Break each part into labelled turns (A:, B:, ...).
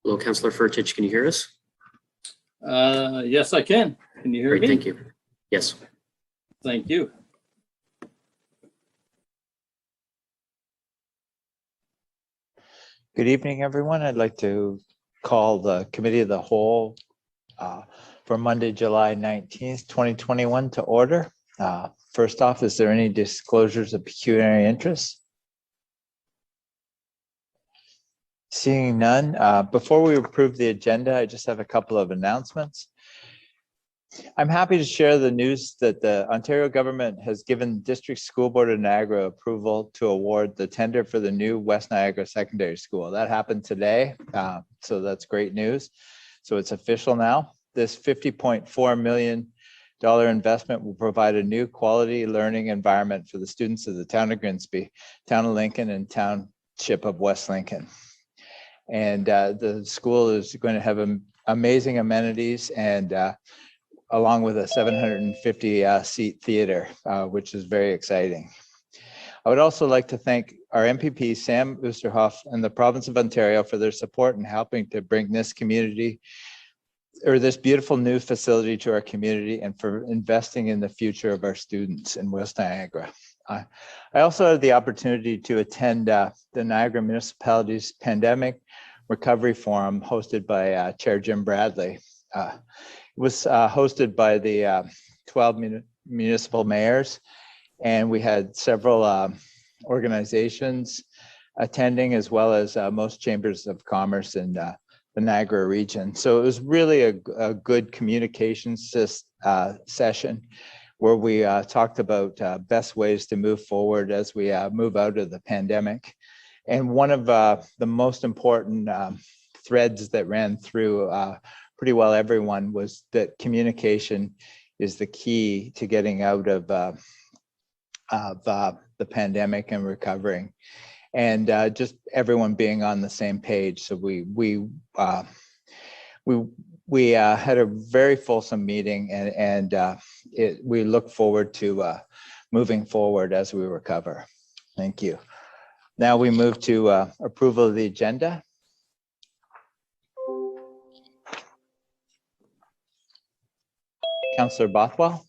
A: Hello, Councillor Furtich, can you hear us?
B: Yes, I can. Can you hear
A: Great,
B: me?
A: thank you. Yes.
B: Thank you.
C: Good evening, everyone. I'd like to call the Committee of the Whole for Monday, July 19th, 2021 to order. First off, is there any disclosures of pecuniary interest? Seeing none, before we approve the agenda, I just have a couple of announcements. I'm happy to share the news that the Ontario government has given District School Board of Niagara approval to award the tender for the new West Niagara Secondary School. That happened today, so that's great news. So it's official now. This $50.4 million investment will provide a new quality learning environment for the students of the town of Grimsby, town of Lincoln, and township of West Lincoln. And the school is going to have amazing amenities and along with a 750 seat theater, which is very exciting. I would also like to thank our MPP, Sam Oosterhoff, and the province of Ontario for their support in helping to bring this community or this beautiful new facility to our community and for investing in the future of our students in West Niagara. I also had the opportunity to attend the Niagara Municipalities Pandemic Recovery Forum hosted by Chair Jim Bradley. It was hosted by the 12 municipal mayors, and we had several organizations attending, as well as most chambers of commerce in the Niagara region. So it was really a good communications session where we talked about best ways to move forward as we move out of the pandemic. And one of the most important threads that ran through pretty well everyone was that communication is the key to getting out of the pandemic and recovering, and just everyone being on the same page. So we had a very fulsome meeting, and we look forward to moving forward as we recover. Thank you. Now we move to approval of the agenda. Councillor Bothwell.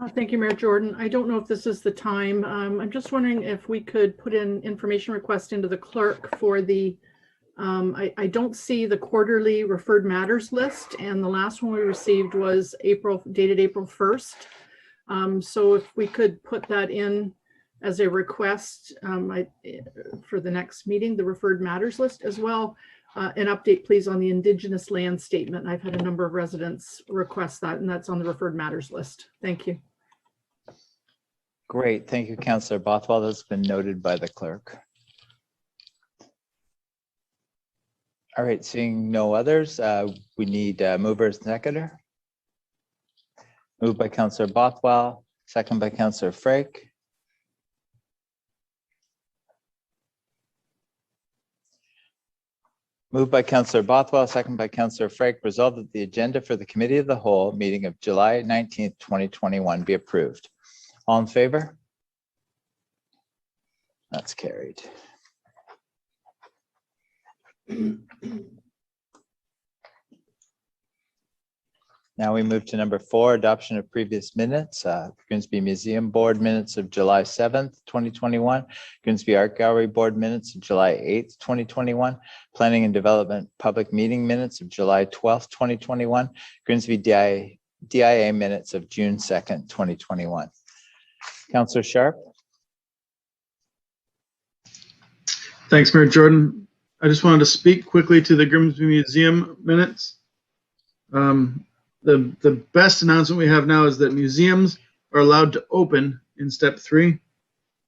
D: Thank you, Mayor Jordan. I don't know if this is the time. I'm just wondering if we could put in information request into the clerk for the, I don't see the quarterly referred matters list, and the last one we received was dated April 1st. So if we could put that in as a request for the next meeting, the referred matters list as well. An update, please, on the Indigenous land statement. I've had a number of residents request that, and that's on the referred matters list. Thank you.
C: Great. Thank you, Councillor Bothwell. That's been noted by the clerk. All right, seeing no others, we need mover and seconder. Moved by Councillor Bothwell, second by Councillor Frake. Moved by Councillor Bothwell, second by Councillor Frake. Resolved that the agenda for the Committee of the Whole meeting of July 19th, 2021 be approved. All in favor? That's carried. Now we move to number 4, adoption of previous minutes. Grimsby Museum Board minutes of July 7th, 2021. Grimsby Art Gallery Board minutes of July 8th, 2021. Planning and Development Public Meeting minutes of July 12th, 2021. Grimsby DIA minutes of June 2nd, 2021. Councillor Sharp.
E: Thanks, Mayor Jordan. I just wanted to speak quickly to the Grimsby Museum minutes. The best announcement we have now is that museums are allowed to open in step 3.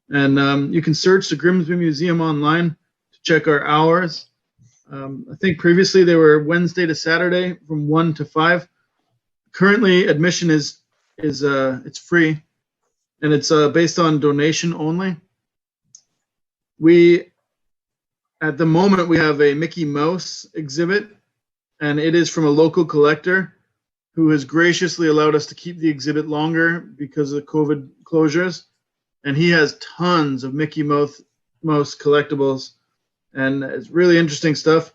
E: And you can search the Grimsby Museum online to check our hours. I think previously they were Wednesday to Saturday from 1 to 5. Currently admission is it's free, and it's based on donation only. At the moment we have a Mickey Mouse exhibit, and it is from a local collector who has graciously allowed us to keep the exhibit longer because of the COVID closures. And he has tons of Mickey Mouse collectibles, and it's really interesting stuff.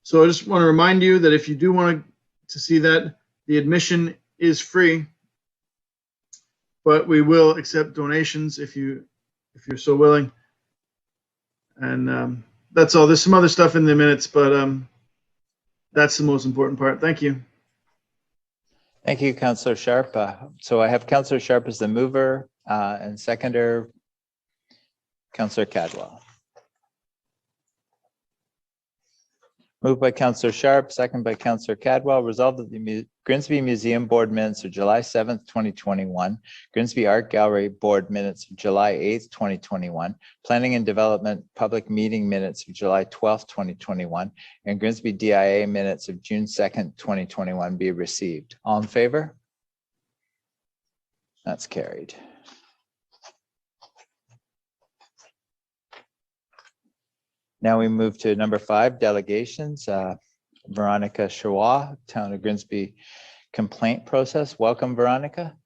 E: So I just want to remind you that if you do want to see that, the admission is free, but we will accept donations if you're so willing. And that's all. There's some other stuff in the minutes, but that's the most important part. Thank you.
C: Thank you, Councillor Sharp. So I have Councillor Sharp as the mover and seconder, Councillor Cadwell. Moved by Councillor Sharp, second by Councillor Cadwell. Resolved that the Grimsby Museum Board minutes of July 7th, 2021, Grimsby Art Gallery Board minutes of July 8th, 2021, Planning and Development Public Meeting minutes of July 12th, 2021, and Grimsby DIA minutes of June 2nd, 2021 be received. All in favor? That's carried. Now we move to number 5, delegations. Veronica Chauwa, Town of Grimsby complaint process. Welcome, Veronica.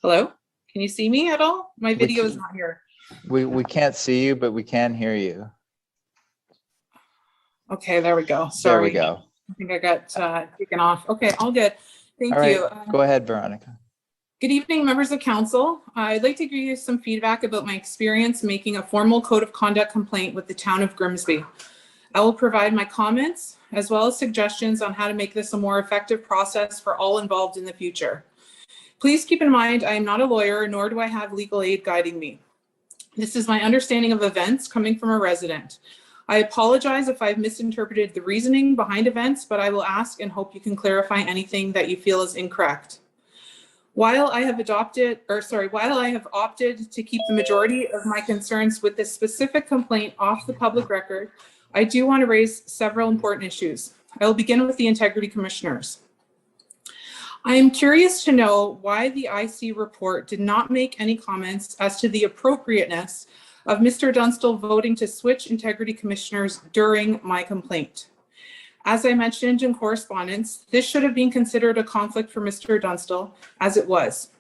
F: Hello, can you see me at all? My video is not here.
C: We can't see you, but we can hear you.
F: Okay, there we go.
C: There
F: Sorry.
C: we go.
F: I think I got taken off. Okay, all good. Thank
C: All right,
F: you.
C: go ahead, Veronica.
F: Good evening, members of council. I'd like to give you some feedback about my experience making a formal code of conduct complaint with the town of Grimsby. I will provide my comments as well as suggestions on how to make this a more effective process for all involved in the future. Please keep in mind, I am not a lawyer, nor do I have legal aid guiding me. This is my understanding of events coming from a resident. I apologize if I've misinterpreted the reasoning behind events, but I will ask and hope you can clarify anything that you feel is incorrect. While I have opted to keep the majority of my concerns with this specific complaint off the public record, I do want to raise several important issues. I will begin with the integrity commissioners. I am curious to know why the IC report did not make any comments as to the appropriateness of Mr. Dunstall voting to switch integrity commissioners during my complaint. As I mentioned in correspondence, this should have been considered a conflict for Mr. Dunstall, as it was.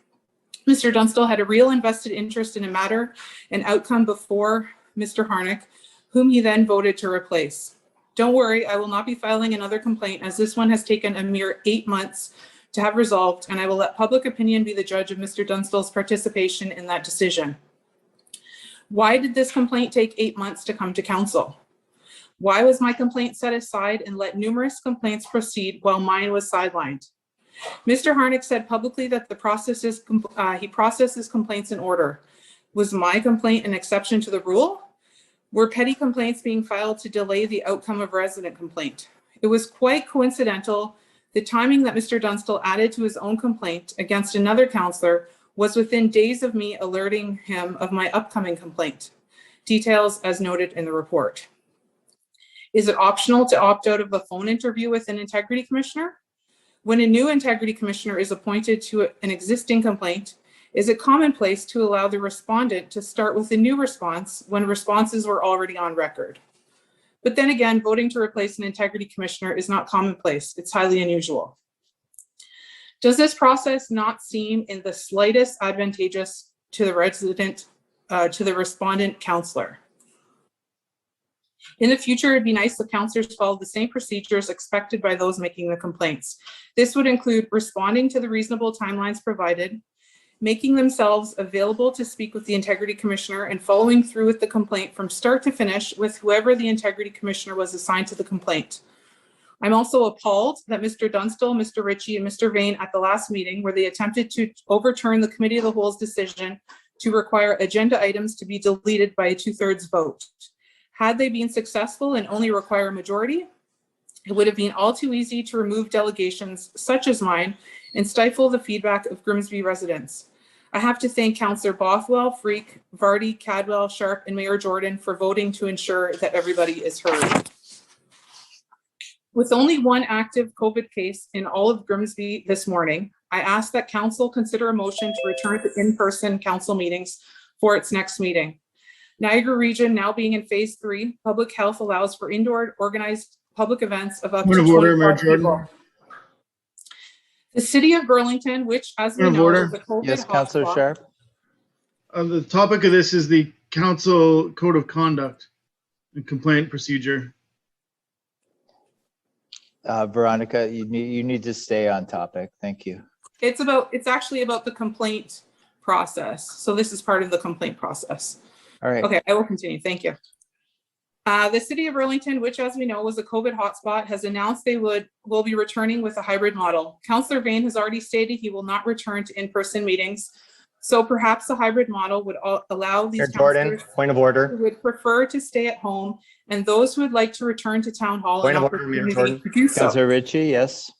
F: Mr. Dunstall had a real invested interest in a matter and outcome before Mr. Harnick, whom he then voted to replace. Don't worry, I will not be filing another complaint, as this one has taken a mere 8 months to have resolved, and I will let public opinion be the judge of Mr. Dunstall's participation in that decision. Why did this complaint take 8 months to come to council? Why was my complaint set aside and let numerous complaints proceed while mine was sidelined? Mr. Harnick said publicly that he processes complaints in order. Was my complaint an exception to the rule? Were petty complaints being filed to delay the outcome of resident complaint? It was quite coincidental. The timing that Mr. Dunstall added to his own complaint against another councillor was within days of me alerting him of my upcoming complaint. Details as noted in the report. Is it optional to opt out of a phone interview with an integrity commissioner? When a new integrity commissioner is appointed to an existing complaint, is it commonplace to allow the respondent to start with a new response when responses were already on record? But then again, voting to replace an integrity commissioner is not commonplace. It's highly unusual. Does this process not seem in the slightest advantageous to the resident, to the respondent councillor? In the future, it'd be nice if councillors followed the same procedures expected by those making the complaints. This would include responding to the reasonable timelines provided, making themselves available to speak with the integrity commissioner, and following through with the complaint from start to finish with whoever the integrity commissioner was assigned to the complaint. I'm also appalled that Mr. Dunstall, Mr. Ritchie, and Mr. Vane at the last meeting, where they attempted to overturn the Committee of the Whole's decision to require agenda items to be deleted by a 2/3 vote. Had they been successful and only require a majority, it would have been all too easy to remove delegations such as mine and stifle the feedback of Grimsby residents. I have to thank Councillor Bothwell, Freak, Vardy, Cadwell, Sharp, and Mayor Jordan for voting to ensure that everybody is heard. With only one active COVID case in all of Grimsby this morning, I ask that council consider a motion to return to in-person council meetings for its next meeting. Niagara Region now being in phase 3, public health allows for indoor organized public events of up
E: Point
F: to
E: of order, Mayor
F: 25 people.
E: Jordan.
F: The city of Burlington, which as we
E: Point of
F: know
E: order.
F: is a COVID
C: Yes, Councillor
F: hotspot.
C: Sharp.
E: The topic of this is the council code of conduct and complaint procedure.
C: Veronica, you need to stay on topic. Thank you.
F: It's actually about the complaint process. So this is part of the complaint process.
C: All right.
F: Okay, I will continue. Thank you. The city of Burlington, which as we know was a COVID hotspot, has announced they will be returning with a hybrid model. Councillor Vane has already stated he will not return to in-person meetings. So perhaps the hybrid model would allow these
G: Mayor Jordan,
F: councillors
G: point of
F: who
G: order.
F: would prefer to stay at home and those who would like to return to town hall
G: Point
F: an
G: of order, Mayor
F: opportunity
G: Jordan.
F: to do so.
C: Councillor Ritchie, yes.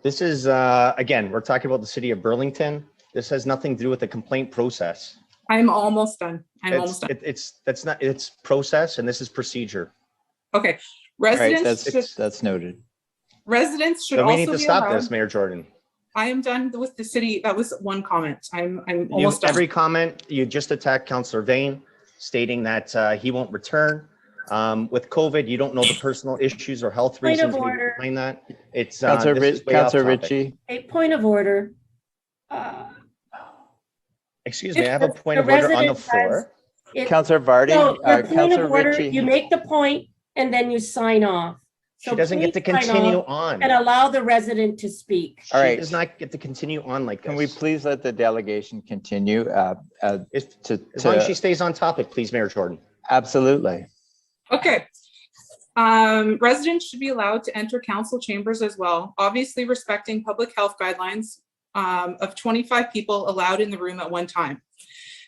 G: This is, again, we're talking about the city of Burlington. This has nothing to do with the complaint process.
F: I'm almost done. I'm almost done.
G: It's process and this is procedure.
F: Okay.
C: All right,
F: Residents
C: that's noted.
F: should
G: So we need
F: also
G: to
F: be
G: stop
F: allowed.
G: this, Mayor Jordan.
F: I am done with the city. That was one comment. I'm almost done.
G: Every comment, you just attacked Councillor Vane, stating that he won't return. With COVID, you don't know the personal issues or health
H: Point of
G: reasons maybe
H: order.
G: behind that. It's
C: Councillor
G: this is way off
C: Councillor
G: topic.
C: Ritchie.
H: A point of order.
G: Excuse me, I
H: If
G: have a
H: the
G: point of order on the
H: resident has-
G: floor.
H: It-
C: Councillor Vardy,
H: No, your point
C: Councillor
H: of order,
C: Ritchie.
H: you make the point and then you sign off.
G: She
H: So
G: doesn't get to
H: please sign
G: continue
H: off
G: on.
H: And allow the resident to speak.
C: All
G: She
C: right.
G: does not get to continue on like this.
C: Can we please let the delegation continue?
G: As long as she stays on topic, please, Mayor Jordan.
C: Absolutely.
F: Okay. Residents should be allowed to enter council chambers as well, obviously respecting public health guidelines of 25 people allowed in the room at one time.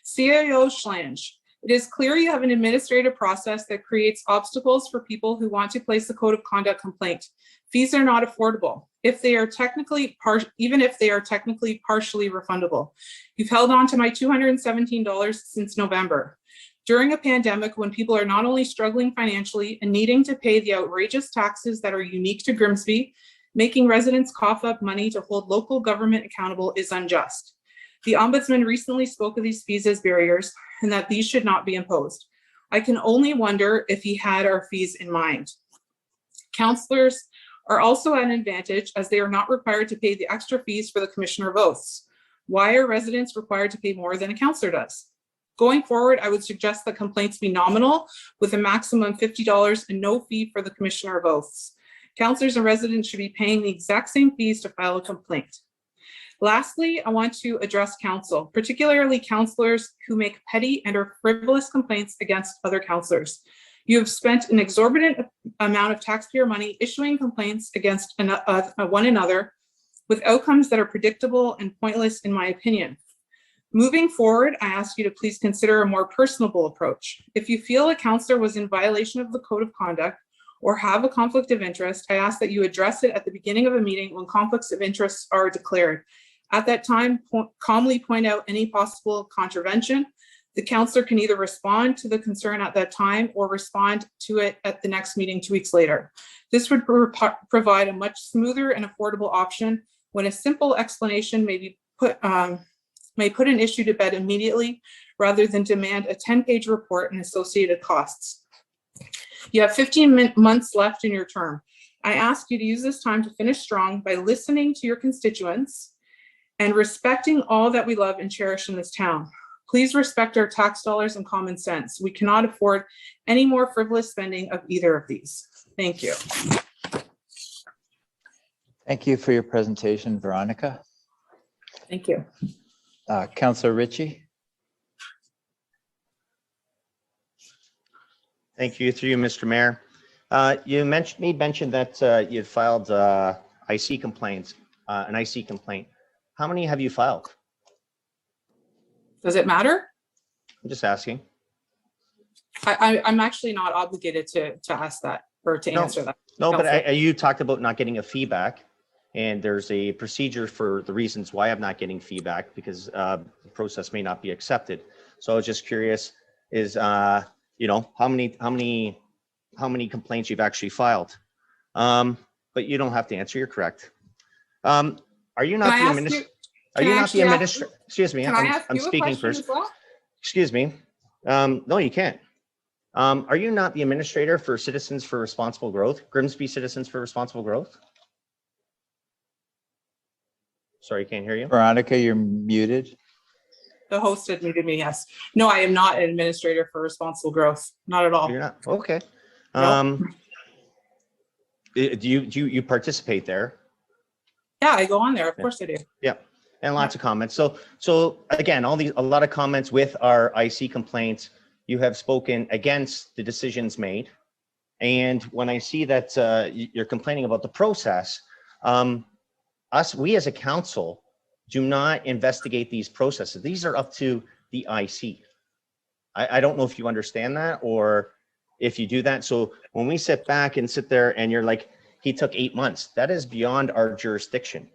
F: CAO Schlange, it is clear you have an administrative process that creates obstacles for people who want to place a code of conduct complaint. Fees are not affordable. Even if they are technically partially refundable. You've held on to my $217 since November. During a pandemic, when people are not only struggling financially and needing to pay the outrageous taxes that are unique to Grimsby, making residents cough up money to hold local government accountable is unjust. The Ombudsman recently spoke of these fees as barriers and that these should not be imposed. I can only wonder if he had our fees in mind. Councillors are also at an advantage as they are not required to pay the extra fees for the Commissioner of Oaths. Why are residents required to pay more than a councillor does? Going forward, I would suggest that complaints be nominal with a maximum $50 and no fee for the Commissioner of Oaths. Councillors and residents should be paying the exact same fees to file a complaint. Lastly, I want to address council, particularly councillors who make petty and or frivolous complaints against other councillors. You have spent an exorbitant amount of taxpayer money issuing complaints against one another with outcomes that are predictable and pointless in my opinion. Moving forward, I ask you to please consider a more personable approach. If you feel a councillor was in violation of the code of conduct or have a conflict of interest, I ask that you address it at the beginning of a meeting when conflicts of interest are declared. At that time, calmly point out any possible contravention. The councillor can either respond to the concern at that time or respond to it at the next meeting 2 weeks later. This would provide a much smoother and affordable option when a simple explanation may put an issue to bed immediately rather than demand a 10-page report and associated costs. You have 15 months left in your term. I ask you to use this time to finish strong by listening to your constituents and respecting all that we love and cherish in this town. Please respect our tax dollars and common sense. We cannot afford any more frivolous spending of either of these. Thank you.
C: Thank you for your presentation, Veronica.
F: Thank you.
C: Councillor Ritchie.
G: Thank you through you, Mr. Mayor. You mentioned that you filed IC complaints, an IC complaint. How many have you filed?
F: Does it matter?
G: I'm just asking.
F: I'm actually not obligated to ask that or to answer that.
G: No, but
F: Councillor.
G: you talked about not getting a feedback, and there's a procedure for the reasons why I'm not getting feedback because the process may not be accepted. So I was just curious, is how many complaints you've actually filed? But you don't have to answer. You're correct. Are you not the administrator? Are you not the administrator? Excuse me,
F: Can I ask
G: I'm
F: you a
G: speaking
F: question
G: first.
F: as well?
G: Excuse me. No, you can't. Are you not the administrator for Citizens for Responsible Growth, Grimsby Citizens for Responsible Growth? Sorry, can't hear you.
C: Veronica, you're muted.
F: The host had muted me, yes. No, I am not an administrator for responsible growth, not at all.
G: You're not, okay.
F: No.
G: Do you participate there?
F: Yeah, I go on there. Of course I do.
G: Yeah, and lots of comments. So again, a lot of comments with our IC complaints. You have spoken against the decisions made. And when I see that you're complaining about the process, we as a council do not investigate these processes. These are up to the IC. I don't know if you understand that or if you do that. So when we sit back and sit there and you're like, he took 8 months, that is beyond our jurisdiction,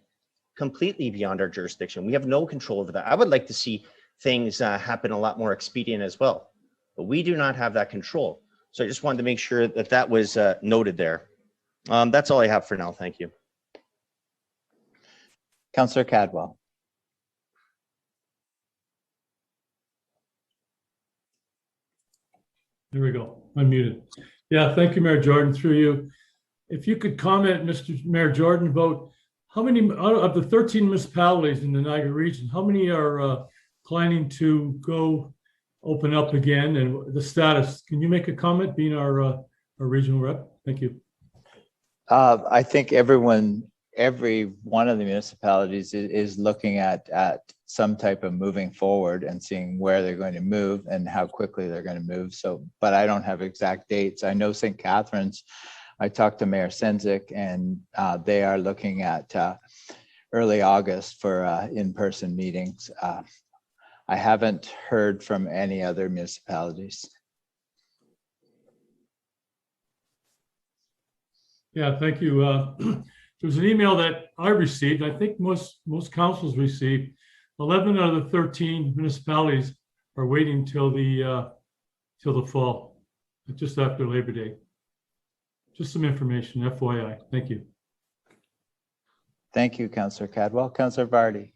G: completely beyond our jurisdiction. We have no control over that. I would like to see things happen a lot more expedient as well, but we do not have that control. So I just wanted to make sure that that was noted there. That's all I have for now. Thank you.
C: Councillor Cadwell.
I: There we go. Unmuted. Yeah, thank you, Mayor Jordan, through you. If you could comment, Mr. Mayor Jordan, about how many out of the 13 municipalities in the Niagara region, how many are planning to go open up again and the status? Can you make a comment being our regional rep? Thank you.
C: I think every one of the municipalities is looking at some type of moving forward and seeing where they're going to move and how quickly they're going to move. So, but I don't have exact dates. I know St. Catharines, I talked to Mayor Sendzik, and they are looking at early August for in-person meetings. I haven't heard from any other municipalities.
I: Yeah, thank you. There was an email that I received. I think most councils received. 11 out of the 13 municipalities are waiting till the fall, just after Labor Day. Just some information, FYI. Thank you.
C: Thank you, Councillor Cadwell. Councillor Vardy.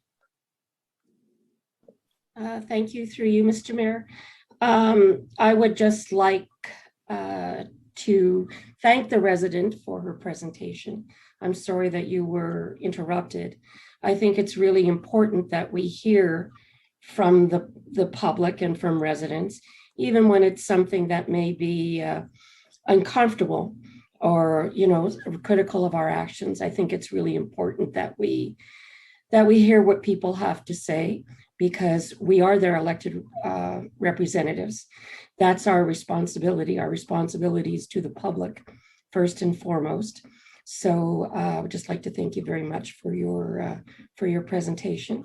H: Thank you, through you, Mr. Mayor. I would just like to thank the resident for her presentation. I'm sorry that you were interrupted. I think it's really important that we hear from the public and from residents, even when it's something that may be uncomfortable or, you know, critical of our actions. I think it's really important that we hear what people have to say, because we are their elected representatives. That's our responsibility. Our responsibility is to the public, first and foremost. So I would just like to thank you very much for your presentation.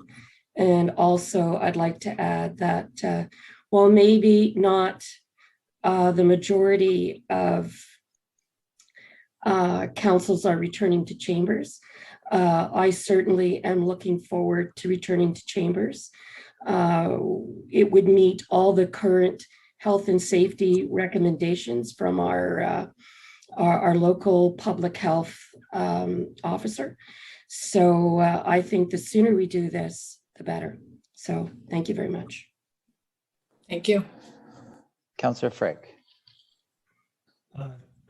H: And also I'd like to add that while maybe not the majority of councils are returning to chambers, I certainly am looking forward to returning to chambers. It would meet all the current health and safety recommendations from our local public health officer. So I think the sooner we do this, the better. So thank you very much.
F: Thank you.
C: Councillor Frick.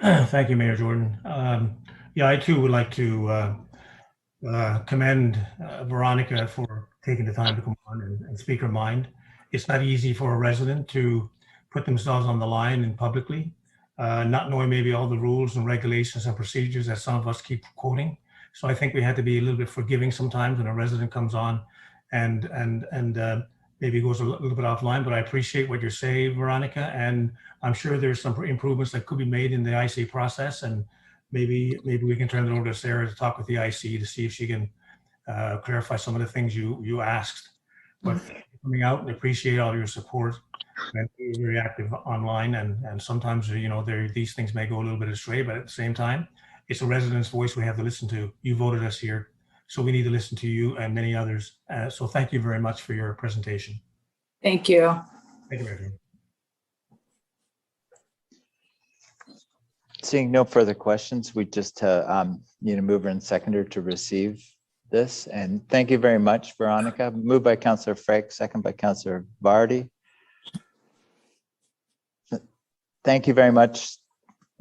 J: Thank you, Mayor Jordan. Yeah, I too would like to commend Veronica for taking the time to come on and speak her mind. It's not easy for a resident to put themselves on the line and publicly, not knowing maybe all the rules and regulations and procedures that some of us keep quoting. So I think we had to be a little bit forgiving sometimes when a resident comes on and maybe goes a little bit offline, but I appreciate what you're saying, Veronica, and I'm sure there's some improvements that could be made in the IC process, and maybe we can turn it over to Sarah to talk with the IC to see if she can clarify some of the things you asked. But coming out, and appreciate all your support, and you're very active online, and sometimes, you know, these things may go a little bit astray, but at the same time, it's a resident's voice we have to listen to. You voted us here, so we need to listen to you and many others. So thank you very much for your presentation.
F: Thank you.
J: Thank you, Mayor.
C: Seeing no further questions, we just need a mover and seconder to receive this. And thank you very much, Veronica. Moved by Councillor Frick, second by Councillor Vardy. Thank you very much,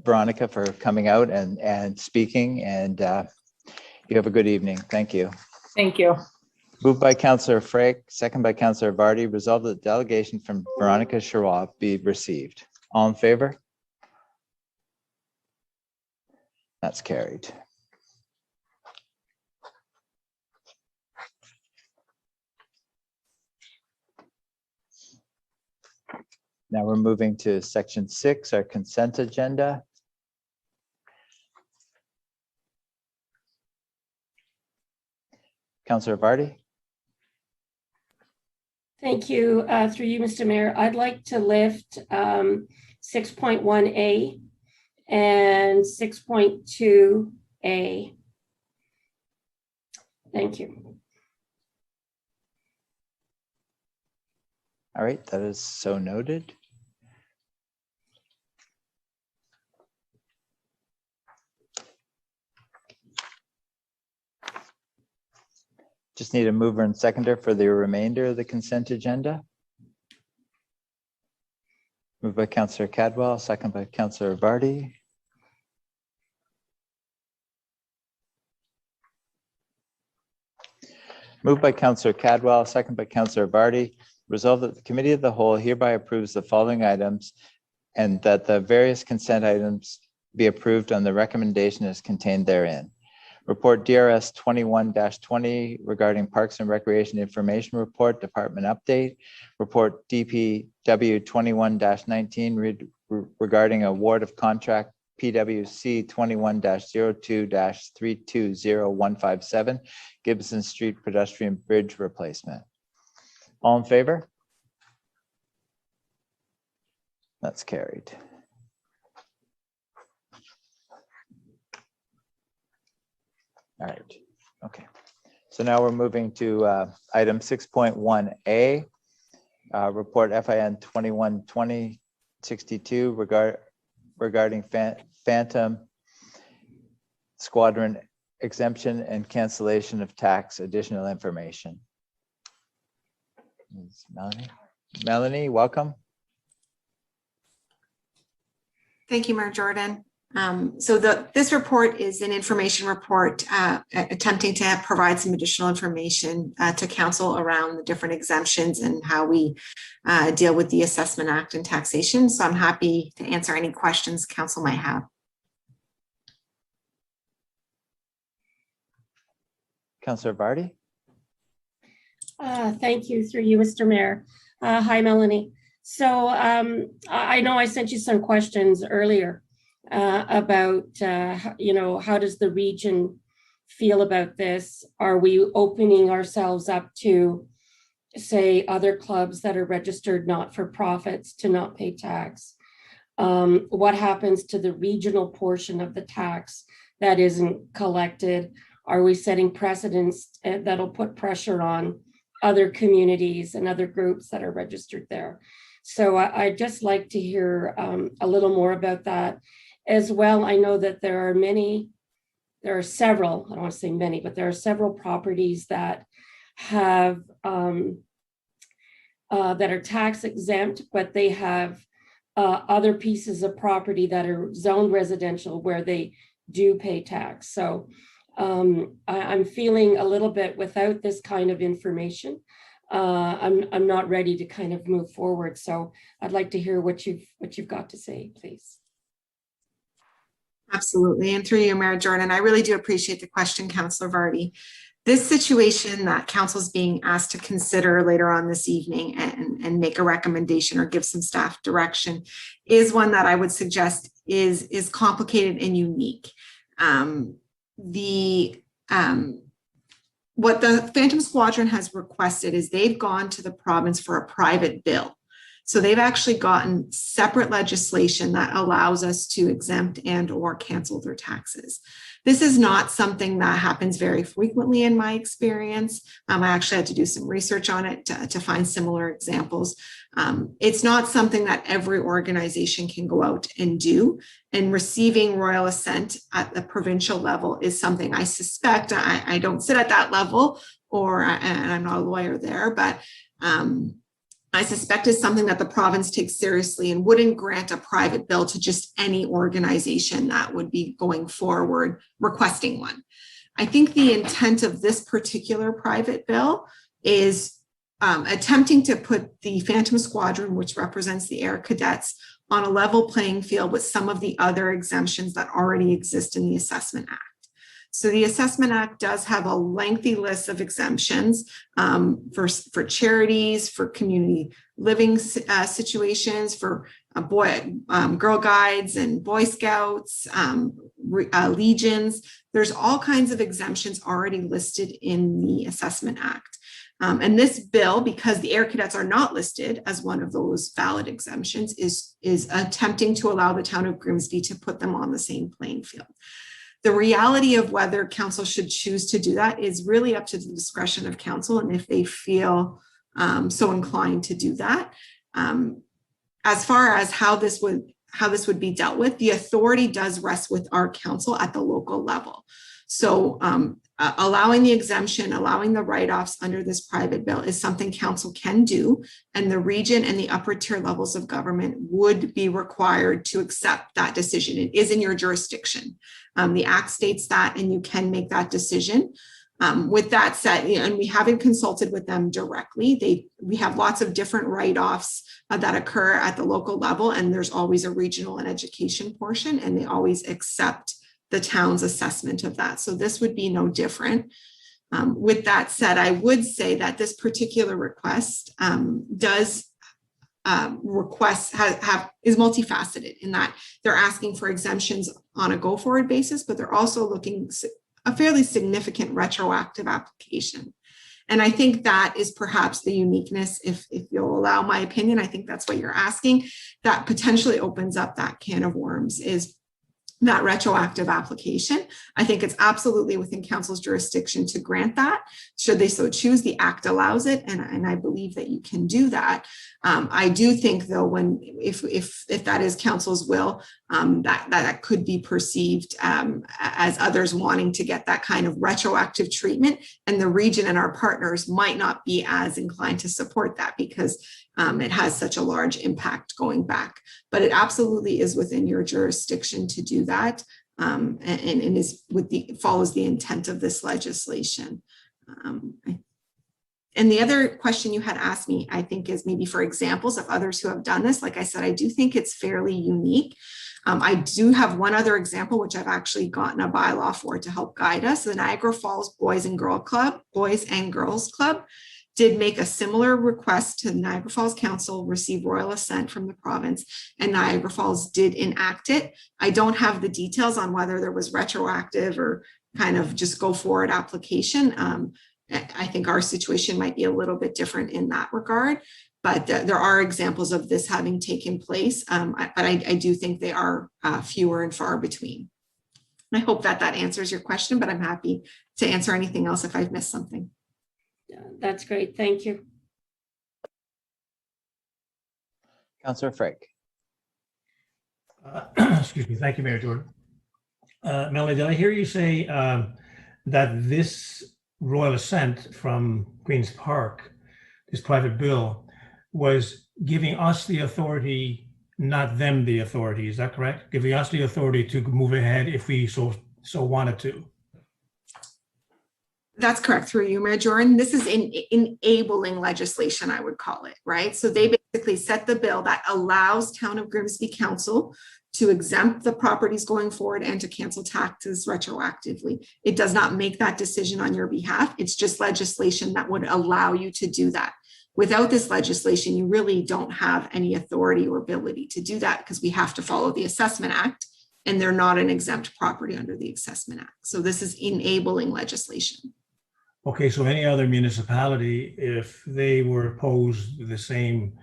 C: Veronica, for coming out and speaking, and you have a good evening. Thank you.
F: Thank you.
C: Moved by Councillor Frake, second by Councillor Vardy, resolved that the delegation from Veronica Schwab be received. All in favor? That's carried. Now we're moving to section 6, our consent agenda. Councillor Vardy.
H: Thank you. Through you, Mr. Mayor, I'd like to lift 6.1A and 6.2A. Thank you.
C: All right, that is so noted. Just need a mover and seconder for the remainder of the consent agenda. Moved by Councillor Cadwell, second by Councillor Vardy. Moved by Councillor Cadwell, second by Councillor Vardy. Resolved that the Committee of the Whole hereby approves the following items and that the various consent items be approved on the recommendation as contained therein. Report DRS 21-20 regarding Parks and Recreation Information Report, Department Update. Report DPW 21-19 regarding award of contract PWC 21-02-320157, Gibson Street pedestrian bridge replacement. All in favor? That's carried. All right, okay. So now we're moving to item 6.1A, report FIN 21-2062 regarding Phantom Squadron exemption and cancellation of tax, additional information. Melanie. Melanie, welcome.
K: Thank you, Mayor Jordan. This report is an information report attempting to provide some additional information to council around the different exemptions and how we deal with the Assessment Act and taxation. So I'm happy to answer any questions council might have.
C: Councillor Vardy.
H: Thank you, through you, Mr. Mayor. Hi, Melanie. So I know I sent you some questions earlier about, how does the region feel about this? Are we opening ourselves up to, say, other clubs that are registered not-for-profits to not pay tax? What happens to the regional portion of the tax that isn't collected? Are we setting precedents that'll put pressure on other communities and other groups that are registered there? So I'd just like to hear a little more about that. As well, I know that there are several, I don't want to say many, but there are several properties that have, that are tax exempt, but they have other pieces of property that are zoned residential where they do pay tax. So I'm feeling a little bit without this kind of information. I'm not ready to kind of move forward. So I'd like to hear what you've got to say, please.
K: Absolutely. And through you, Mayor Jordan, I really do appreciate the question, Councillor Vardy. This situation that council is being asked to consider later on this evening and make a recommendation or give some staff direction is one that I would suggest is complicated and unique. What the Phantom Squadron has requested is they've gone to the province for a private bill. So they've actually gotten separate legislation that allows us to exempt and or cancel their taxes. This is not something that happens very frequently in my experience. I actually had to do some research on it to find similar examples. It's not something that every organization can go out and do, and receiving royal assent at the provincial level is something I suspect, I don't sit at that level, and I'm not a lawyer there, but I suspect is something that the province takes seriously and wouldn't grant a private bill to just any organization that would be going forward requesting one. I think the intent of this particular private bill is attempting to put the Phantom Squadron, which represents the Air Cadets, on a level playing field with some of the other exemptions that already exist in the Assessment Act. So the Assessment Act does have a lengthy list of exemptions for charities, for community living situations, for Girl Guides and Boy Scouts, legions. There's all kinds of exemptions already listed in the Assessment Act. And this bill, because the Air Cadets are not listed as one of those valid exemptions, is attempting to allow the town of Grimsby to put them on the same playing field. The reality of whether council should choose to do that is really up to the discretion of council, and if they feel so inclined to do that. As far as how this would be dealt with, the authority does rest with our council at the local level. So allowing the exemption, allowing the write-offs under this private bill is something council can do, and the region and the upper tier levels of government would be required to accept that decision. It is in your jurisdiction. The act states that, and you can make that decision. With that said, and we haven't consulted with them directly. We have lots of different write-offs that occur at the local level, and there's always a regional and education portion, and they always accept the town's assessment of that. So this would be no different. With that said, I would say that this particular request is multifaceted in that they're asking for exemptions on a go-forward basis, but they're also looking a fairly significant retroactive application. And I think that is perhaps the uniqueness, if you'll allow my opinion, I think that's what you're asking, that potentially opens up that can of worms, is that retroactive application. I think it's absolutely within council's jurisdiction to grant that. Should they so choose, the act allows it, and I believe that you can do that. I do think though, if that is council's will, that could be perceived as others wanting to get that kind of retroactive treatment, and the region and our partners might not be as inclined to support that because it has such a large impact going back. But it absolutely is within your jurisdiction to do that, and is follows the intent of this legislation. And the other question you had asked me, I think, is maybe for examples of others who have done this. Like I said, I do think it's fairly unique. I do have one other example, which I've actually gotten a bylaw for to help guide us. The Niagara Falls Boys and Girls Club did make a similar request to Niagara Falls Council, receive royal assent from the province, and Niagara Falls did enact it. I don't have the details on whether there was retroactive or kind of just go forward application. I think our situation might be a little bit different in that regard, but there are examples of this having taken place. But I do think they are fewer and far between. And I hope that answers your question, but I'm happy to answer anything else if I've missed something.
H: Yeah, that's great. Thank you.
C: Councillor Frick.
J: Excuse me. Thank you, Mayor Jordan. Melanie, did I hear you say that this royal assent from Queen's Park, this private bill, was giving us the authority, not them the authority? Is that correct? Giving us the authority to move ahead if we so wanted to?
K: That's correct, through you, Mayor Jordan. This is enabling legislation, I would call it, right? So they basically set the bill that allows Town of Grimsby Council to exempt the properties going forward and to cancel taxes retroactively. It does not make that decision on your behalf. It's just legislation that would allow you to do that. Without this legislation, you really don't have any authority or ability to do that because we have to follow the Assessment Act, and they're not an exempt property under the Assessment Act. So this is enabling legislation.
J: Okay, so any other municipality, if they were posed the same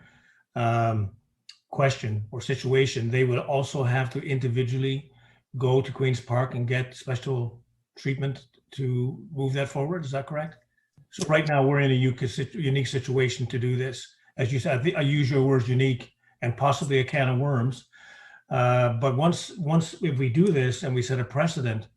J: question or situation, they would also have to individually go to Queen's Park and get special treatment to move that forward. Is that correct? So right now we're in a unique situation to do this. As you said, I use your words unique and possibly a can of worms. But once if we do this and we set a precedent,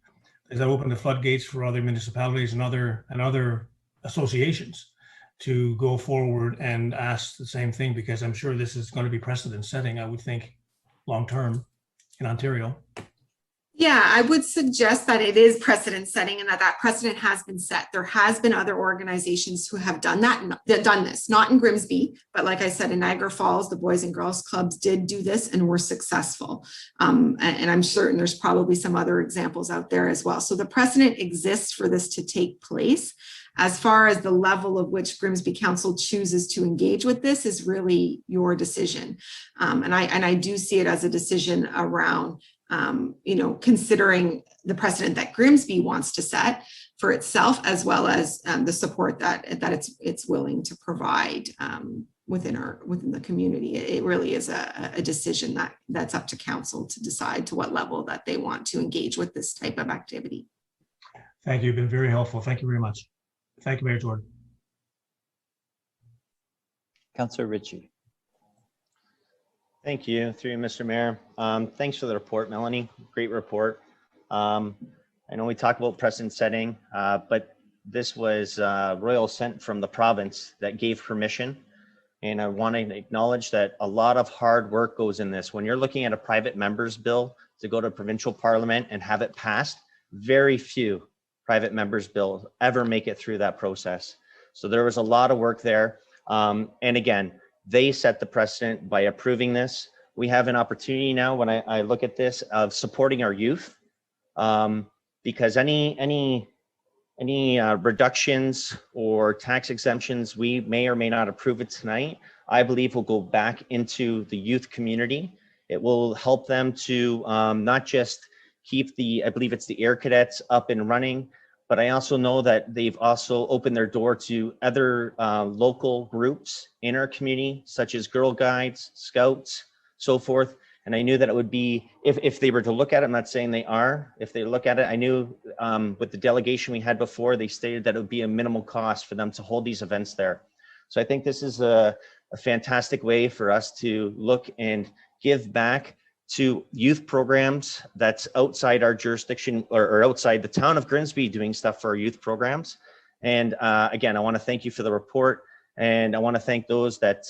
J: does that open the floodgates for other municipalities and other associations to go forward and ask the same thing, because I'm sure this is going to be precedent setting, I would think, long-term in Ontario.
K: Yeah, I would suggest that it is precedent setting and that precedent has been set. There has been other organizations who have done this, not in Grimsby, but like I said, in Niagara Falls, the Boys and Girls Clubs did do this and were successful. And I'm certain there's probably some other examples out there as well. So the precedent exists for this to take place. As far as the level of which Grimsby Council chooses to engage with this is really your decision. And I do see it as a decision around considering the precedent that Grimsby wants to set for itself, as well as the support that it's willing to provide within the community. It really is a decision that's up to council to decide to what level that they want to engage with this type of activity.
J: Thank you. You've been very helpful. Thank you very much. Thank you, Mayor Jordan.
C: Councillor Ritchie.
G: Thank you, through you, Mr. Mayor. Thanks for the report, Melanie. Great report. I know we talk about precedent setting, but this was royal assent from the province that gave permission. And I want to acknowledge that a lot of hard work goes in this. When you're looking at a private member's bill to go to provincial parliament and have it passed, very few private members' bills ever make it through that process. So there was a lot of work there. And again, they set the precedent by approving this. We have an opportunity now, when I look at this, of supporting our youth, because any reductions or tax exemptions, we may or may not approve it tonight, I believe will go back into the youth community. It will help them to not just keep I believe it's the Air Cadets up and running, but I also know that they've also opened their door to other local groups in our community, such as Girl Guides, Scouts, so forth. And I knew that it would be, if they were to look at it, I'm not saying they are, if they look at it, I knew with the delegation we had before, they stated that it would be a minimal cost for them to hold these events there. So I think this is a fantastic way for us to look and give back to youth programs that's outside our jurisdiction or outside the town of Grimsby, doing stuff for our youth programs. And again, I want to thank you for the report, and I want to thank those that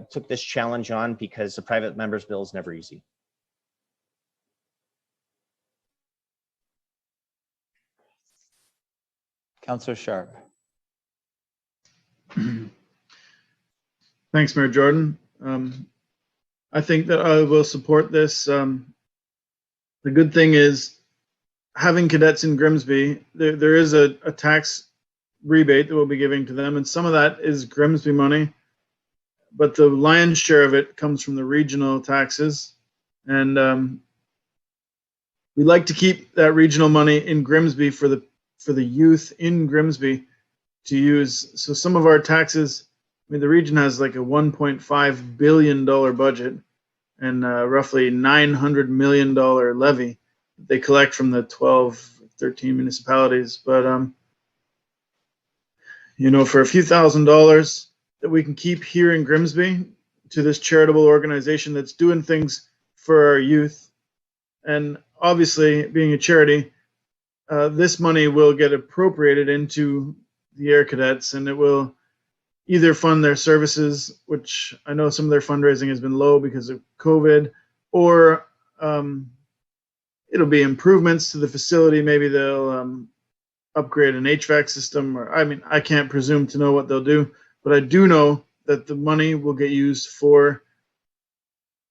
G: took this challenge on, because the private members bill is never easy.
C: Councillor Sharp.
E: Thanks, Mayor Jordan. I think that I will support this. The good thing is, having cadets in Grimsby, there is a tax rebate that we'll be giving to them, and some of that is Grimsby money, but the lion's share of it comes from the regional taxes, and we like to keep that regional money in Grimsby for the youth in Grimsby to use. So some of our taxes, I mean, the region has like a $1.5 billion budget and roughly $900 million levy they collect from the 13 municipalities. But, for a few $1,000s that we can keep here in Grimsby to this charitable organization that's doing things for our youth, and obviously being a charity, this money will get appropriated into the Air Cadets, and it will either fund their services, which I know some of their fundraising has been low because of COVID, or it'll be improvements to the facility. Maybe they'll upgrade an HVAC system, or I can't presume to know what they'll do, but I do know that the money will get used for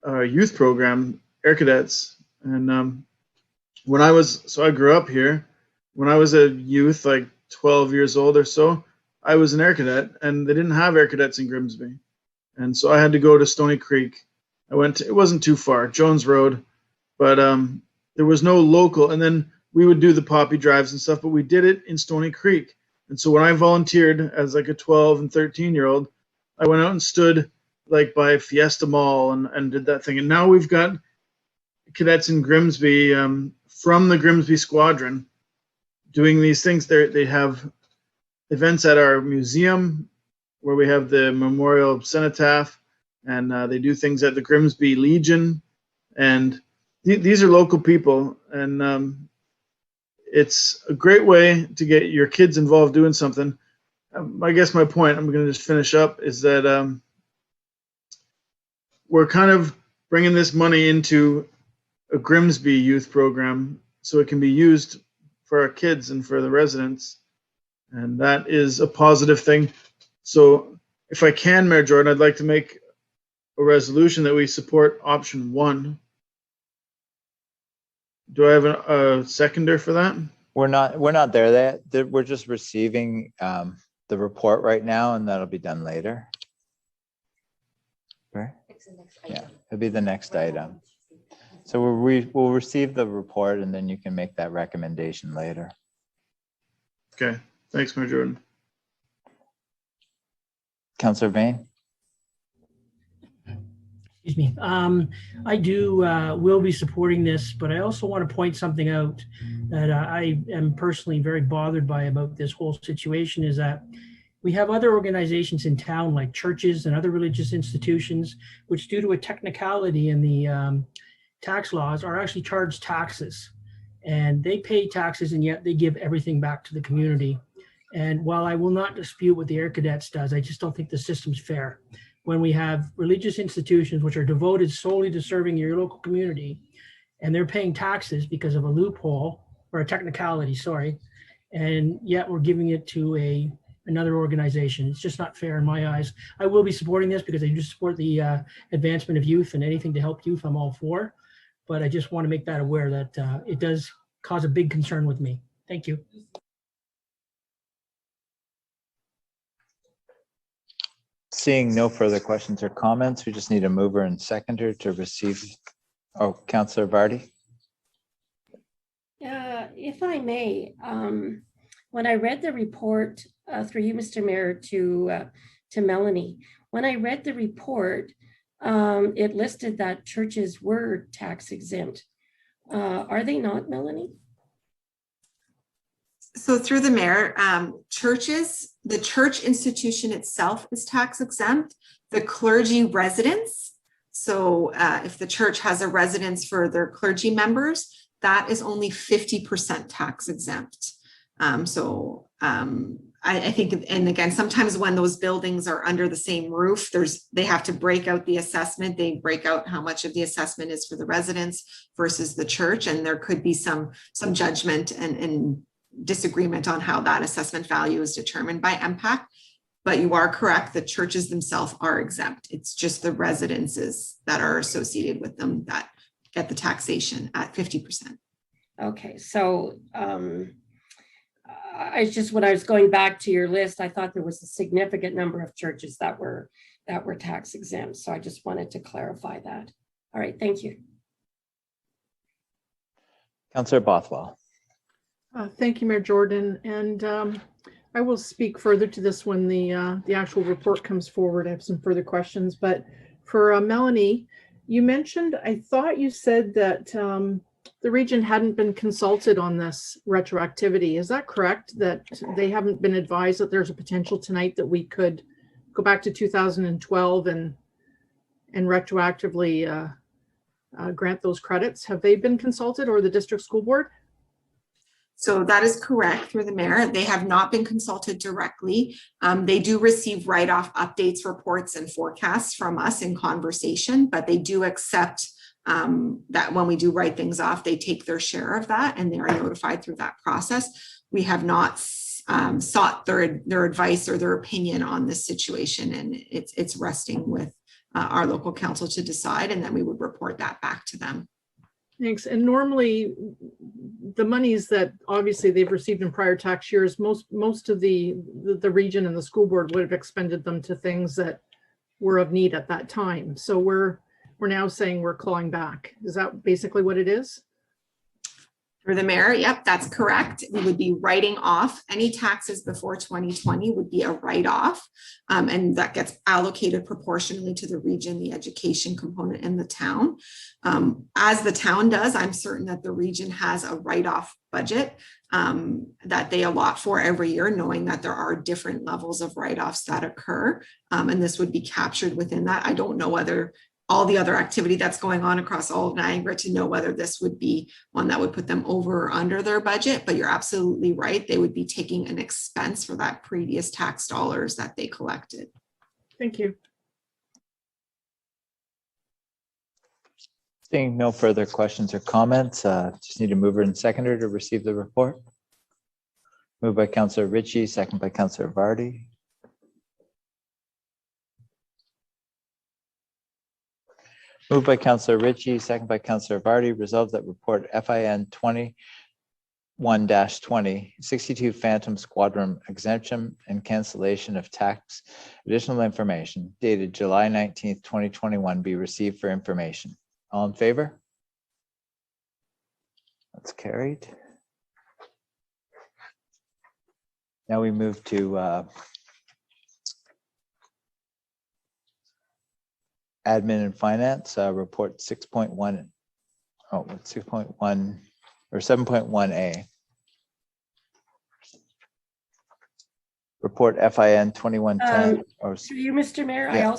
E: our youth program, Air Cadets. And I grew up here. When I was a youth, like 12 years old or so, I was an Air Cadet, and they didn't have Air Cadets in Grimsby. And so I had to go to Stony Creek. It wasn't too far, Jones Road, but there was no local. And then we would do the poppy drives and stuff, but we did it in Stony Creek. And so when I volunteered as like a 12 and 13-year-old, I went out and stood like by Fiesta Mall and did that thing. And now we've got cadets in Grimsby from the Grimsby Squadron doing these things. They have events at our museum where we have the Memorial Cenotaph, and they do things at the Grimsby Legion. And these are local people, and it's a great way to get your kids involved doing something. I guess my point, I'm going to just finish up, is that we're kind of bringing this money into a Grimsby youth program so it can be used for our kids and for the residents. And that is a positive thing. So if I can, Mayor Jordan, I'd like to make a resolution that we support option 1. Do I have a seconder for that?
C: We're not there yet. We're just receiving the report right now, and that'll be done later. Right? Yeah, it'll be the next item. So we'll receive the report, and then you can make that recommendation later.
E: Okay, thanks, Mayor Jordan.
C: Councillor Vane?
L: Excuse me. I will be supporting this, but I also want to point something out that I am personally very bothered by about this whole situation, is that we have other organizations in town like churches and other religious institutions, which due to a technicality in the tax laws are actually charged taxes, and they pay taxes, and yet they give everything back to the community. And while I will not dispute what the Air Cadets does, I just don't think the system's fair. When we have religious institutions which are devoted solely to serving your local community, and they're paying taxes because of a loophole or a technicality, sorry, and yet we're giving it to another organization. It's just not fair in my eyes. I will be supporting this because I do support the advancement of youth, and anything to help youth I'm all for. But I just want to make that aware that it does cause a big concern with me. Thank you.
C: Seeing no further questions or comments, we just need a mover and seconder to receive. Oh, Councillor Vardy.
H: If I may, when I read the report through you, Mr. Mayor, to Melanie, when I read the report, it listed that churches were tax exempt. Are they not, Melanie?
K: So through the mayor, churches, the church institution itself is tax exempt. The clergy residence, so if the church has a residence for their clergy members, that is only 50% tax exempt. I think, and again, sometimes when those buildings are under the same roof, they have to break out the assessment. They break out how much of the assessment is for the residents versus the church, and there could be some judgment and disagreement on how that assessment value is determined by MPAC. But you are correct, the churches themselves are exempt. It's just the residences that are associated with them that get the taxation at 50%.
H: Okay, so when I was going back to your list, I thought there was a significant number of churches that were tax exempt. So I just wanted to clarify that. All right, thank you.
C: Councillor Bothwell.
D: Thank you, Mayor Jordan. And I will speak further to this when the actual report comes forward. I have some further questions, but for Melanie, you mentioned, I thought you said that the region hadn't been consulted on this retroactivity. Is that correct? That they haven't been advised that there's a potential tonight that we could go back to 2012 and retroactively grant those credits? Have they been consulted, or the district school board?
K: So that is correct through the mayor. They have not been consulted directly. They do receive write-off updates, reports, and forecasts from us in conversation, but they do accept that when we do write things off, they take their share of that, and they are notified through that process. We have not sought their advice or their opinion on this situation, and it's resting with our local council to decide, and then we would report that back to them.
D: Thanks. And normally the monies that obviously they've received in prior tax years, most of the region and the school board would have expended them to things that were of need at that time. So we're now saying we're clawing back. Is that basically what it is?
K: Through the mayor, yep, that's correct. We would be writing off any taxes before 2020 would be a write-off, and that gets allocated proportionally to the region, the education component, in the town. As the town does, I'm certain that the region has a write-off budget that they allot for every year, knowing that there are different levels of write-offs that occur, and this would be captured within that. I don't know whether all the other activity that's going on across all of Niagara to know whether this would be one that would put them over or under their budget. But you're absolutely right. They would be taking an expense for that previous tax dollars that they collected.
D: Thank you.
C: Seeing no further questions or comments, just need a mover and seconder to receive the report. Moved by Councillor Ritchie, second by Councillor Vardy. Moved by Councillor Ritchie, second by Councillor Vardy. Resolved that report FIN 21-20, 62 Phantom Squadron exemption and cancellation of tax additional information dated July 19th, 2021 be received for information. All in favor? That's carried. Now we move to Admin and Finance, report 6.1, 6.1 or 7.1A. Report FIN 2110.
H: Through you, Mr. Mayor,
C: Yeah.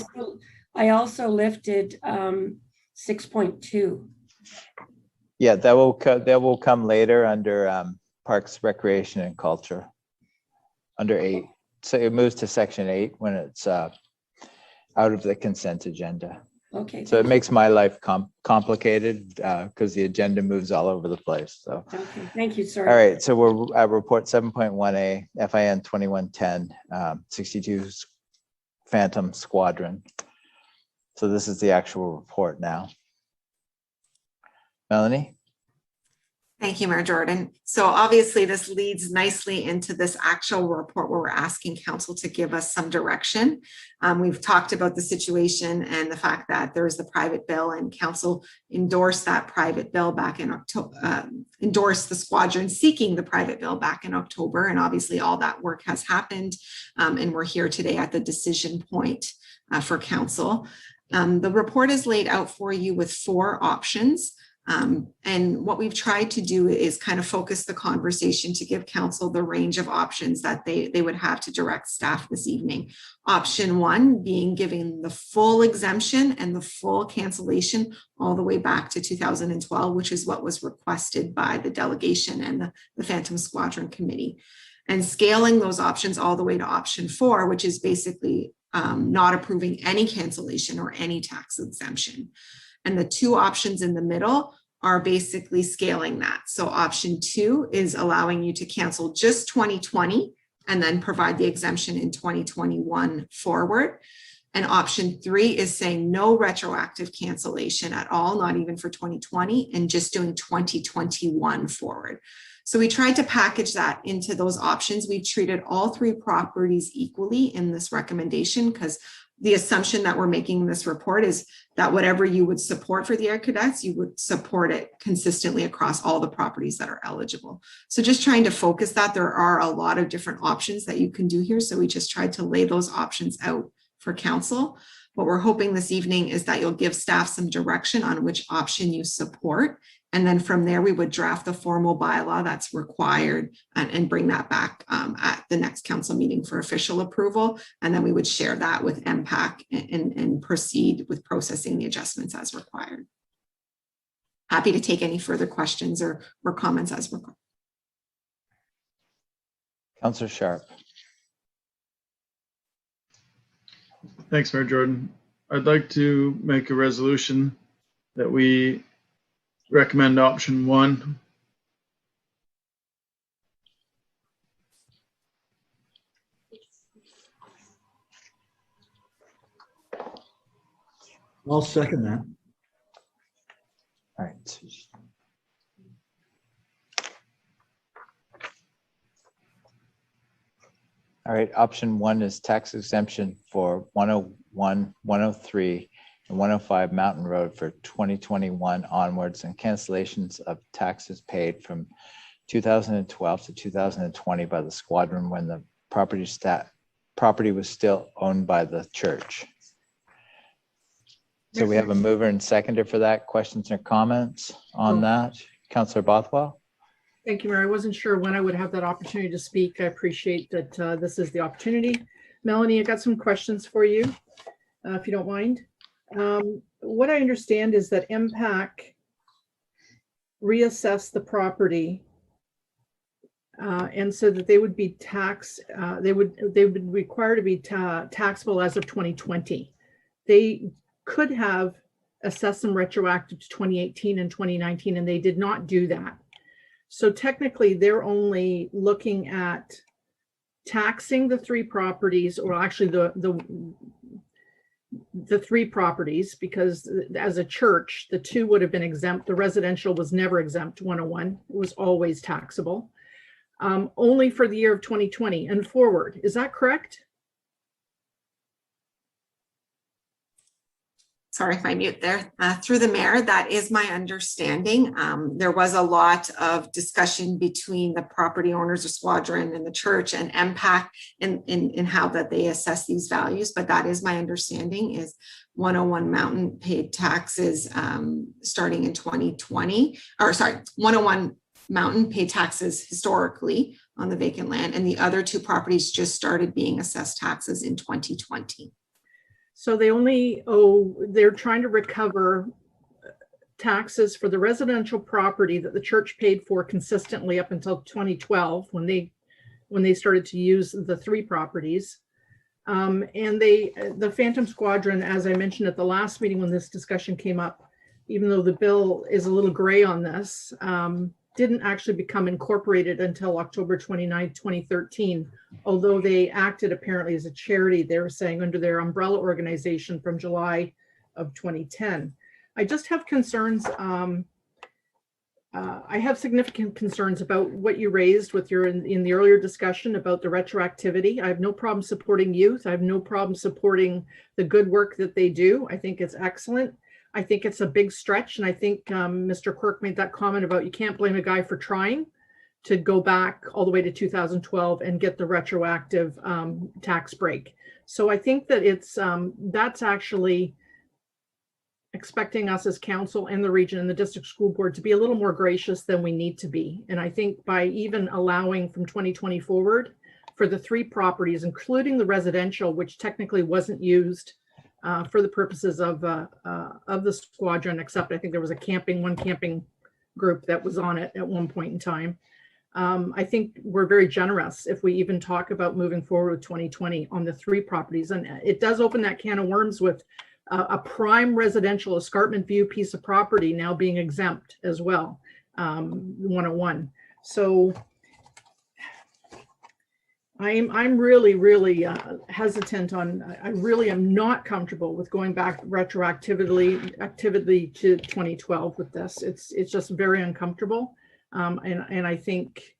H: I also lifted 6.2.
C: Yeah, that will come later under Parks, Recreation and Culture, under 8. So it moves to section 8 when it's out of the consent agenda.
H: Okay.
C: So it makes my life complicated because the agenda moves all over the place. So.
H: Okay, thank you, sir.
C: All right, so we're at report 7.1A, FIN 2110, 62 Phantom Squadron. So this is the actual report now. Melanie?
K: Thank you, Mayor Jordan. So obviously this leads nicely into this actual report where we're asking council to give us some direction. We've talked about the situation and the fact that there is the private bill, and council endorsed that private bill back in October, endorsed the squadron seeking the private bill back in October. And obviously all that work has happened. And we're here today at the decision point for council. The report is laid out for you with 4 options. And what we've tried to do is kind of focus the conversation to give council the range of options that they would have to direct staff this evening. Option 1 being giving the full exemption and the full cancellation all the way back to 2012, which is what was requested by the delegation and the Phantom Squadron Committee. And scaling those options all the way to option 4, which is basically not approving any cancellation or any tax exemption. And the 2 options in the middle are basically scaling that. So option 2 is allowing you to cancel just 2020 and then provide the exemption in 2021 forward. And option 3 is saying no retroactive cancellation at all, not even for 2020, and just doing 2021 forward. So we tried to package that into those options. We treated all 3 properties equally in this recommendation because the assumption that we're making in this report is that whatever you would support for the Air Cadets, you would support it consistently across all the properties that are eligible. So just trying to focus that there are a lot of different options that you can do here. So we just tried to lay those options out for council. What we're hoping this evening is that you'll give staff some direction on which option you support. And then from there, we would draft the formal bylaw that's required and bring that back at the next council meeting for official approval. And then we would share that with MPAC and proceed with processing the adjustments as required. Happy to take any further questions or comments as required.
C: Councillor Sharp.
E: Thanks, Mayor Jordan. I'd like to make a resolution that we recommend option 1.
M: I'll second that.
C: All right. All right, option 1 is tax exemption for 101, 103, and 105 Mountain Road for 2021 onwards, and cancellations of taxes paid from 2012 to 2020 by the squadron when the property was still owned by the church. So we have a mover and seconder for that. Questions or comments on that? Councillor Bothwell?
D: Thank you, Mayor. I wasn't sure when I would have that opportunity to speak. I appreciate that this is the opportunity. Melanie, I got some questions for you, if you don't mind. what I understand is that MPAC reassessed the property and so that they would be they would require to be taxable as of 2020. They could have assessed them retroactive to 2018 and 2019, and they did not do that. So technically, they're only looking at taxing the three properties, or actually the three properties, because as a church, the two would have been exempt. The residential was never exempt 101. It was always taxable. Only for the year of 2020 and forward. Is that correct?
K: Sorry if I mute there. Through the mayor, that is my understanding. There was a lot of discussion between the property owners of Squadron and the church and MPAC in how that they assess these values, but that is my understanding is 101 Mountain paid taxes starting in 2020, or sorry, 101 Mountain paid taxes historically on the vacant land, and the other two properties just started being assessed taxes in 2020.
D: So they're trying to recover taxes for the residential property that the church paid for consistently up until 2012 when they started to use the three properties. And the Phantom Squadron, as I mentioned at the last meeting when this discussion came up, even though the bill is a little gray on this, didn't actually become incorporated until October 29, 2013, although they acted apparently as a charity, they were saying, under their umbrella organization from July of 2010. I just have concerns. I have significant concerns about what you raised with your in the earlier discussion about the retroactivity. I have no problem supporting youth. I have no problem supporting the good work that they do. I think it's excellent. I think it's a big stretch. And I think Mr. Quirk made that comment about you can't blame a guy for trying to go back all the way to 2012 and get the retroactive tax break. So I think that it's that's actually expecting us as council and the region and the district school board to be a little more gracious than we need to be. And I think by even allowing from 2020 forward for the three properties, including the residential, which technically wasn't used for the purposes of the Squadron, except I think there was one camping group that was on it at one point in time. I think we're very generous if we even talk about moving forward with 2020 on the three properties. And it does open that can of worms with a prime residential escarpment view piece of property now being exempt as well, 101. So I'm really hesitant on, I really am not comfortable with going back retroactively to 2012 with this. It's just very uncomfortable. And I think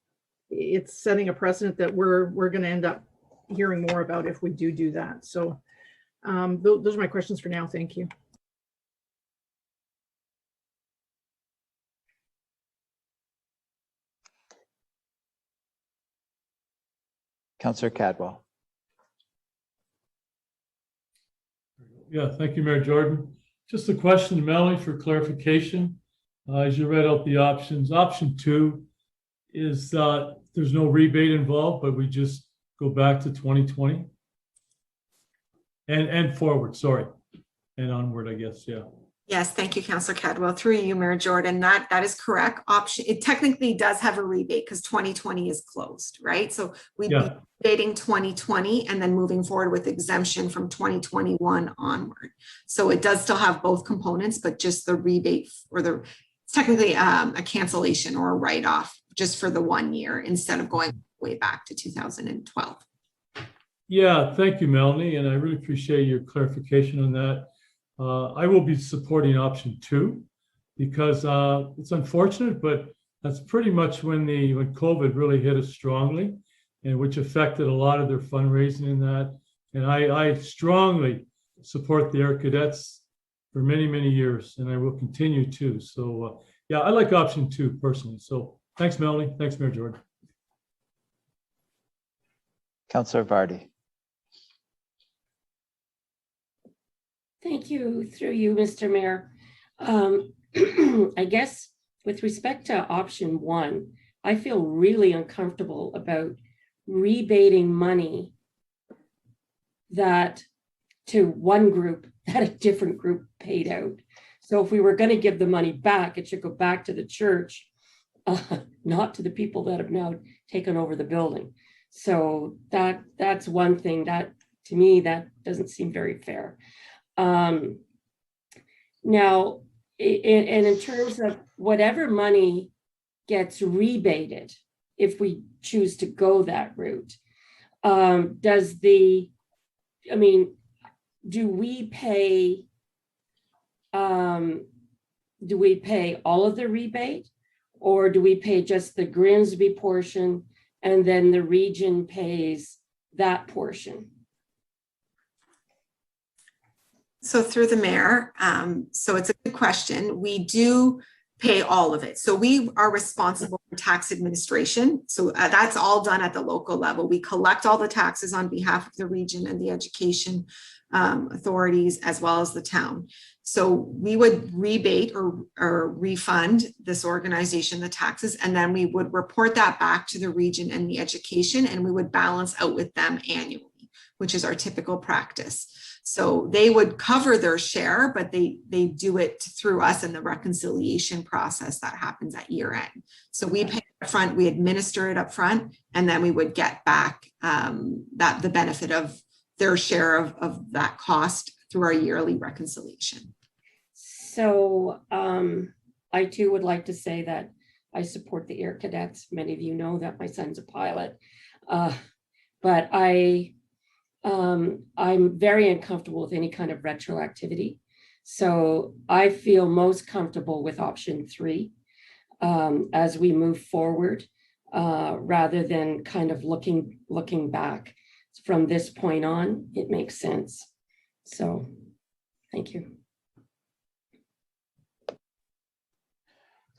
D: it's setting a precedent that we're going to end up hearing more about if we do that. So those are my questions for now. Thank you.
C: Councillor Cadwell.
I: Yeah, thank you, Mayor Jordan. Just a question to Melanie for clarification. As you read out the options, option 2 is there's no rebate involved, but we just go back to 2020 and forward, sorry, and onward, I guess, yeah.
K: Yes, thank you, Councillor Cadwell. Through you, Mayor Jordan, that is correct. It technically does have a rebate because 2020 is closed, right? So we'd be debating 2020 and then moving forward with exemption from 2021 onward. So it does still have both components, but just the rebate or it's technically a cancellation or a write-off just for the 1 year instead of going way back to 2012.
I: Yeah, thank you, Melanie, and I really appreciate your clarification on that. I will be supporting option 2 because it's unfortunate, but that's pretty much when COVID really hit us strongly, and which affected a lot of their fundraising in that. And I strongly support the Air Cadets for many, many years, and I will continue to. So yeah, I like option 2 personally. So thanks, Melanie. Thanks, Mayor Jordan.
C: Councillor Vardy.
H: Thank you, through you, Mr. Mayor. I guess with respect to option 1, I feel really uncomfortable about rebating money that to one group that a different group paid out. So if we were going to give the money back, it should go back to the church, not to the people that have now taken over the building. So that's one thing that, to me, that doesn't seem very fair. Now, in terms of whatever money gets rebated, if we choose to go that route, do we pay all of the rebate, or do we pay just the Grimsby portion and then the region pays that portion?
K: So through the mayor, so it's a good question. We do pay all of it. So we are responsible for tax administration. So that's all done at the local level. We collect all the taxes on behalf of the region and the education authorities, as well as the town. So we would rebate or refund this organization the taxes, and then we would report that back to the region and the education, and we would balance out with them annually, which is our typical practice. So they would cover their share, but they do it through us in the reconciliation process that happens at year end. So we pay up front, we administer it up front, and then we would get back the benefit of their share of that cost through our yearly reconciliation.
H: So I too would like to say that I support the Air Cadets. Many of you know that my son's a pilot, but I'm very uncomfortable with any kind of retroactivity. So I feel most comfortable with option 3 as we move forward, rather than kind of looking back. From this point on, it makes sense. So thank you.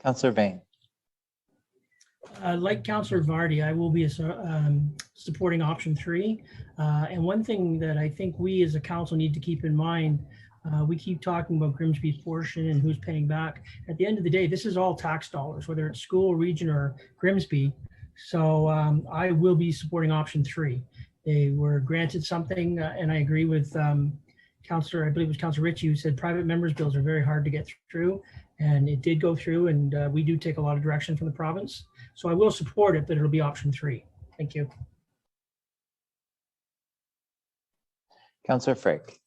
C: Councillor Bain.
L: Like Councillor Vardy, I will be supporting option 3. And one thing that I think we as a council need to keep in mind, we keep talking about Grimsby's portion and who's paying back. At the end of the day, this is all tax dollars, whether it's school, region, or Grimsby. So I will be supporting option 3. They were granted something, and I agree with Councillor, I believe it was Councillor Ritchie, who said private members' bills are very hard to get through. And it did go through, and we do take a lot of direction from the province. So I will support it, but it'll be option 3. Thank you.
C: Councillor Frick.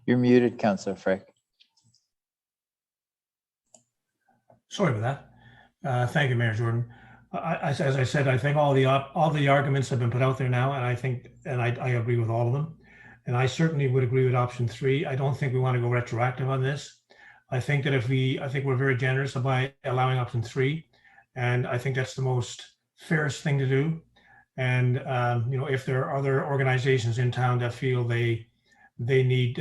C: You're muted, Councillor Frick.
J: Sorry about that. Thank you, Mayor Jordan. As I said, I think all the arguments have been put out there now, and I think, and I agree with all of them. And I certainly would agree with option 3. I don't think we want to go retroactive on this. I think that I think we're very generous by allowing option 3, and I think that's the most fairest thing to do. And if there are other organizations in town that feel they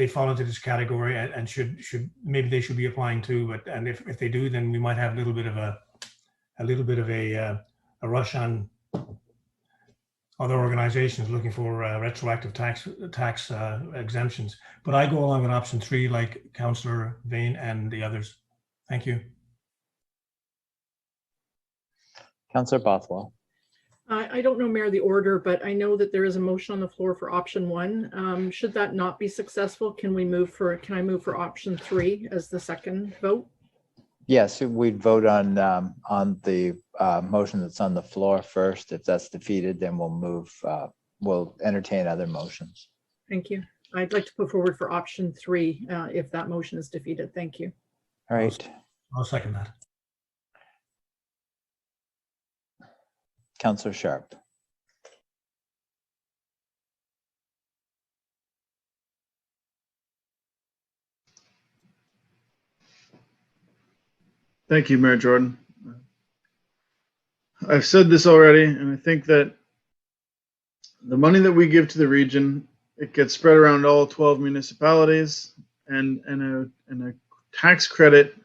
J: fall into this category and should maybe they should be applying too. But and if they do, then we might have a little bit of a rush on other organizations looking for retroactive tax exemptions. But I go along with option 3, like Councillor Bain and the others. Thank you.
C: Councillor Bothwell.
D: I don't know, Mayor, the order, but I know that there is a motion on the floor for option 1. Should that not be successful, can I move for option 3 as the second vote?
C: Yes, we'd vote on the motion that's on the floor first. If that's defeated, then we'll entertain other motions.
D: Thank you. I'd like to put forward for option 3 if that motion is defeated. Thank you.
C: All right.
J: I'll second that.
C: Councillor Sharp.
E: Thank you, Mayor Jordan. I've said this already, and I think that the money that we give to the region, it gets spread around all 12 municipalities, and a tax credit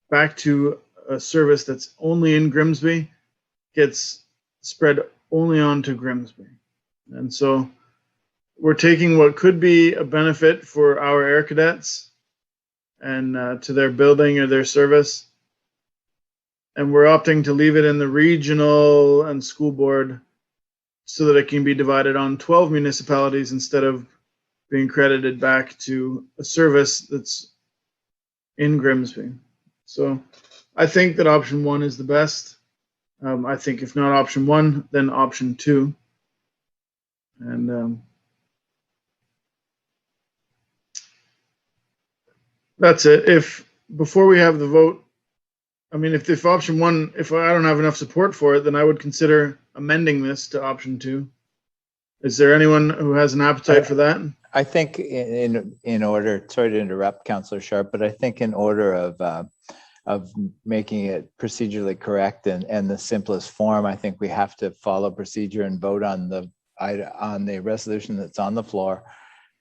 E: back to a service that's only in Grimsby gets spread only onto Grimsby. And so we're taking what could be a benefit for our Air Cadets and to their building or their service, and we're opting to leave it in the regional and school board so that it can be divided on 12 municipalities instead of being credited back to a service that's in Grimsby. So I think that option 1 is the best. I think if not option 1, then option 2. And that's it. If before we have the vote, I mean, if option 1, if I don't have enough support for it, then I would consider amending this to option 2. Is there anyone who has an appetite for that?
C: I think in order, sorry to interrupt, Councillor Sharp, but I think in order of making it procedurally correct and the simplest form, I think we have to follow procedure and vote on the resolution that's on the floor.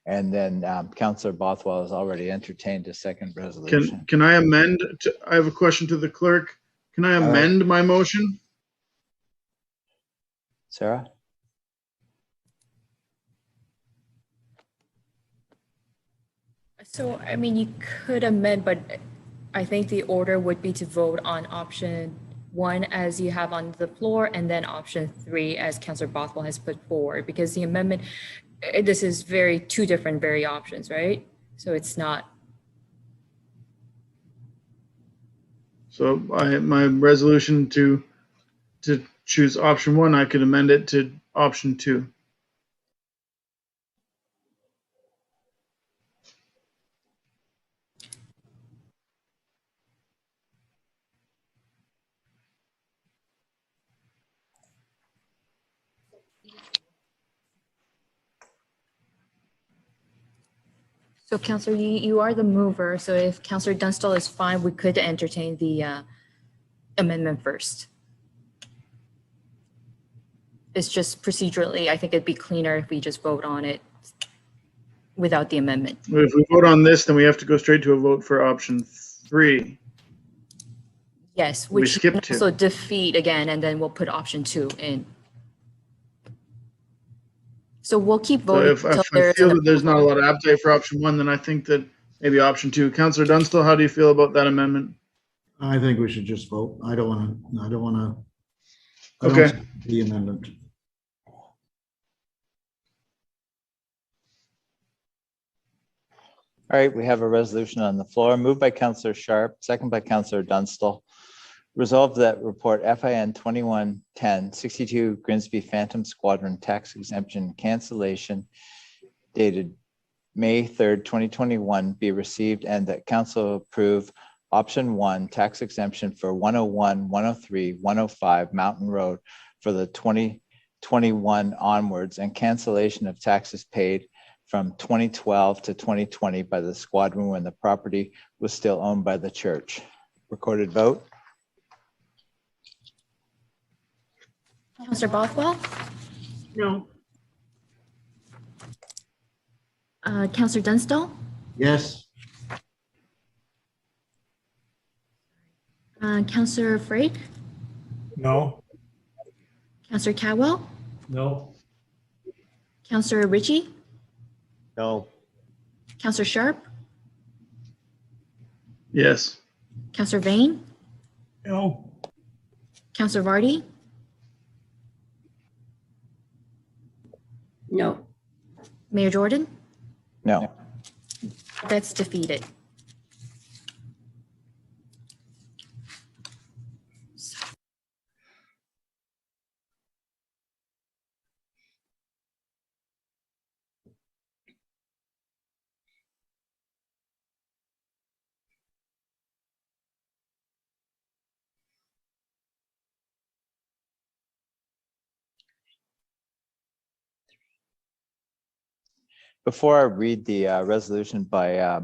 C: And then Councillor Bothwell has already entertained a second resolution.
E: Can I amend? I have a question to the clerk. Can I amend my motion?
C: Sarah?
M: So, I mean, you could amend, but I think the order would be to vote on option 1 as you have on the floor, and then option 3 as Councillor Bothwell has put forward, because the amendment, this is two different options, right? So it's not.
E: So my resolution to choose option 1, I could amend it to option 2.
M: So Councillor, you are the mover. So if Councillor Dunstall is fine, we could entertain the amendment first. It's just procedurally, I think it'd be cleaner if we just vote on it without the amendment.
E: If we vote on this, then we have to go straight to a vote for option 3.
M: Yes,
E: We
M: which you can
E: skipped
M: also defeat again, and then we'll put option 2 in. So we'll keep
E: So
M: voting
E: if
M: until
E: I feel that there's not a lot of appetite for option 1, then I think that maybe option 2. Councillor Dunstall, how do you feel about that amendment?
N: I think we should just vote. I don't want to.
E: Okay.
N: The amendment.
C: All right, we have a resolution on the floor, moved by Councillor Sharp, second by Councillor Dunstall. Resolved that report FIN 2110 62 Grimsby Phantom Squadron tax exemption cancellation dated May 3rd, 2021 be received, and that council approve option 1 tax exemption for 101, 103, 105 Mountain Road for the 2021 onwards, and cancellation of taxes paid from 2012 to 2020 by the squadron when the property was still owned by the church. Recorded vote.
M: Councillor Bothwell?
D: No.
M: Councillor Dunstall?
N: Yes.
M: Councillor Frake?
J: No.
M: Councillor Cadwell?
I: No.
M: Councillor Ritchie?
G: No.
M: Councillor Sharp?
E: Yes.
M: Councillor Vane?
J: No.
M: Councillor Vardy?
H: No.
M: Mayor Jordan?
C: No.
M: That's defeated.
C: Before I read the resolution by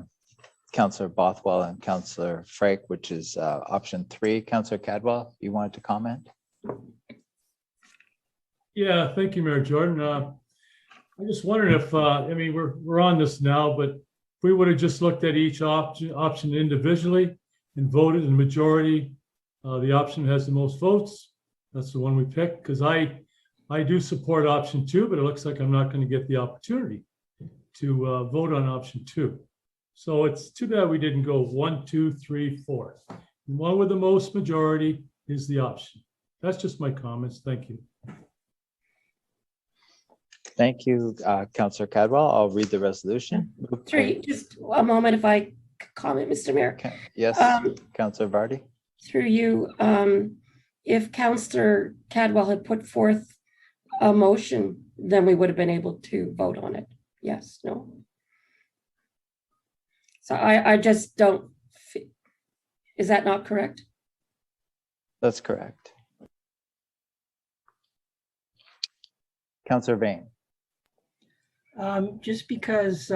C: Councillor Bothwell and Councillor Frake, which is option 3, Councillor Cadwell, you wanted to comment?
I: Yeah, thank you, Mayor Jordan. I'm just wondering if, I mean, we're on this now, but if we would have just looked at each option individually and voted in the majority, the option that has the most votes, that's the one we pick, because I do support option 2, but it looks like I'm not going to get the opportunity to vote on option 2. So it's too bad we didn't go 1, 2, 3, 4. The one with the most majority is the option. That's just my comments. Thank you.
C: Thank you, Councillor Cadwell. I'll read the resolution.
H: Through, just a moment if I could comment, Mr. Mayor.
C: Yes, Councillor Vardy.
H: Through you, if Councillor Cadwell had put forth a motion, then we would have been able to vote on it. Yes, no. So I just don't, is that not correct?
C: That's correct. Councillor Vane.
L: Just because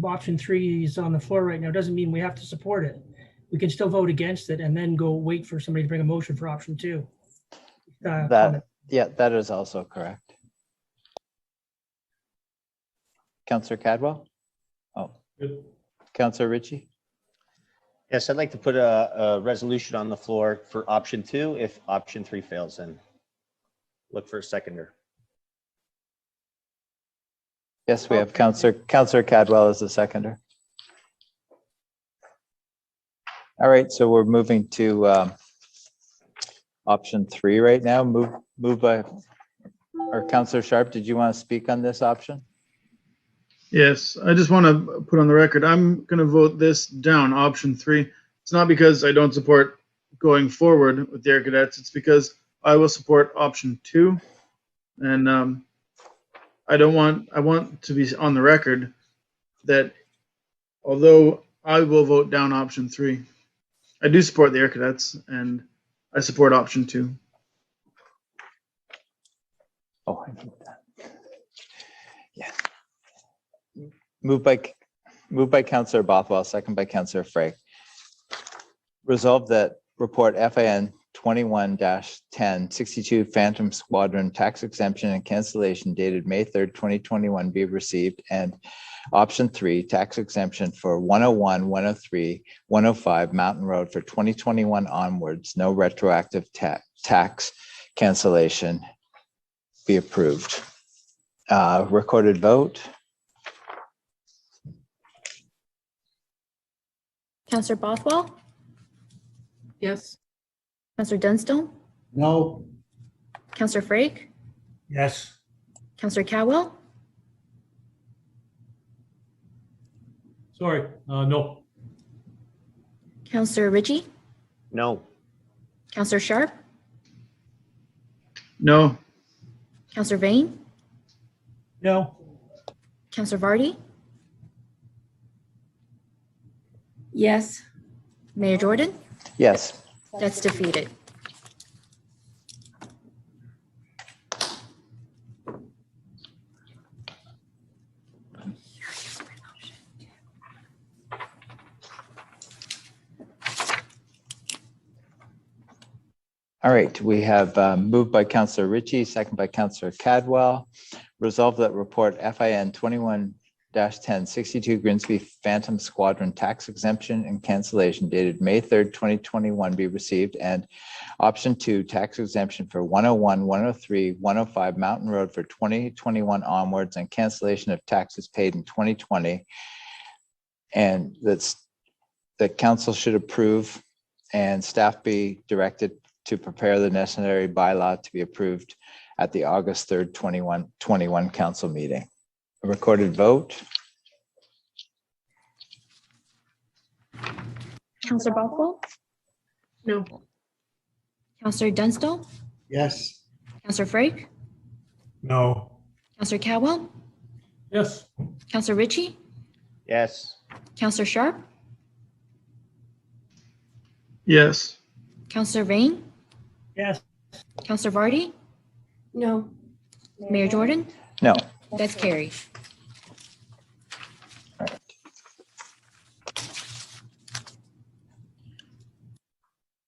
L: option 3 is on the floor right now doesn't mean we have to support it. We can still vote against it and then go wait for somebody to bring a motion for option 2.
C: Yeah, that is also correct. Councillor Cadwell? Oh, Councillor Ritchie?
G: Yes, I'd like to put a resolution on the floor for option 2. If option 3 fails, then look for a seconder.
C: Yes, we have Councillor Cadwell as the seconder. All right, so we're moving to option 3 right now. Move by, or Councillor Sharp, did you want to speak on this option?
E: Yes, I just want to put on the record, I'm going to vote this down, option 3. It's not because I don't support going forward with the Air Cadets. It's because I will support option 2. And I want to be on the record that although I will vote down option 3, I do support the Air Cadets and I support option 2.
C: Oh, I need that. Yeah. Moved by Councillor Bothwell, second by Councillor Frey. Resolved that report FIN 21-10 62 Phantom Squadron tax exemption and cancellation dated May 3rd, 2021 be received, and option 3 tax exemption for 101, 103, 105 Mountain Road for 2021 onwards, no retroactive tax cancellation be approved. Recorded vote.
M: Councillor Bothwell,
D: Yes.
M: Councillor Dunstone,
N: No.
M: Councillor Frake,
J: Yes.
M: Councillor Cadwell,
I: Sorry, no.
M: Councillor Ritchie,
G: No.
M: Councillor Sharp,
E: No.
M: Councillor Vane,
L: No.
M: Councillor Vardy,
H: Yes.
M: Mayor Jordan,
C: Yes.
M: that's defeated.
C: All right, we have moved by Councillor Ritchie, second by Councillor Cadwell. Resolved that report FIN 21-10 62 Grimsby Phantom Squadron tax exemption and cancellation dated May 3rd, 2021 be received, and option 2 tax exemption for 101, 103, 105 Mountain Road for 2021 onwards and cancellation of taxes paid in 2020. And that council should approve and staff be directed to prepare the necessary bylaw to be approved at the August 3rd, 2021 council meeting. A recorded vote.
M: Councillor Bothwell,
D: No.
M: Councillor Dunstone,
N: Yes.
M: Councillor Frake,
J: No.
M: Councillor Cadwell,
I: Yes.
M: Councillor Ritchie,
G: Yes.
M: Councillor Sharp,
E: Yes.
M: Councillor Vane,
L: Yes.
M: Councillor Vardy,
H: No.
M: Mayor Jordan,
C: No.
M: that's carried.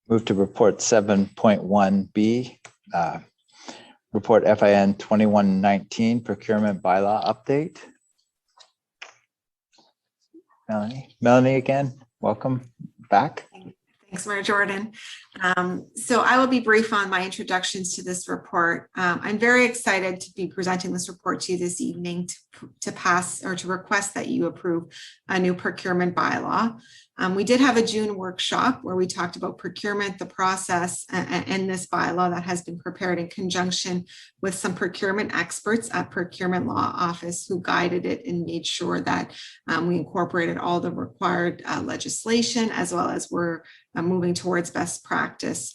C: Move to report 7.1B. Report FIN 2119 procurement bylaw update. Melanie again, welcome back.
K: Thanks, Mayor Jordan. So I will be brief on my introductions to this report. I'm very excited to be presenting this report to you this evening to pass or to request that you approve a new procurement bylaw. We did have a June workshop where we talked about procurement, the process, and this bylaw that has been prepared in conjunction with some procurement experts at Procurement Law Office who guided it and made sure that we incorporated all the required legislation, as well as we're moving towards best practice.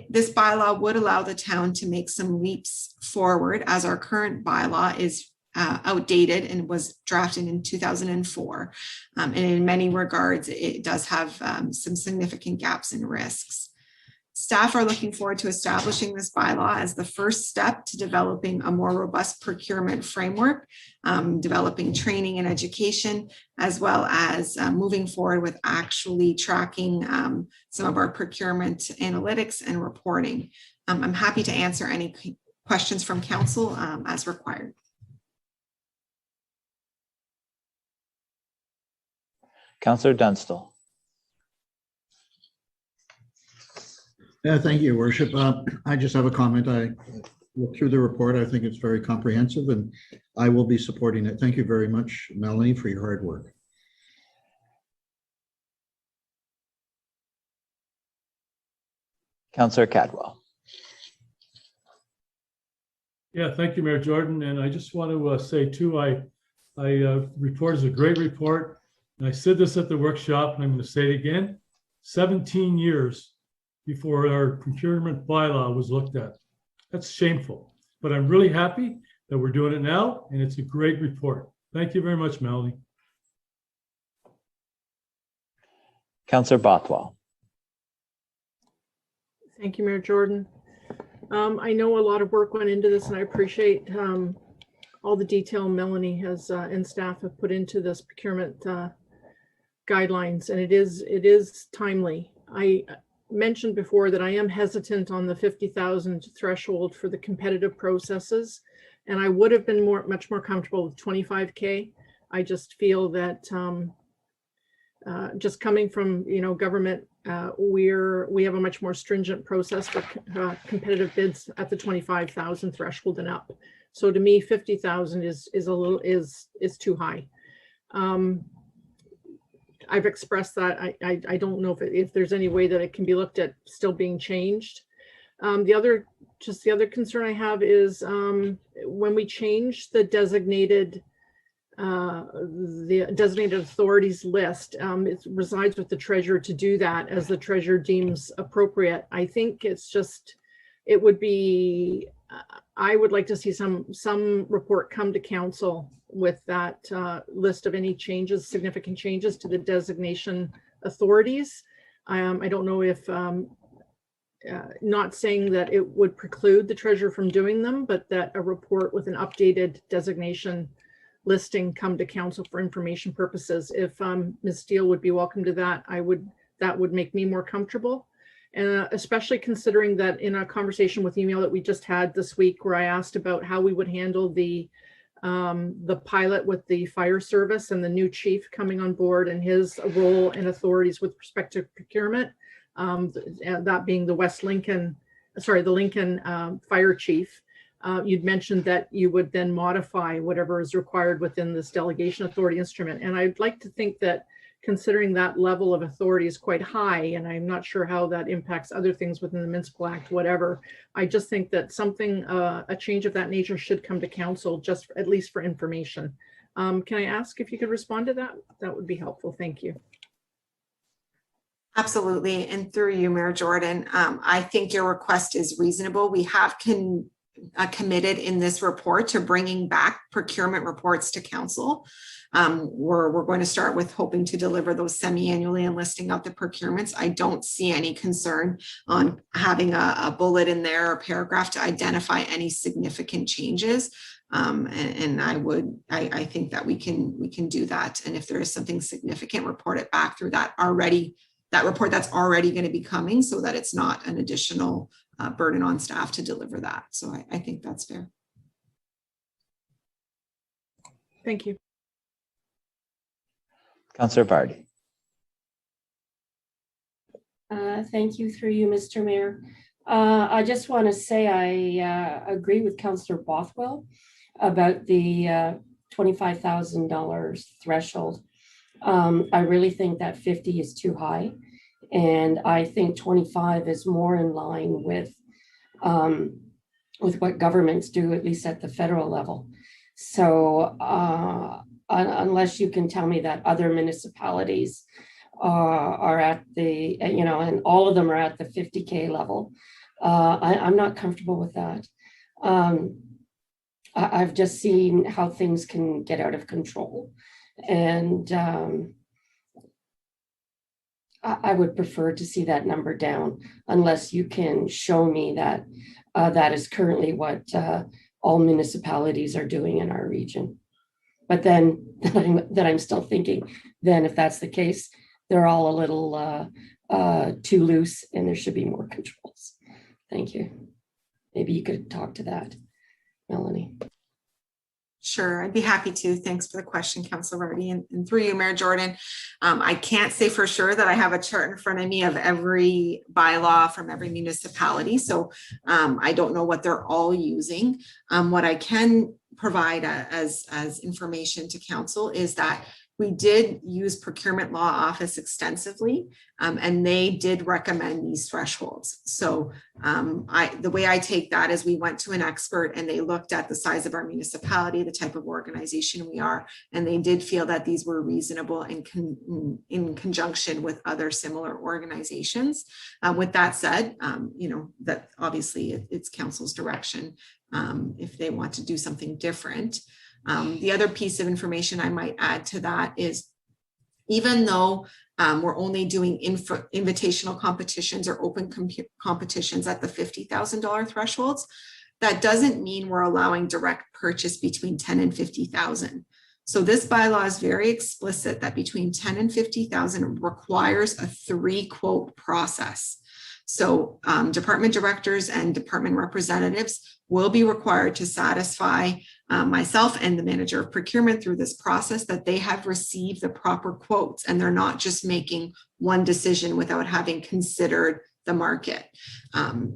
K: This bylaw would allow the town to make some leaps forward, as our current bylaw is outdated and was drafted in 2004. And in many regards, it does have some significant gaps and risks. Staff are looking forward to establishing this bylaw as the first step to developing a more robust procurement framework, developing training and education, as well as moving forward with actually tracking some of our procurement analytics and reporting. I'm happy to answer any questions from council as required.
C: Councillor Dunstall.
N: Yeah, thank you, Worship. I just have a comment. I looked through the report. I think it's very comprehensive and I will be supporting it. Thank you very much, Melanie, for your hard work.
C: Councillor Cadwell.
I: Yeah, thank you, Mayor Jordan. And I just want to say too, report is a great report. And I said this at the workshop, and I'm going to say it again, 17 years before our procurement bylaw was looked at. That's shameful, but I'm really happy that we're doing it now, and it's a great report. Thank you very much, Melanie.
C: Councillor Bothwell.
D: Thank you, Mayor Jordan. I know a lot of work went into this, and I appreciate all the detail Melanie has and staff have put into this procurement guidelines, and it is timely. I mentioned before that I am hesitant on the 50,000 threshold for the competitive processes, and I would have been much more comfortable with 25K. I just feel that just coming from government, we have a much more stringent process for competitive bids at the 25,000 threshold and up. So to me, 50,000 is too high. I've expressed that. I don't know if there's any way that it can be looked at still being changed. The other concern I have is when we change the designated authorities list, it resides with the treasurer to do that as the treasurer deems appropriate. I think it would be, I would like to see some report come to council with that list of any changes, significant changes to the designation authorities. I don't know if, not saying that it would preclude the treasurer from doing them, but that a report with an updated designation listing come to council for information purposes. If Ms. Steele would be welcome to that, that would make me more comfortable. And especially considering that in a conversation with email that we just had this week, where I asked about how we would handle the pilot with the fire service and the new chief coming on board and his role and authorities with respect to procurement, that being the Lincoln fire chief. You'd mentioned that you would then modify whatever is required within this delegation authority instrument. And I'd like to think that considering that level of authority is quite high, and I'm not sure how that impacts other things within the Municipal Act, whatever. I just think that something, a change of that nature should come to council, just at least for information. Can I ask if you could respond to that? That would be helpful. Thank you.
K: Absolutely. And through you, Mayor Jordan, I think your request is reasonable. We have committed in this report to bringing back procurement reports to council. We're going to start with hoping to deliver those semi-annually and listing out the procurements. I don't see any concern on having a bullet in there, a paragraph to identify any significant changes. And I think that we can do that. And if there is something significant, report it back through that report that's already going to be coming, so that it's not an additional burden on staff to deliver that. So I think that's fair.
D: Thank you.
C: Councillor Vardy.
H: Thank you, through you, Mr. Mayor. I just want to say I agree with Councillor Bothwell about the $25,000 threshold. I really think that 50 is too high. And I think 25 is more in line with what governments do, at least at the federal level. So unless you can tell me that other municipalities are at the, and all of them are at the 50K level, I'm not comfortable with that. I've just seen how things can get out of control. And I would prefer to see that number down, unless you can show me that that is currently what all municipalities are doing in our region. But then I'm still thinking, then if that's the case, they're all a little too loose and there should be more controls. Thank you. Maybe you could talk to that, Melanie.
K: Sure, I'd be happy to. Thanks for the question, Councilor Rowdy. And through you, Mayor Jordan, I can't say for sure that I have a chart in front of me of every bylaw from every municipality. So I don't know what they're all using. What I can provide as information to council is that we did use Procurement Law Office extensively, and they did recommend these thresholds. So the way I take that is we went to an expert and they looked at the size of our municipality, the type of organization we are, and they did feel that these were reasonable and in conjunction with other similar organizations. With that said, that obviously it's council's direction if they want to do something different. The other piece of information I might add to that is, even though we're only doing invitational competitions or open competitions at the $50,000 thresholds, that doesn't mean we're allowing direct purchase between 10 and 50,000. So this bylaw is very explicit that between 10 and 50,000 requires a 3-quote process. So department directors and department representatives will be required to satisfy myself and the manager of procurement through this process that they have received the proper quotes and they're not just making one decision without having considered the market.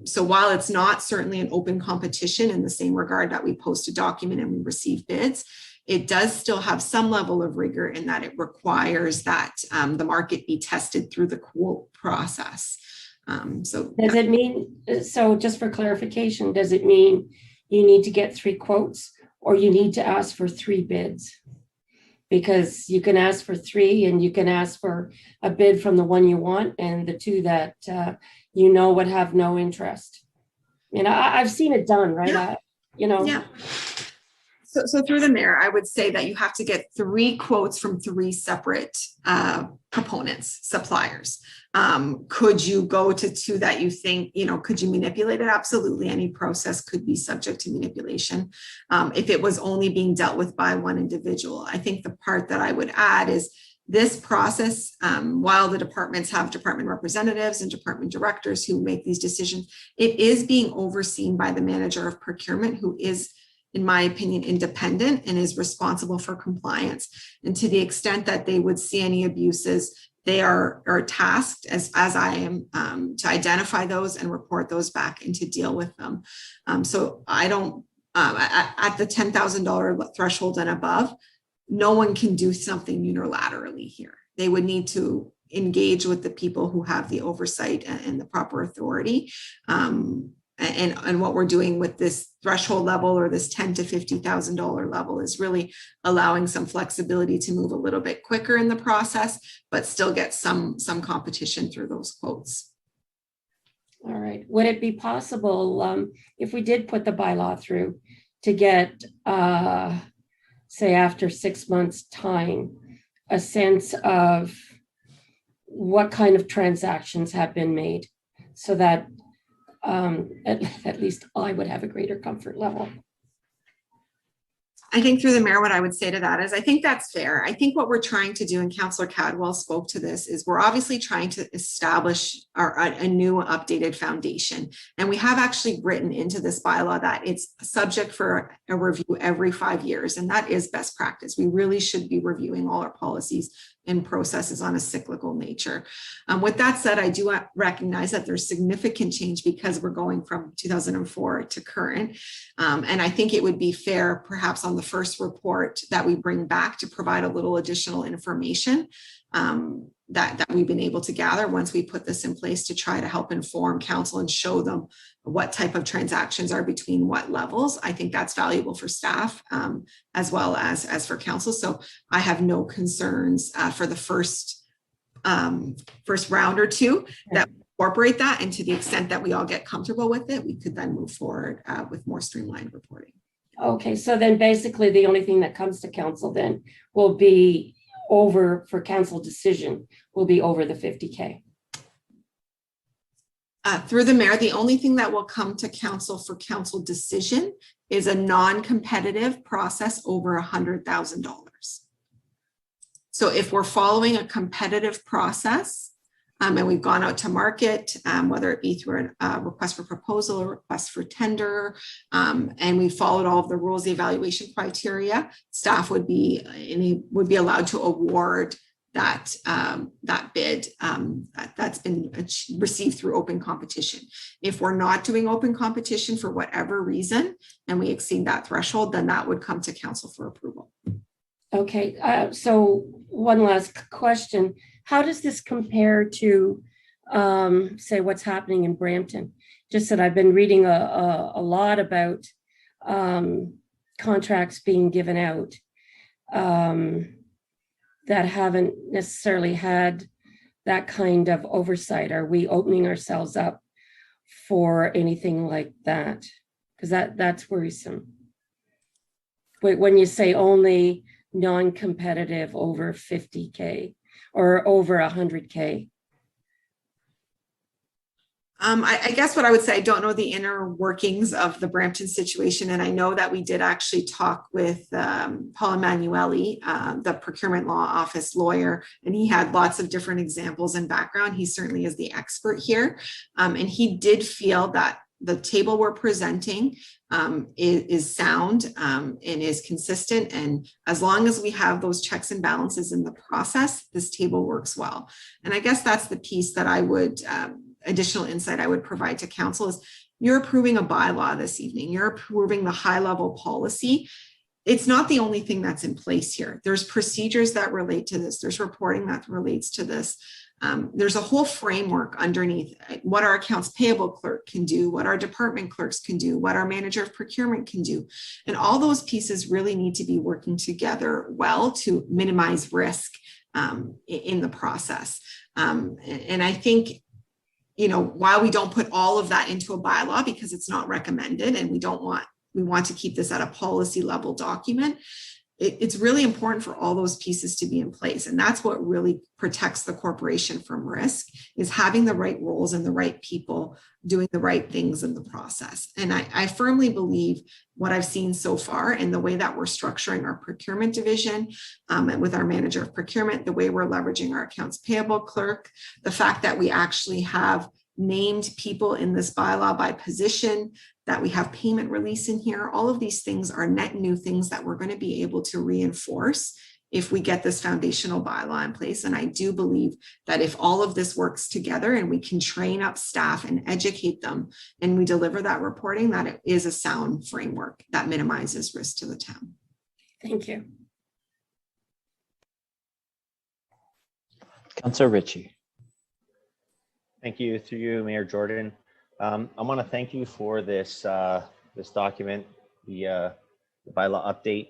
K: So while it's not certainly an open competition in the same regard that we post a document and we receive bids, it does still have some level of rigor in that it requires that the market be tested through the quote process. So
H: does it mean, so just for clarification, does it mean you need to get 3 quotes or you need to ask for 3 bids? Because you can ask for 3 and you can ask for a bid from the one you want and the 2 that would have no interest. I've seen it done, right?
K: Yeah. Yeah. So through the mayor, I would say that you have to get 3 quotes from 3 separate proponents, suppliers. Could you go to 2 that you think, could you manipulate it? Absolutely. Any process could be subject to manipulation. If it was only being dealt with by one individual, I think the part that I would add is this process, while the departments have department representatives and department directors who make these decisions, it is being overseen by the manager of procurement, who is, in my opinion, independent and is responsible for compliance. And to the extent that they would see any abuses, they are tasked, as I am, to identify those and report those back and to deal with them. So I don't, at the $10,000 threshold and above, no one can do something unilaterally here. They would need to engage with the people who have the oversight and the proper authority. And what we're doing with this threshold level or this $10,000 to $50,000 level is really allowing some flexibility to move a little bit quicker in the process, but still get some competition through those quotes.
H: All right. Would it be possible, if we did put the bylaw through, to get, say, after 6 months' time, a sense of what kind of transactions have been made, so that at least I would have a greater comfort level?
K: I think through the mayor, what I would say to that is, I think that's fair. I think what we're trying to do, and Councillor Cadwell spoke to this, is we're obviously trying to establish a new updated foundation. And we have actually written into this bylaw that it's subject for a review every 5 years. And that is best practice. We really should be reviewing all our policies and processes on a cyclical nature. With that said, I do recognize that there's significant change because we're going from 2004 to current. And I think it would be fair, perhaps on the first report that we bring back, to provide a little additional information that we've been able to gather once we put this in place, to try to help inform council and show them what type of transactions are between what levels. I think that's valuable for staff as well as for council. So I have no concerns for the first round or two that incorporate that, and to the extent that we all get comfortable with it, we could then move forward with more streamlined reporting.
H: Okay, so then basically the only thing that comes to council then will be over, for council decision, will be over the 50K.
K: Through the mayor, the only thing that will come to council for council decision is a non-competitive process over $100,000. So if we're following a competitive process and we've gone out to market, whether it be through a request for proposal or request for tender, and we followed all of the rules, the evaluation criteria, staff would be allowed to award that bid that's been received through open competition. If we're not doing open competition for whatever reason and we exceed that threshold, then that would come to council for approval.
H: Okay, so one last question. How does this compare to, say, what's happening in Brampton? Just that I've been reading a lot about contracts being given out that haven't necessarily had that kind of oversight. Are we opening ourselves up for anything like that? Because that's worrisome. But when you say only non-competitive over 50K or over 100K.
K: I guess what I would say, I don't know the inner workings of the Brampton situation. And I know that we did actually talk with Paul Emanuele, the procurement law office lawyer, and he had lots of different examples and background. He certainly is the expert here. And he did feel that the table we're presenting is sound and is consistent. And as long as we have those checks and balances in the process, this table works well. And I guess that's the piece that I would, additional insight I would provide to council is, you're approving a bylaw this evening. You're approving the high level policy. It's not the only thing that's in place here. There's procedures that relate to this. There's reporting that relates to this. There's a whole framework underneath what our accounts payable clerk can do, what our department clerks can do, what our manager of procurement can do. And all those pieces really need to be working together well to minimize risk in the process. And I think, you know, while we don't put all of that into a bylaw because it's not recommended and we want to keep this at a policy level document, it's really important for all those pieces to be in place. And that's what really protects the corporation from risk, is having the right roles and the right people doing the right things in the process. And I firmly believe what I've seen so far and the way that we're structuring our procurement division and with our manager of procurement, the way we're leveraging our accounts payable clerk, the fact that we actually have named people in this bylaw by position, that we have payment release in here. All of these things are net new things that we're going to be able to reinforce if we get this foundational bylaw in place. And I do believe that if all of this works together and we can train up staff and educate them and we deliver that reporting, that it is a sound framework that minimizes risk to the town.
H: Thank you.
C: Councillor Ritchie.
G: Thank you. Through you, Mayor Jordan. I want to thank you for this this document, the bylaw update.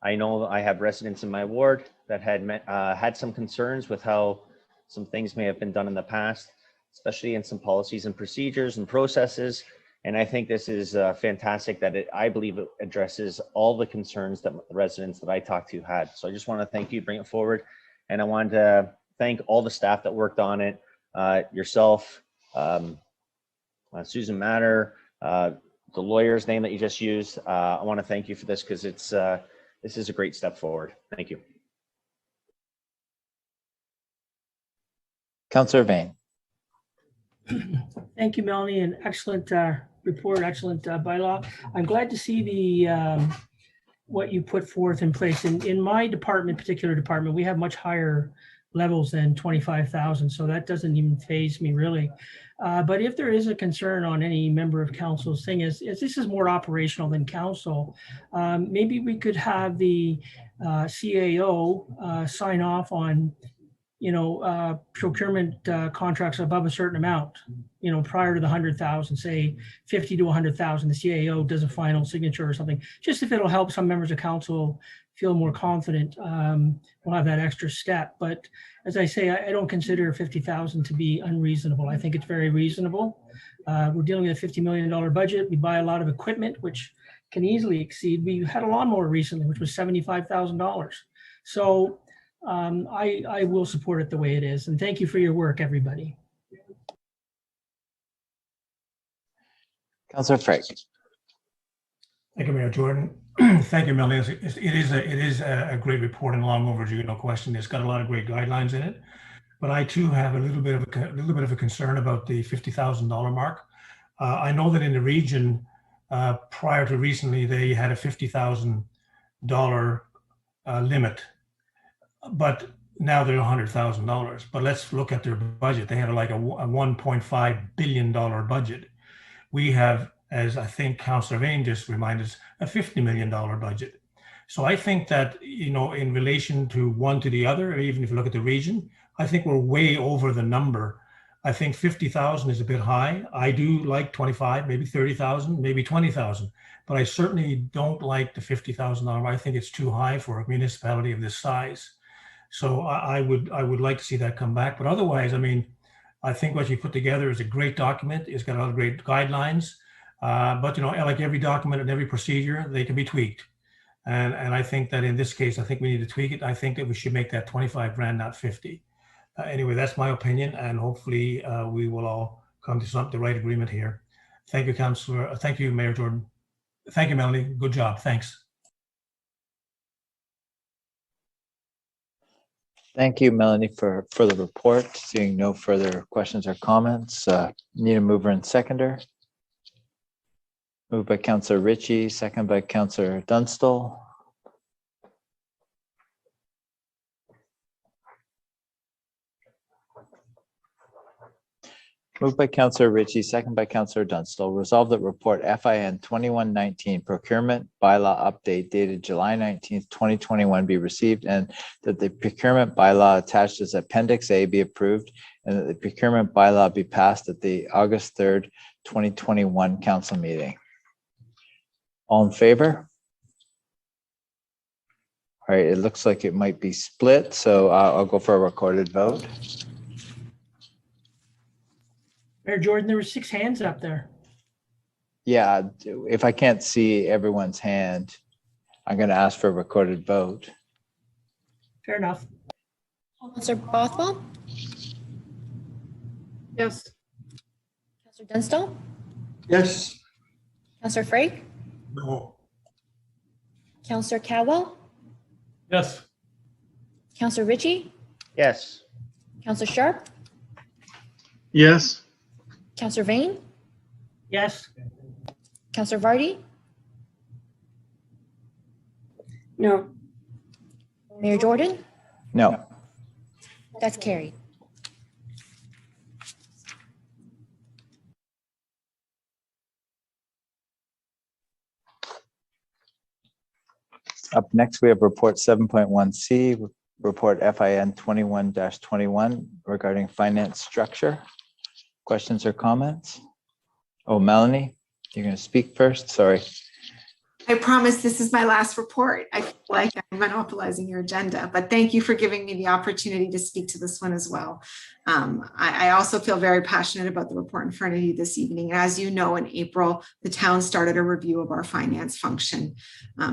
G: I know I have residents in my ward that had some concerns with how some things may have been done in the past, especially in some policies and procedures and processes. And I think this is fantastic that I believe it addresses all the concerns that the residents that I talked to had. So I just want to thank you, bring it forward. And I wanted to thank all the staff that worked on it, yourself, Susan Matter, the lawyer's name that you just used. I want to thank you for this because this is a great step forward. Thank you.
C: Councillor Vane.
L: Thank you, Melanie. An excellent report, excellent bylaw. I'm glad to see what you put forth in place. In my department, particular department, we have much higher levels than 25,000, so that doesn't even faze me really. But if there is a concern on any member of council's thing, is this is more operational than council, maybe we could have the CAO sign off on, procurement contracts above a certain amount, prior to the 100,000, say 50 to 100,000, the CAO does a final signature or something, just if it'll help some members of council feel more confident, we'll have that extra step. But as I say, I don't consider 50,000 to be unreasonable. I think it's very reasonable. We're dealing with a $50 million budget. We buy a lot of equipment, which can easily exceed. We had a lawnmower recently, which was $75,000. So I will support it the way it is. And thank you for your work, everybody.
C: Councillor Frank.
J: Thank you, Mayor Jordan. Thank you, Melanie. It is a great report and long overdue, no question. It's got a lot of great guidelines in it. But I too have a little bit of a concern about the $50,000 mark. I know that in the region, prior to recently, they had a $50,000 limit, but now they're $100,000. But let's look at their budget. They have like a $1.5 billion budget. We have, as I think Councillor Vane just reminded us, a $50 million budget. So I think that, in relation to one to the other, or even if you look at the region, I think we're way over the number. I think 50,000 is a bit high. I do like 25, maybe 30,000, maybe 20,000, but I certainly don't like the $50,000. I think it's too high for a municipality of this size. So I would like to see that come back. But otherwise, I think what you put together is a great document. It's got a lot of great guidelines. But like every document and every procedure, they can be tweaked. And I think that in this case, I think we need to tweak it. I think that we should make that 25 grand, not 50. Anyway, that's my opinion, and hopefully we will all come to the right agreement here. Thank you, Councillor. Thank you, Mayor Jordan. Thank you, Melanie. Good job. Thanks.
C: Thank you, Melanie, for the report. Seeing no further questions or comments, need a mover and seconder. Moved by Councillor Ritchie, second by Councillor Dunstall. Moved by Councillor Ritchie, second by Councillor Dunstall. Resolved that report FIN 2119 procurement bylaw update dated July 19th, 2021 be received, and that the procurement bylaw attached as Appendix A be approved, and that the procurement bylaw be passed at the August 3rd, 2021 council meeting. All in favor? All right, it looks like it might be split, so I'll go for a recorded vote.
L: Mayor Jordan, there were 6 hands up there.
C: Yeah, if I can't see everyone's hand, I'm going to ask for a recorded vote.
L: Fair enough.
M: Councillor Bothwell?
D: Yes.
M: Councillor Dunstall?
N: Yes.
M: Councillor Frake?
J: No.
M: Councillor Cowell?
I: Yes.
M: Councillor Ritchie?
G: Yes.
M: Councillor Sharp?
E: Yes.
M: Councillor Vane?
L: Yes.
M: Councillor Vardy?
H: No.
M: Mayor Jordan?
C: No.
M: That's carried.
C: Up next, we have report 7.1C, report FIN 21-21 regarding finance structure. Questions or comments? Oh, Melanie, you're going to speak first. Sorry.
K: I promise this is my last report. I feel like I'm monopolizing your agenda, but thank you for giving me the opportunity to speak to this one as well. I also feel very passionate about the report in front of you this evening. And as you know, in April, the town started a review of our finance function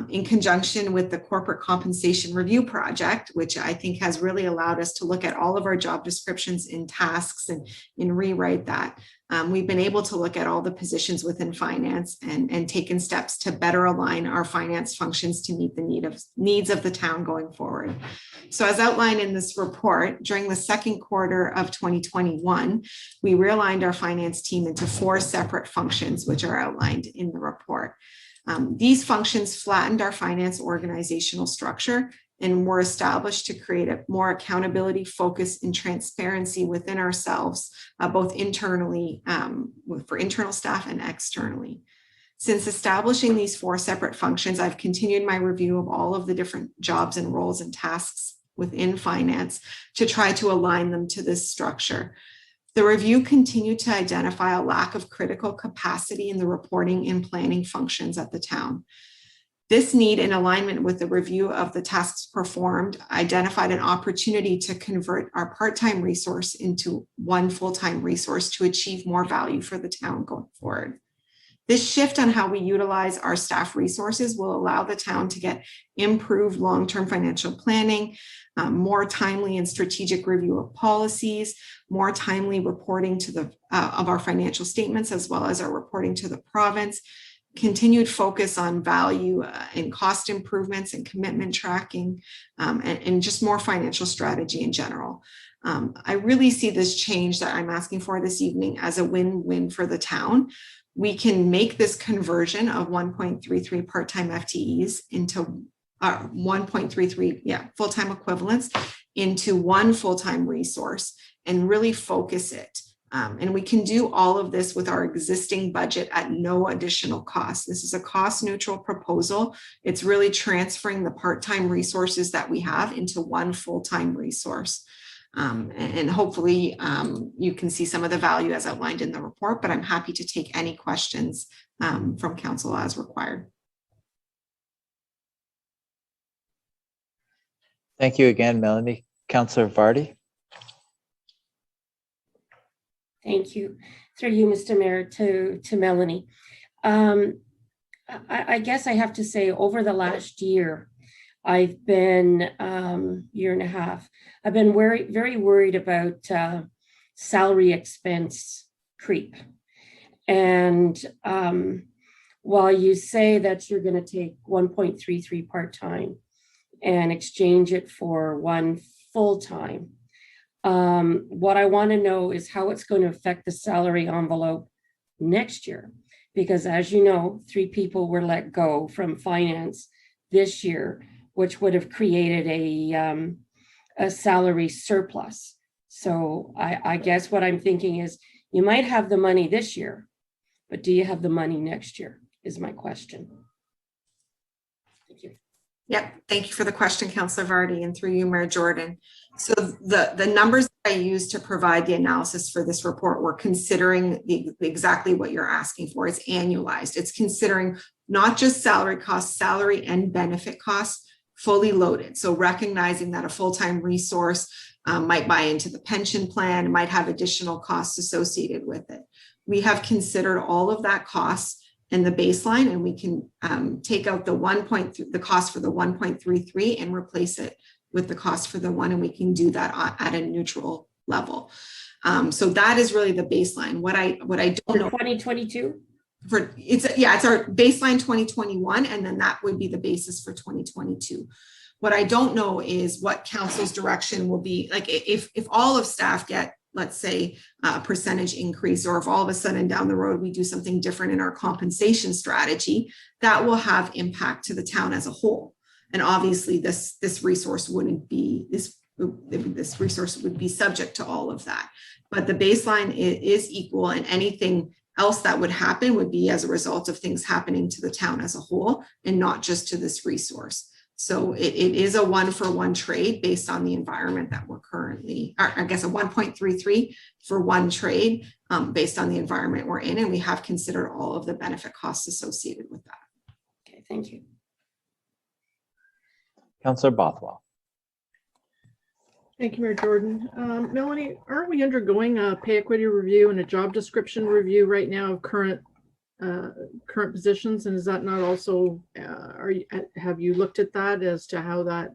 K: in conjunction with the corporate compensation review project, which I think has really allowed us to look at all of our job descriptions in tasks and rewrite that. We've been able to look at all the positions within finance and taken steps to better align our finance functions to meet the needs of the town going forward. So as outlined in this report, during the second quarter of 2021, we realigned our finance team into 4 separate functions, which are outlined in the report. These functions flattened our finance organizational structure and were established to create a more accountability, focus, and transparency within ourselves, both internally, for internal staff and externally. Since establishing these 4 separate functions, I've continued my review of all of the different jobs and roles and tasks within finance to try to align them to this structure. The review continued to identify a lack of critical capacity in the reporting and planning functions at the town. This need, in alignment with the review of the tasks performed, identified an opportunity to convert our part-time resource into one full-time resource to achieve more value for the town going forward. This shift on how we utilize our staff resources will allow the town to get improved long-term financial planning, more timely and strategic review of policies, more timely reporting to the of our financial statements, as well as our reporting to the province, continued focus on value and cost improvements and commitment tracking, and just more financial strategy in general. I really see this change that I'm asking for this evening as a win-win for the town. We can make this conversion of 1.33 part-time FTEs into 1.33 full-time equivalents into one full-time resource and really focus it. And we can do all of this with our existing budget at no additional cost. This is a cost-neutral proposal. It's really transferring the part-time resources that we have into one full-time resource. And hopefully you can see some of the value as outlined in the report, but I'm happy to take any questions from council as required.
C: Thank you again, Melanie. Councillor Vardy.
H: Thank you. Through you, Mr. Mayor, to Melanie. I guess I have to say over the last year, I've been year and a half, I've been very worried about salary expense creep. And while you say that you're going to take 1.33 part-time and exchange it for one full-time, what I want to know is how it's going to affect the salary envelope next year. Because as you know, 3 people were let go from finance this year, which would have created a salary surplus. So I guess what I'm thinking is you might have the money this year, but do you have the money next year is my question. Thank you.
K: Yep, thank you for the question, Councillor Vardy, and through you, Mayor Jordan. So the numbers that I used to provide the analysis for this report were considering exactly what you're asking for. It's annualized. It's considering not just salary costs, salary and benefit costs fully loaded. So recognizing that a full-time resource might buy into the pension plan, might have additional costs associated with it. We have considered all of that costs in the baseline, and we can take out the cost for the 1.33 and replace it with the cost for the 1, and we can do that at a neutral level. So that is really the baseline. What I don't know.
H: 2022?
K: It's our baseline 2021, and then that would be the basis for 2022. What I don't know is what council's direction will be. Like if all of staff get, let's say, a percentage increase, or if all of a sudden down the road we do something different in our compensation strategy, that will have impact to the town as a whole. And obviously this resource wouldn't be, this resource would be subject to all of that. But the baseline is equal, and anything else that would happen would be as a result of things happening to the town as a whole and not just to this resource. So it is a 1-for-1 trade based on the environment that we're currently, or I guess a 1.33 for one trade based on the environment we're in. And we have considered all of the benefit costs associated with that.
H: Okay, thank you.
C: Councillor Bothwell.
D: Thank you, Mayor Jordan. Melanie, aren't we undergoing a pay equity review and a job description review right now of current positions? And is that not also, have you looked at that as to how that,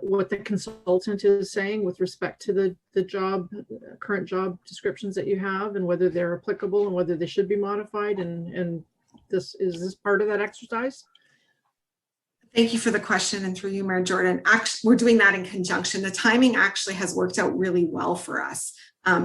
D: what the consultant is saying with respect to the current job descriptions that you have, and whether they're applicable and whether they should be modified? And is this part of that exercise?
K: Thank you for the question, and through you, Mayor Jordan. Actually, we're doing that in conjunction. The timing actually has worked out really well for us.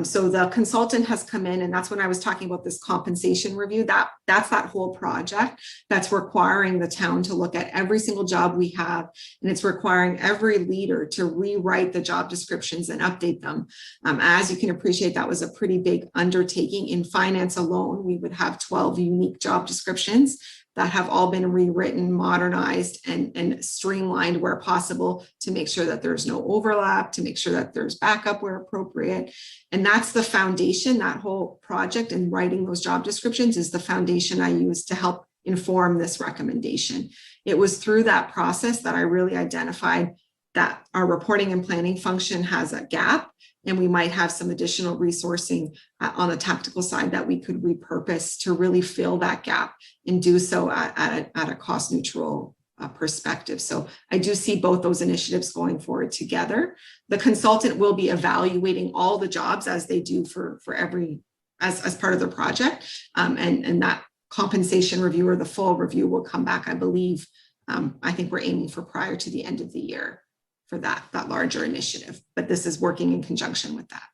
K: So the consultant has come in, and that's when I was talking about this compensation review. That's that whole project that's requiring the town to look at every single job we have, and it's requiring every leader to rewrite the job descriptions and update them. As you can appreciate, that was a pretty big undertaking. In finance alone, we would have 12 unique job descriptions that have all been rewritten, modernized, and streamlined where possible to make sure that there's no overlap, to make sure that there's backup where appropriate. And that's the foundation. That whole project and writing those job descriptions is the foundation I use to help inform this recommendation. It was through that process that I really identified that our reporting and planning function has a gap, and we might have some additional resourcing on the tactical side that we could repurpose to really fill that gap and do so at a cost neutral perspective. So I do see both those initiatives going forward together. The consultant will be evaluating all the jobs as they do for every, as part of the project. And that compensation review or the full review will come back, I believe. I think we're aiming for prior to the end of the year for that larger initiative, but this is working in conjunction with that.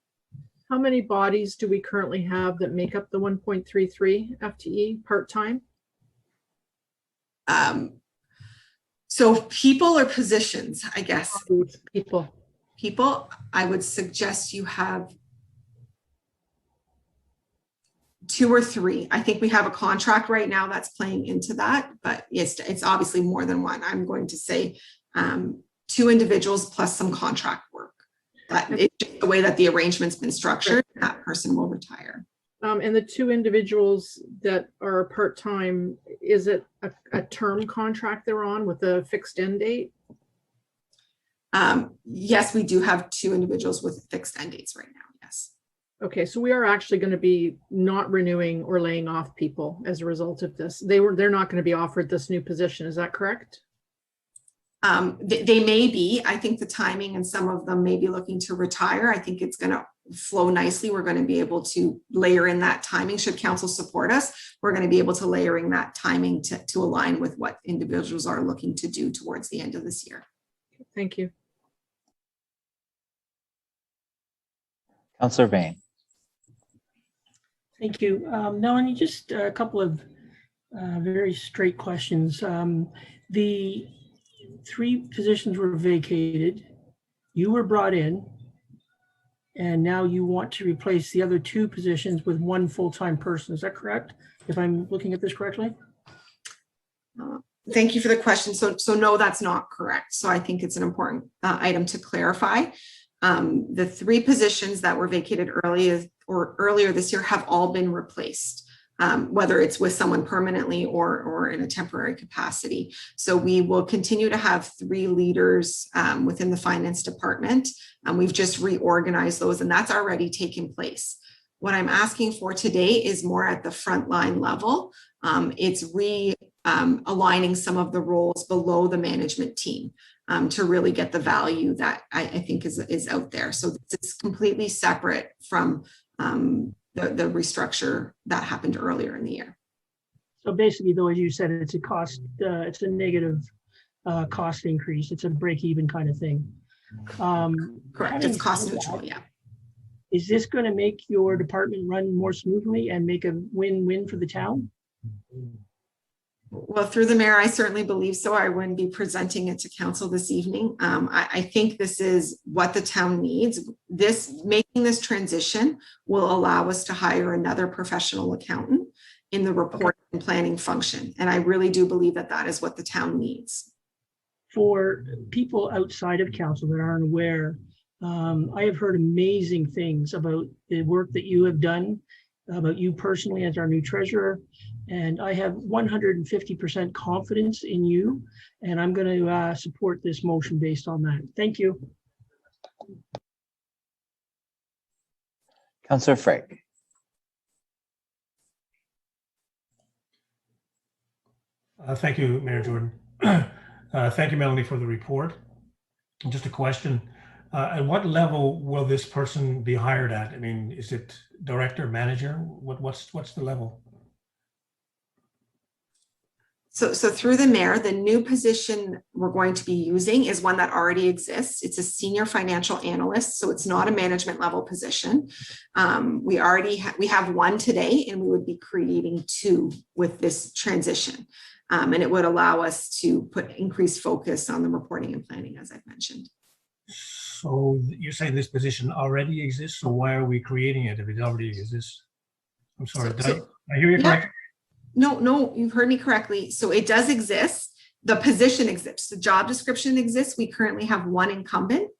D: How many bodies do we currently have that make up the 1.33 FTE part-time?
K: So people or positions, I guess.
D: People,
K: I would suggest you have 2 or 3. I think we have a contract right now that's playing into that, but it's obviously more than one. I'm going to say 2 individuals plus some contract work. But it's just the way that the arrangement's been structured, that person will retire.
D: And the 2 individuals that are part-time, is it a term contract they're on with a fixed end date?
K: Yes, we do have 2 individuals with fixed end dates right now, yes.
D: Okay, so we are actually going to be not renewing or laying off people as a result of this. They're not going to be offered this new position, is that correct?
K: They may be. I think the timing, and some of them may be looking to retire. I think it's going to flow nicely. We're going to be able to layer in that timing. Should council support us, we're going to be able to layer in that timing to align with what individuals are looking to do towards the end of this year.
D: Thank you.
C: Councillor Bain.
L: Thank you. Melanie, just a couple of very straight questions. The 3 positions were vacated. You were brought in, and now you want to replace the other 2 positions with 1 full-time person. Is that correct? If I'm looking at this correctly?
K: Thank you for the question. So no, that's not correct. So I think it's an important item to clarify. The 3 positions that were vacated earlier this year have all been replaced, whether it's with someone permanently or in a temporary capacity. So we will continue to have 3 leaders within the finance department. We've just reorganized those, and that's already taken place. What I'm asking for today is more at the frontline level. It's aligning some of the roles below the management team to really get the value that I think is out there. So it's completely separate from the restructure that happened earlier in the year.
L: So basically, though, as you said, it's a cost, it's a negative cost increase. It's a break-even kind of thing.
K: Correct. It's cost neutral. Yeah.
L: Is this going to make your department run more smoothly and make a win-win for the town?
K: Well, through the mayor, I certainly believe so. I wouldn't be presenting it to council this evening. I think this is what the town needs. Making this transition will allow us to hire another professional accountant in the reporting and planning function. And I really do believe that that is what the town needs.
L: For people outside of council that aren't aware, I have heard amazing things about the work that you have done, about you personally as our new treasurer. And I have 150% confidence in you, and I'm going to support this motion based on that. Thank you.
C: Councillor Frake.
J: Thank you, Mayor Jordan. Thank you, Melanie, for the report. Just a question. At what level will this person be hired at? I mean, is it director, manager? What's the level?
K: So through the mayor, the new position we're going to be using is one that already exists. It's a senior financial analyst, so it's not a management level position. We have one today, and we would be creating two with this transition. And it would allow us to put increased focus on the reporting and planning, as I've mentioned.
J: So you're saying this position already exists, so why are we creating it if it already exists? I'm sorry, did I hear you correctly?
K: No, you've heard me correctly. So it does exist. The position exists. The job description exists. We currently have one incumbent.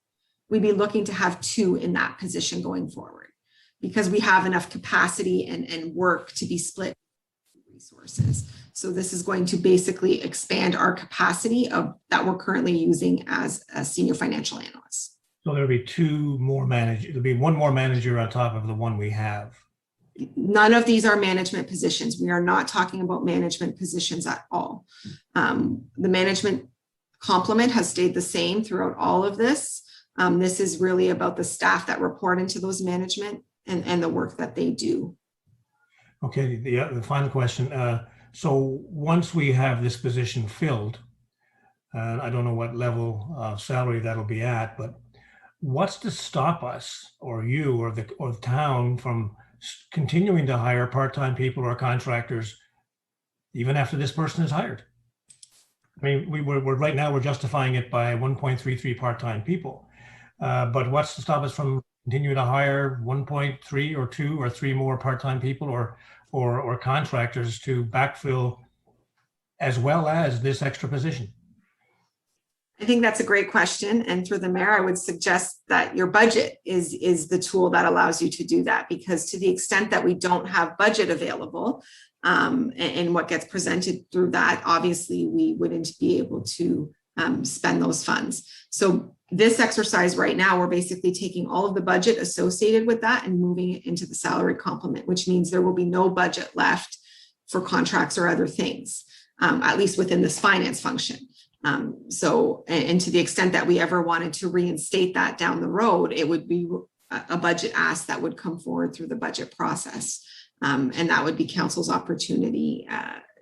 K: We'd be looking to have two in that position going forward because we have enough capacity and work to be split resources. So this is going to basically expand our capacity that we're currently using as a senior financial analyst.
J: So there'll be two more managers. There'll be one more manager on top of the one we have.
K: None of these are management positions. We are not talking about management positions at all. The management complement has stayed the same throughout all of this. This is really about the staff that report into those management and the work that they do.
J: Okay, the final question. So once we have this position filled, I don't know what level of salary that'll be at, but what's to stop us or you or the town from continuing to hire part-time people or contractors even after this person is hired? I mean, we're right now we're justifying it by 1.33 part-time people, but what's to stop us from continuing to hire 1.3 or 2 or 3 more part-time people or contractors to backfill as well as this extra position?
K: I think that's a great question. And through the mayor, I would suggest that your budget is the tool that allows you to do that, because to the extent that we don't have budget available and what gets presented through that, obviously we wouldn't be able to spend those funds. So this exercise right now, we're basically taking all of the budget associated with that and moving it into the salary complement, which means there will be no budget left for contracts or other things, at least within this finance function. So to the extent that we ever wanted to reinstate that down the road, it would be a budget ask that would come forward through the budget process. And that would be council's opportunity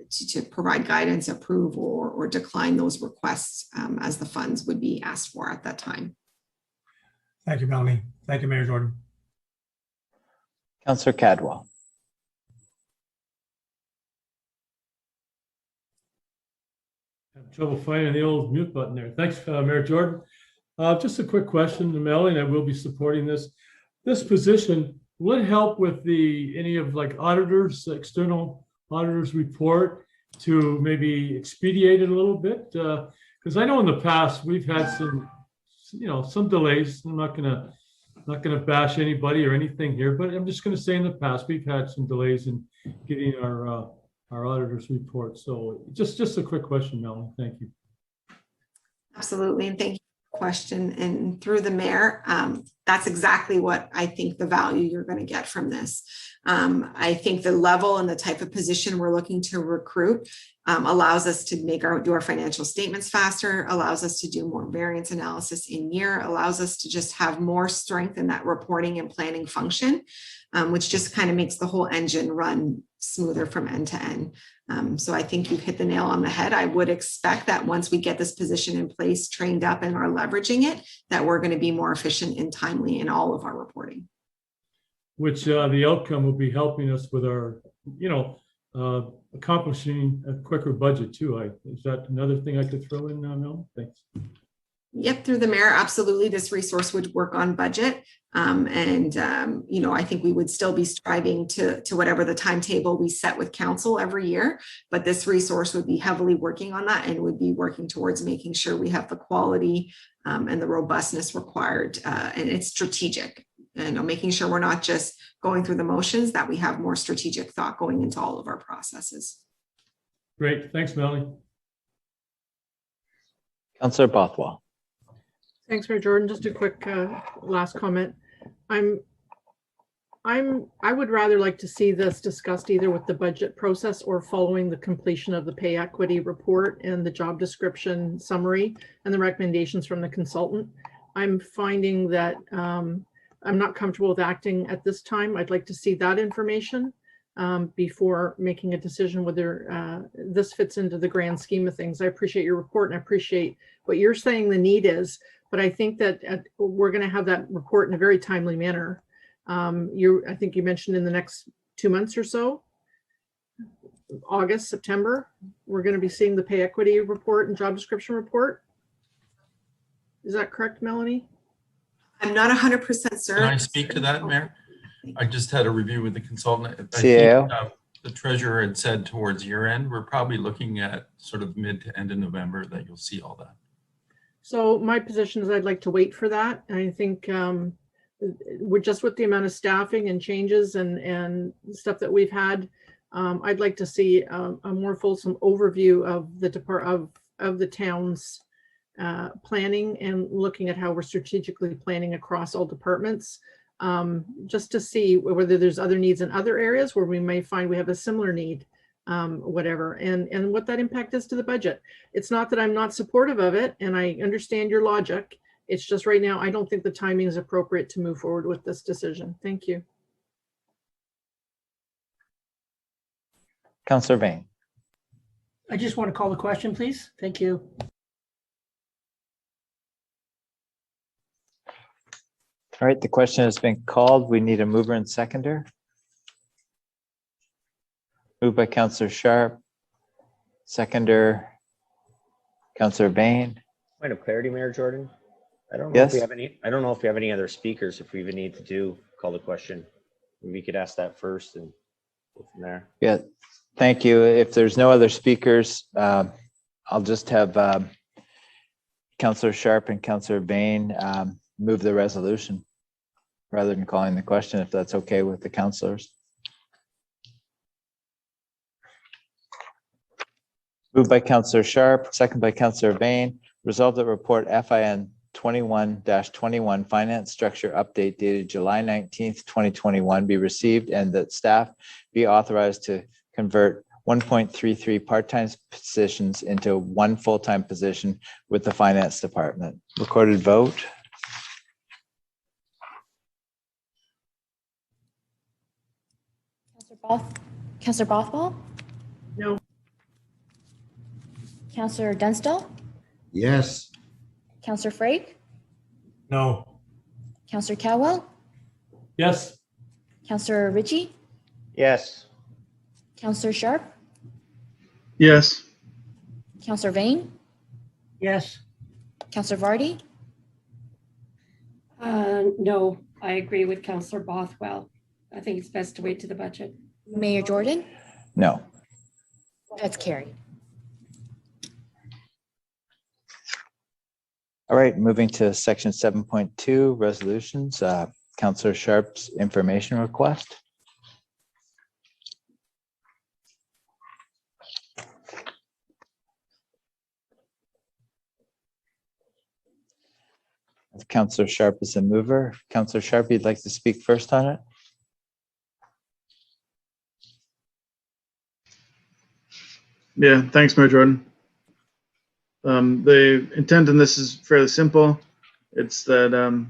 K: to provide guidance, approve or decline those requests as the funds would be asked for at that time.
J: Thank you, Melanie. Thank you, Mayor Jordan.
C: Councillor Cadwell.
I: Have trouble finding the old mute button there. Thanks, Mayor Jordan. Just a quick question to Melanie, and I will be supporting this. This position, will it help with any of like auditors, external auditors report to maybe expedite it a little bit? Because I know in the past we've had some delays. I'm not gonna bash anybody or anything here, but I'm just gonna say in the past we've had some delays in getting our auditor's report. So just a quick question, Melanie. Thank you.
K: Absolutely, and thank you for the question. And through the mayor, that's exactly what I think the value you're going to get from this. I think the level and the type of position we're looking to recruit allows us to do our financial statements faster, allows us to do more variance analysis in year, allows us to just have more strength in that reporting and planning function, which just kind of makes the whole engine run smoother from end to end. So I think you've hit the nail on the head. I would expect that once we get this position in place, trained up and are leveraging it, that we're going to be more efficient and timely in all of our reporting.
I: Which the outcome will be helping us with our, accomplishing a quicker budget too. Is that another thing I could throw in now, Mel? Thanks.
K: Yep, through the mayor, absolutely. This resource would work on budget. I think we would still be striving to whatever the timetable we set with council every year, but this resource would be heavily working on that and would be working towards making sure we have the quality and the robustness required. And it's strategic, and making sure we're not just going through the motions, that we have more strategic thought going into all of our processes.
I: Great, thanks, Melanie.
C: Councillor Bothwell.
D: Thanks, Mayor Jordan. Just a quick last comment. I would rather like to see this discussed either with the budget process or following the completion of the pay equity report and the job description summary and the recommendations from the consultant. I'm finding that I'm not comfortable with acting at this time. I'd like to see that information before making a decision whether this fits into the grand scheme of things. I appreciate your report and I appreciate what you're saying the need is, but I think that we're going to have that report in a very timely manner. I think you mentioned in the next 2 months or so, August, September, we're going to be seeing the pay equity report and job description report. Is that correct, Melanie?
K: I'm not 100% certain.
O: Can I speak to that, Mayor? I just had a review with the consultant. I
C: CAO.
O: think, the treasurer had said towards year end, we're probably looking at sort of mid to end of November that you'll see all that.
D: So my position is I'd like to wait for that. And I think we're just with the amount of staffing and changes and stuff that we've had, I'd like to see a more fulsome overview of the town's planning and looking at how we're strategically planning across all departments, just to see whether there's other needs in other areas where we may find we have a similar need, whatever, and what that impact is to the budget. It's not that I'm not supportive of it, and I understand your logic. It's just right now, I don't think the timing is appropriate to move forward with this decision. Thank you.
C: Councillor Bain.
L: I just want to call the question, please. Thank you.
C: All right, the question has been called. We need a mover and seconder. Moved by Councillor Sharp. Seconder, Councillor Bain.
G: Point of clarity, Mayor Jordan. I don't know if
C: Yes.
G: we have any. I don't know if we have any other speakers. If we even need to call the question, we could ask that first and go from there.
C: Yeah, thank you. If there's no other speakers, I'll just have Councillor Sharp and Councillor Bain move the resolution rather than calling the question, if that's okay with the councillors. Moved by Councillor Sharp, second by Councillor Bain. Resolve that report FIN 21-21 finance structure update dated July 19th, 2021 be received, and that staff be authorized to convert 1.33 part-time positions into one full-time position with the finance department. Recorded vote.
M: Councillor Bothwell?
D: No.
M: Councillor Dunstall?
N: Yes.
M: Councillor Frake?
J: No.
M: Councillor Cowell?
I: Yes.
M: Councillor Ritchie?
G: Yes.
M: Councillor Sharp?
E: Yes.
M: Councillor Vane?
L: Yes.
M: Councillor Vardy?
H: No, I agree with Councillor Bothwell. I think it's best to wait to the budget.
M: Mayor Jordan?
C: No.
M: That's carried.
C: All right, moving to section 7.2 resolutions, Councillor Sharp's information request. Councillor Sharp is the mover. Councillor Sharp, you'd like to speak first on it?
E: Yeah, thanks, Mayor Jordan. The intent in this is fairly simple. It's that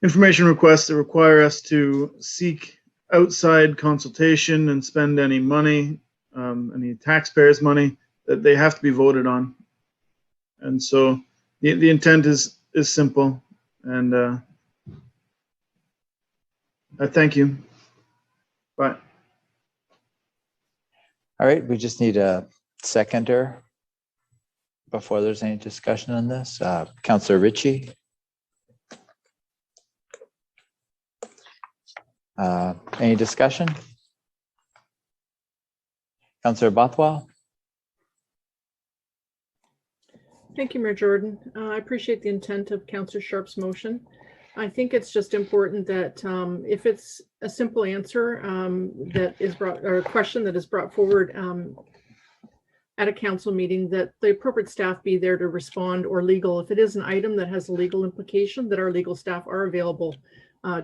E: information requests that require us to seek outside consultation and spend any money, any taxpayers' money, that they have to be voted on. And so the intent is simple, and I thank you. Bye.
C: All right, we just need a seconder before there's any discussion on this. Councillor Ritchie. Any discussion? Councillor Bothwell.
D: Thank you, Mayor Jordan. I appreciate the intent of Councillor Sharp's motion. I think it's just important that if it's a simple answer that is brought, or a question that is brought forward at a council meeting, that the appropriate staff be there to respond, or legal, if it is an item that has a legal implication, that our legal staff are available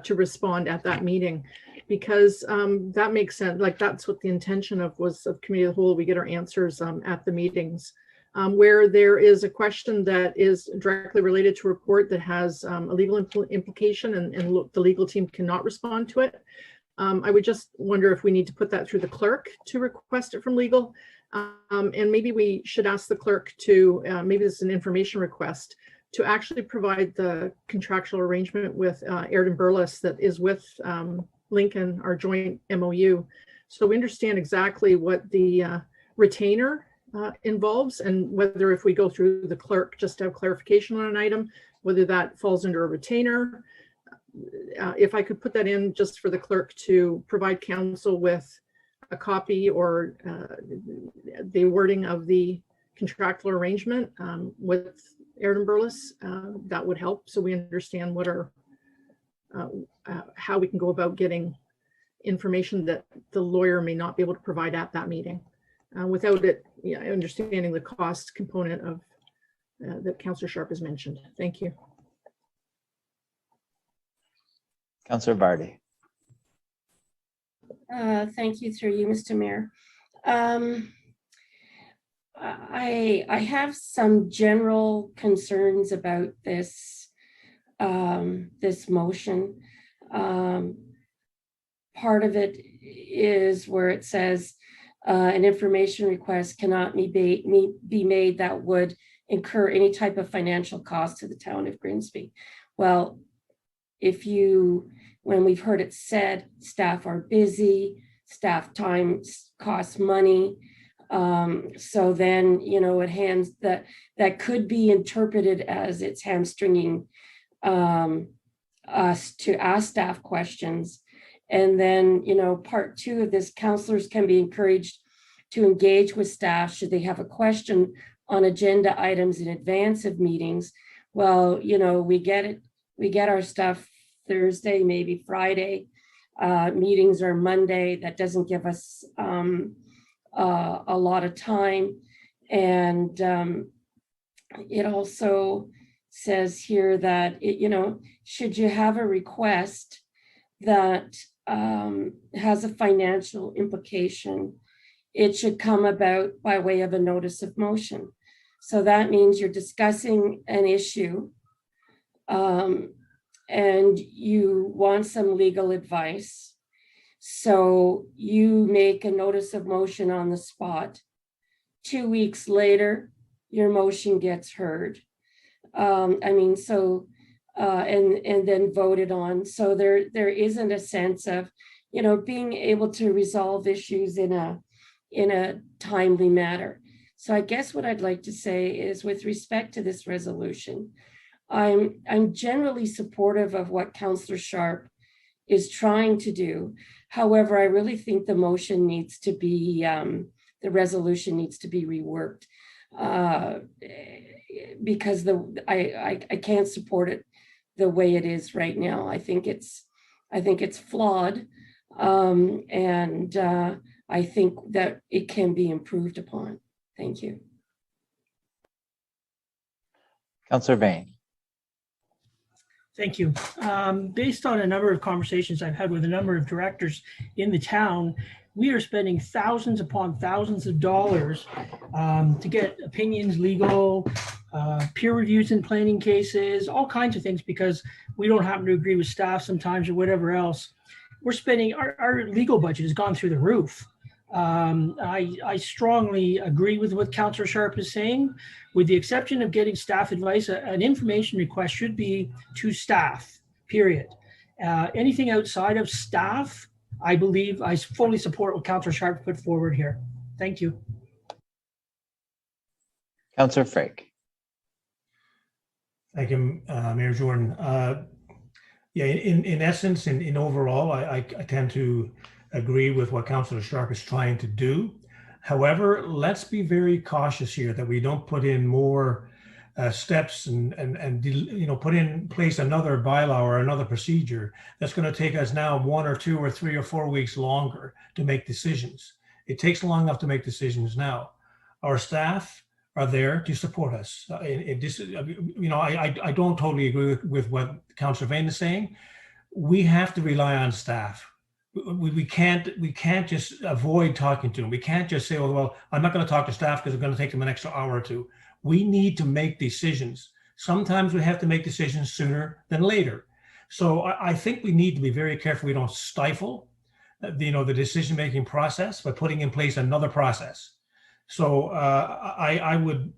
D: to respond at that meeting, because that makes sense. Like, that's what the intention of was of committee of the whole. We get our answers at the meetings. Where there is a question that is directly related to a report that has a legal implication and the legal team cannot respond to it, I would just wonder if we need to put that through the clerk to request it from legal. And maybe we should ask the clerk to, maybe this is an information request, to actually provide the contractual arrangement with Airden Burles that is with Lincoln, our joint MOU. So we understand exactly what the retainer involves, and whether if we go through the clerk just to have clarification on an item, whether that falls under a retainer. If I could put that in just for the clerk to provide council with a copy or the wording of the contractual arrangement with Airden Burles, that would help. So we understand what our, how we can go about getting information that the lawyer may not be able to provide at that meeting. Without it, understanding the cost component of that Councillor Sharp has mentioned. Thank you.
C: Councillor Vardy.
H: Thank you, through you, Mr. Mayor. I have some general concerns about this this motion. Part of it is where it says an information request cannot be made that would incur any type of financial cost to the town of Grimsby. Well, when we've heard it said, staff are busy, staff time costs money. So then, that could be interpreted as it's hamstringing us to ask staff questions. And then, part two of this, councillors can be encouraged to engage with staff should they have a question on agenda items in advance of meetings. Well, we get our stuff Thursday, maybe Friday. Meetings are Monday. That doesn't give us a lot of time. And it also says here that, should you have a request that has a financial implication, it should come about by way of a notice of motion. So that means you're discussing an issue and you want some legal advice. So you make a notice of motion on the spot. 2 weeks later, your motion gets heard. And then voted on. So there isn't a sense of, being able to resolve issues in a timely manner. So I guess what I'd like to say is, with respect to this resolution, I'm generally supportive of what Councillor Sharp is trying to do. However, I really think the motion needs to be, the resolution needs to be reworked because I can't support it the way it is right now. I think it's flawed, and I think that it can be improved upon. Thank you.
C: Councillor Vane.
L: Thank you. Based on a number of conversations I've had with a number of directors in the town, we are spending thousands upon thousands of dollars to get opinions, legal, peer reviews in planning cases, all kinds of things, because we don't happen to agree with staff sometimes or whatever else. We're spending, our legal budget has gone through the roof. I strongly agree with what Councillor Sharp is saying. With the exception of getting staff advice, an information request should be to staff, period. Anything outside of staff, I believe I fully support what Councillor Sharp put forward here. Thank you.
C: Councillor Frake.
J: Thank you, Mayor Jordan. Yeah, in essence, in overall, I tend to agree with what Councillor Sharp is trying to do. However, let's be very cautious here that we don't put in more steps and put in place another bylaw or another procedure that's going to take us now 1 or 2 or 3 or 4 weeks longer to make decisions. It takes long enough to make decisions now. Our staff are there to support us. I don't totally agree with what Councillor Vane is saying. We have to rely on staff. We can't just avoid talking to them. We can't just say, oh, well, I'm not going to talk to staff because it's going to take them an extra hour or two. We need to make decisions. Sometimes we have to make decisions sooner than later. So I think we need to be very careful we don't stifle the decision-making process, but putting in place another process. So I would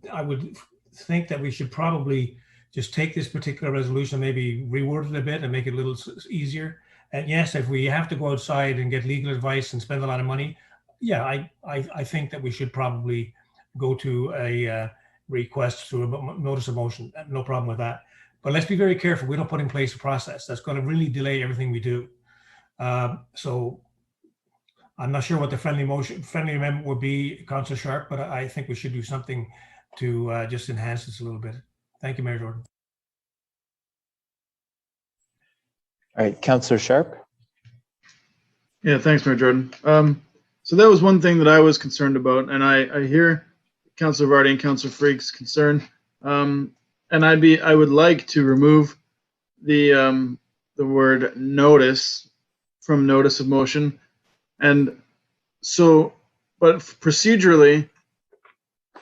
J: think that we should probably just take this particular resolution, maybe reword it a bit and make it a little easier. And yes, if we have to go outside and get legal advice and spend a lot of money, yeah, I think that we should probably go to a request through a notice of motion. No problem with that. But let's be very careful. We don't put in place a process that's going to really delay everything we do. So I'm not sure what the friendly amendment would be, Councillor Sharp, but I think we should do something to just enhance this a little bit. Thank you, Mayor Jordan.
C: All right, Councillor Sharp.
E: Yeah, thanks, Mayor Jordan. So that was one thing that I was concerned about, and I hear Councillor Vardy and Councillor Freak's concern. And I would like to remove the word notice from notice of motion. And so, but procedurally,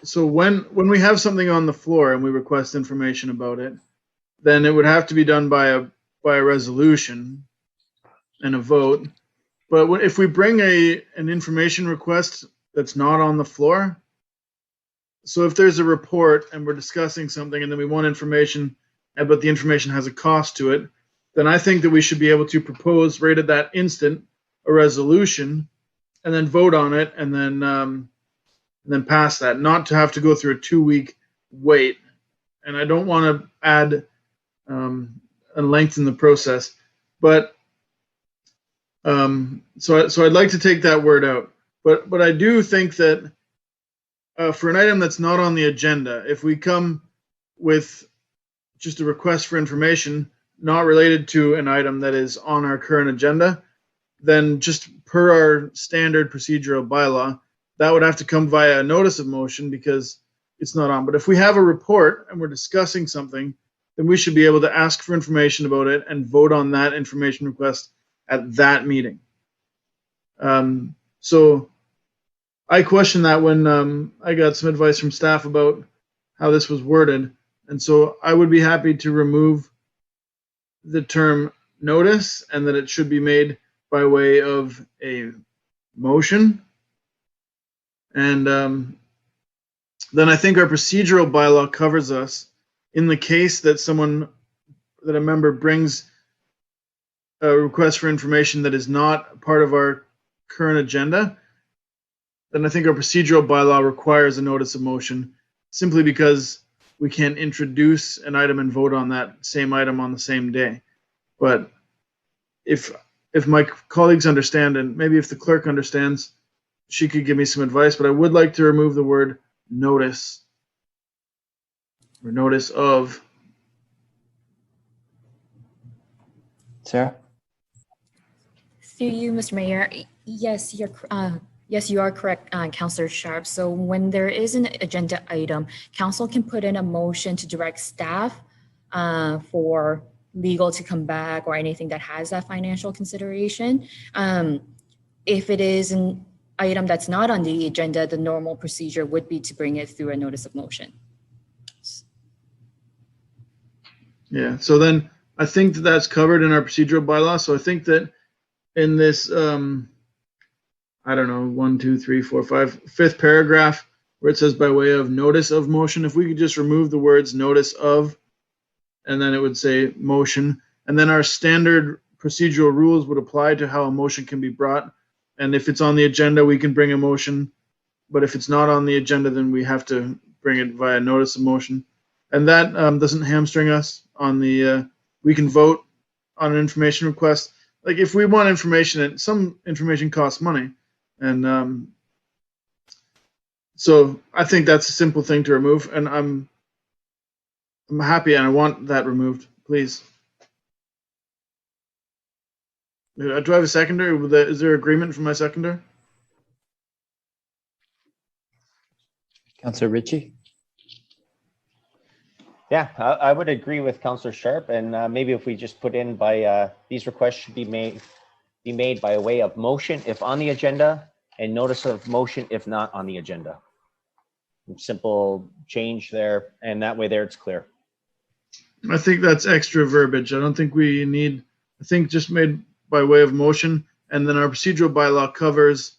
E: so when we have something on the floor and we request information about it, then it would have to be done by a resolution and a vote. But if we bring an information request that's not on the floor, so if there's a report and we're discussing something and then we want information, but the information has a cost to it, then I think that we should be able to propose right at that instant a resolution and then vote on it and then pass that, not to have to go through a 2-week wait. And I don't want to add and lengthen the process, but so I'd like to take that word out. But I do think that for an item that's not on the agenda, if we come with just a request for information not related to an item that is on our current agenda, then just per our standard procedural bylaw, that would have to come via a notice of motion because it's not on. But if we have a report and we're discussing something, then we should be able to ask for information about it and vote on that information request at that meeting. So I questioned that when I got some advice from staff about how this was worded. And so I would be happy to remove the term notice and that it should be made by way of a motion. And then I think our procedural bylaw covers us in the case that a member brings a request for information that is not part of our current agenda. Then I think our procedural bylaw requires a notice of motion simply because we can't introduce an item and vote on that same item on the same day. But if my colleagues understand, and maybe if the clerk understands, she could give me some advice, but I would like to remove the word notice or notice of.
C: Sarah?
M: Through you, Mr. Mayor. Yes, you are correct, Councillor Sharp. So when there is an agenda item, council can put in a motion to direct staff for legal to come back or anything that has that financial consideration. If it is an item that's not on the agenda, the normal procedure would be to bring it through a notice of motion.
E: Yeah, so then I think that that's covered in our procedural bylaw. So I think that in this, I don't know, 1, 2, 3, 4, 5, fifth paragraph where it says by way of notice of motion, if we could just remove the words notice of, and then it would say motion, and then our standard procedural rules would apply to how a motion can be brought. And if it's on the agenda, we can bring a motion, but if it's not on the agenda, then we have to bring it via notice of motion. And that doesn't hamstring us on the, we can vote on an information request. Like if we want information, and some information costs money. And so I think that's a simple thing to remove, and I'm happy and I want that removed, please. Do I have a seconder? Is there agreement from my seconder?
C: Councillor Ritchie?
G: Yeah, I would agree with Councillor Sharp, and maybe if we just put in by these requests should be made by way of motion if on the agenda, and notice of motion if not on the agenda. Simple change there, and that way there it's clear.
E: I think that's extra verbiage. I don't think we need, I think just made by way of motion, And then our procedural bylaw covers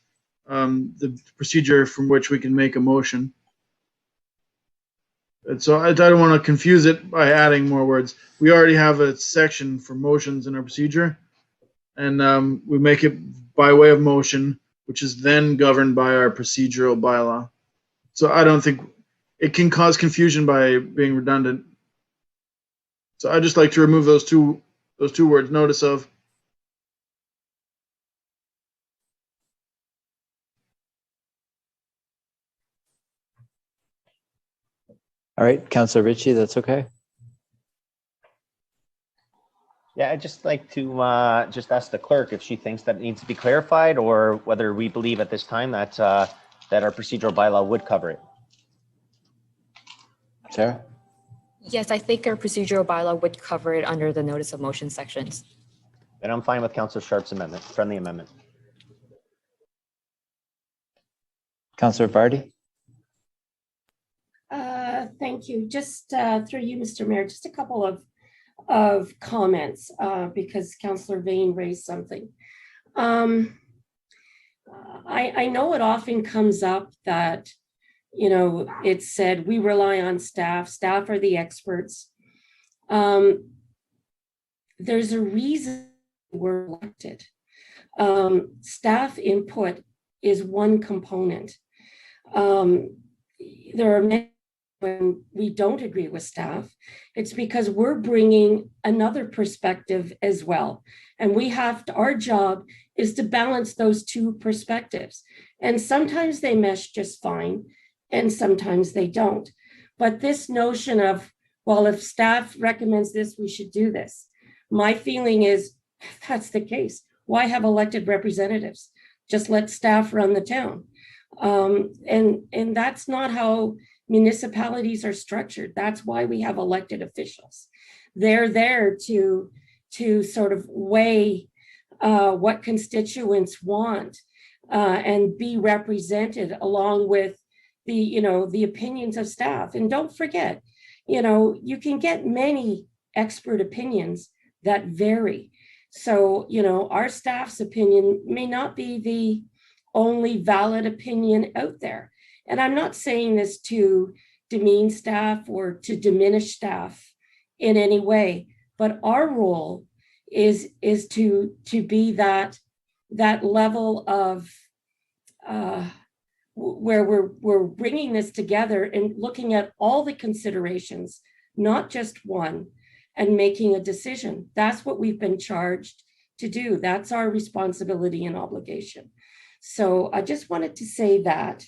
E: the procedure from which we can make a motion. And so I don't want to confuse it by adding more words. We already have a section for motions in our procedure, and we make it by way of motion, which is then governed by our procedural bylaw. So I don't think it can cause confusion by being redundant. So I just like to remove those two words, notice of.
C: All right, Councillor Ritchie, that's okay?
G: Yeah, I'd just like to just ask the clerk if she thinks that it needs to be clarified or whether we believe at this time that that our procedural bylaw would cover it.
C: Sarah?
M: Yes, I think our procedural bylaw would cover it under the notice of motion sections.
G: Then I'm fine with Councillor Sharp's amendment, friendly amendment.
C: Councillor Vardy?
H: Thank you. Just through you, Mr. Mayor, just a couple of comments because Councillor Vane raised something. I know it often comes up that, you know, it's said we rely on staff. Staff are the experts. There's a reason we're elected. Staff input is one component. There are many when we don't agree with staff, it's because we're bringing another perspective as well. And we have to, our job is to balance those two perspectives. And sometimes they mesh just fine, and sometimes they don't. But this notion of, well, if staff recommends this, we should do this. My feeling is, if that's the case, why have elected representatives? Just let staff run the town. And that's not how municipalities are structured. That's why we have elected officials. They're there to sort of weigh what constituents want and be represented along with the, you know, the opinions of staff. And don't forget, you know, you can get many expert opinions that vary. So, you know, our staff's opinion may not be the only valid opinion out there. And I'm not saying this to demean staff or to diminish staff in any way, but our role is to be that level of where we're bringing this together and looking at all the considerations, not just one, and making a decision. That's what we've been charged to do. That's our responsibility and obligation. So I just wanted to say that.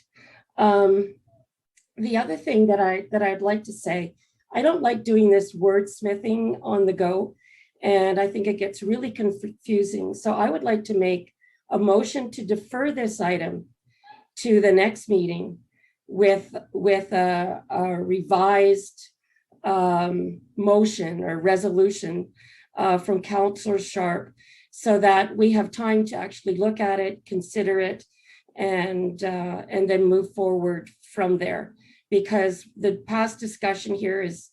H: The other thing that I'd like to say, I don't like doing this wordsmithing on the go, and I think it gets really confusing. So I would like to make a motion to defer this item to the next meeting with a revised motion or resolution from Councillor Sharp, so that we have time to actually look at it, consider it, and then move forward from there. Because the past discussion here is,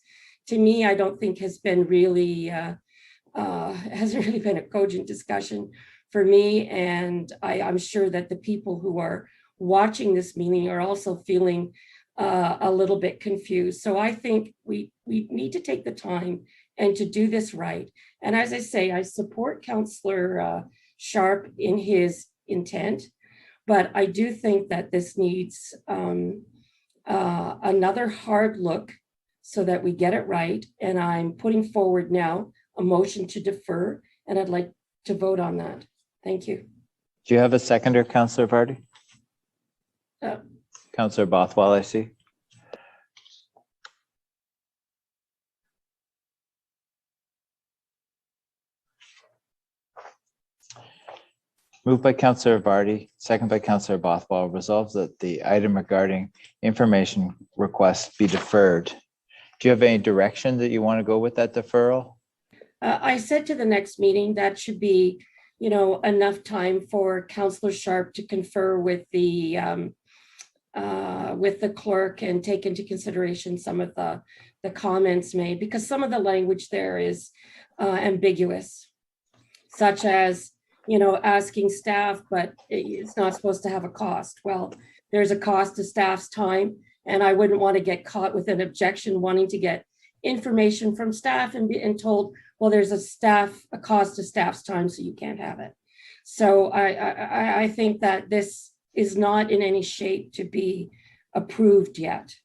H: to me, I don't think has been really, hasn't really been a cogent discussion for me. And I'm sure that the people who are watching this meeting are also feeling a little bit confused. So I think we need to take the time and to do this right. And as I say, I support Councillor Sharp in his intent, but I do think that this needs another hard look so that we get it right. And I'm putting forward now a motion to defer, and I'd like to vote on that. Thank you.
C: Do you have a seconder, Councillor Vardy? Councillor Bothwell, I see. Moved by Councillor Vardy, second by Councillor Bothwell, resolves that the item regarding information requests be deferred. Do you have any direction that you want to go with that deferral?
H: I said to the next meeting that should be, you know, enough time for Councillor Sharp to confer with the clerk and take into consideration some of the comments made, because some of the language there is ambiguous, such as, asking staff, but it's not supposed to have a cost. Well, there's a cost to staff's time, and I wouldn't want to get caught with an objection wanting to get information from staff and told, well, there's a cost to staff's time, so you can't have it. So I think that this is not in any shape to be approved yet.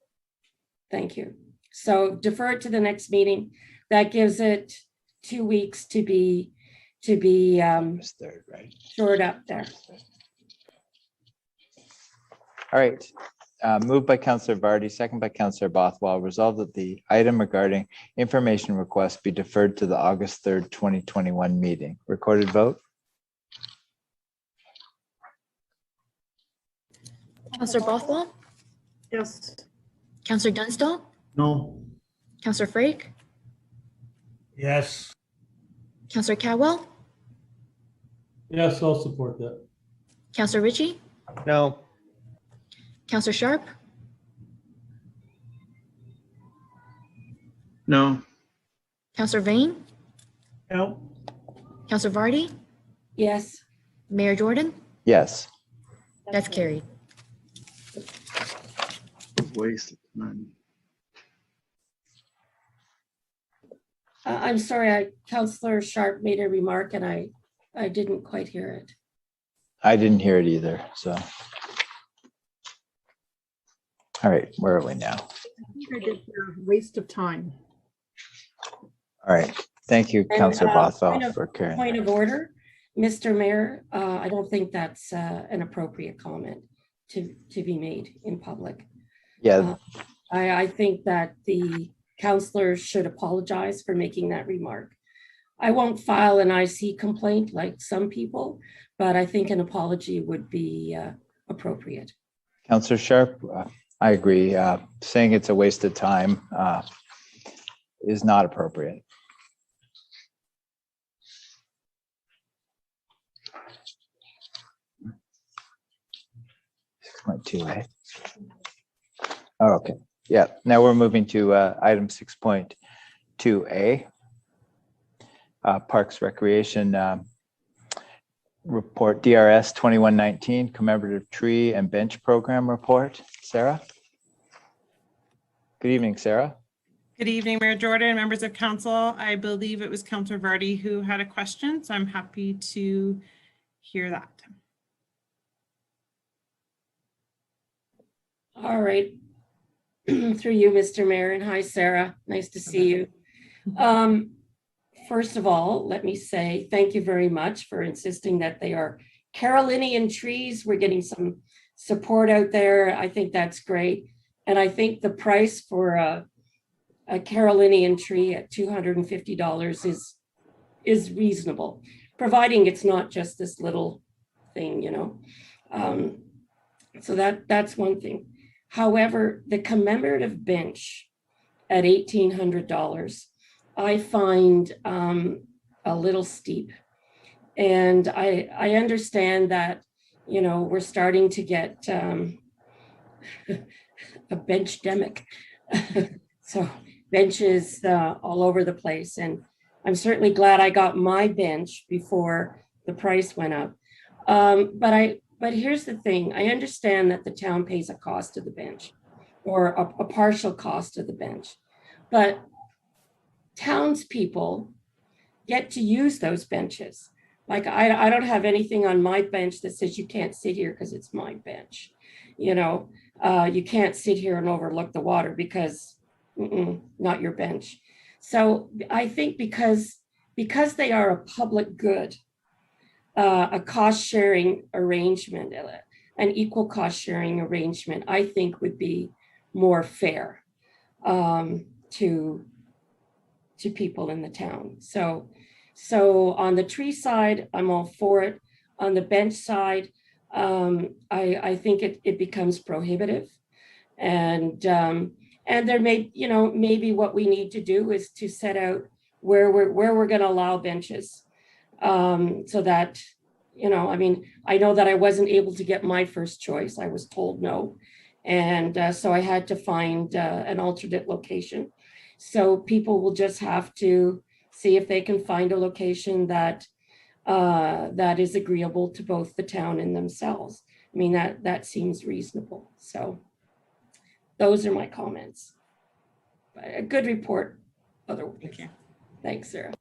H: Thank you. So defer it to the next meeting. That gives it 2 weeks to be shored up there.
C: All right. Moved by Councillor Vardy, second by Councillor Bothwell. Resolved that the item regarding information request be deferred to the August 3rd, 2021 meeting. Recorded vote.
M: Councillor Bothwell,
D: Yes.
M: Councillor Dunstall,
N: No.
M: Councillor Frake,
J: Yes.
M: Councillor Cadwell,
I: Yes, I'll support that.
M: Councillor Ritchie,
G: No.
M: Councillor Sharp,
E: No.
M: Councillor Vane,
L: No.
M: Councillor Vardy,
H: Yes.
M: Mayor Jordan.
C: Yes.
M: That's carried.
E: Waste of time.
H: I'm sorry, Councillor Sharp made a remark and I didn't quite hear it.
C: I didn't hear it either, so. All right, where are we now?
D: I think I did hear waste of time.
C: All right, thank you,
H: And,
C: Councillor Bothwell,
H: point of-
C: for carrying.
H: Point of order, Mr. Mayor, I don't think that's an appropriate comment to be made in public.
C: Yeah,
H: I think that the councillors should apologize for making that remark. I won't file an IC complaint like some people, but I think an apology would be appropriate.
C: Councillor Sharp, I agree. Saying it's a waste of time is not appropriate. Went too late. Oh, okay. Yeah, now we're moving to item 6.2A. Parks Recreation Report, DRS 2119 Commemorative Tree and Bench Program Report. Sarah? Good evening, Sarah.
P: Good evening, Mayor Jordan, members of council. I believe it was Councillor Vardy who had a question, so I'm happy to hear that.
H: All right. Through you, Mr. Mayor, and hi, Sarah. Nice to see you. First of all, let me say thank you very much for insisting that they are Carolinian trees. We're getting some support out there. I think that's great. And I think the price for a Carolinian tree at $250 is reasonable, providing it's not just this little thing, So that's one thing. However, the commemorative bench at $1,800, I find a little steep. And I understand that, we're starting to get a bench-demic. So benches all over the place. And I'm certainly glad I got my bench before the price went up. But here's the thing. I understand that the town pays a cost to the bench or a partial cost to the bench. But townspeople get to use those benches. Like I don't have anything on my bench that says you can't sit here because it's my bench. You can't sit here and overlook the water because not your bench. So I think because they are a public good, a cost sharing arrangement, an equal cost sharing arrangement, I think would be more fair to people in the town. So on the tree side, I'm all for it. On the bench side, I think it becomes prohibitive. And there maybe what we need to do is to set out where we're going to allow benches, so that, I know that I wasn't able to get my first choice. I was told no. And so I had to find an alternate location. So people will just have to see if they can find a location that that is agreeable to both the town and themselves. I mean, that seems reasonable. So those are my comments. A good report.
P: Thank you.
H: Thanks, Sarah.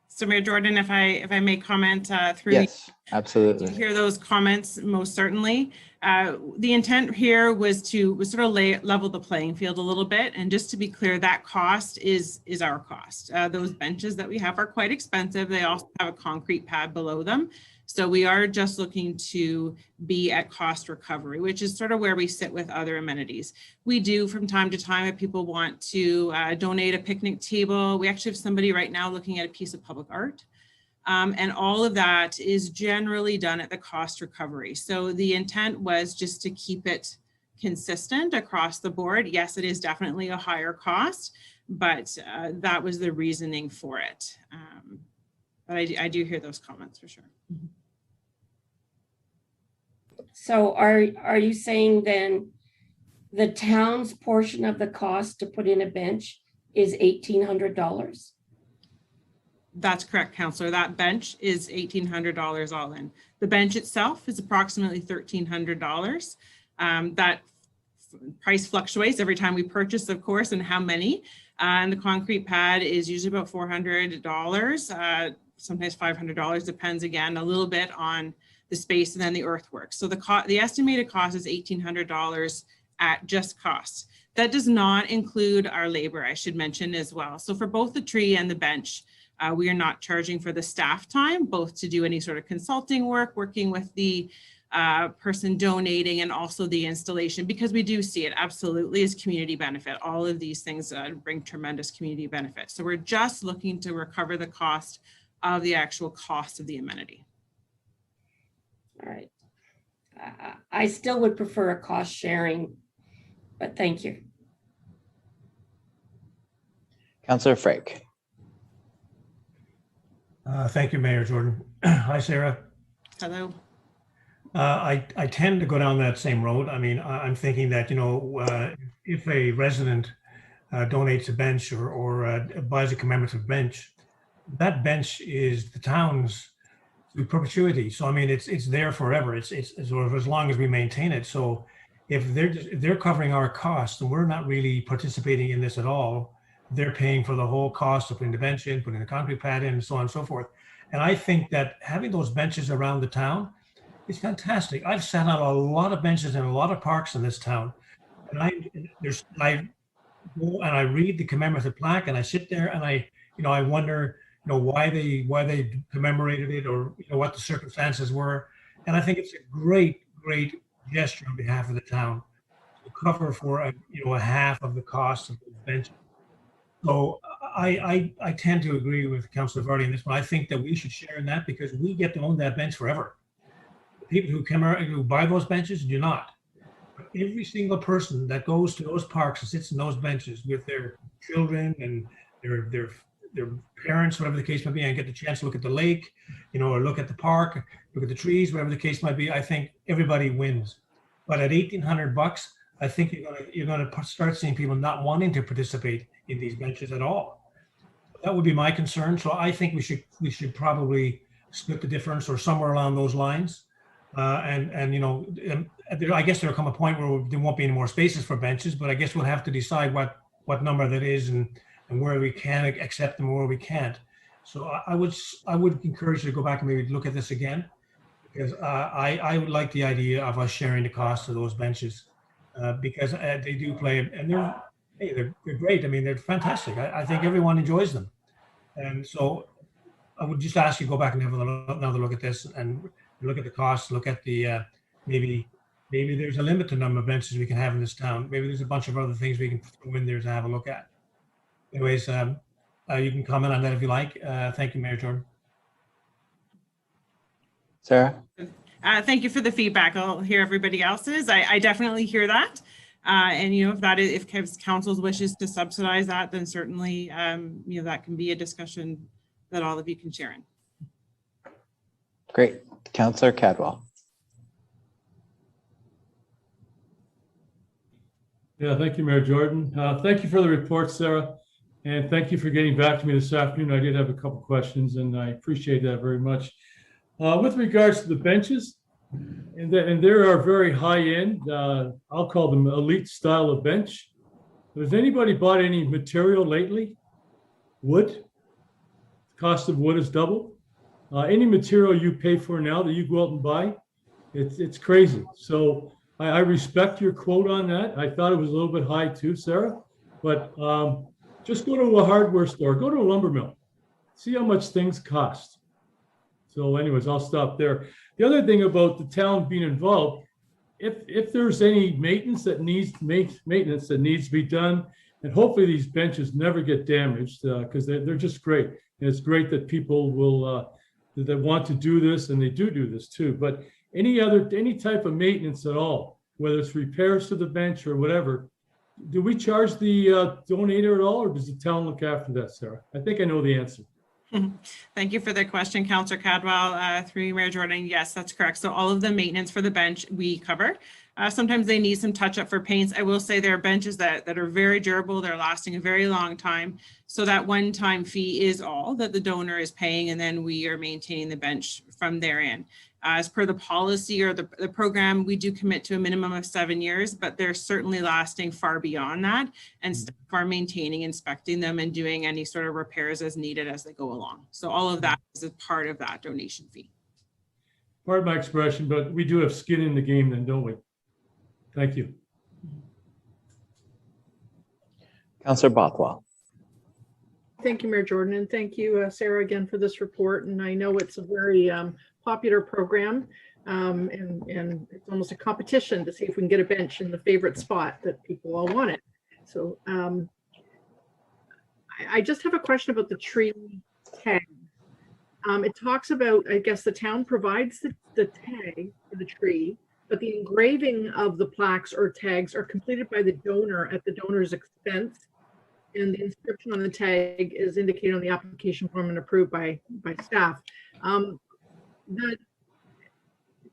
P: So Mayor Jordan, if I may comment through.
C: Yes, absolutely.
P: To hear those comments, most certainly. The intent here was to sort of level the playing field a little bit. And just to be clear, that cost is our cost. Those benches that we have are quite expensive. They also have a concrete pad below them. So we are just looking to be at cost recovery, which is sort of where we sit with other amenities. We do from time to time, if people want to donate a picnic table, we actually have somebody right now looking at a piece of public art. And all of that is generally done at the cost recovery. So the intent was just to keep it consistent across the board. Yes, it is definitely a higher cost, but that was the reasoning for it. But I do hear those comments for sure.
H: So are you saying then the town's portion of the cost to put in a bench is $1,800?
P: That's correct, Councillor. That bench is $1,800 all in. The bench itself is approximately $1,300. That price fluctuates every time we purchase, of course, and how many. And the concrete pad is usually about $400, sometimes $500, depends again a little bit on the space and then the earthwork. So the estimated cost is $1,800 at just costs. That does not include our labor, I should mention as well. So for both the tree and the bench, we are not charging for the staff time, both to do any sort of consulting work, working with the person donating, and also the installation, because we do see it absolutely as community benefit. All of these things bring tremendous community benefit. So we're just looking to recover the cost of the actual cost of the amenity.
H: All right. I still would prefer a cost sharing, but thank you.
C: Councillor Frake.
J: Thank you, Mayor Jordan. Hi, Sarah.
P: Hello.
J: I tend to go down that same road. I mean, I'm thinking that, you know, if a resident donates a bench or buys a commemorative bench, that bench is the town's to perpetuity. So I mean, it's there forever. It's sort of as long as we maintain it. So if they're covering our costs and we're not really participating in this at all, they're paying for the whole cost of putting the bench in, putting the concrete pad in, and so on and so forth. And I think that having those benches around the town is fantastic. I've sat on a lot of benches in a lot of parks in this town, and I go and I read the commemorative plaque, and I sit there and I wonder, why they commemorated it, or what the circumstances were. And I think it's a great gesture on behalf of the town to cover for a half of the cost of the benches. So I tend to agree with Councillor Vardy on this one. I think that we should share in that because we get to own that bench forever. The people who buy those benches do not. But every single person that goes to those parks and sits in those benches with their children and their parents, whatever the case might be, and get the chance to look at the lake, or look at the park, look at the trees, whatever the case might be, I think everybody wins. But at $1,800, I think you're gonna start seeing people not wanting to participate in these benches at all. That would be my concern. So I think we should probably split the difference or somewhere along those lines. I guess there'll come a point where there won't be any more spaces for benches, but I guess we'll have to decide what number that is and where we can accept them and where we can't. So I would encourage you to go back and maybe look at this again, because I would like the idea of us sharing the cost of those benches because they do play, and they're great. I mean, they're fantastic. I think everyone enjoys them. And so I would just ask you to go back and have another look at this and look at the costs, look at the, maybe there's a limit to the number of benches we can have in this town. Maybe there's a bunch of other things we can throw in there to have a look at. Anyways, you can comment on that if you like. Thank you, Mayor Jordan.
C: Sarah?
P: Thank you for the feedback. I'll hear everybody else's. I definitely hear that. And if council's wishes to subsidize that, then certainly that can be a discussion that all of you can share in.
C: Great. Councillor Cadwell.
I: Yeah, thank you, Mayor Jordan. Thank you for the report, Sarah. And thank you for getting back to me this afternoon. I did have a couple questions, and I appreciate that very much. With regards to the benches, and there are very high-end, I'll call them elite style of bench. Has anybody bought any material lately? Wood? The cost of wood is double. Any material you pay for now that you go out and buy, it's crazy. So I respect your quote on that. I thought it was a little bit high too, Sarah, but just go to a hardware store, go to a lumber mill, see how much things cost. So anyways, I'll stop there. The other thing about the town being involved, if there's any maintenance that needs to be done, and hopefully these benches never get damaged because they're just great. And it's great that people will that want to do this, and they do this too. But any type of maintenance at all, whether it's repairs to the bench or whatever, do we charge the donator at all, or does the town look after that, Sarah? I think I know the answer.
P: Thank you for the question, Councillor Cadwell. Through Mayor Jordan, yes, that's correct. So all of the maintenance for the bench we cover. Sometimes they need some touch up for paints. I will say there are benches that are very durable. They're lasting a very long time. So that one-time fee is all that the donor is paying, and then we are maintaining the bench from therein. As per the policy or the program, we do commit to a minimum of 7 years, but they're certainly lasting far beyond that, and staff are maintaining, inspecting them, and doing any sort of repairs as needed as they go along. So all of that is a part of that donation fee.
I: Pardon my expression, but we do have skin in the game then, don't we? Thank you.
C: Councillor Bothwell.
D: Thank you, Mayor Jordan, and thank you, Sarah, again for this report. And I know it's a very popular program, and it's almost a competition to see if we can get a bench in the favorite spot that people all want it. So I just have a question about the tree tag. It talks about, I guess the town provides the tag for the tree, but the engraving of the plaques or tags are completed by the donor at the donor's expense. And the inscription on the tag is indicated on the application form and approved by staff.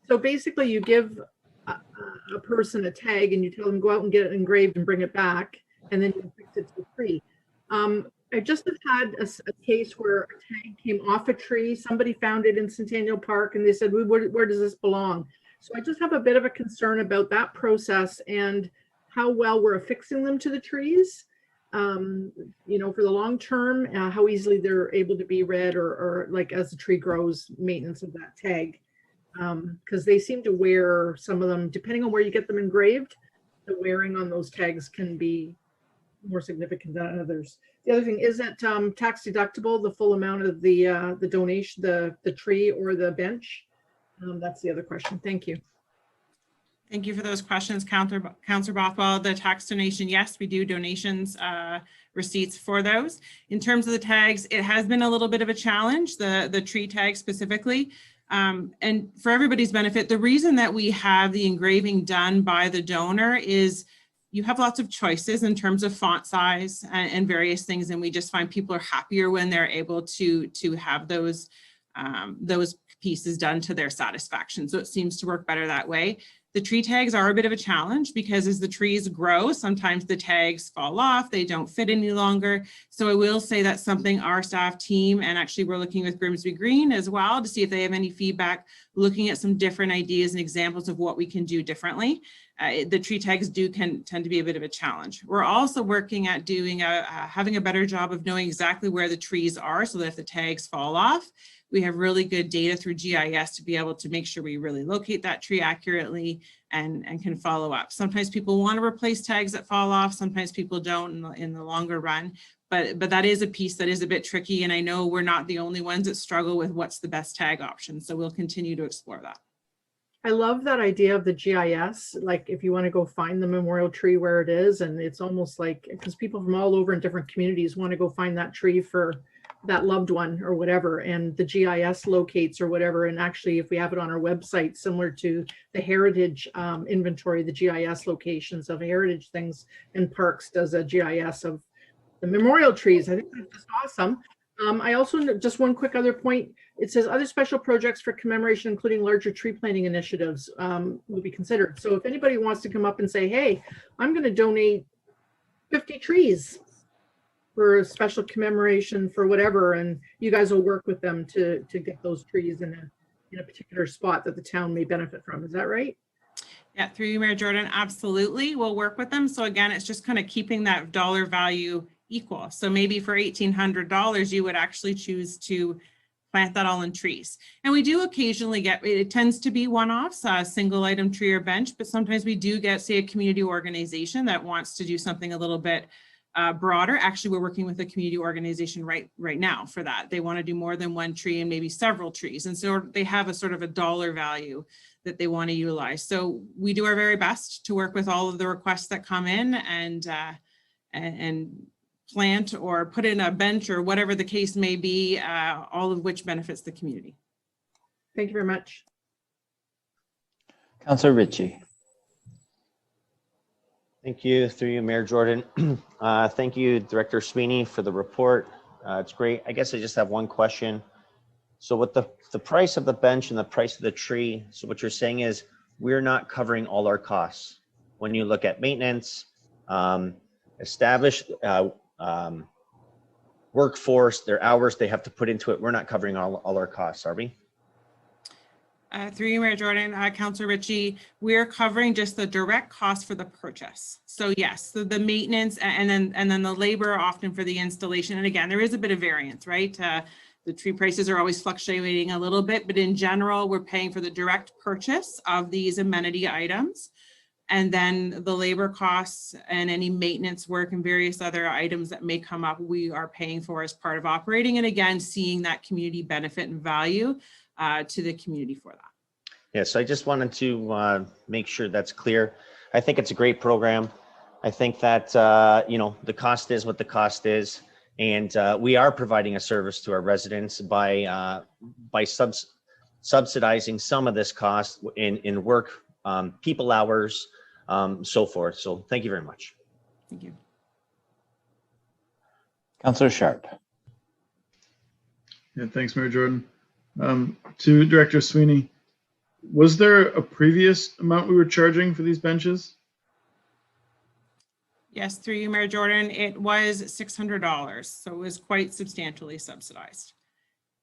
D: So basically you give a person a tag and you tell them go out and get it engraved and bring it back, and then you fix it to the tree. I just have had a case where a tag came off a tree. Somebody found it in Centennial Park and they said, where does this belong? So I just have a bit of a concern about that process and how well we're affixing them to the trees. You know, for the long term, how easily they're able to be read, or like as the tree grows, maintenance of that tag. Because they seem to wear, some of them, depending on where you get them engraved, the wearing on those tags can be more significant than others. The other thing, is it tax deductible, the full amount of the donation, the tree or the bench? That's the other question. Thank you.
P: Thank you for those questions, Councillor Bothwell. The tax donation, yes, we do donations, receipts for those. In terms of the tags, it has been a little bit of a challenge, the tree tag specifically. And for everybody's benefit, the reason that we have the engraving done by the donor is you have lots of choices in terms of font size and various things. And we just find people are happier when they're able to have those pieces done to their satisfaction. So it seems to work better that way. The tree tags are a bit of a challenge because as the trees grow, sometimes the tags fall off, they don't fit any longer. So I will say that's something our staff team, and actually we're looking with Grimsby Green as well to see if they have any feedback, looking at some different ideas and examples of what we can do differently. The tree tags tend to be a bit of a challenge. We're also working at doing having a better job of knowing exactly where the trees are so that if the tags fall off, we have really good data through GIS to be able to make sure we really locate that tree accurately and can follow up. Sometimes people want to replace tags that fall off. Sometimes people don't in the longer run, but that is a piece that is a bit tricky. And I know we're not the only ones that struggle with what's the best tag option. So we'll continue to explore that.
D: I love that idea of the GIS, like if you want to go find the memorial tree where it is, and it's almost like, because people from all over in different communities want to go find that tree for that loved one or whatever, and the GIS locates or whatever. And actually, if we have it on our website, similar to the heritage inventory, the GIS locations of heritage things and parks does a GIS of the memorial trees. I think that's just awesome. I also, just one quick other point, it says other special projects for commemoration, including larger tree planting initiatives, will be considered. So if anybody wants to come up and say, hey, I'm going to donate 50 trees, for a special commemoration for whatever, and you guys will work with them to get those trees in a particular spot that the town may benefit from. Is that right?
P: Yeah, through you, Mayor Jordan, absolutely. We'll work with them. So again, it's just kind of keeping that dollar value equal. So maybe for $1,800, you would actually choose to plant that all in trees. And we do occasionally get, it tends to be one-offs, a single item tree or bench, but sometimes we do get, say, a community organization that wants to do something a little bit broader. Actually, we're working with a community organization right now for that. They want to do more than one tree and maybe several trees. And so they have a sort of a dollar value that they want to utilize. So we do our very best to work with all of the requests that come in and plant or put in a bench or whatever the case may be, all of which benefits the community.
D: Thank you very much.
C: Councillor Ritchie.
G: Thank you, through you, Mayor Jordan. Thank you, Director Sweeney, for the report. It's great. I guess I just have one question. So with the price of the bench and the price of the tree, so what you're saying is we're not covering all our costs. When you look at maintenance, established workforce, their hours they have to put into it, we're not covering all our costs, are we?
P: Through you, Mayor Jordan, Councillor Ritchie, we're covering just the direct cost for the purchase. So yes, so the maintenance and then the labor often for the installation. And again, there is a bit of variance, right? The tree prices are always fluctuating a little bit, but in general, we're paying for the direct purchase of these amenity items. And then the labor costs and any maintenance work and various other items that may come up, we are paying for as part of operating. And again, seeing that community benefit and value to the community for that.
G: Yeah, so I just wanted to make sure that's clear. I think it's a great program. I think that, the cost is what the cost is. And we are providing a service to our residents by subsidizing some of this cost in work, people hours, so forth. So thank you very much.
P: Thank you.
C: Councillor Sharp.
E: Yeah, thanks, Mayor Jordan. To Director Sweeney, was there a previous amount we were charging for these benches?
P: Yes, through you, Mayor Jordan, it was $600, so it was quite substantially subsidized.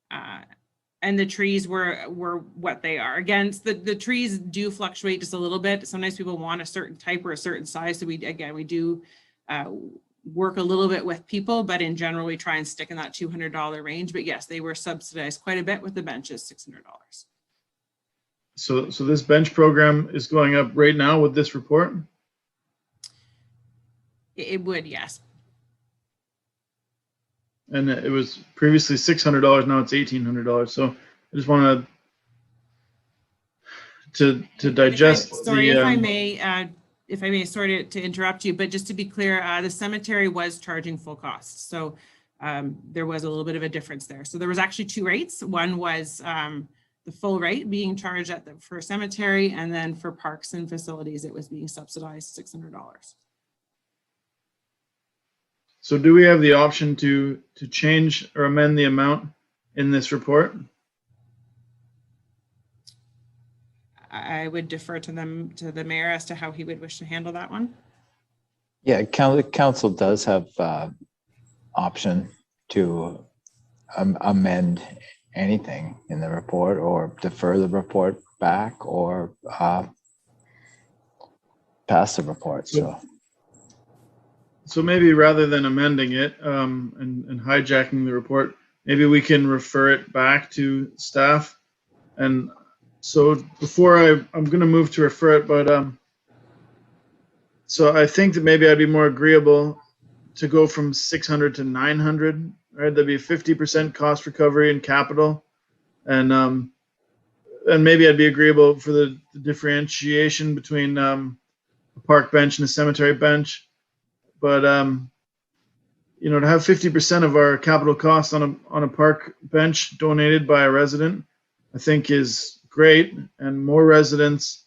P: And the trees were what they are. Again, the trees do fluctuate just a little bit. Sometimes people want a certain type or a certain size, so we do work a little bit with people, but in general, we try and stick in that $200 range. But yes, they were subsidized quite a bit with the benches, $600.
E: So this bench program is going up right now with this report?
P: It would, yes.
E: And it was previously $600, now it's $1,800. So I just wanted to digest.
P: If I may, sorry to interrupt you, but just to be clear, the cemetery was charging full cost. So there was a little bit of a difference there. So there was actually two rates. One was the full rate being charged for cemetery, and then for parks and facilities, it was being subsidized $600.
E: So do we have the option to change or amend the amount in this report?
P: I would defer to the mayor as to how he would wish to handle that one.
C: Yeah, council does have option to amend anything in the report or defer the report back or pass the report.
E: So maybe rather than amending it and hijacking the report, maybe we can refer it back to staff. And so before I'm going to move to refer it, but so I think that maybe I'd be more agreeable to go from 600 to 900, right? That'd be a 50% cost recovery in capital. And maybe I'd be agreeable for the differentiation between a park bench and a cemetery bench. But to have 50% of our capital costs on a park bench donated by a resident, I think is great, and more residents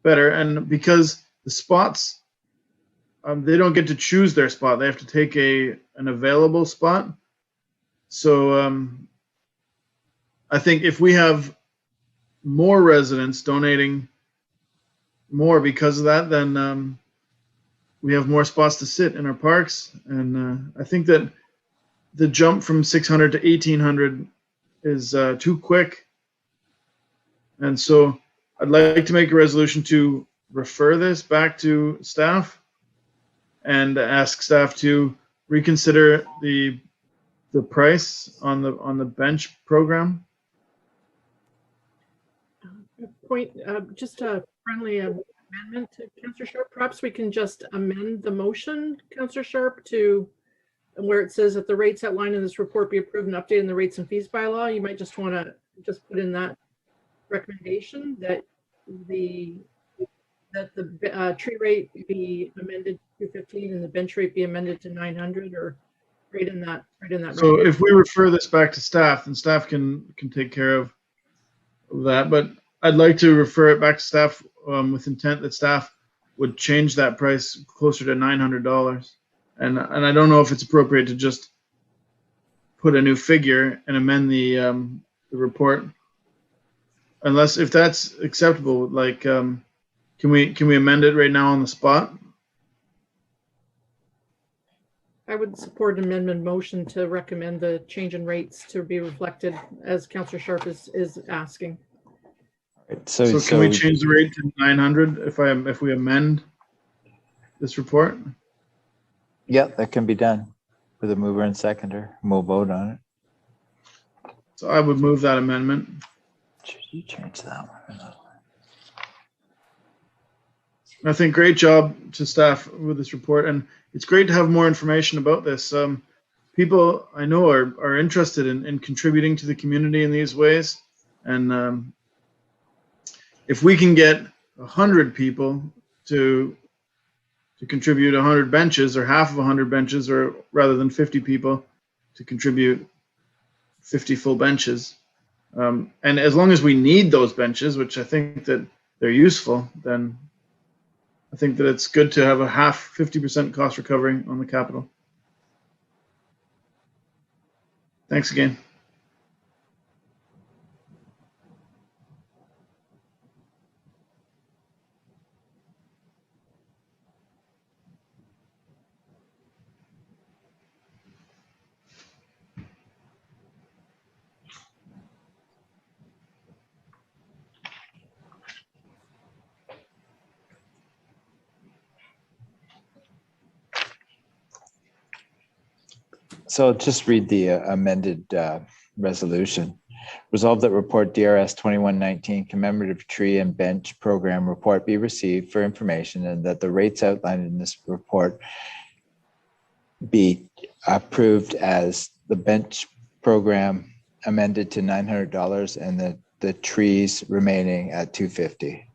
E: better. And because the spots, they don't get to choose their spot; they have to take an available spot. So I think if we have more residents donating more because of that, then we have more spots to sit in our parks. And I think that the jump from 600 to 1800 is too quick. And so I'd like to make a resolution to refer this back to staff and ask staff to reconsider the price on the bench program.
D: Point, just a friendly amendment to Councillor Sharp. Perhaps we can just amend the motion, Councillor Sharp, to where it says that the rates outlined in this report be approved and updated in the rates and fees bylaw. You might just want to just put in that recommendation that the tree rate be amended to 215 and the bench rate be amended to 900, or right in that
E: So
D: range.
E: if we refer this back to staff, then staff can take care of that. But I'd like to refer it back to staff with intent that staff would change that price closer to $900. And I don't know if it's appropriate to just put a new figure and amend the report, unless if that's acceptable. Like, can we amend it right now on the spot?
D: I would support an amendment motion to recommend the change in rates to be reflected as Councillor Sharp is asking.
E: So can we change the rate to 900 if we amend this report?
C: Yeah, that can be done with a mover and seconder. We'll vote on it.
E: So I would move that amendment.
C: Should you change that one?
E: I think great job to staff with this report, and it's great to have more information about this. People I know are interested in contributing to the community in these ways, and if we can get 100 people to contribute 100 benches, or half of 100 benches, or rather than 50 people to contribute 50 full benches, and as long as we need those benches, which I think that they're useful, then I think that it's good to have a 50% cost recovery on the capital. Thanks again.
C: So just read the amended resolution. Resolve that report DRS 2119 commemorative tree and bench program report be received for information, and that the rates outlined in this report be approved as the bench program amended to $900 and the trees remaining at $250.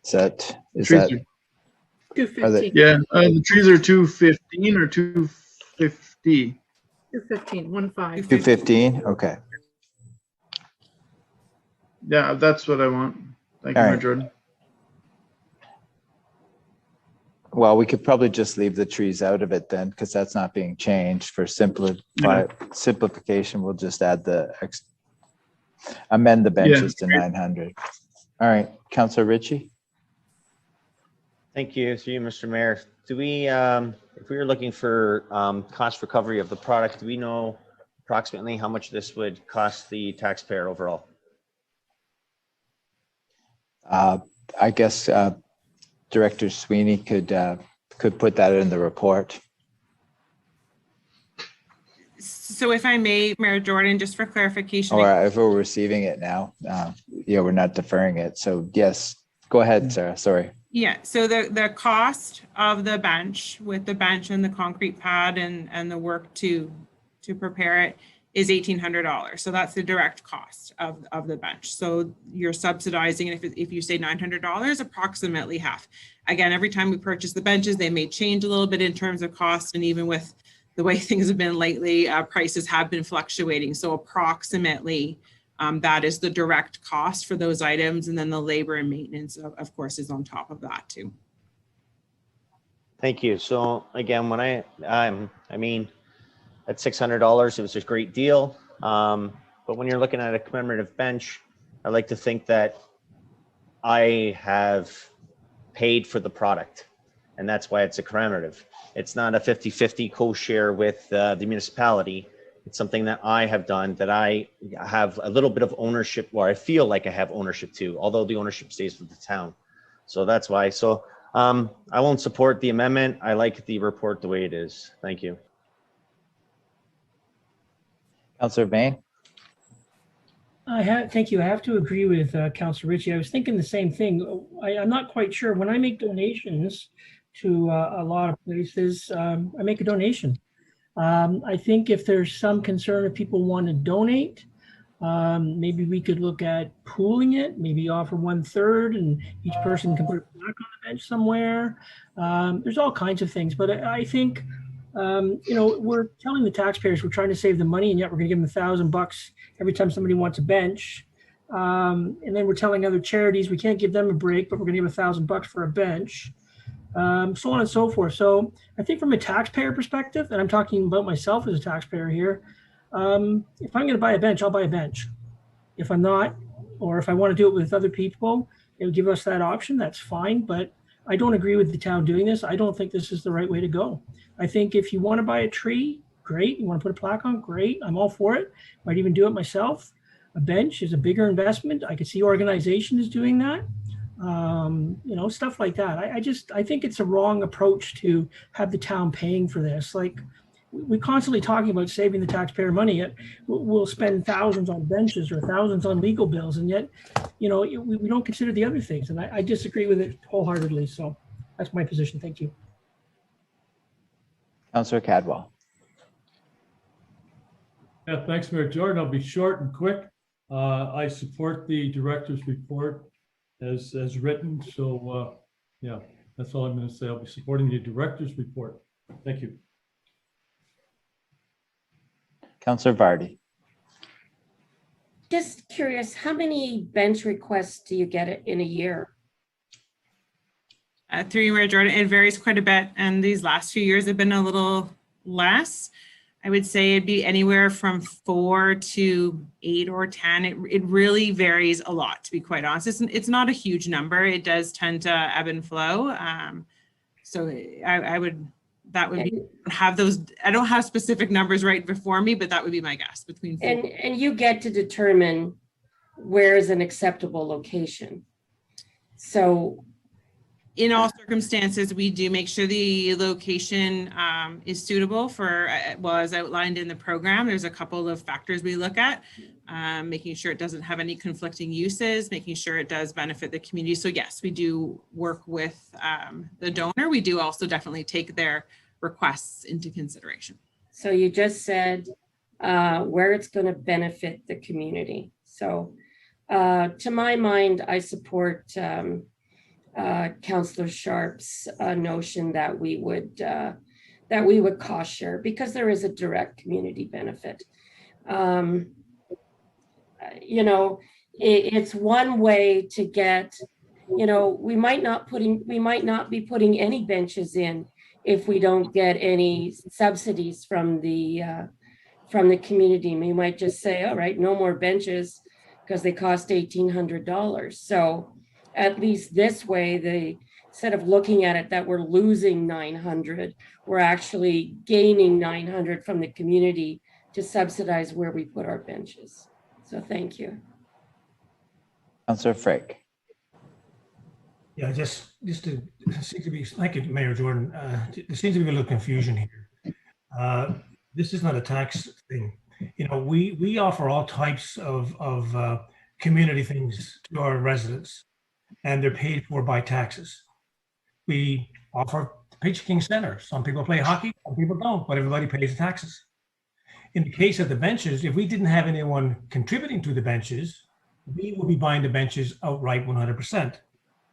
C: Is that?
D: 215.
E: Yeah, the trees are 215 or 250.
D: 215, 15.
C: 215. Okay.
E: Yeah, that's what I want. Thank you,
C: All
E: Mayor
C: right.
E: Jordan.
C: Well, we could probably just leave the trees out of it then, because that's not being changed. For simplification, we'll just add amend the benches to 900. All right, Councillor Ritchie.
G: Thank you, through you, Mr. Mayor. Do we, if we were looking for cost recovery of the product, do we know approximately how much this would cost the taxpayer overall?
C: I guess Director Sweeney could put that in the report.
P: So if I may, Mayor Jordan, just for clarification.
C: Or if we're receiving it now, yeah, we're not deferring it. So yes, go ahead, Sarah. Sorry.
P: Yeah, so the cost of the bench, with the bench and the concrete pad and the work to prepare it, is $1,800. So that's the direct cost of the bench. So you're subsidizing, if you say $900, approximately half. Again, every time we purchase the benches, they may change a little bit in terms of cost, and even with the way things have been lately, prices have been fluctuating. So approximately that is the direct cost for those items, and then the labor and maintenance, of course, is on top of that too.
G: Thank you. So again, when I mean, at $600, it was a great deal. But when you're looking at a commemorative bench, I like to think that I have paid for the product. And that's why it's a commemorative. It's not a 50-50 co-share with the municipality. It's something that I have done that I have a little bit of ownership, or I feel like I have ownership to, although the ownership stays with the town. So that's why. So I won't support the amendment. I like the report the way it is. Thank you.
C: Councillor Bain?
L: Thank you. I have to agree with Councillor Ritchie. I was thinking the same thing. I'm not quite sure. When I make donations to a lot of places, I make a donation. I think if there's some concern if people want to donate, maybe we could look at pooling it, maybe offer 1/3 and each person can put it back on the bench somewhere. There's all kinds of things, but I think, we're telling the taxpayers we're trying to save the money, and yet we're going to give them $1,000 every time somebody wants a bench. And then we're telling other charities we can't give them a break, but we're going to give $1,000 for a bench. So on and so forth. So I think from a taxpayer perspective, and I'm talking about myself as a taxpayer here, if I'm going to buy a bench, I'll buy a bench. If I'm not, or if I want to do it with other people, it would give us that option. That's fine. But I don't agree with the town doing this. I don't think this is the right way to go. I think if you want to buy a tree, great. You want to put a plaque on, great. I'm all for it. Might even do it myself. A bench is a bigger investment. I could see organizations doing that. Stuff like that. I think it's a wrong approach to have the town paying for this. Like, we're constantly talking about saving the taxpayer money, yet we'll spend thousands on benches or thousands on legal bills, and yet, we don't consider the other things. And I disagree with it wholeheartedly. So that's my position. Thank you.
C: Councillor Cadwell.
I: Yeah, thanks, Mayor Jordan. I'll be short and quick. I support the director's report as written. So yeah, that's all I'm going to say. I'll be supporting the director's report. Thank you.
C: Councillor Vardy.
H: Just curious, how many bench requests do you get in a year?
P: Through you, Mayor Jordan, it varies quite a bit, and these last few years have been a little less. I would say it'd be anywhere from 4 to 8 or 10. It really varies a lot, to be quite honest. It's not a huge number. It does tend to ebb and flow. So I would have those. I don't have specific numbers right before me, but that would be my guess, between 4.
H: And you get to determine where is an acceptable location. So
P: in all circumstances, we do make sure the location is suitable for, well, as outlined in the program. There's a couple of factors we look at, making sure it doesn't have any conflicting uses, making sure it does benefit the community. So yes, we do work with the donor. We do also definitely take their requests into consideration.
H: So you just said where it's going to benefit the community. So to my mind, I support Councillor Sharp's notion that we would cost share, because there is a direct community benefit. It's one way to get, we might not be putting any benches in if we don't get any subsidies from the community. We might just say, all right, no more benches because they cost $1,800. So at least this way, instead of looking at it that we're losing 900, we're actually gaining 900 from the community to subsidize where we put our benches. So thank you.
C: Councillor Frick.
J: Yeah, just to seem to be, thank you, Mayor Jordan. There seems to be a little confusion here. This is not a tax thing. We offer all types of community things to our residents, and they're paid for by taxes. We offer the Pigeon King Center. Some people play hockey, some people don't, but everybody pays the taxes. In the case of the benches, if we didn't have anyone contributing to the benches, we would be buying the benches outright 100%.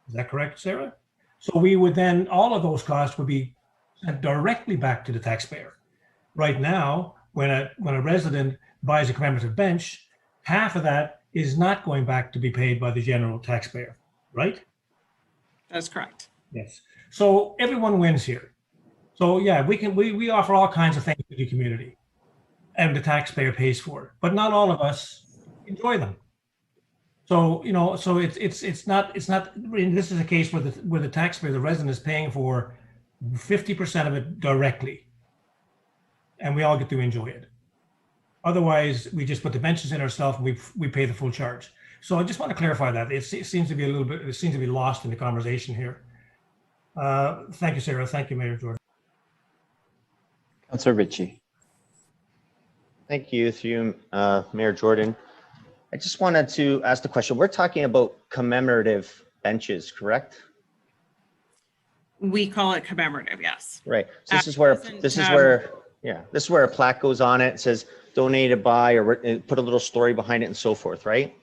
J: Is that correct, Sarah? So we would then, all of those costs would be sent directly back to the taxpayer. Right now, when a resident buys a commemorative bench, half of that is not going back to be paid by the general taxpayer, right?
P: That's correct.
J: Yes. So everyone wins here. So yeah, we offer all kinds of things to the community, and the taxpayer pays for it, but not all of us enjoy them. So it's not. This is a case where the taxpayer, the resident, is paying for 50% of it directly, and we all get to enjoy it. Otherwise, we just put the benches in ourselves and we pay the full charge. So I just want to clarify that. It seems to be it seems to be lost in the conversation here. Thank you, Sarah. Thank you, Mayor Jordan.
C: Councillor Ritchie.
G: Thank you, through Mayor Jordan. I just wanted to ask the question. We're talking about commemorative benches, correct?
P: We call it commemorative, yes.
G: Right. So this is where this is where a plaque goes on it. It says donated by, or put a little story behind it and so forth, right?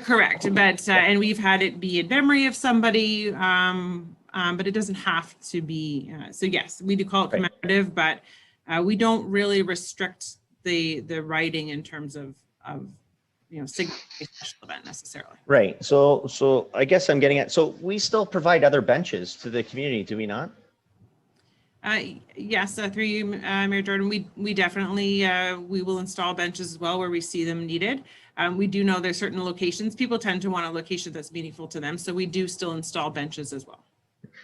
P: Correct, but and we've had it be in memory of somebody, but it doesn't have to be. So yes, we do call it commemorative, but we don't really restrict the writing in terms of signature special event necessarily.
G: Right. So I guess I'm getting at. So we still provide other benches to the community, do we not?
P: Yes, through you, Mayor Jordan, we definitely we will install benches as well where we see them needed. We do know there's certain locations people tend to want a location that's meaningful to them, so we do still install benches as well.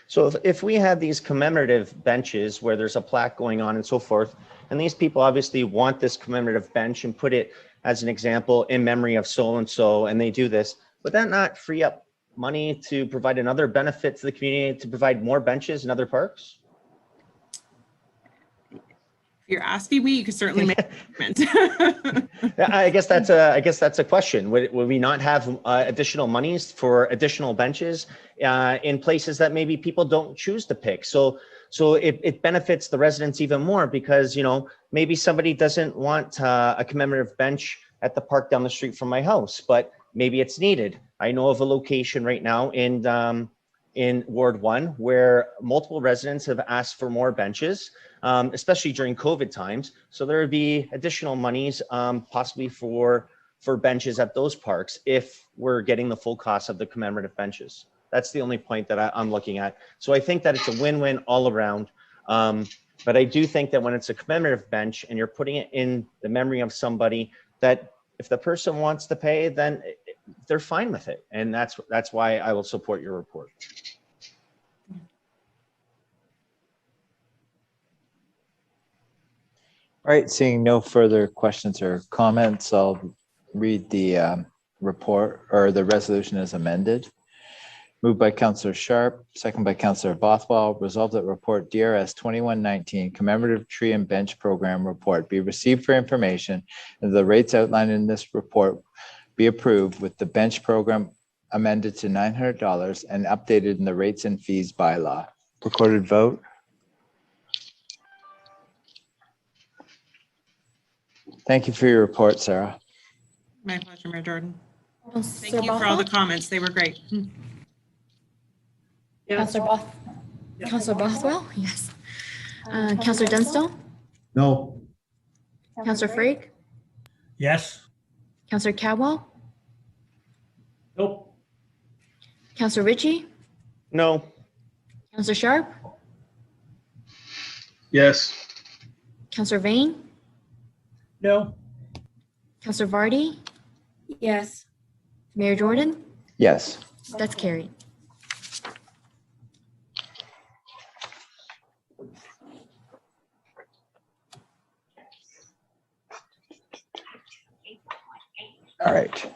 G: So if we have these commemorative benches where there's a plaque going on and so forth, and these people obviously want this commemorative bench and put it as an example in memory of so-and-so, and they do this, would that not free up money to provide another benefit to the community, to provide more benches in other parks?
P: If you're asking me, you could certainly make an argument.
G: I guess that's a question. Would we not have additional monies for additional benches in places that maybe people don't choose to pick? So it benefits the residents even more because, maybe somebody doesn't want a commemorative bench at the park down the street from my house, but maybe it's needed. I know of a location right now in Ward 1 where multiple residents have asked for more benches, especially during COVID times. So there would be additional monies possibly for benches at those parks if we're getting the full cost of the commemorative benches. That's the only point that I'm looking at. So I think that it's a win-win all around. But I do think that when it's a commemorative bench and you're putting it in the memory of somebody, that if the person wants to pay, then they're fine with it. And that's why I will support your report.
C: All right, seeing no further questions or comments, I'll read the report or the resolution as amended. Moved by Councillor Sharp, second by Councillor Bothwell. Resolved that report DRS 2119 Commemorative Tree and Bench Program Report be received for information and the rates outlined in this report be approved with the bench program amended to $900 and updated in the rates and fees bylaw. Recorded vote. Thank you for your report, Sarah.
P: My pleasure, Mayor Jordan.
M: Oh,
P: Thank you for all the comments. They were great.
M: Councillor Bothwell, yes. Councillor Dunstall,
N: No.
M: Councillor Frake,
J: Yes.
M: Councillor Cadwell,
I: Nope.
M: Councillor Ritchie,
G: No.
M: Councillor Sharp,
E: Yes.
M: Councillor Vane,
L: No.
M: Councillor Vardy,
H: Yes.
M: Mayor Jordan,
C: Yes.
M: that's carried.
C: All right.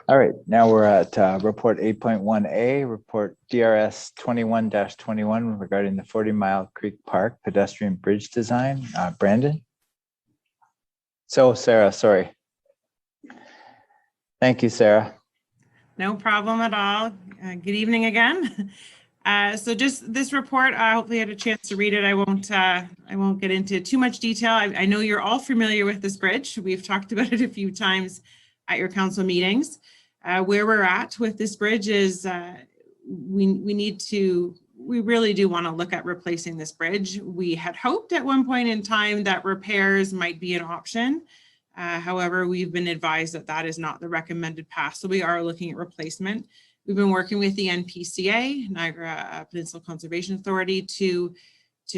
C: All right, now we're at report 8.1A, report DRS 21-21 regarding the 40 Mile Creek Park pedestrian bridge design. Brandon? So Sarah, sorry. Thank you, Sarah.
P: No problem at all. Good evening again. So just this report, I hopefully had a chance to read it. I won't get into too much detail. I know you're all familiar with this bridge. We've talked about it a few times at your council meetings. Where we're at with this bridge is we really do want to look at replacing this bridge. We had hoped at one point in time that repairs might be an option. However, we've been advised that that is not the recommended path. So we are looking at replacement. We've been working with the NPCA, Niagara Peninsula Conservation Authority, to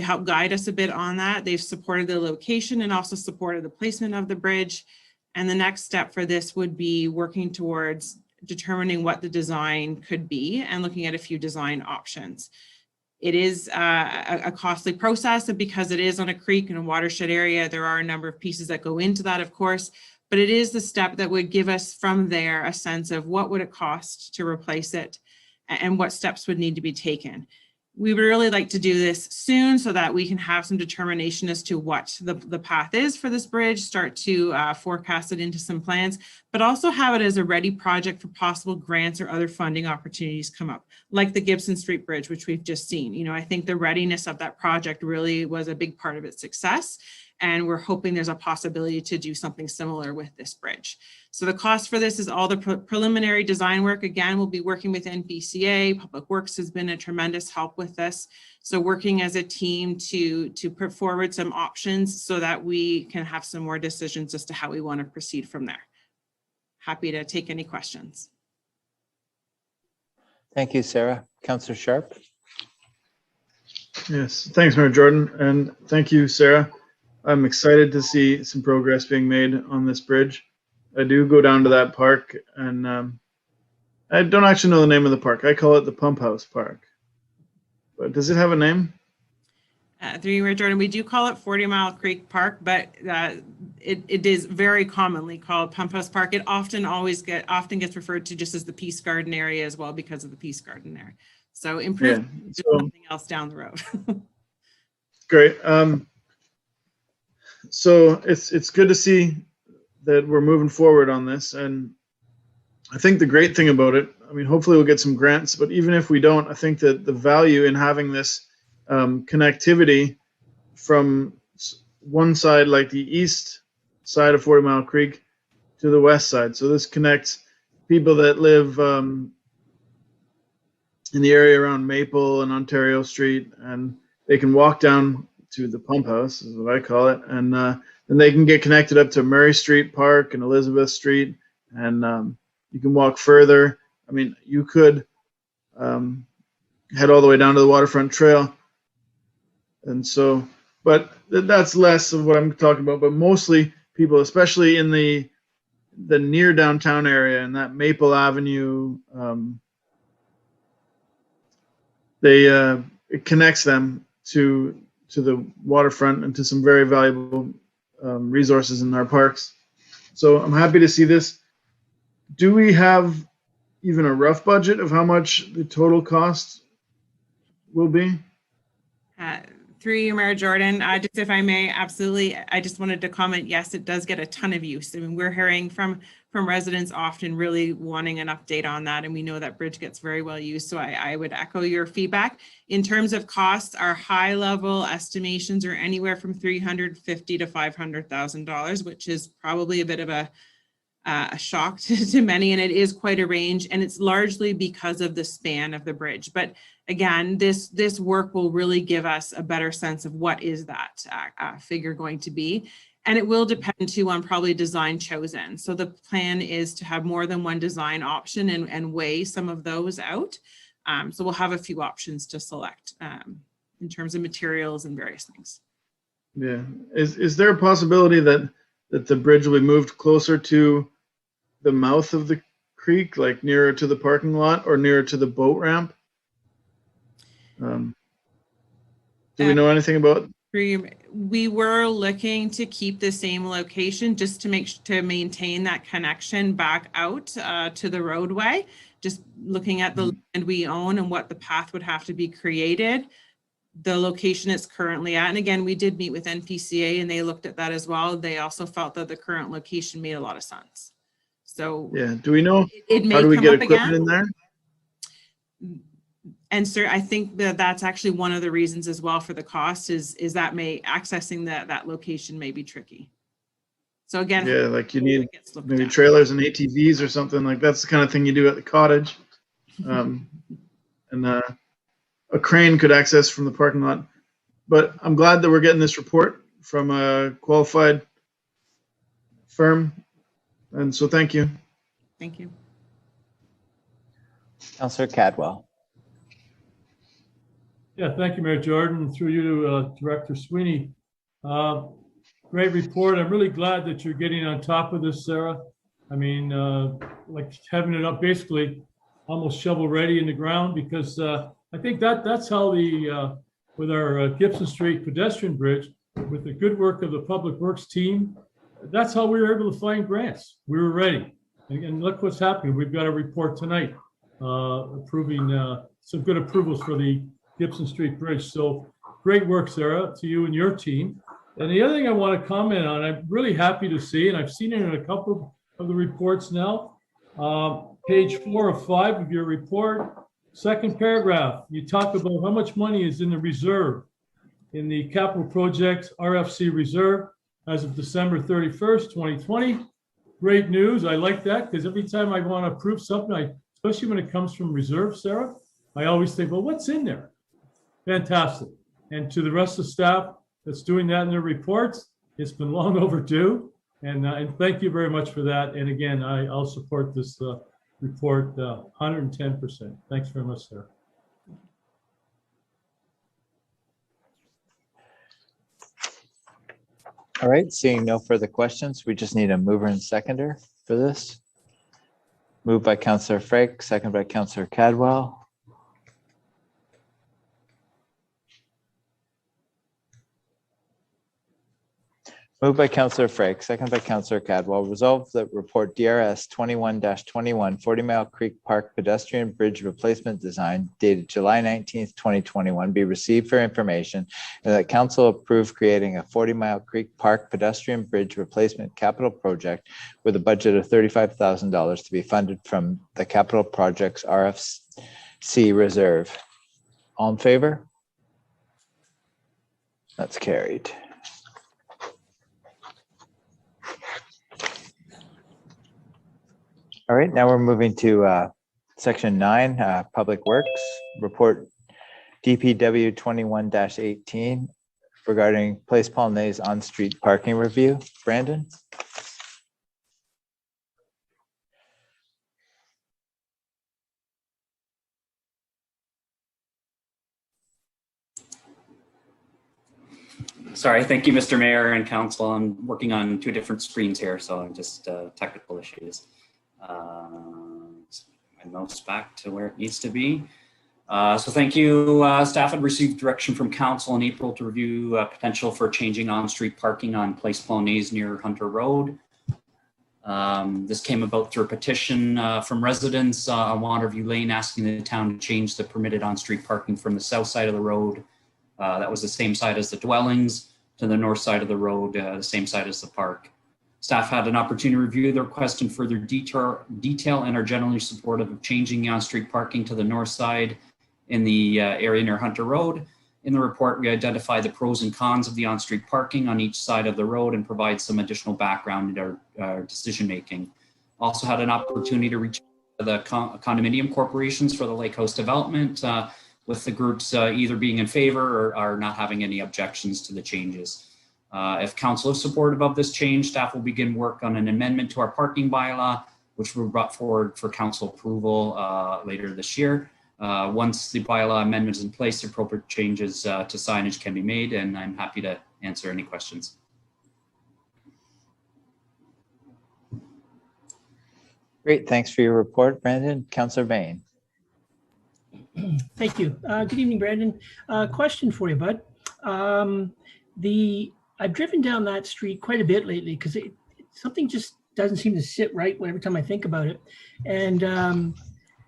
P: help guide us a bit on that. They've supported the location and also supported the placement of the bridge. And the next step for this would be working towards determining what the design could be and looking at a few design options. It is a costly process, and because it is on a creek in a watershed area, there are a number of pieces that go into that, of course, but it is the step that would give us from there a sense of what would it cost to replace it and what steps would need to be taken. We would really like to do this soon so that we can have some determination as to what the path is for this bridge, start to forecast it into some plans, but also have it as a ready project for possible grants or other funding opportunities come up, like the Gibson Street Bridge, which we've just seen. You know, I think the readiness of that project really was a big part of its success. And we're hoping there's a possibility to do something similar with this bridge. So the cost for this is all the preliminary design work. Again, we'll be working with NPCA. Public Works has been a tremendous help with this. So working as a team to put forward some options so that we can have some more decisions as to how we want to proceed from there. Happy to take any questions.
C: Thank you, Sarah. Councillor Sharp.
E: Yes, thanks, Mayor Jordan, and thank you, Sarah. I'm excited to see some progress being made on this bridge. I do go down to that park, and I don't actually know the name of the park. I call it the Pump House Park. But does it have a name?
P: Through you, Mayor Jordan, we do call it 40 Mile Creek Park, but it is very commonly called Pump House Park. It often gets referred to just as the Peace Garden area as well because of the Peace Garden there. So improve something else down the road.
E: Great. So it's good to see that we're moving forward on this. And I think the great thing about it, I mean, hopefully we'll get some grants, but even if we don't, I think that the value in having this connectivity from one side, like the east side of 40 Mile Creek, to the west side. So this connects people that live in the area around Maple and Ontario Street, and they can walk down to the pump house, is what I call it, and then they can get connected up to Murray Street Park and Elizabeth Street, and you can walk further. I mean, you could head all the way down to the Waterfront Trail, and so, but that's less of what I'm talking about. But mostly people, especially in the near downtown area and that Maple Avenue, it connects them to the waterfront and to some very valuable resources in our parks. So I'm happy to see this. Do we have even a rough budget of how much the total cost will be?
P: Through you, Mayor Jordan, just if I may, absolutely. I just wanted to comment, yes, it does get a ton of use. I mean, we're hearing from residents often really wanting an update on that, and we know that bridge gets very well used. So I would echo your feedback. In terms of costs, our high level estimations are anywhere from $350,000 to $500,000, which is probably a bit of a shock to many, and it is quite a range, and it's largely because of the span of the bridge. But again, this work will really give us a better sense of what is that figure going to be. And it will depend too on probably design chosen. So the plan is to have more than one design option and weigh some of those out. So we'll have a few options to select in terms of materials and various things.
E: Yeah, is there a possibility that the bridge will be moved closer to the mouth of the creek, like nearer to the parking lot or nearer to the boat ramp? Do we know anything about?
P: We were looking to keep the same location just to maintain that connection back out to the roadway. Just looking at the land we own and what the path would have to be created, the location it's currently at. And again, we did meet with NPCA and they looked at that as well. They also felt that the current location made a lot of sense. So
E: yeah, do we know
P: it may
E: how do we
P: come
E: get
P: up
E: equipment
P: again.
E: in there?
P: And sir, I think that's actually one of the reasons as well for the cost is that accessing that location may be tricky. So again,
E: Yeah, like you need maybe trailers and ATVs or something like that's the kind of thing you do at the cottage. And a crane could access from the parking lot. But I'm glad that we're getting this report from a qualified firm. And so thank you.
P: Thank you.
C: Councillor Cadwell.
I: Yeah, thank you, Mayor Jordan. Through you to Director Sweeney. Great report. I'm really glad that you're getting on top of this, Sarah. I mean, like having it up basically almost shovel ready in the ground, because I think that's how with our Gibson Street pedestrian bridge, with the good work of the Public Works team, that's how we were able to find grants. We were ready. And look what's happening. We've got a report tonight approving some good approvals for the Gibson Street Bridge. So great work, Sarah, to you and your team. And the other thing I want to comment on, I'm really happy to see, and I've seen it in a couple of the reports now, page 4 of 5 of your report, second paragraph, you talk about how much money is in the reserve in the capital projects RFC reserve as of December 31st, 2020. Great news. I like that because every time I want to approve something, especially when it comes from reserve, Sarah, I always think, well, what's in there? Fantastic. And to the rest of the staff that's doing that in their reports, it's been long overdue. And thank you very much for that. And again, I'll support this report 110%. Thanks very much, Sarah.
C: All right, seeing no further questions, we just need a mover and seconder for this. Moved by Councillor Frake, second by Councillor Cadwell. Moved by Councillor Frake, second by Councillor Cadwell. Resolved that report DRS 21-21 40 Mile Creek Park pedestrian bridge replacement design dated July 19th, 2021 be received for information, and that council approve creating a 40 Mile Creek Park pedestrian bridge replacement capital project with a budget of $35,000 to be funded from the capital projects RFC reserve. All in favor? That's carried. All right, now we're moving to section 9, Public Works, report DPW 21-18 regarding Place Paulnaise on-street parking review. Brandon?
A: Sorry, thank you, Mr. Mayor and Council. I'm working on 2 different screens here, so I'm just technical issues. My mouse back to where it needs to be. So thank you. Staff had received direction from Council in April to review potential for changing on-street parking on Place Paulnaise near Hunter Road. This came about through a petition from residents on Waterview Lane asking the town to change the permitted on-street parking from the south side of the road. That was the same side as the dwellings, to the north side of the road, the same side as the park. Staff had an opportunity to review the request in further detail and are generally supportive of changing the on-street parking to the north side in the area near Hunter Road. In the report, we identify the pros and cons of the on-street parking on each side of the road and provide some additional background in our decision-making. Also had an opportunity to reach the condominium corporations for the Lake House development, with the groups either being in favor or not having any objections to the changes. If council is supportive of this change, staff will begin work on an amendment to our parking bylaw, which will be brought forward for council approval later this year. Once the bylaw amendment is in place, appropriate changes to signage can be made, and I'm happy to answer any questions.
C: Great, thanks for your report, Brandon. Councillor Bain.
L: Thank you. Good evening, Brandon. Question for you, bud. I've driven down that street quite a bit lately because something just doesn't seem to sit right every time I think about it. And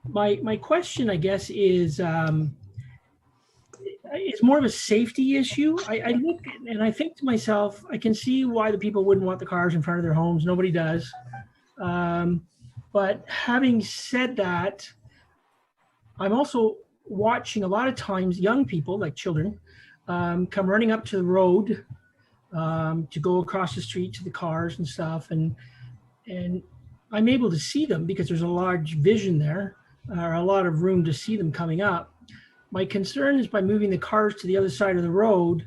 L: my question, I guess, is it's more of a safety issue. I look and I think to myself, I can see why the people wouldn't want the cars in front of their homes. Nobody does. But having said that, I'm also watching a lot of times young people, like children, come running up to the road to go across the street to the cars and stuff. And I'm able to see them because there's a large vision there, or a lot of room to see them coming up. My concern is by moving the cars to the other side of the road,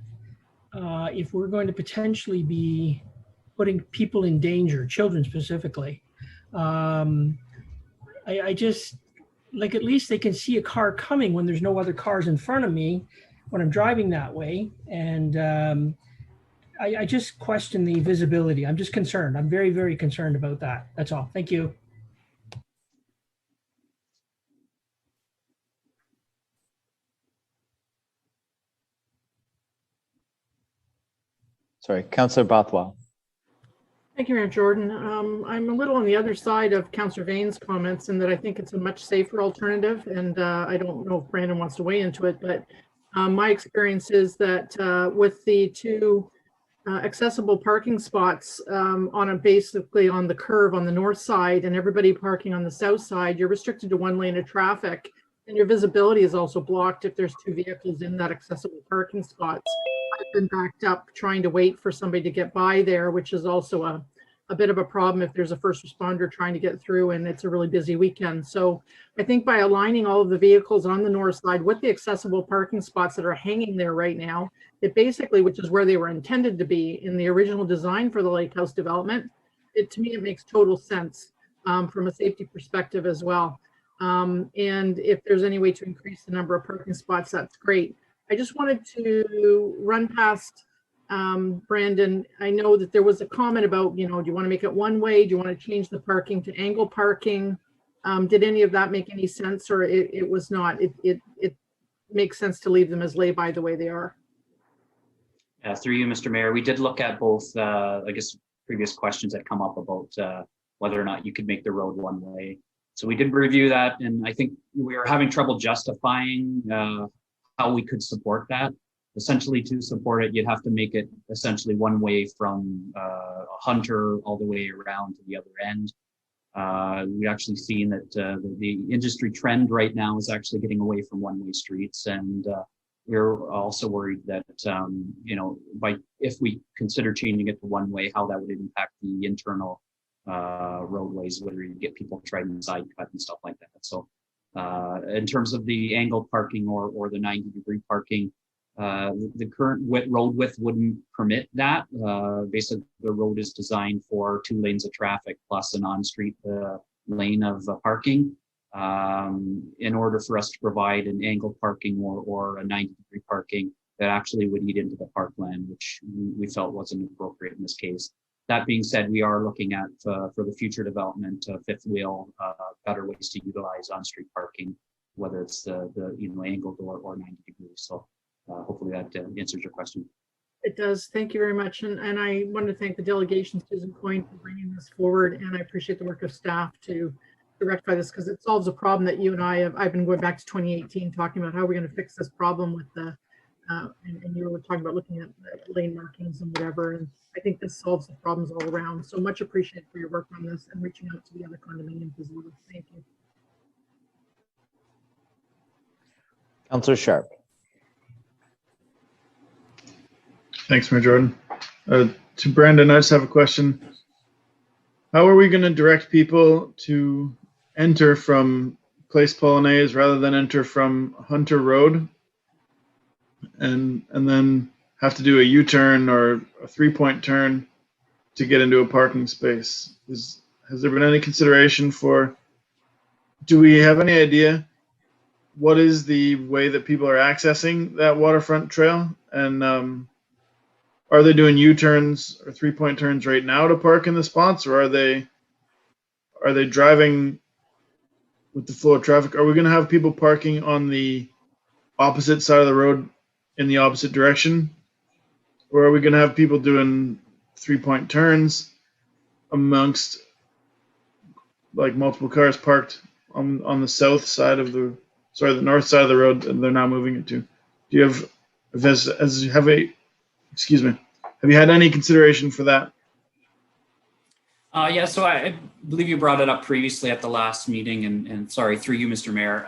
L: if we're going to potentially be putting people in danger, children specifically. I just, like, at least they can see a car coming when there's no other cars in front of me when I'm driving that way. And I just question the visibility. I'm just concerned. I'm very, very concerned about that. That's all. Thank you.
C: Sorry, Councillor Bothwell.
D: Thank you, Mayor Jordan. I'm a little on the other side of Councillor Vane's comments in that I think it's a much safer alternative, and I don't know if Brandon wants to weigh into it, but my experience is that with the two accessible parking spots basically on the curve on the north side and everybody parking on the south side, you're restricted to one lane of traffic, and your visibility is also blocked if there's two vehicles in that accessible parking spots. I've been backed up trying to wait for somebody to get by there, which is also a bit of a problem if there's a first responder trying to get through and it's a really busy weekend. So I think by aligning all of the vehicles on the north side with the accessible parking spots that are hanging there right now, it basically, which is where they were intended to be in the original design for the Lake House development, to me, it makes total sense from a safety perspective as well. And if there's any way to increase the number of parking spots, that's great. I just wanted to run past Brandon. I know that there was a comment about, do you want to make it one way? Do you want to change the parking to angle parking? Did any of that make any sense, or it was not? It makes sense to leave them as lay-by the way they are.
A: Through you, Mr. Mayor, we did look at both, I guess, previous questions that come up about whether or not you could make the road one way. So we did review that, and I think we were having trouble justifying how we could support that. Essentially, to support it, you'd have to make it essentially one way from Hunter all the way around to the other end. We actually seen that the industry trend right now is actually getting away from one-way streets, and we're also worried that if we consider changing it to one way, how that would impact the internal roadways, whether you get people trying to side cut and stuff like that. So in terms of the angled parking or the 90-degree parking, the current road width wouldn't permit that. Basically, the road is designed for 2 lanes of traffic plus an on-street lane of parking. In order for us to provide an angled parking or a 90-degree parking, that actually would eat into the parkland, which we felt wasn't appropriate in this case. That being said, we are looking at for the future development fifth wheel, better ways to utilize on-street parking, whether it's the angled or 90 degrees. So hopefully that answers your question.
D: It does. Thank you very much. And I want to thank the delegation, Susan Coyne, for bringing this forward. And I appreciate the work of staff to rectify this, because it solves a problem that you and I've been going back to 2018, talking about how we're going to fix this problem with the, and you were talking about looking at lane markings and whatever. And I think this solves the problems all around. So much appreciated for your work on this and reaching out to the other condominiums as well. Thank you.
C: Councillor Sharp.
E: Thanks, Mayor Jordan. To Brandon, I just have a question. How are we going to direct people to enter from Place Polonaise rather than enter from Hunter Road, and then have to do a U-turn or a 3-point turn to get into a parking space? Has there been any consideration for, do we have any idea what is the way that people are accessing that waterfront trail? And are they doing U-turns or 3-point turns right now to park in the spots, or are they driving with the flow of traffic? Are we going to have people parking on the opposite side of the road in the opposite direction, or are we going to have people doing 3-point turns amongst like multiple cars parked on the south side of the north side of the road, and they're now moving it to? Do you have you had any consideration for that?
A: Yeah, so I believe you brought it up previously at the last meeting, and sorry, through you, Mr. Mayor.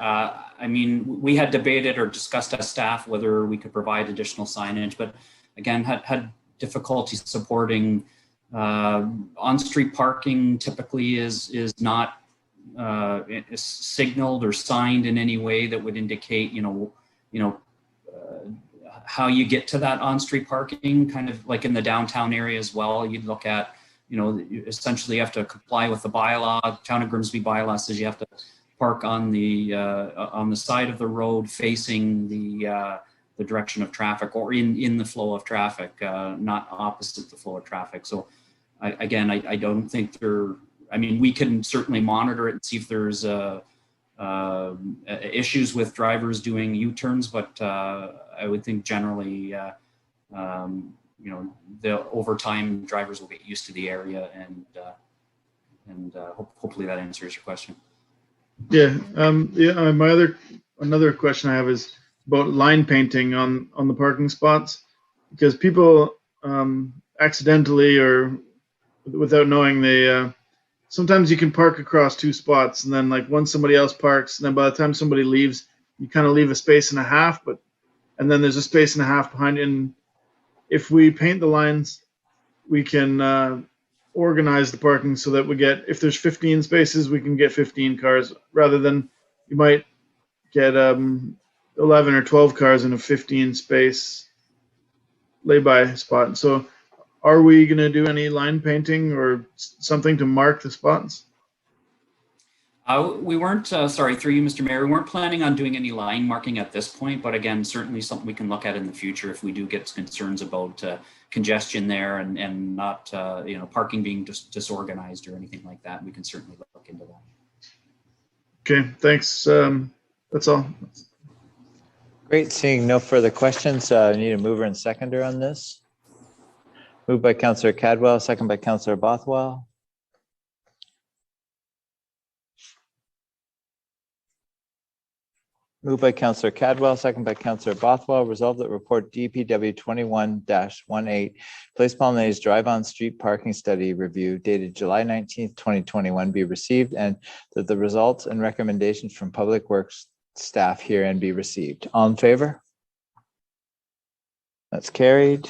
A: I mean, we had debated or discussed as staff whether we could provide additional signage, but again, had difficulty supporting on-street parking. Typically is not signaled or signed in any way that would indicate, how you get to that on-street parking, kind of like in the downtown area as well. You'd look at, essentially you have to comply with the bylaw. Town of Grimsby bylaw says you have to park on the side of the road facing the direction of traffic, or in the flow of traffic, not opposite the flow of traffic. So I don't think we can certainly monitor it and see if there's issues with drivers doing U-turns, but I would think generally over time, drivers will get used to the area, and hopefully that answers your question.
E: Yeah. Another question I have is about line painting on the parking spots, because people accidentally or without knowing, they sometimes you can park across two spots, and then like once somebody else parks, and then by the time somebody leaves, you kind of leave a space and a half, and then there's a space and a half behind it. And if we paint the lines, we can organize the parking so that if there's 15 spaces, we can get 15 cars, rather than you might get 11 or 12 cars in a 15 space lay-by spot. So are we going to do any line painting or something to mark the spots?
A: We weren't, sorry, through you, Mr. Mayor, we weren't planning on doing any line marking at this point, but again, certainly something we can look at in the future if we do get concerns about congestion there and not, parking being disorganized or anything like that. We can certainly look into that.
E: Okay, thanks. That's all.
C: Great, seeing no further questions, I need a mover and seconder on this. Moved by Councillor Cadwell, second by Councillor Bothwell. Moved by Councillor Cadwell, second by Councillor Bothwell. Resolved that report DPW 21-18 Place Polonais Drive-On Street Parking Study Review dated July 19th, 2021 be received, and that the results and recommendations from Public Works staff herein be received. All in favor? That's carried.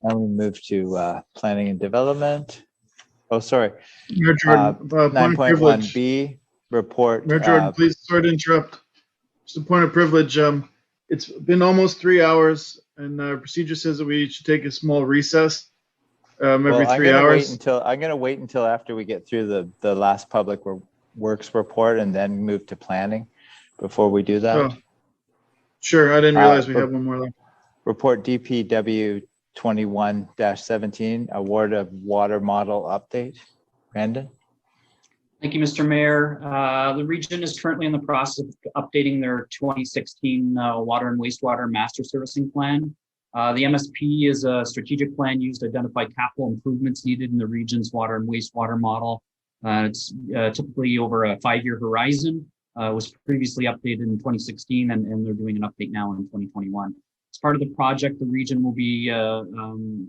C: Now we move to planning and development. Oh, sorry.
E: Mayor Jordan,
C: 9.1B report.
E: Mayor Jordan, please, sorry to interrupt. Just a point of privilege. It's been almost 3 hours, and our procedure says that we should take a small recess every 3 hours.
C: I'm going to wait until after we get through the last Public Works report and then move to planning before we do that.
E: Oh, sure, I didn't realize we had one more left.
C: Report DPW 21-17 award of water model update. Brandon.
A: Thank you, Mr. Mayor. The region is currently in the process of updating their 2016 water and wastewater master servicing plan. The MSP is a strategic plan used to identify capital improvements needed in the region's water and wastewater model. It's typically over a 5-year horizon. Was previously updated in 2016, and they're doing an update now in 2021. As part of the project, the region will be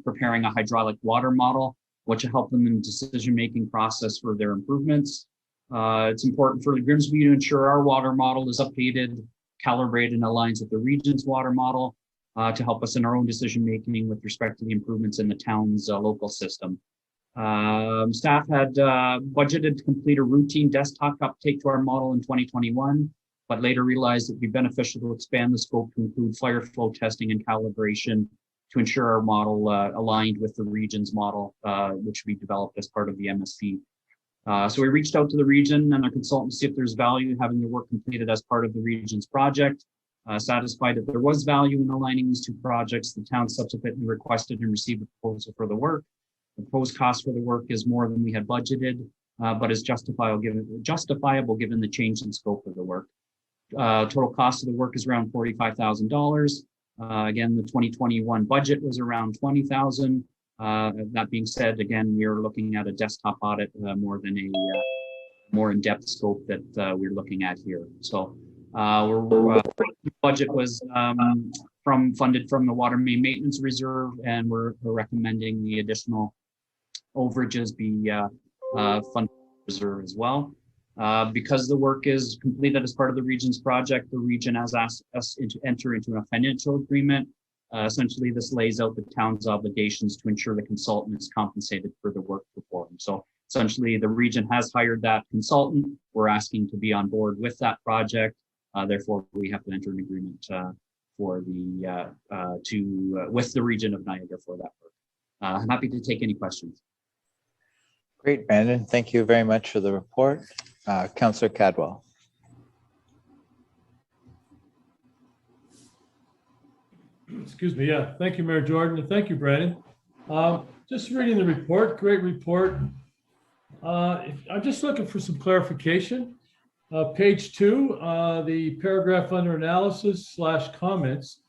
A: preparing a hydraulic water model, which will help them in the decision-making process for their improvements. It's important for Grimsby to ensure our water model is updated, calibrated, and aligns with the region's water model to help us in our own decision-making with respect to the improvements in the town's local system. Staff had budgeted to complete a routine desktop update to our model in 2021, but later realized it would be beneficial to expand the scope to include fire flow testing and calibration to ensure our model aligned with the region's model, which we developed as part of the MSP. So we reached out to the region and their consultants to see if there's value in having the work completed as part of the region's project. Satisfied that there was value in aligning these two projects, the town subsequently requested and received a proposal for the work. The proposed cost for the work is more than we had budgeted, but is justifiable given the change in scope of the work. Total cost of the work is around $45,000. Again, the 2021 budget was around $20,000. That being said, again, we are looking at a desktop audit more than a more in-depth scope that we're looking at here. So budget was funded from the water main maintenance reserve, and we're recommending the additional overages be funded reserve as well. Because the work is completed as part of the region's project, the region has asked us to enter into a financial agreement. Essentially, this lays out the town's obligations to ensure the consultant is compensated for the work performed. So essentially, the region has hired that consultant. We're asking to be on board with that project. Therefore, we have to enter an agreement with the region of Niagara for that work. I'm happy to take any questions.
C: Great, Brandon. Thank you very much for the report. Councillor Cadwell.
I: Excuse me. Yeah. Thank you, Mayor Jordan. And thank you, Brandon. Just reading the report. Great report. I'm just looking for some clarification. Page 2, the paragraph under analysis / comments.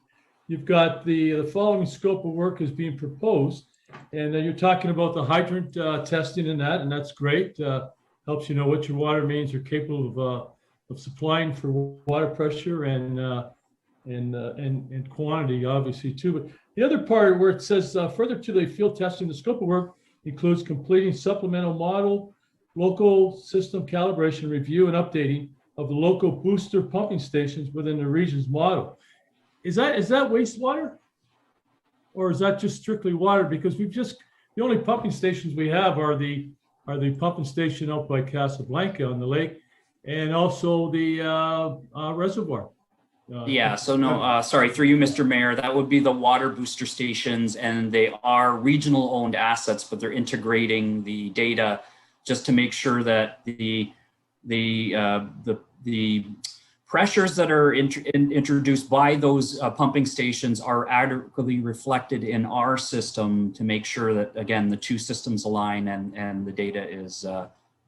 I: you've got the following scope of work is being proposed. And you're talking about the hydrant testing and that's great. Helps you know what your water mains are capable of supplying for water pressure and quantity, obviously, too. But the other part where it says further to the field testing, the scope of work includes completing supplemental model, local system calibration review and updating of the local booster pumping stations within the region's model. Is that wastewater? Or is that just strictly water? Because the only pumping stations we have are the pumping station out by Casablanca on the lake and also the reservoir.
A: Sorry, through you, Mr. Mayor, that would be the water booster stations, and they are regional owned assets, but they're integrating the data just to make sure that the pressures that are introduced by those pumping stations are adequately reflected in our system to make sure that, again, the two systems align and the data is,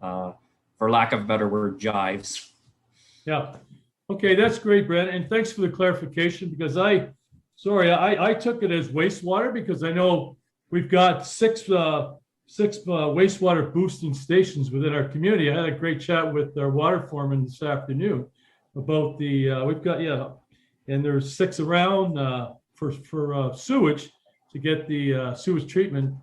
A: for lack of a better word, jives.
I: Yeah. Okay, that's great, Brent. And thanks for the clarification because I took it as wastewater because I know we've got six wastewater boosting stations within our community. I had a great chat with our water foreman this afternoon about we've got, and there's 6 around for sewage to get the sewage treatment.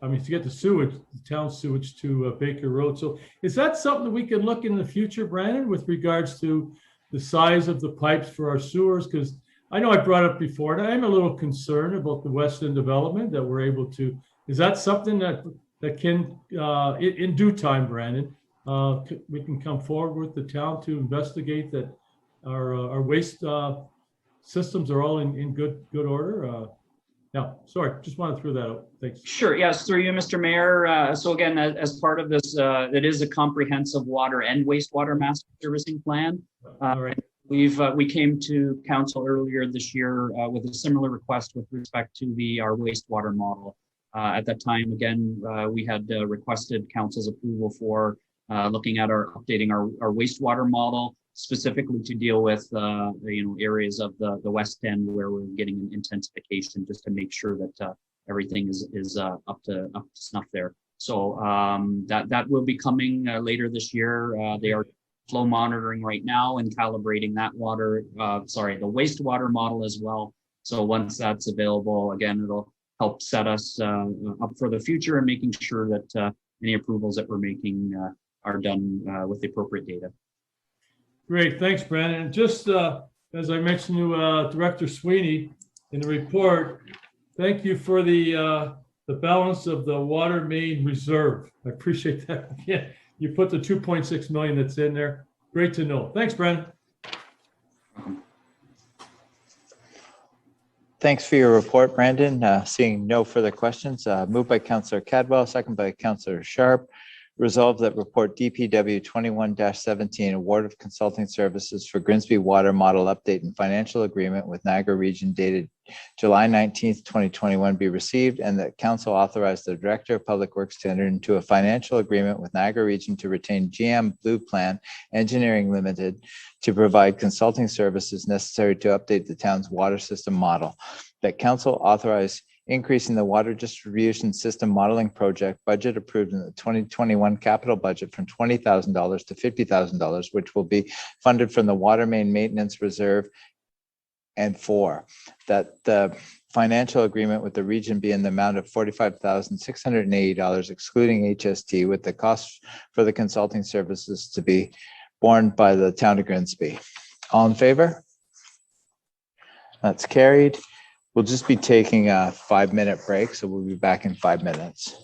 I: I mean, to get the sewage, the town sewage to Baker Road. So is that something that we can look in the future, Brandon, with regards to the size of the pipes for our sewers? Because I know I brought up before, and I'm a little concerned about the West End development that we're able to. Is that something that can, in due time, Brandon, we can come forward with the town to investigate that our waste systems are all in good order? Sorry, just wanted to throw that out. Thanks.
A: Sure. Yes, through you, Mr. Mayor. So again, as part of this, it is a comprehensive water and wastewater master servicing plan.
I: All right.
A: We came to council earlier this year with a similar request with respect to our wastewater model. At that time, again, we had requested council's approval for looking at updating our wastewater model, specifically to deal with areas of the West End where we're getting an intensification, just to make sure that everything is up to snuff there. So that will be coming later this year. They are flow monitoring right now and calibrating that the wastewater model as well. So once that's available, again, it'll help set us up for the future and making sure that any approvals that we're making are done with the appropriate data.
I: Great, thanks, Brandon. And just as I mentioned to Director Sweeney in the report, thank you for the balance of the water main reserve. I appreciate that. Yeah, you put the 2.6 million that's in there. Great to know. Thanks, Brandon.
C: Thanks for your report, Brandon. Seeing no further questions, moved by Councillor Cadwell, second by Councillor Sharp. Resolved that report DPW 21-17, award of consulting services for Grimsby Water Model Update and Financial Agreement with Niagara Region dated July 19th, 2021 be received, and that council authorize the Director of Public Works to enter into a financial agreement with Niagara Region to retain GM Blue Plan Engineering Limited to provide consulting services necessary to update the town's water system model. That council authorize increasing the water distribution system modeling project budget approved in the 2021 capital budget from $20,000 to $50,000, which will be funded from the water main maintenance reserve. And 4, that the financial agreement with the region be in the amount of $45,680, excluding HST, with the cost for the consulting services to be borne by the town of Grimsby. All in favor? That's carried. We'll just be taking a 5-minute break, so we'll be back in 5 minutes.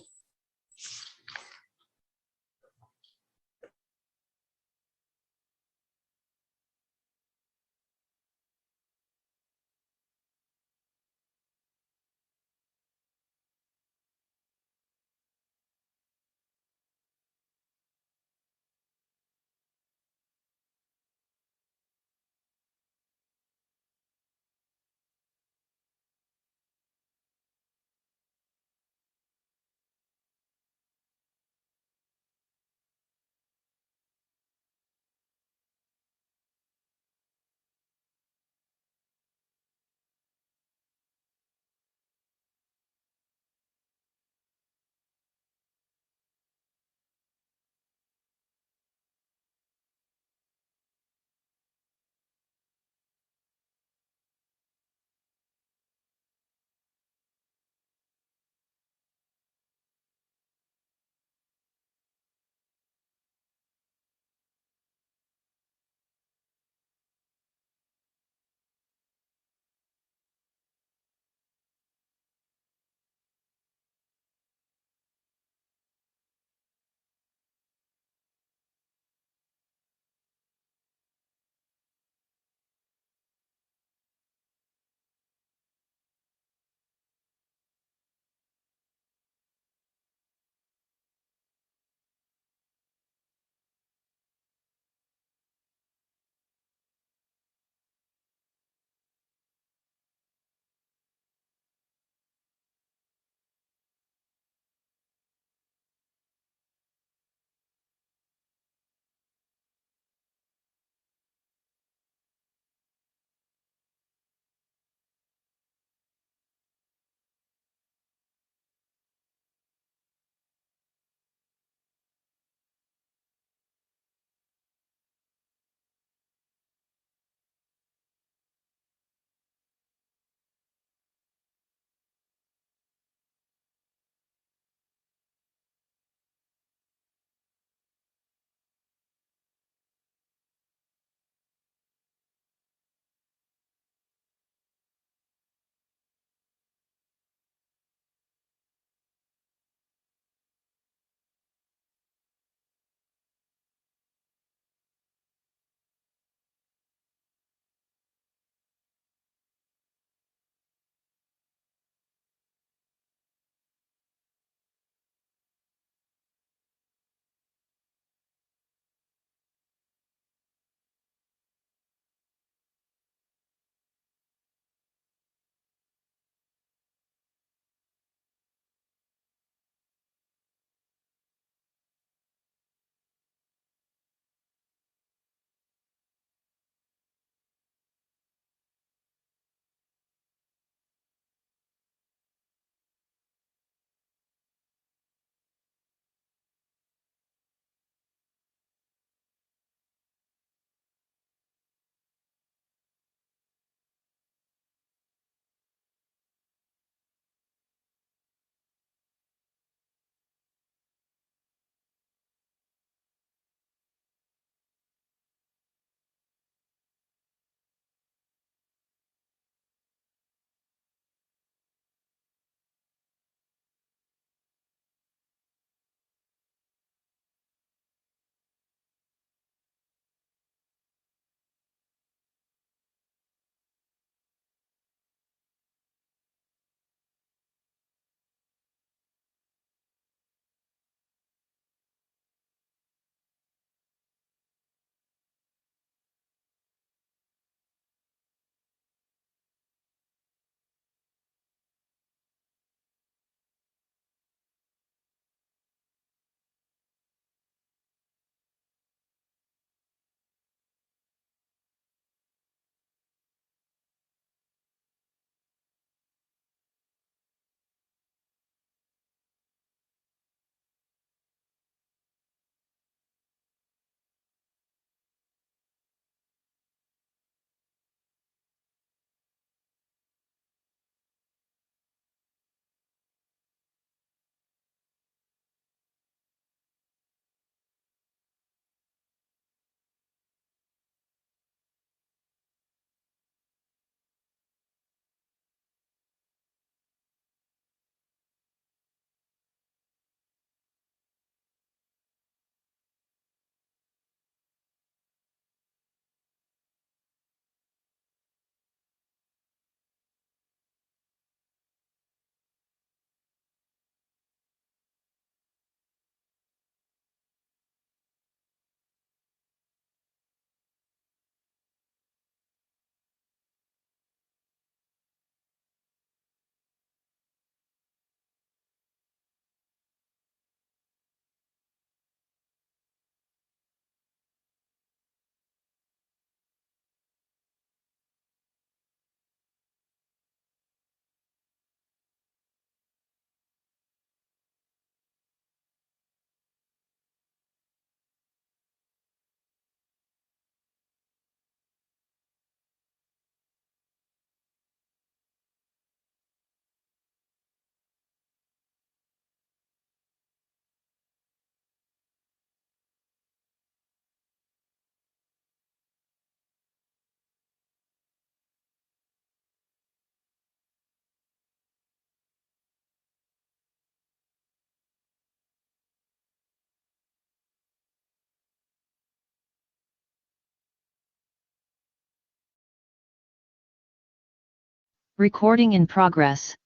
Q: Recording in progress.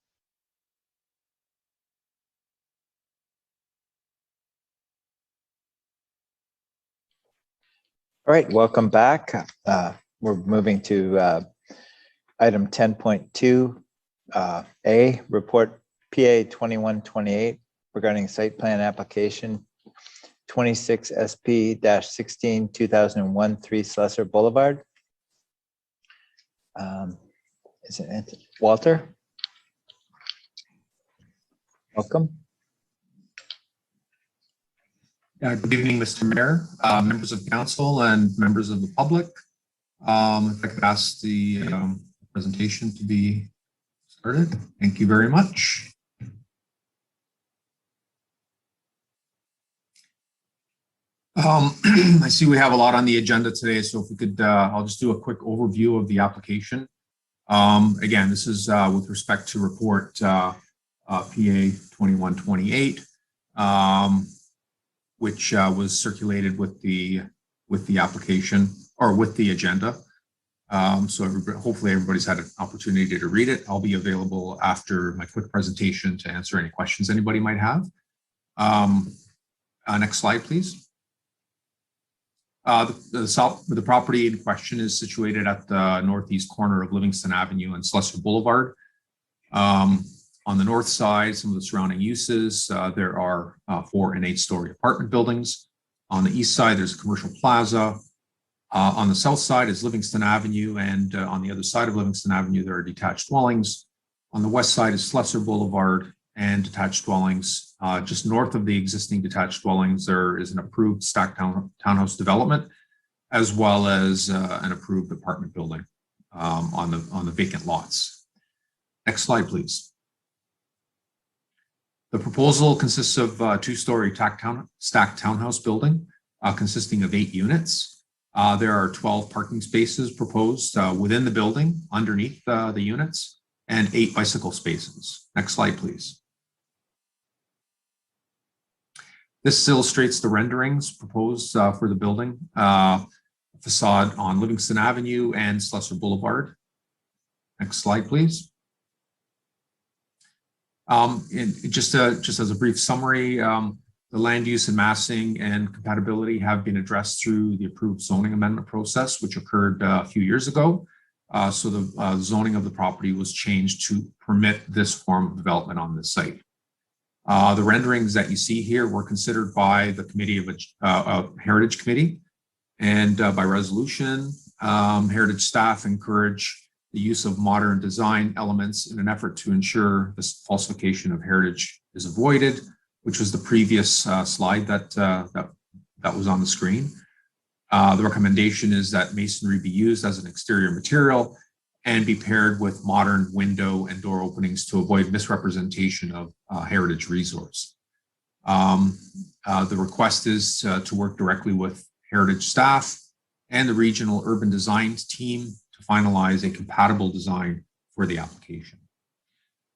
C: All right, welcome back. We're moving to item 10.2 A, report PA 2128 regarding site plan application 26 SP-16 2001 3 Slessor Boulevard. Is it Walter? Welcome.
R: Good evening, Mr. Mayor, members of council, and members of the public. If I could ask the presentation to be started. Thank you very much. I see we have a lot on the agenda today, so if we could, I'll just do a quick overview of the application. Again, this is with respect to report PA 2128. Which was circulated with the application or with the agenda. So hopefully everybody's had an opportunity to read it. I'll be available after my quick presentation to answer any questions anybody might have. Next slide, please. The property in question is situated at the northeast corner of Livingston Avenue and Slessor Boulevard. On the north side, some of the surrounding uses, there are 4 and 8-story apartment buildings. On the east side, there's a commercial plaza. On the south side is Livingston Avenue, and on the other side of Livingston Avenue, there are detached dwellings. On the west side is Slessor Boulevard and detached dwellings. Just north of the existing detached dwellings, there is an approved stacked townhouse development, as well as an approved apartment building on the vacant lots. Next slide, please. The proposal consists of a 2-story stacked townhouse building consisting of 8 units. There are 12 parking spaces proposed within the building underneath the units and 8 bicycle spaces. Next slide, please. This illustrates the renderings proposed for the building facade on Livingston Avenue and Slessor Boulevard. Next slide, please. Just as a brief summary, the land use and massing and compatibility have been addressed through the approved zoning amendment process, which occurred a few years ago. So the zoning of the property was changed to permit this form of development on this site. The renderings that you see here were considered by the Committee of Heritage Committee, and by resolution, Heritage staff encourage the use of modern design elements in an effort to ensure this falsification of heritage is avoided, which was the previous slide that was on the screen. The recommendation is that masonry be used as an exterior material and be paired with modern window and door openings to avoid misrepresentation of heritage resource. The request is to work directly with heritage staff and the regional urban design team to finalize a compatible design for the application.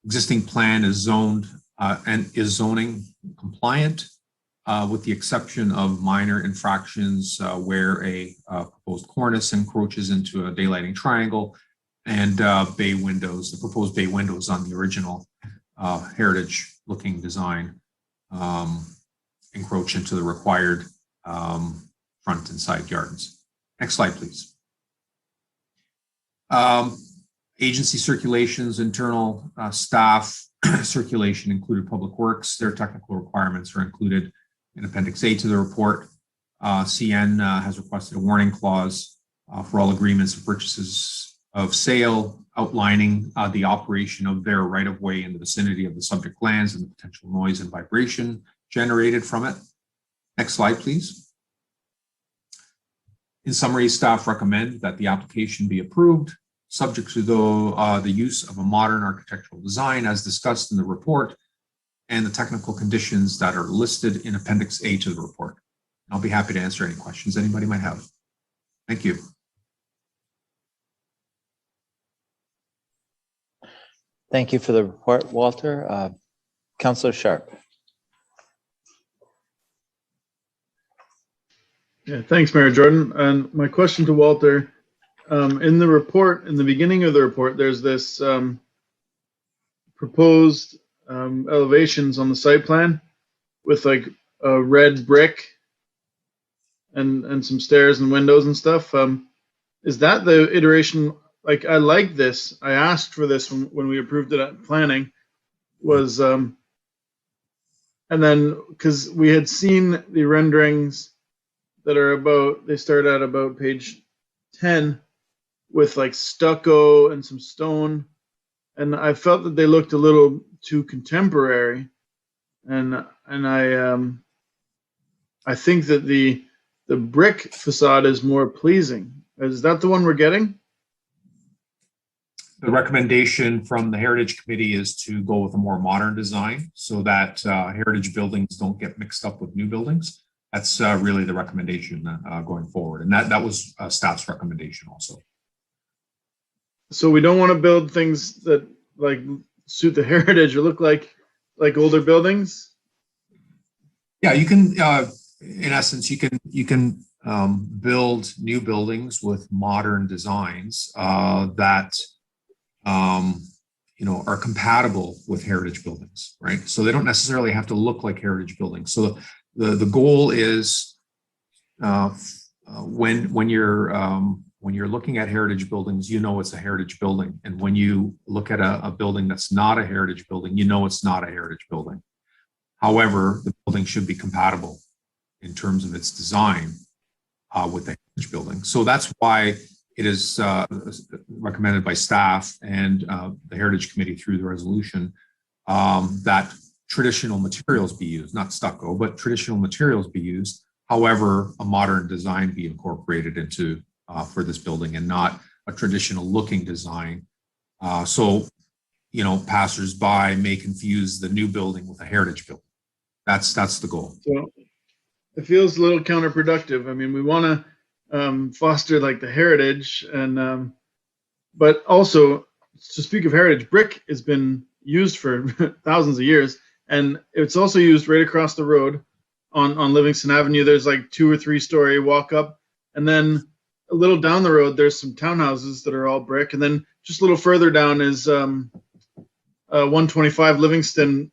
R: Existing plan is zoned and is zoning compliant with the exception of minor infractions where a proposed cornice encroaches into a daylighting triangle and bay windows, the proposed bay windows on the original heritage looking design encroach into the required front and side yards. Next slide, please. Agency circulations, internal staff circulation included Public Works. Their technical requirements are included in Appendix A to the report. CN has requested a warning clause for all agreements and purchases of sale, outlining the operation of their right-of-way in the vicinity of the subject lands and the potential noise and vibration generated from it. Next slide, please. In summary, staff recommend that the application be approved, subject to the use of a modern architectural design as discussed in the report and the technical conditions that are listed in Appendix A to the report. I'll be happy to answer any questions anybody might have. Thank you.
C: Thank you for the report, Walter. Councillor Sharp.
E: Yeah, thanks, Mayor Jordan. And my question to Walter, in the report, in the beginning of the report, there's this proposed elevations on the site plan with like a red brick and some stairs and windows and stuff. Is that the iteration? Like, I like this. I asked for this when we approved it at planning. Was and then because we had seen the renderings that are about, they start at about page 10 with like stucco and some stone, and I felt that they looked a little too contemporary, and I think that the brick facade is more pleasing. Is that the one we're getting?
R: The recommendation from the Heritage Committee is to go with a more modern design so that heritage buildings don't get mixed up with new buildings. That's really the recommendation going forward. And that was staff's recommendation also.
E: So we don't want to build things that like suit the heritage or look like older buildings?
R: Yeah, you can, in essence, you can build new buildings with modern designs that are compatible with heritage buildings, right? So they don't necessarily have to look like heritage buildings. So the goal is when you're looking at heritage buildings, it's a heritage building, and when you look at a building that's not a heritage building, it's not a heritage building. However, the building should be compatible in terms of its design with the heritage building. So that's why it is recommended by staff and the Heritage Committee through the resolution that traditional materials be used, not stucco, but traditional materials be used. However, a modern design be incorporated into for this building and not a traditional looking design. So, passers-by may confuse the new building with a heritage building. That's the goal.
E: So it feels a little counterproductive. I mean, we want to foster like the heritage, and but also, to speak of heritage, brick has been used for thousands of years, and it's also used right across the road on Livingston Avenue. There's like 2 or 3 story walk up, and then a little down the road there's some townhouses that are all brick, and then just a little further down is 125 Livingston.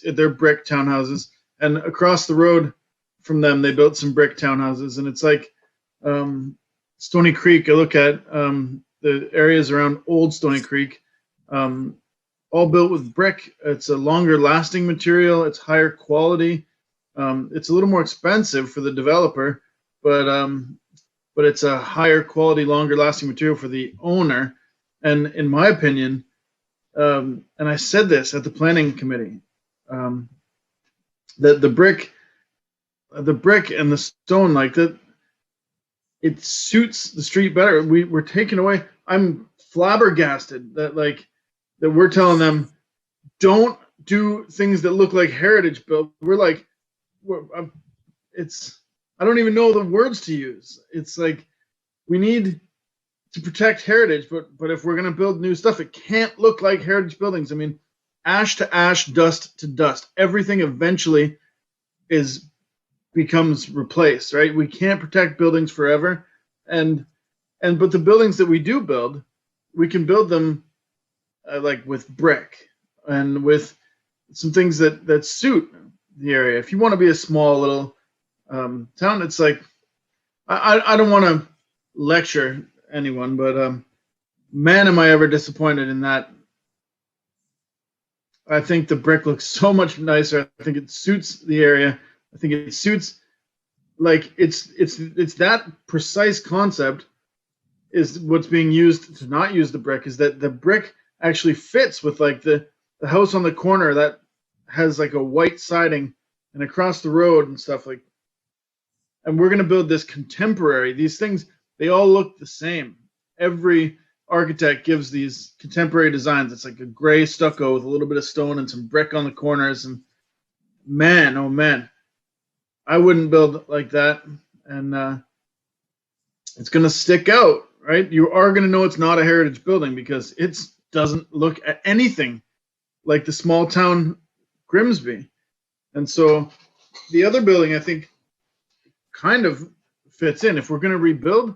E: They're brick townhouses, and across the road from them they built some brick townhouses, and it's like Stony Creek. I look at the areas around Old Stony Creek, all built with brick. It's a longer lasting material. It's higher quality. It's a little more expensive for the developer, but it's a higher quality, longer lasting material for the owner. And in my opinion, and I said this at the planning committee, that the brick and the stone, like that, it suits the street better. We're taking away. I'm flabbergasted that we're telling them don't do things that look like heritage built. We're like, I don't even know the words to use. It's like we need to protect heritage, but if we're gonna build new stuff, it can't look like heritage buildings. I mean, ash to ash, dust to dust. Everything eventually becomes replaced, right? We can't protect buildings forever, but the buildings that we do build, we can build them like with brick and with some things that suit the area. If you want to be a small little town, it's like I don't want to lecture anyone, but man, am I ever disappointed in that. I think the brick looks so much nicer. I think it suits the area. I think it suits, like, it's that precise concept is what's being used to not use the brick, is that the brick actually fits with like the house on the corner that has like a white siding and across the road and stuff, like, and we're going to build this contemporary. These things, they all look the same. Every architect gives these contemporary designs. It's like a gray stucco with a little bit of stone and some brick on the corners, and man, oh man, I wouldn't build like that. And it's going to stick out, right? You are going to know it's not a heritage building because it doesn't look at anything like the small town Grimsby. And so the other building, I think, kind of fits in. If we're going to rebuild,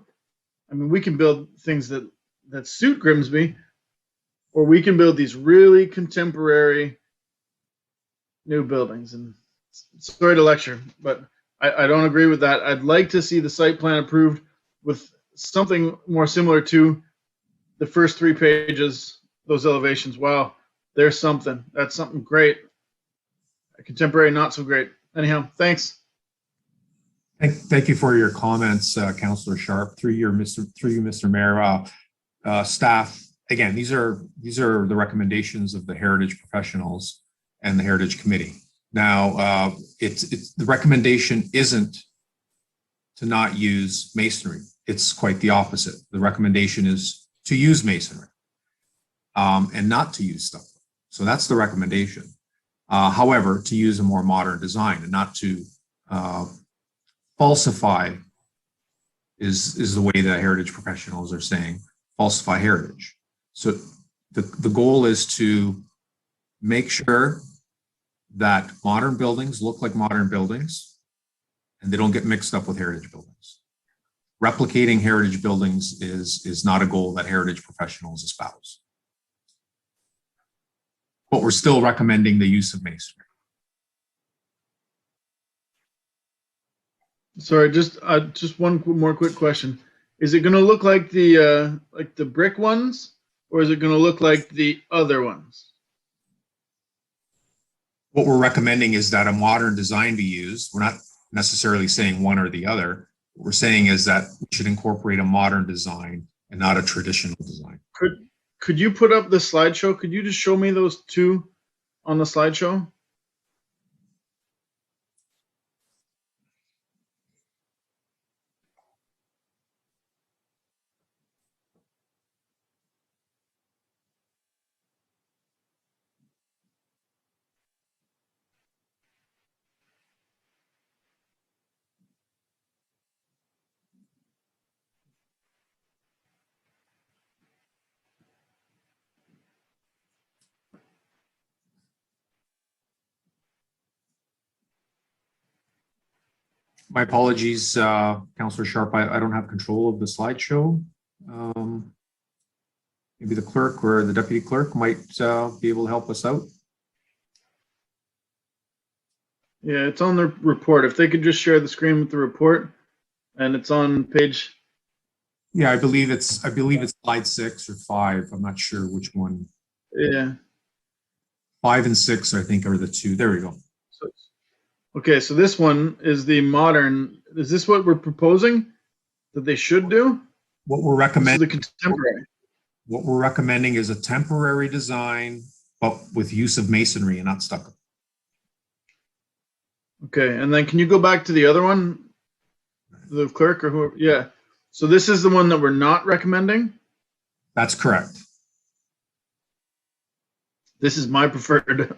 E: I mean, we can build things that suit Grimsby, or we can build these really contemporary new buildings. And sorry to lecture, but I don't agree with that. I'd like to see the site plan approved with something more similar to the first 3 pages, those elevations. Wow, there's something. That's something great. Contemporary, not so great. Anyhow, thanks.
R: Thank you for your comments, Councillor Sharp. Through you, Mr. Mayor. Staff, again, these are the recommendations of the Heritage Professionals and the Heritage Committee. Now, it's the recommendation isn't to not use masonry. It's quite the opposite. The recommendation is to use masonry and not to use stucco. So that's the recommendation. However, to use a more modern design and not to falsify is the way that Heritage Professionals are saying, falsify heritage. So the goal is to make sure that modern buildings look like modern buildings and they don't get mixed up with heritage buildings. Replicating heritage buildings is not a goal that Heritage Professionals espouse. But we're still recommending the use of masonry.
E: Sorry, just one more quick question. Is it going to look like the brick ones, or is it going to look like the other ones?
R: What we're recommending is that a modern design be used. We're not necessarily saying one or the other. What we're saying is that we should incorporate a modern design and not a traditional design.
E: Could you put up the slideshow? Could you just show me those 2 on the slideshow?
R: My apologies, Councillor Sharp. I don't have control of the slideshow. Maybe the clerk or the deputy clerk might be able to help us out.
E: Yeah, it's on the report. If they could just share the screen with the report, and it's on page.
R: Yeah, I believe it's slide 6 or 5. I'm not sure which one.
E: Yeah.
R: 5 and 6, I think, are the 2. There we go.
E: Okay, so this one is the modern. Is this what we're proposing that they should do?
R: What we're recommending.
E: The contemporary.
R: What we're recommending is a temporary design, but with use of masonry and not stucco.
E: Okay, and then can you go back to the other one, the clerk or whoever? Yeah. So this is the one that we're not recommending?
R: That's correct.
E: This is my preferred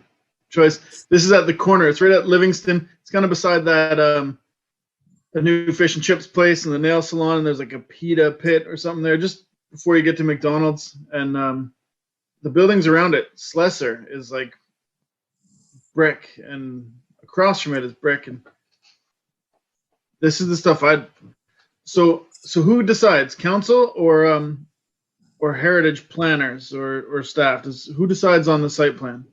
E: choice. This is at the corner. It's right at Livingston. It's kind of beside that the new fish and chips place and the nail salon. And there's like a pita pit or something there just before you get to McDonald's. And the buildings around it, Slessor, is like brick, and across from it is brick. And this is the stuff I'd. So who decides, council or heritage planners or staff? Who decides on the site plan?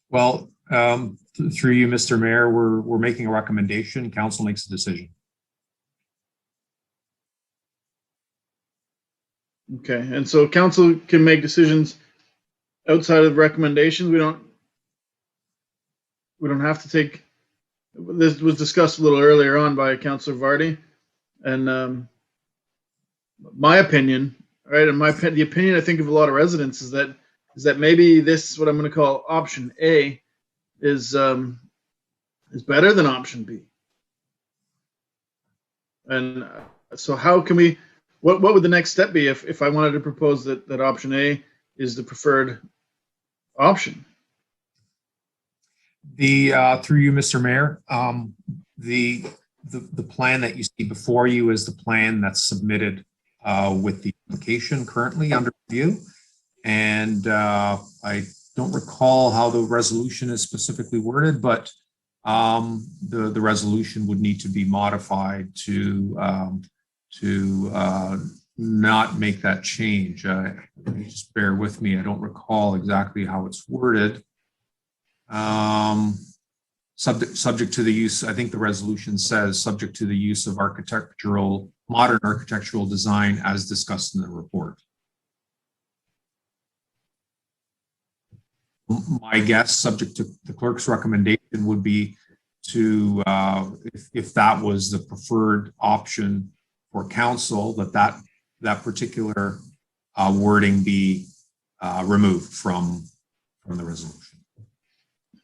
R: Well, through you, Mr. Mayor, we're making a recommendation. Council makes a decision.
E: Okay, and so council can make decisions outside of recommendations. We don't have to take. This was discussed a little earlier on by Councillor Vardy, and my opinion, right, and the opinion I think of a lot of residents is that maybe this, what I'm going to call option A, is better than option B. And so how can we, what would the next step be if I wanted to propose that option A is the preferred option?
R: Through you, Mr. Mayor, the plan that you see before you is the plan that's submitted with the application currently under review. And I don't recall how the resolution is specifically worded, but the resolution would need to be modified to not make that change. Just bear with me. I don't recall exactly how it's worded. Subject to the use, I think the resolution says, subject to the use of modern architectural design as discussed in the report. My guess, subject to the clerk's recommendation, would be to, if that was the preferred option for council, that particular wording be removed from the resolution.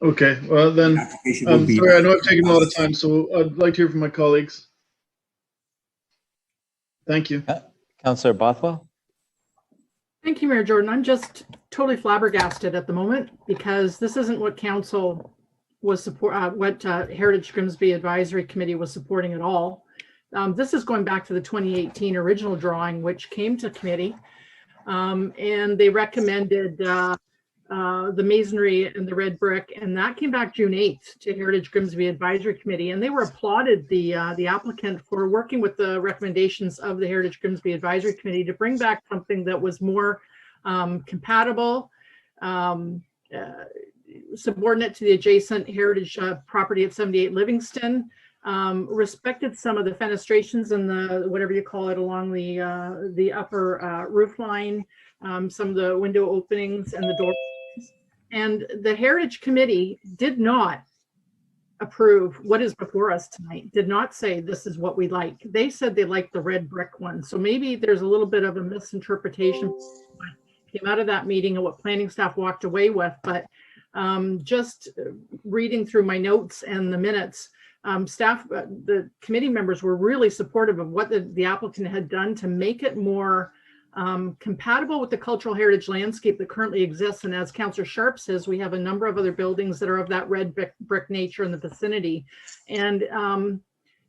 E: Okay, well then, sorry, I know I've taken a lot of time, so I'd like to hear from my colleagues. Thank you.
C: Councillor Bothwell?
D: Thank you, Mayor Jordan. I'm just totally flabbergasted at the moment because this isn't what council was Heritage Grimsby Advisory Committee was supporting at all. This is going back to the 2018 original drawing, which came to committee, and they recommended the masonry and the red brick, and that came back June 8th to Heritage Grimsby Advisory Committee, and they were applauded the applicant for working with the recommendations of the Heritage Grimsby Advisory Committee to bring back something that was more compatible, subordinate to the adjacent heritage property at 78 Livingston, respected some of the fenestrations and the whatever you call it along the upper roof line, some of the window openings and the door. And the Heritage Committee did not approve what is before us tonight, did not say this is what we like. They said they liked the red brick one. So maybe there's a little bit of a misinterpretation came out of that meeting and what planning staff walked away with. But just reading through my notes and the minutes, staff, the committee members were really supportive of what the applicant had done to make it more compatible with the cultural heritage landscape that currently exists. And as Councillor Sharp says, we have a number of other buildings that are of that red brick nature in the vicinity. And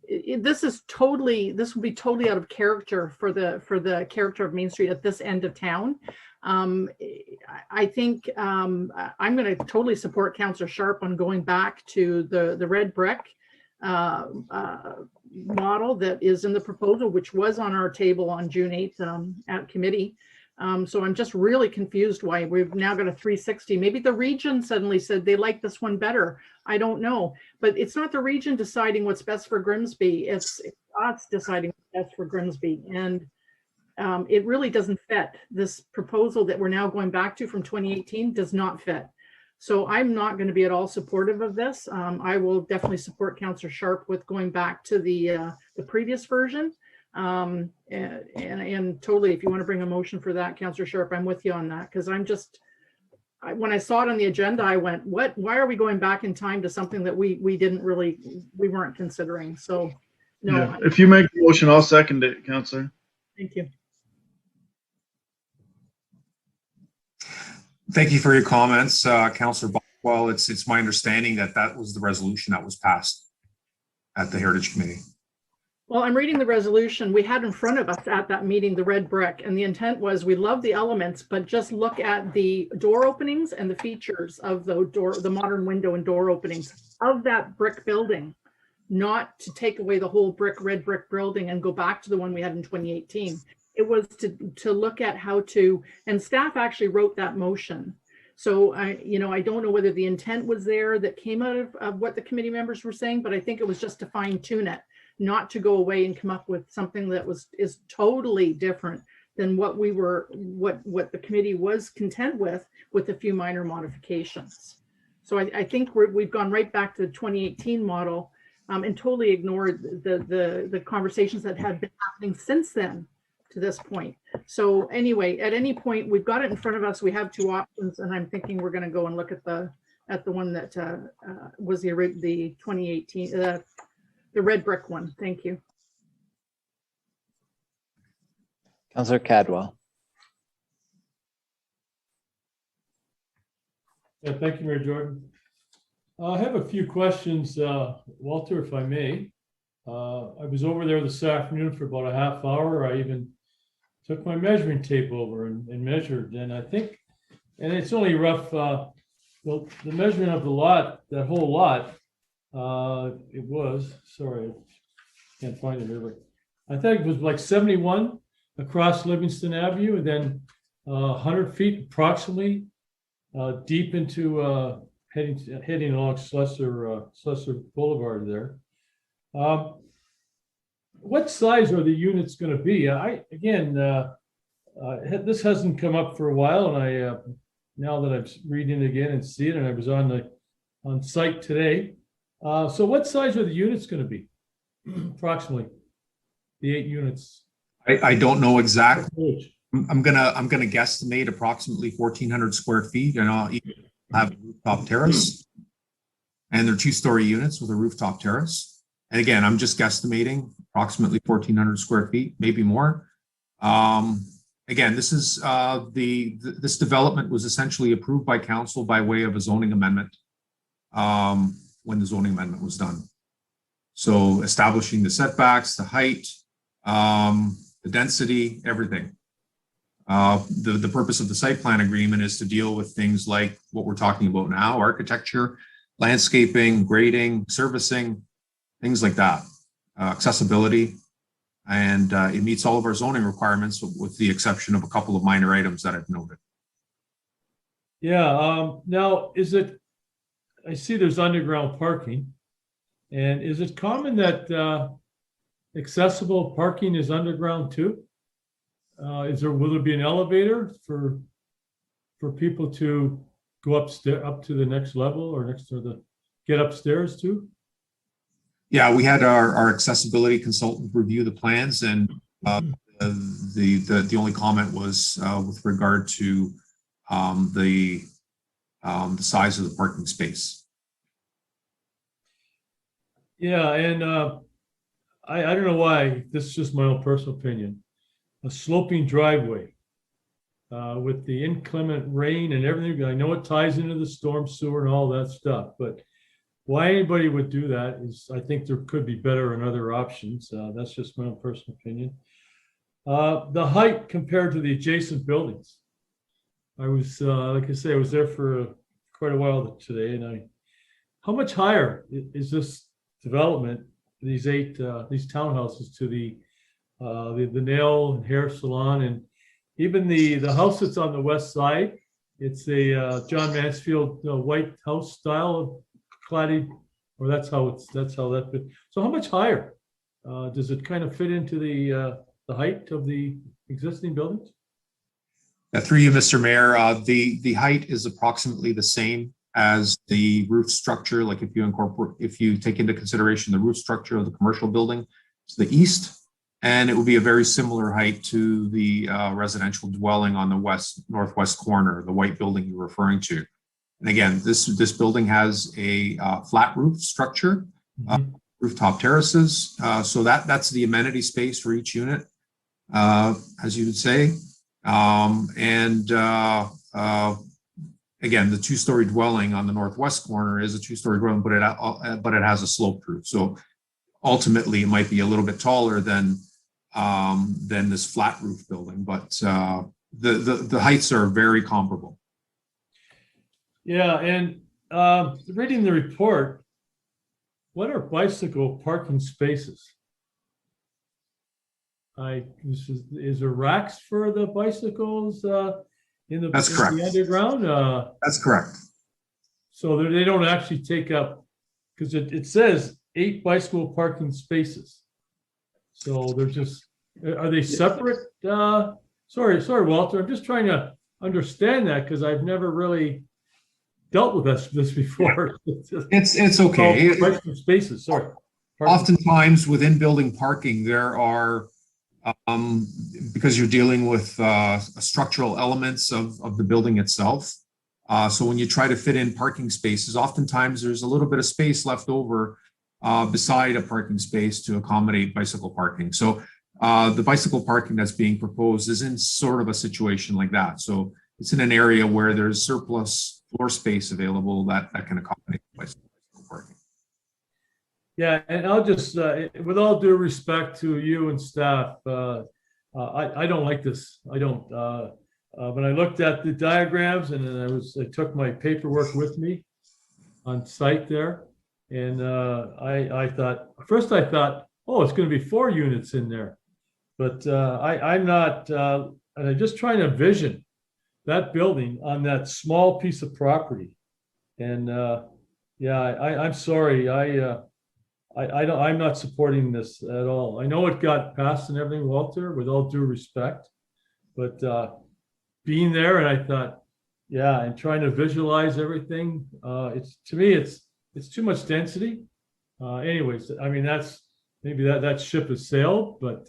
D: this will be totally out of character for the character of Main Street at this end of town. I think I'm going to totally support Councillor Sharp on going back to the red brick model that is in the proposal, which was on our table on June 8th at committee. So I'm just really confused why we've now got a 360. Maybe the region suddenly said they like this one better. I don't know, but it's not the region deciding what's best for Grimsby. It's us deciding what's best for Grimsby. And it really doesn't fit. This proposal that we're now going back to from 2018 does not fit. So I'm not going to be at all supportive of this. I will definitely support Councillor Sharp with going back to the previous version. And totally, if you want to bring a motion for that, Councillor Sharp, I'm with you on that, because when I saw it on the agenda, I went, what? Why are we going back in time to something that we weren't considering? So no.
E: Yeah. If you make the motion, I'll second it, Councillor.
D: Thank you.
R: Thank you for your comments, Councillor Bothwell. It's my understanding that was the resolution that was passed at the Heritage Committee.
D: Well, I'm reading the resolution we had in front of us at that meeting, the red brick, and the intent was we love the elements, but just look at the door openings and the features of the modern window and door openings of that brick building, not to take away the whole red brick building and go back to the one we had in 2018. It was to look at how to, and staff actually wrote that motion. So I don't know whether the intent was there that came out of what the committee members were saying, but I think it was just to fine tune it, not to go away and come up with something that is totally different than what the committee was content with a few minor modifications. So I think we've gone right back to the 2018 model and totally ignored the conversations that have been happening since then to this point. So anyway, at any point, we've got it in front of us. We have two options, and I'm thinking we're going to go and look at the one that was the 2018, the red brick one. Thank you.
C: Councillor Cadwell.
I: Yeah, thank you, Mayor Jordan. I have a few questions, Walter, if I may. I was over there this afternoon for about a half hour. I even took my measuring tape over and measured, and I think, and it's only rough, well, the measurement of the lot, that whole lot, it was, sorry, I can't find it here, but I think it was like 71 across Livingston Avenue, and then 100 feet approximately deep into heading along Slessor Boulevard there. What size are the units going to be? This hasn't come up for a while, and now that I'm reading it again and see it, and I was on site today. So what size are the units going to be? Approximately the 8 units.
R: I don't know exactly. I'm gonna guesstimate approximately 1,400 square feet, and I'll have a rooftop terrace. And they're 2-story units with a rooftop terrace. And again, I'm just guesstimating approximately 1,400 square feet, maybe more. Again, this is this development was essentially approved by council by way of a zoning amendment when the zoning amendment was done. So establishing the setbacks, the height, the density, everything. The purpose of the site plan agreement is to deal with things like what we're talking about now: architecture, landscaping, grading, servicing, things like that, accessibility. And it meets all of our zoning requirements with the exception of a couple of minor items that I've noted.
I: Yeah, now I see there's underground parking. And is it common that accessible parking is underground too? Will there be an elevator for people to go upstairs, up to the next level, or get upstairs too?
R: Yeah, we had our accessibility consultant review the plans, and the only comment was with regard to the size of the parking space.
I: Yeah, and I don't know why, this is just my own personal opinion. A sloping driveway with the inclement rain and everything, I know it ties into the storm sewer and all that stuff, but why anybody would do that is, I think there could be better and other options. That's just my own personal opinion. The height compared to the adjacent buildings. I was, like I say, I was there for quite a while today, and how much higher is this development, these townhouses, to the nail and hair salon, and even the house that's on the west side? It's a John Mansfield white house style of cladding, or that's how that fit. So how much higher does it kind of fit into the height of the existing buildings?
R: Through you, Mr. Mayor, the height is approximately the same as the roof structure. Like if you take into consideration the roof structure of the commercial building to the east, and it will be a very similar height to the residential dwelling on the northwest corner, the white building you're referring to. And again, this building has a flat roof structure, rooftop terraces. So that's the amenity space for each unit, as you would say. Again, the 2-story dwelling on the northwest corner is a 2-story dwelling, but it has a sloped roof. So ultimately, it might be a little bit taller than this flat roof building, but the heights are very comparable.
I: Yeah, and reading the report, what are bicycle parking spaces? Is there racks for the bicycles in the underground?
R: That's correct.
I: So they don't actually take up, because it says 8 bicycle parking spaces. So are they separate? Sorry, Walter. I'm just trying to understand that, because I've never really dealt with this before.
R: It's okay.
I: Bicycle spaces, sorry.
R: Oftentimes within building parking, there are, because you're dealing with structural elements of the building itself. So when you try to fit in parking spaces, oftentimes there's a little bit of space left over beside a parking space to accommodate bicycle parking. So the bicycle parking that's being proposed is in sort of a situation like that. So it's in an area where there's surplus floor space available that can accommodate bicycle parking.
I: Yeah, and I'll just, with all due respect to you and staff, I don't like this. I don't. When I looked at the diagrams, and then I took my paperwork with me on site there, and I thought, oh, it's going to be 4 units in there. But I'm not, and I'm just trying to envision that building on that small piece of property. And yeah, I'm sorry, I'm not supporting this at all. I know it got passed and everything, Walter, with all due respect, but being there, and I thought, yeah, and trying to visualize everything, it's, to me, it's too much density. Anyways, I mean, that's, maybe that ship has sailed, but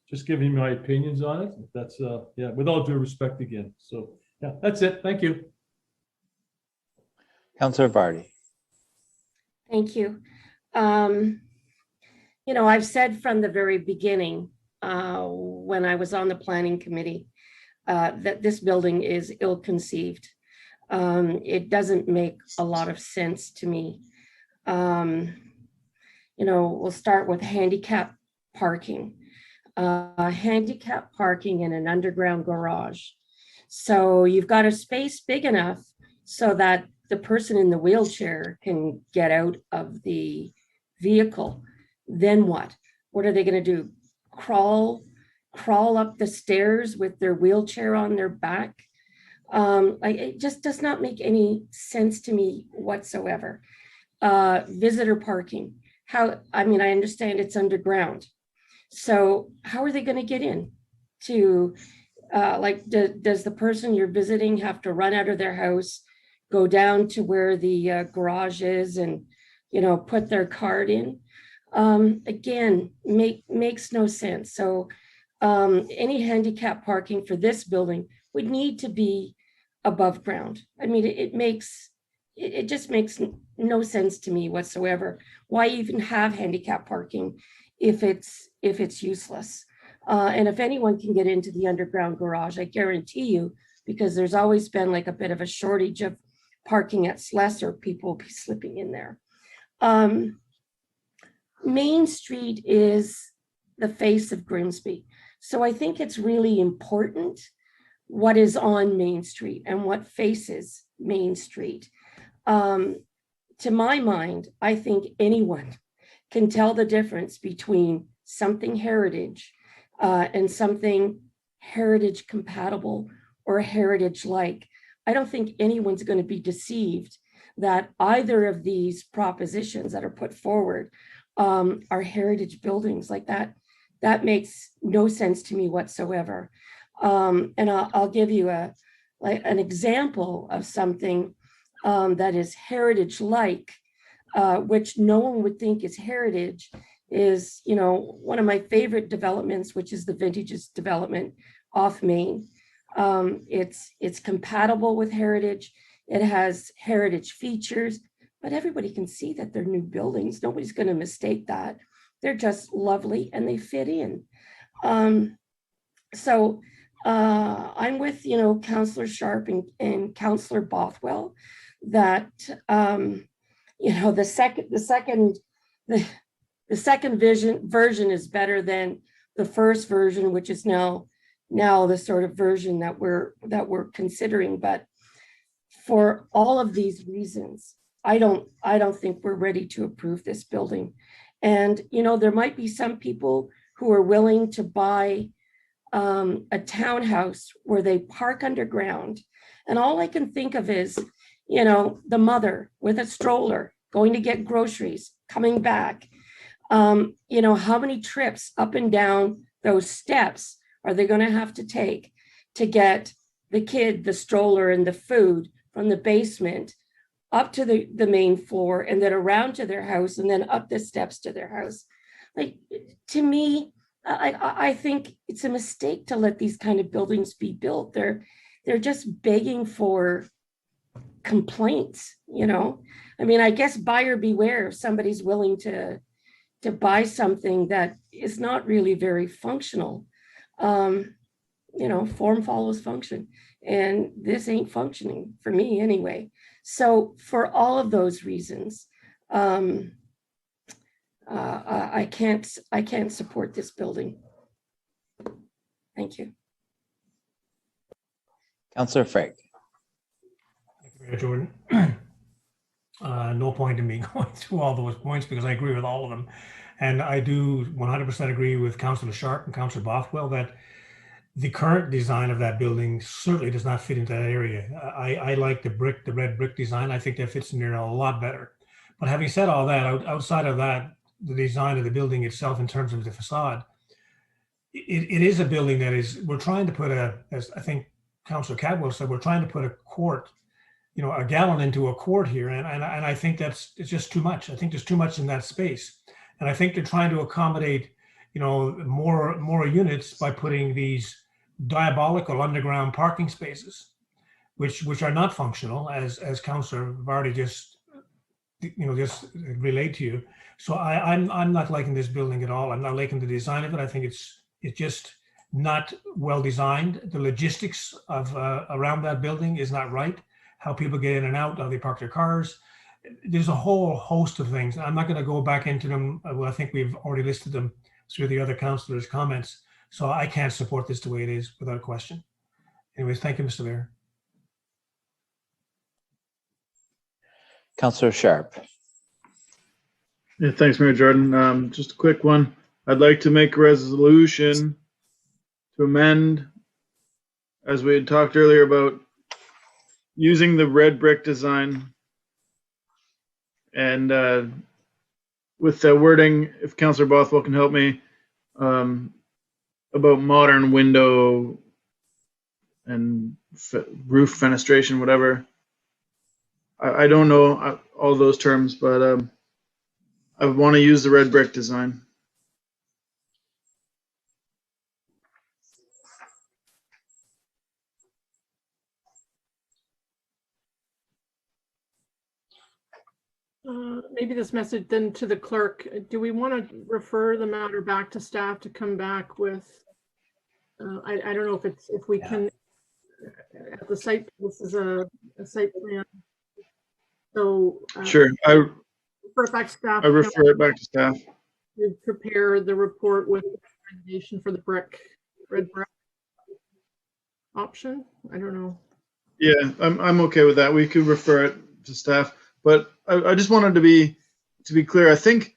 I: just giving my opinions on it. That's, yeah, with all due respect again. So, yeah, that's it. Thank you.
C: Councillor Vardy.
H: Thank you. You know, I've said from the very beginning, when I was on the planning committee, that this building is ill-conceived. It doesn't make a lot of sense to me. You know, we'll start with handicap parking. Handicap parking in an underground garage. So you've got a space big enough so that the person in the wheelchair can get out of the vehicle. Then what? What are they going to do? Crawl up the stairs with their wheelchair on their back? It just does not make any sense to me whatsoever. Visitor parking. I understand it's underground. So how are they going to get in? Does the person you're visiting have to run out of their house, go down to where the garage is and, you know, put their card in? Again, makes no sense. So any handicap parking for this building would need to be above ground. I mean, it just makes no sense to me whatsoever. Why even have handicap parking if it's useless? And if anyone can get into the underground garage, I guarantee you, because there's always been like a bit of a shortage of parking at Slessor, people will be slipping in there. Main Street is the face of Grimsby. So I think it's really important what is on Main Street and what faces Main Street. To my mind, I think anyone can tell the difference between something heritage and something heritage compatible or heritage like. I don't think anyone's going to be deceived that either of these propositions that are put forward are heritage buildings like that. That makes no sense to me whatsoever. And I'll give you an example of something that is heritage-like, which no one would think is heritage, is, you know, one of my favorite developments, which is the Vintages development off Main. It's compatible with heritage. It has heritage features, but everybody can see that they're new buildings. Nobody's going to mistake that. They're just lovely and they fit in. So I'm with, you know, Councillor Sharp and Councillor Bothwell that, you know, the second version is better than the first version, which is now the sort of version that we're considering. But for all of these reasons, I don't think we're ready to approve this building. And, you know, there might be some people who are willing to buy a townhouse where they park underground. And all I can think of is, you know, the mother with a stroller going to get groceries, coming back. You know, how many trips up and down those steps are they going to have to take to get the kid, the stroller, and the food from the basement up to the main floor and then around to their house and then up the steps to their house? Like, to me, I think it's a mistake to let these kind of buildings be built. They're just begging for complaints, you know? I mean, I guess buyer beware if somebody's willing to buy something that is not really very functional. You know, form follows function, and this ain't functioning for me anyway. So for all of those reasons, I can't support this building. Thank you.
C: Councillor Frank.
J: Thank you, Mayor Jordan. No point in me going through all those points because I agree with all of them. And I do 100% agree with Councillor Sharp and Councillor Bothwell that the current design of that building certainly does not fit into that area. I like the red brick design. I think that fits in there a lot better. But having said all that, outside of that, the design of the building itself in terms of the facade, it is a building that is, we're trying to put as I think Councillor Cadwell said, we're trying to put a quart, a gallon into a quart here. And I think it's just too much. I think there's too much in that space. And I think they're trying to accommodate, more units by putting these diabolical underground parking spaces, which are not functional, as Councillor Vardy just relayed to you. So I'm not liking this building at all. I'm not liking the design of it. I think it's just not well designed. The logistics of around that building is not right. How people get in and out, how they park their cars. There's a whole host of things. I'm not going to go back into them. Well, I think we've already listed them through the other councillors' comments. So I can't support this the way it is without question. Anyways, thank you, Mr. Mayor.
C: Councillor Sharp.
E: Yeah, thanks, Mayor Jordan. Just a quick one. I'd like to make a resolution to amend, as we had talked earlier about using the red brick design, and with the wording, if Councillor Bothwell can help me, about modern window and roof fenestration, whatever. I don't know all those terms, but I want to use the red brick design.
D: Maybe this message then to the clerk. Do we want to refer the matter back to staff to come back with? I don't know if we can at the site. This is a site plan. So
E: sure, I
D: refer it back to staff.
E: I refer it back to staff.
D: To prepare the report with the recommendation for the red brick option. I don't know.
E: Yeah, I'm okay with that. We could refer it to staff, but I just wanted to be clear. I think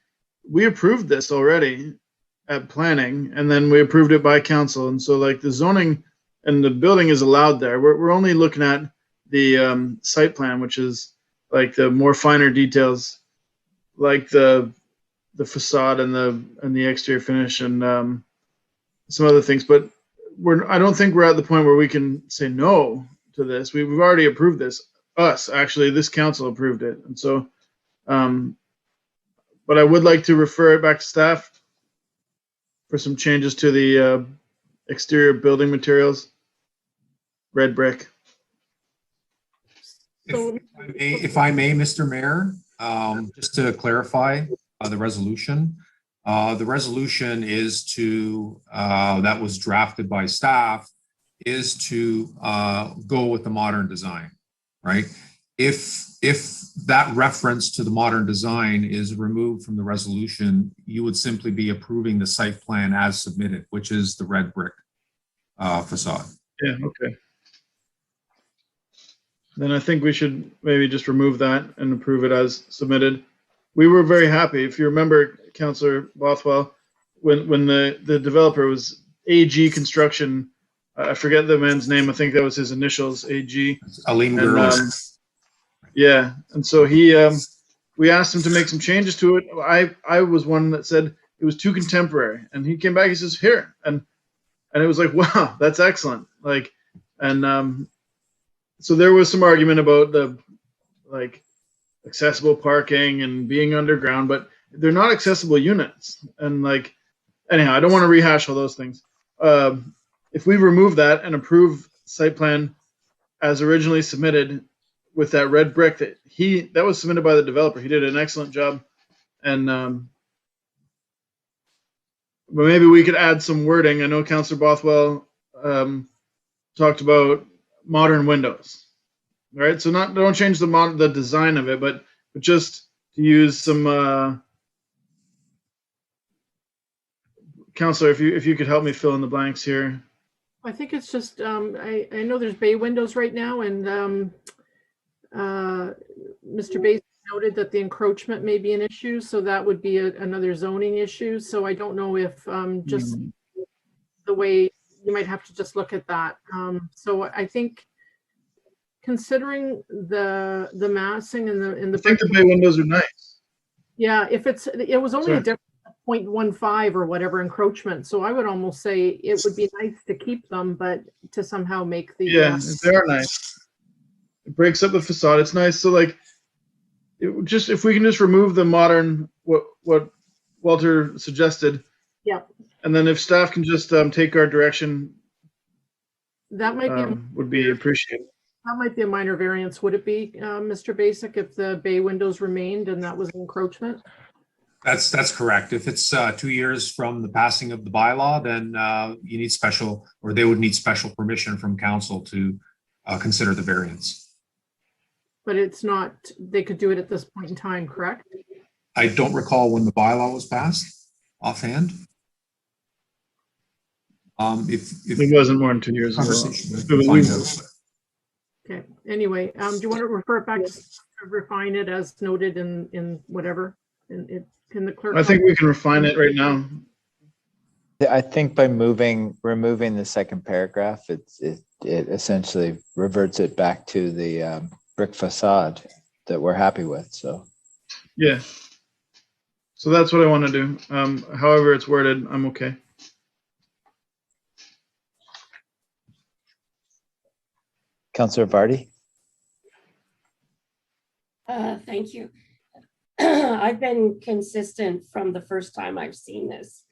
E: we approved this already at planning, and then we approved it by council. And so, like, the zoning and the building is allowed there. We're only looking at the site plan, which is like the more finer details, like the facade and the exterior finish and some other things. But I don't think we're at the point where we can say no to this. We've already approved this. This council approved it. And so, but I would like to refer it back to staff for some changes to the exterior building materials, red brick.
R: If I may, Mr. Mayor, just to clarify the resolution. The resolution is that was drafted by staff, is to go with the modern design, right? If that reference to the modern design is removed from the resolution, you would simply be approving the site plan as submitted, which is the red brick facade.
E: Yeah, okay. Then I think we should maybe just remove that and approve it as submitted. We were very happy. If you remember, Councillor Bothwell, when the developer was AG Construction, I forget the man's name. I think that was his initials, AG.
R: Aleem Girls.
E: Yeah, and so we asked him to make some changes to it. I was one that said it was too contemporary, and he came back. He says, "Here," and it was like, "Wow, that's excellent!" Like, and so there was some argument about the accessible parking and being underground, but they're not accessible units. And anyhow, I don't want to rehash all those things. If we remove that and approve site plan as originally submitted with that red brick that was submitted by the developer, he did an excellent job. And but maybe we could add some wording. I know Councillor Bothwell talked about modern windows, right? So don't change the design of it, but just to use some. Councillor, if you could help me fill in the blanks here.
D: I think it's just I know there's bay windows right now, and Mr. Bates noted that the encroachment may be an issue, so that would be another zoning issue. So I don't know if just the way you might have to just look at that. So I think considering the massing and the
E: I think the bay windows are nice.
D: yeah, if it was only a
E: Sorry.
D: difference of 0.15 or whatever encroachment, so I would almost say it would be nice to keep them, but to somehow make the
E: Yeah, they are nice. It breaks up the facade. It's nice. So like, if we can just remove the modern what Walter suggested,
D: yeah,
E: and then if staff can just take our direction,
D: that might be
E: would be appreciated.
D: that might be a minor variance. Would it be, Mr. Basic, if the bay windows remained and that was an encroachment?
R: That's correct. If it's 2 years from the passing of the bylaw, then you need special, or they would need special permission from council to consider the variance.
D: But it's not, they could do it at this point in time, correct?
R: I don't recall when the bylaw was passed offhand.
E: It wasn't more than 2 years ago.
R: Conversation, I can find out.
D: Okay, anyway, do you want to refer it back to refine it as noted in whatever? Can the clerk?
E: I think we can refine it right now.
C: I think by removing the second paragraph, it essentially reverts it back to the brick facade that we're happy with, so.
E: Yeah. So that's what I want to do. However it's worded, I'm okay.
C: Councillor Vardy?
H: Thank you. I've been consistent from the first time I've seen this,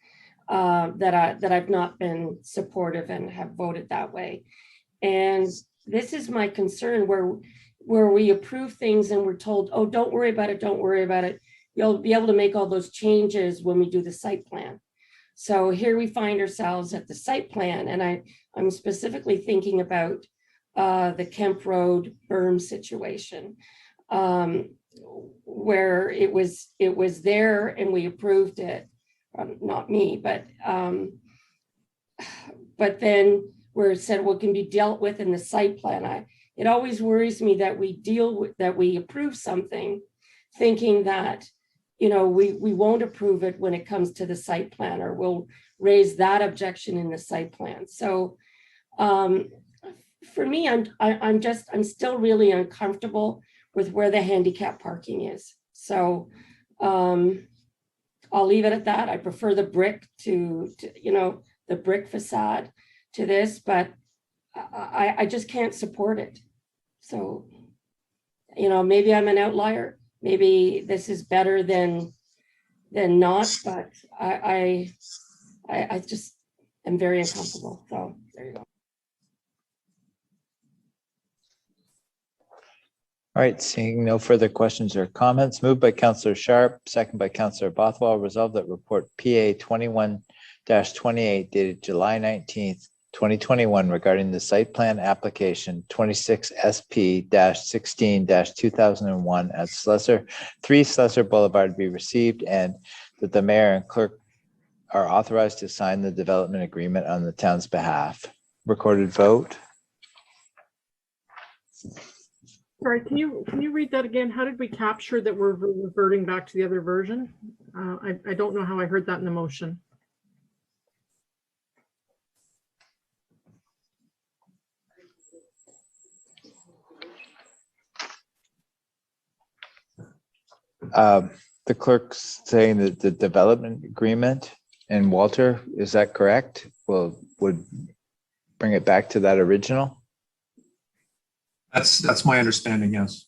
H: that I've not been supportive and have voted that way. And this is my concern where we approve things and we're told, oh, don't worry about it, don't worry about it. You'll be able to make all those changes when we do the site plan. So here we find ourselves at the site plan, and I'm specifically thinking about the Kemp Road berm situation, where it was there and we approved it. Not me, but then where it said what can be dealt with in the site plan. It always worries me that we approve something thinking that, you know, we won't approve it when it comes to the site plan, or we'll raise that objection in the site plan. So for me, I'm still really uncomfortable with where the handicap parking is. So I'll leave it at that. I prefer the brick to you know, the brick facade to this, but I just can't support it. So, you know, maybe I'm an outlier. Maybe this is better than not, but I just am very uncomfortable. So there you go.
C: All right, seeing no further questions or comments, moved by Councillor Sharp, second by Councillor Bothwell, resolved that report PA 21-28 dated July 19th, 2021 regarding the site plan application 26 SP-16-2001 at Slessor 3 Slessor Boulevard be received, and that the mayor and clerk are authorized to sign the development agreement on the town's behalf. Recorded vote.
D: Sorry, can you read that again? How did we capture that we're reverting back to the other version? I don't know how I heard that in the motion.
C: The clerk's saying that the development agreement, and Walter, is that correct? Would bring it back to that original?
R: That's my understanding, yes.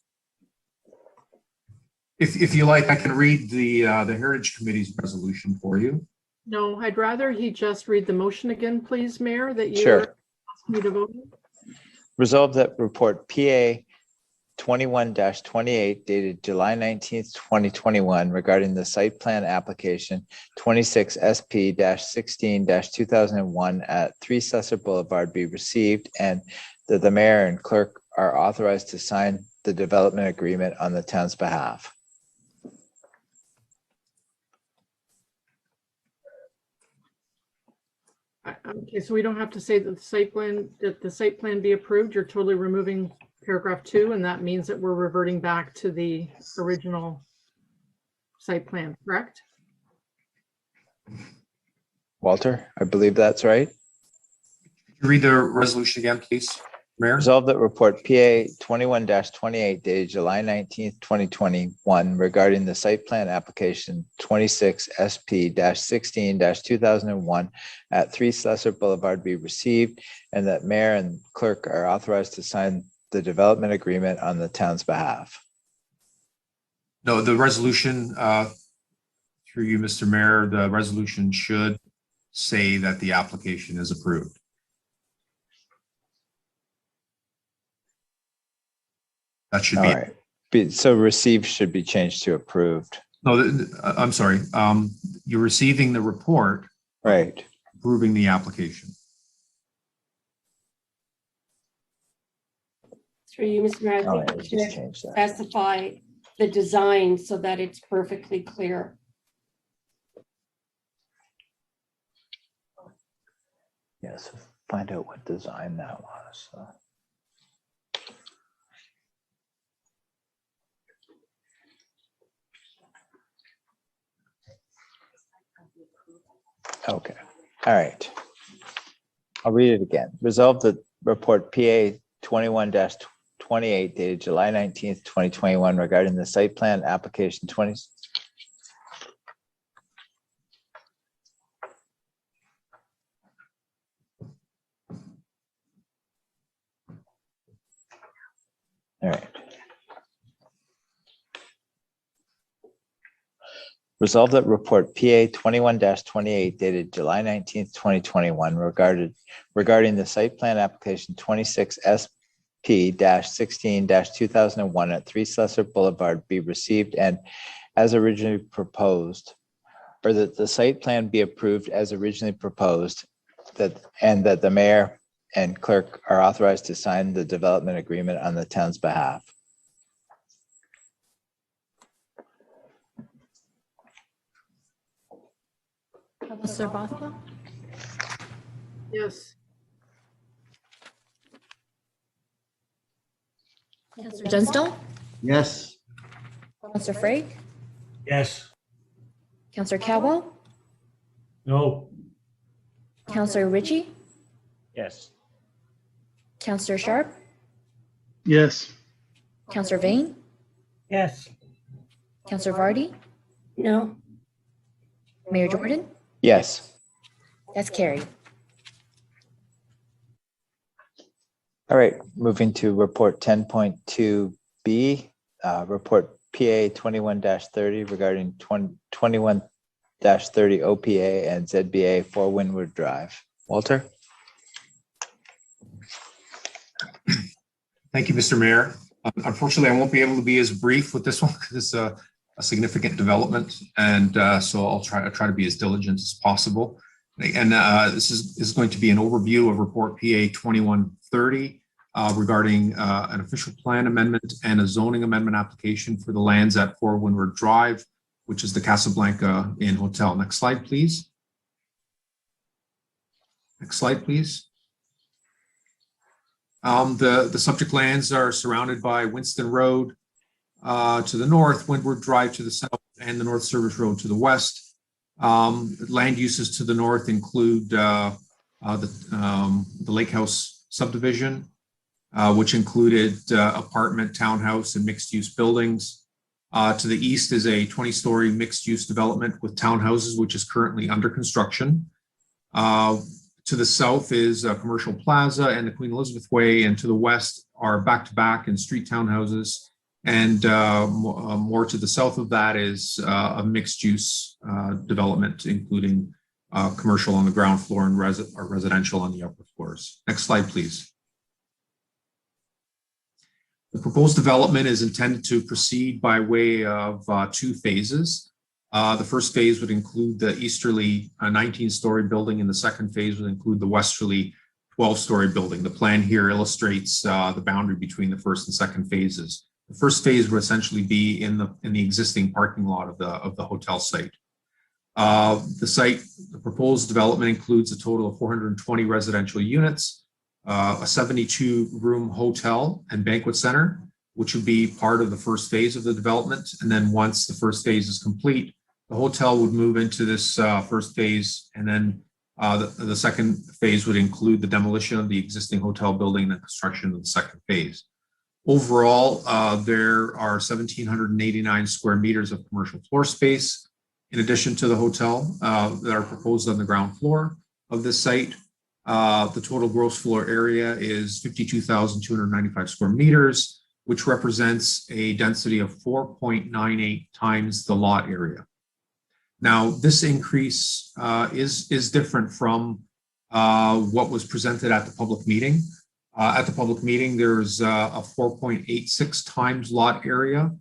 R: If you like, I can read the Heritage Committee's resolution for you.
D: No, I'd rather he just read the motion again, please, Mayor, that you
C: Sure.
D: asked me to vote.
C: Resolved that report PA 21-28 dated July 19th, 2021 regarding the site plan application 26 SP-16-2001 at 3 Slessor Boulevard be received, and that the mayor and clerk are authorized to sign the development agreement on the town's behalf.
D: Okay, so we don't have to say that the site plan be approved. You're totally removing paragraph 2, and that means that we're reverting back to the original site plan, correct?
C: Walter, I believe that's right.
R: Could you read the resolution again, please, Mayor?
C: Resolve that report PA 21-28 dated July 19th, 2021 regarding the site plan application 26 SP-16-2001 at 3 Slessor Boulevard be received, and that mayor and clerk are authorized to sign the development agreement on the town's behalf.
R: No, the resolution, through you, Mr. Mayor, the resolution should say that the application is approved. That should
C: All
R: be.
C: right. So received should be changed to approved.
R: No, I'm sorry. You're receiving the report.
C: Right.
R: Approving the application.
H: Through you, Mr. Mayor,
C: Oh,
H: I think
C: yeah,
H: we
C: just
H: should
C: change that.
H: specify the design so that it's perfectly clear.
C: Yes, find out what design that was. Okay, all right. I'll read it again. Resolve that report PA 21-28 dated July 19th, 2021 regarding the site plan application 20. All right. Resolve that report PA 21-28 dated July 19th, 2021 regarding the site plan application 26 SP-16-2001 at 3 Slessor Boulevard be received and as originally proposed, or that the site plan be approved as originally proposed, and that the mayor and clerk are authorized to sign the development agreement on the town's behalf.
M: Councillor Bothwell?
D: Yes.
M: Councillor Dunstall?
N: Yes.
M: Councillor Frake?
J: Yes.
M: Councillor Cowell?
I: No.
M: Councillor Ritchie?
G: Yes.
M: Councillor Sharp?
E: Yes.
M: Councillor Vane?
L: Yes.
M: Councillor Vardy?
H: No.
M: Mayor Jordan?
C: Yes.
M: That's carried.
C: All right, moving to report 10.2B, report PA 21-30 regarding 21-30 OPA and ZBA 4 Windward Drive. Walter?
R: Thank you, Mr. Mayor. Unfortunately, I won't be able to be as brief with this one because it's a significant development, and so I'll try to be as diligent as possible. And this is going to be an overview of report PA 21-30 regarding an official plan amendment and a zoning amendment application for the lands at 4 Windward Drive, which is the Casablanca Inn Hotel. Next slide, please. Next slide, please. The subject lands are surrounded by Winston Road to the north, Windward Drive to the south, and the North Service Road to the west. Land uses to the north include the Lake House subdivision, which included apartment, townhouse, and mixed-use buildings. To the east is a 20-story mixed-use development with townhouses, which is currently under construction. To the south is a commercial plaza and the Queen Elizabeth Way, and to the west are back-to-back and street townhouses. And more to the south of that is a mixed-use development, including commercial on the ground floor and residential on the upper floors. Next slide, please. The proposed development is intended to proceed by way of 2 phases. The first phase would include the easterly 19-story building, and the second phase would include the westerly 12-story building. The plan here illustrates the boundary between the first and second phases. The first phase would essentially be in the existing parking lot of the hotel site. The proposed development includes a total of 420 residential units, a 72-room hotel and banquet center, which would be part of the first phase of the development. And then once the first phase is complete, the hotel would move into this first phase, and then the second phase would include the demolition of the existing hotel building and the construction of the second phase. Overall, there are 1,789 square meters of commercial floor space in addition to the hotel that are proposed on the ground floor of this site. The total gross floor area is 52,295 square meters, which represents a density of 4.98 times the lot area. Now, this increase is different from what was presented at the public meeting. At the public meeting, there's a 4.86 times lot area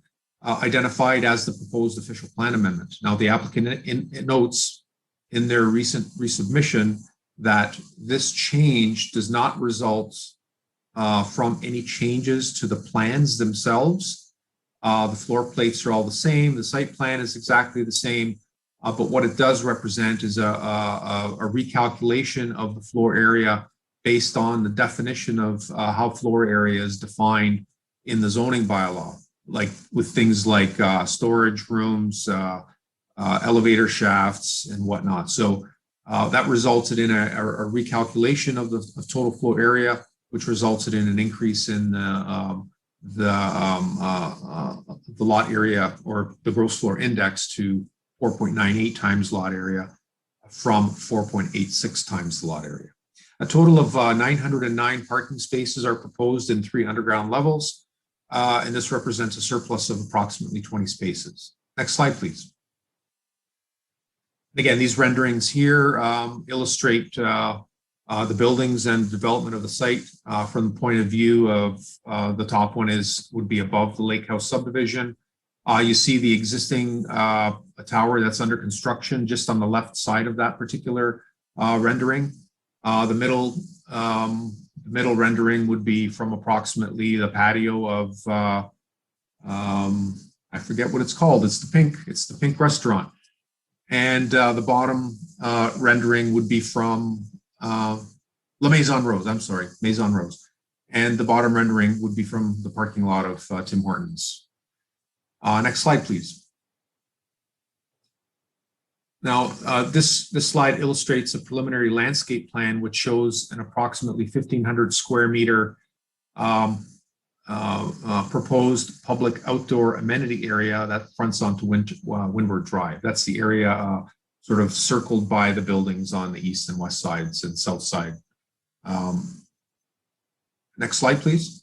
R: identified as the proposed official plan amendment. Now, the applicant notes in their recent resubmission that this change does not result from any changes to the plans themselves. The floor plates are all the same. The site plan is exactly the same. But what it does represent is a recalculation of the floor area based on the definition of how floor area is defined in the zoning bylaw, like with things like storage rooms, elevator shafts, and whatnot. So that resulted in a recalculation of the total floor area, which resulted in an increase in the lot area or the gross floor index to 4.98 times lot area from 4.86 times the lot area. A total of 909 parking spaces are proposed in 3 underground levels, and this represents a surplus of approximately 20 spaces. Next slide, please. Again, these renderings here illustrate the buildings and development of the site from the point of view of the top one would be above the Lake House subdivision. You see the existing tower that's under construction just on the left side of that particular rendering. The middle rendering would be from approximately the patio of I forget what it's called. It's the Pink restaurant, and the bottom rendering would be from La Maison Rose. I'm sorry, Maison Rose, and the bottom rendering would be from the parking lot of Tim Hortons. Next slide, please. Now, this slide illustrates a preliminary landscape plan, which shows an approximately 1,500 square meter proposed public outdoor amenity area that fronts onto Windward Drive. That's the area sort of circled by the buildings on the east and west sides and south side. Next slide, please.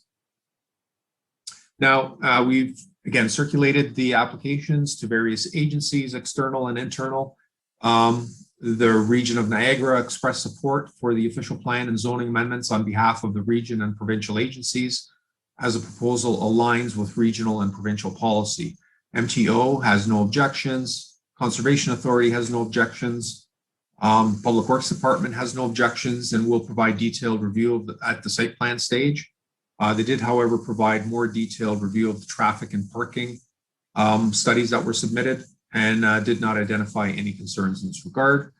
R: Now, we've again circulated the applications to various agencies, external and internal. The region of Niagara expressed support for the official plan and zoning amendments on behalf of the region and provincial agencies, as a proposal aligns with regional and provincial policy. MTO has no objections. Conservation Authority has no objections. Public Works Department has no objections and will provide detailed review at the site plan stage. They did, however, provide more detailed review of the traffic and parking studies that were submitted, and did not identify any concerns in this regard.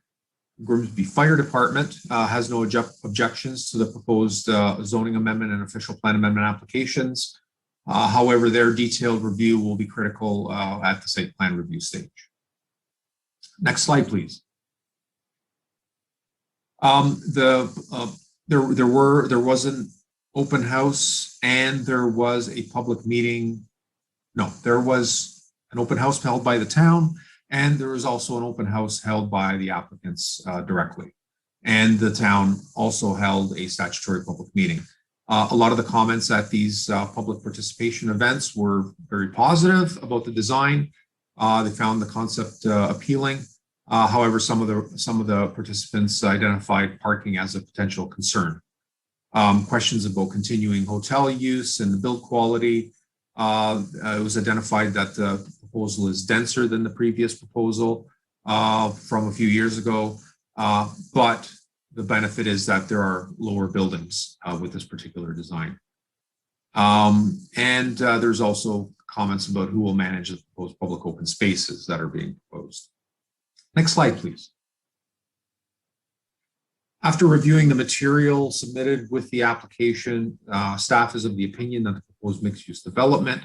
R: Grimsby Fire Department has no objections to the proposed zoning amendment and official plan amendment applications. However, their detailed review will be critical at the site plan review stage. Next slide, please. There was an open house and there was a public meeting. No, there was an open house held by the town, and there was also an open house held by the applicants directly. And the town also held a statutory public meeting. A lot of the comments at these public participation events were very positive about the design. They found the concept appealing. However, some of the participants identified parking as a potential concern. Questions about continuing hotel use and the build quality. It was identified that the proposal is denser than the previous proposal from a few years ago, but the benefit is that there are lower buildings with this particular design. And there's also comments about who will manage the proposed public open spaces that are being proposed. Next slide, please. After reviewing the material submitted with the application, staff is of the opinion that the proposed mixed-use development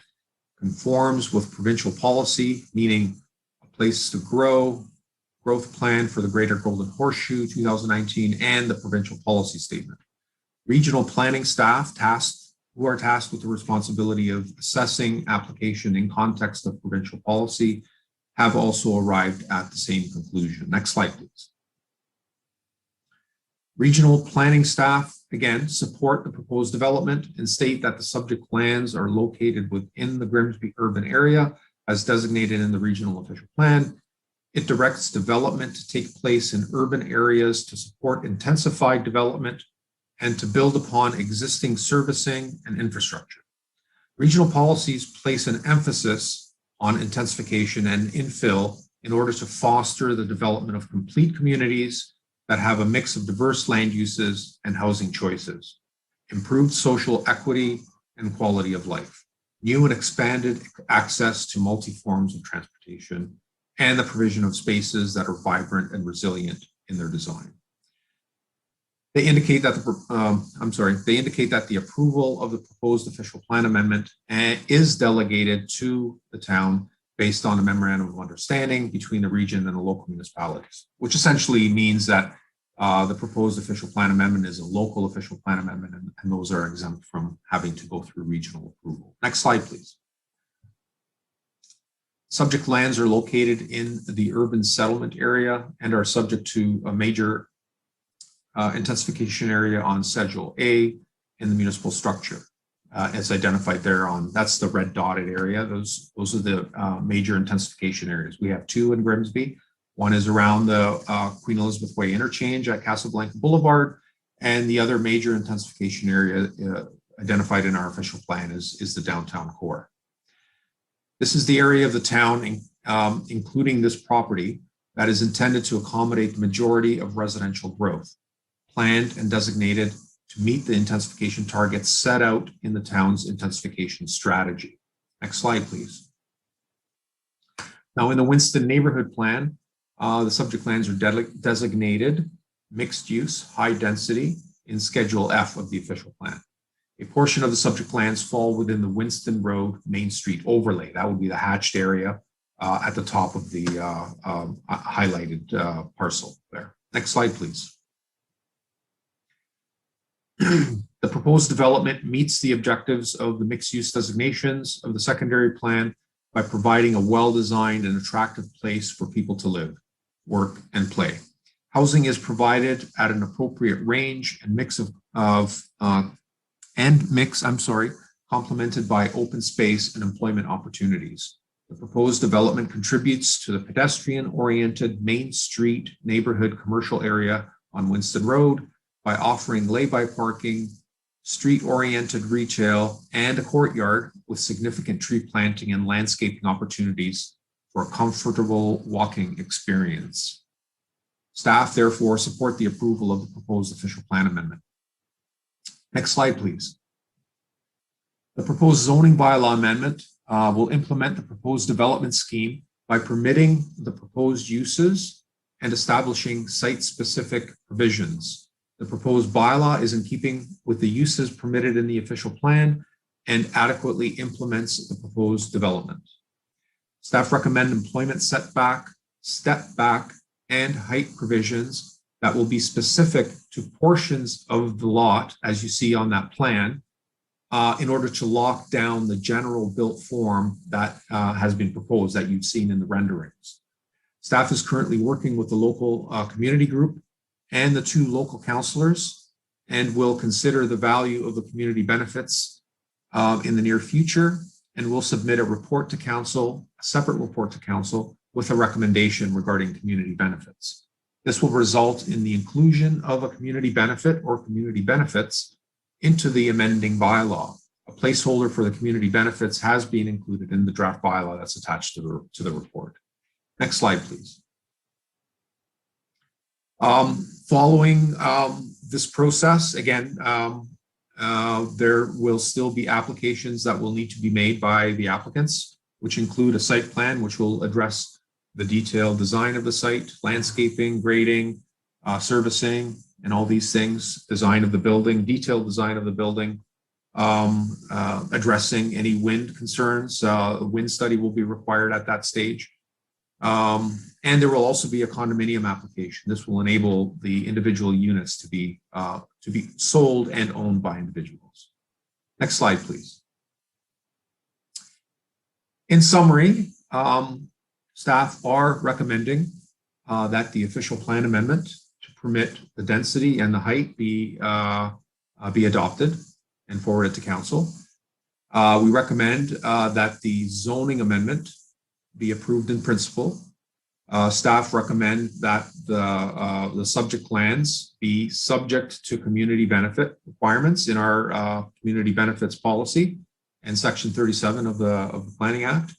R: conforms with provincial policy, meaning a place to grow, growth plan for the Greater Golden Horseshoe 2019, and the provincial policy statement. Regional planning staff who are tasked with the responsibility of assessing application in context of provincial policy have also arrived at the same conclusion. Next slide, please. Regional planning staff, again, support the proposed development and state that the subject lands are located within the Grimsby urban area as designated in the regional official plan. It directs development to take place in urban areas to support intensified development and to build upon existing servicing and infrastructure. Regional policies place an emphasis on intensification and infill in order to foster the development of complete communities that have a mix of diverse land uses and housing choices, improved social equity and quality of life, new and expanded access to multi-forms of transportation, and the provision of spaces that are vibrant and resilient in their design. They indicate that the approval of the proposed official plan amendment is delegated to the town based on a memorandum of understanding between the region and the local municipalities, which essentially means that the proposed official plan amendment is a local official plan amendment, and those are exempt from having to go through regional approval. Next slide, please. Subject lands are located in the urban settlement area and are subject to a major intensification area on Schedule A in the municipal structure. As identified there that's the red dotted area. Those are the major intensification areas. We have two in Grimsby. One is around the Queen Elizabeth Way interchange at Casablanca Boulevard, and the other major intensification area identified in our official plan is the downtown core. This is the area of the town, including this property, that is intended to accommodate the majority of residential growth, planned and designated to meet the intensification targets set out in the town's intensification strategy. Next slide, please. Now, in the Winston Neighborhood Plan, the subject lands are designated mixed use, high density in Schedule F of the official plan. A portion of the subject lands fall within the Winston Road Main Street overlay. That would be the hatched area at the top of the highlighted parcel there. Next slide, please. The proposed development meets the objectives of the mixed-use designations of the secondary plan by providing a well-designed and attractive place for people to live, work, and play. Housing is provided at an appropriate range and complemented by open space and employment opportunities. The proposed development contributes to the pedestrian-oriented Main Street neighborhood commercial area on Winston Road by offering lay-by parking, street-oriented retail, and a courtyard with significant tree planting and landscaping opportunities for a comfortable walking experience. Staff therefore support the approval of the proposed official plan amendment. Next slide, please. The proposed zoning bylaw amendment will implement the proposed development scheme by permitting the proposed uses and establishing site-specific provisions. The proposed bylaw is in keeping with the uses permitted in the official plan and adequately implements the proposed development. Staff recommend employment setback, step back, and height provisions that will be specific to portions of the lot, as you see on that plan, in order to lock down the general built form that has been proposed that you've seen in the renderings. Staff is currently working with the local community group and the two local councillors, and will consider the value of the community benefits in the near future, and will submit a report to council, a separate report to council, with a recommendation regarding community benefits. This will result in the inclusion of a community benefit or community benefits into the amending bylaw. A placeholder for the community benefits has been included in the draft bylaw that's attached to the report. Next slide, please. Following this process, again, there will still be applications that will need to be made by the applicants, which include a site plan, which will address the detailed design of the site, landscaping, grading, servicing, and all these things, design of the building, detailed design of the building, addressing any wind concerns. A wind study will be required at that stage. And there will also be a condominium application. This will enable the individual units to be sold and owned by individuals. Next slide, please. In summary, staff are recommending that the official plan amendment to permit the density and the height be adopted and forwarded to council. We recommend that the zoning amendment be approved in principle. Staff recommend that the subject lands be subject to community benefit requirements in our community benefits policy and section 37 of the Planning Act.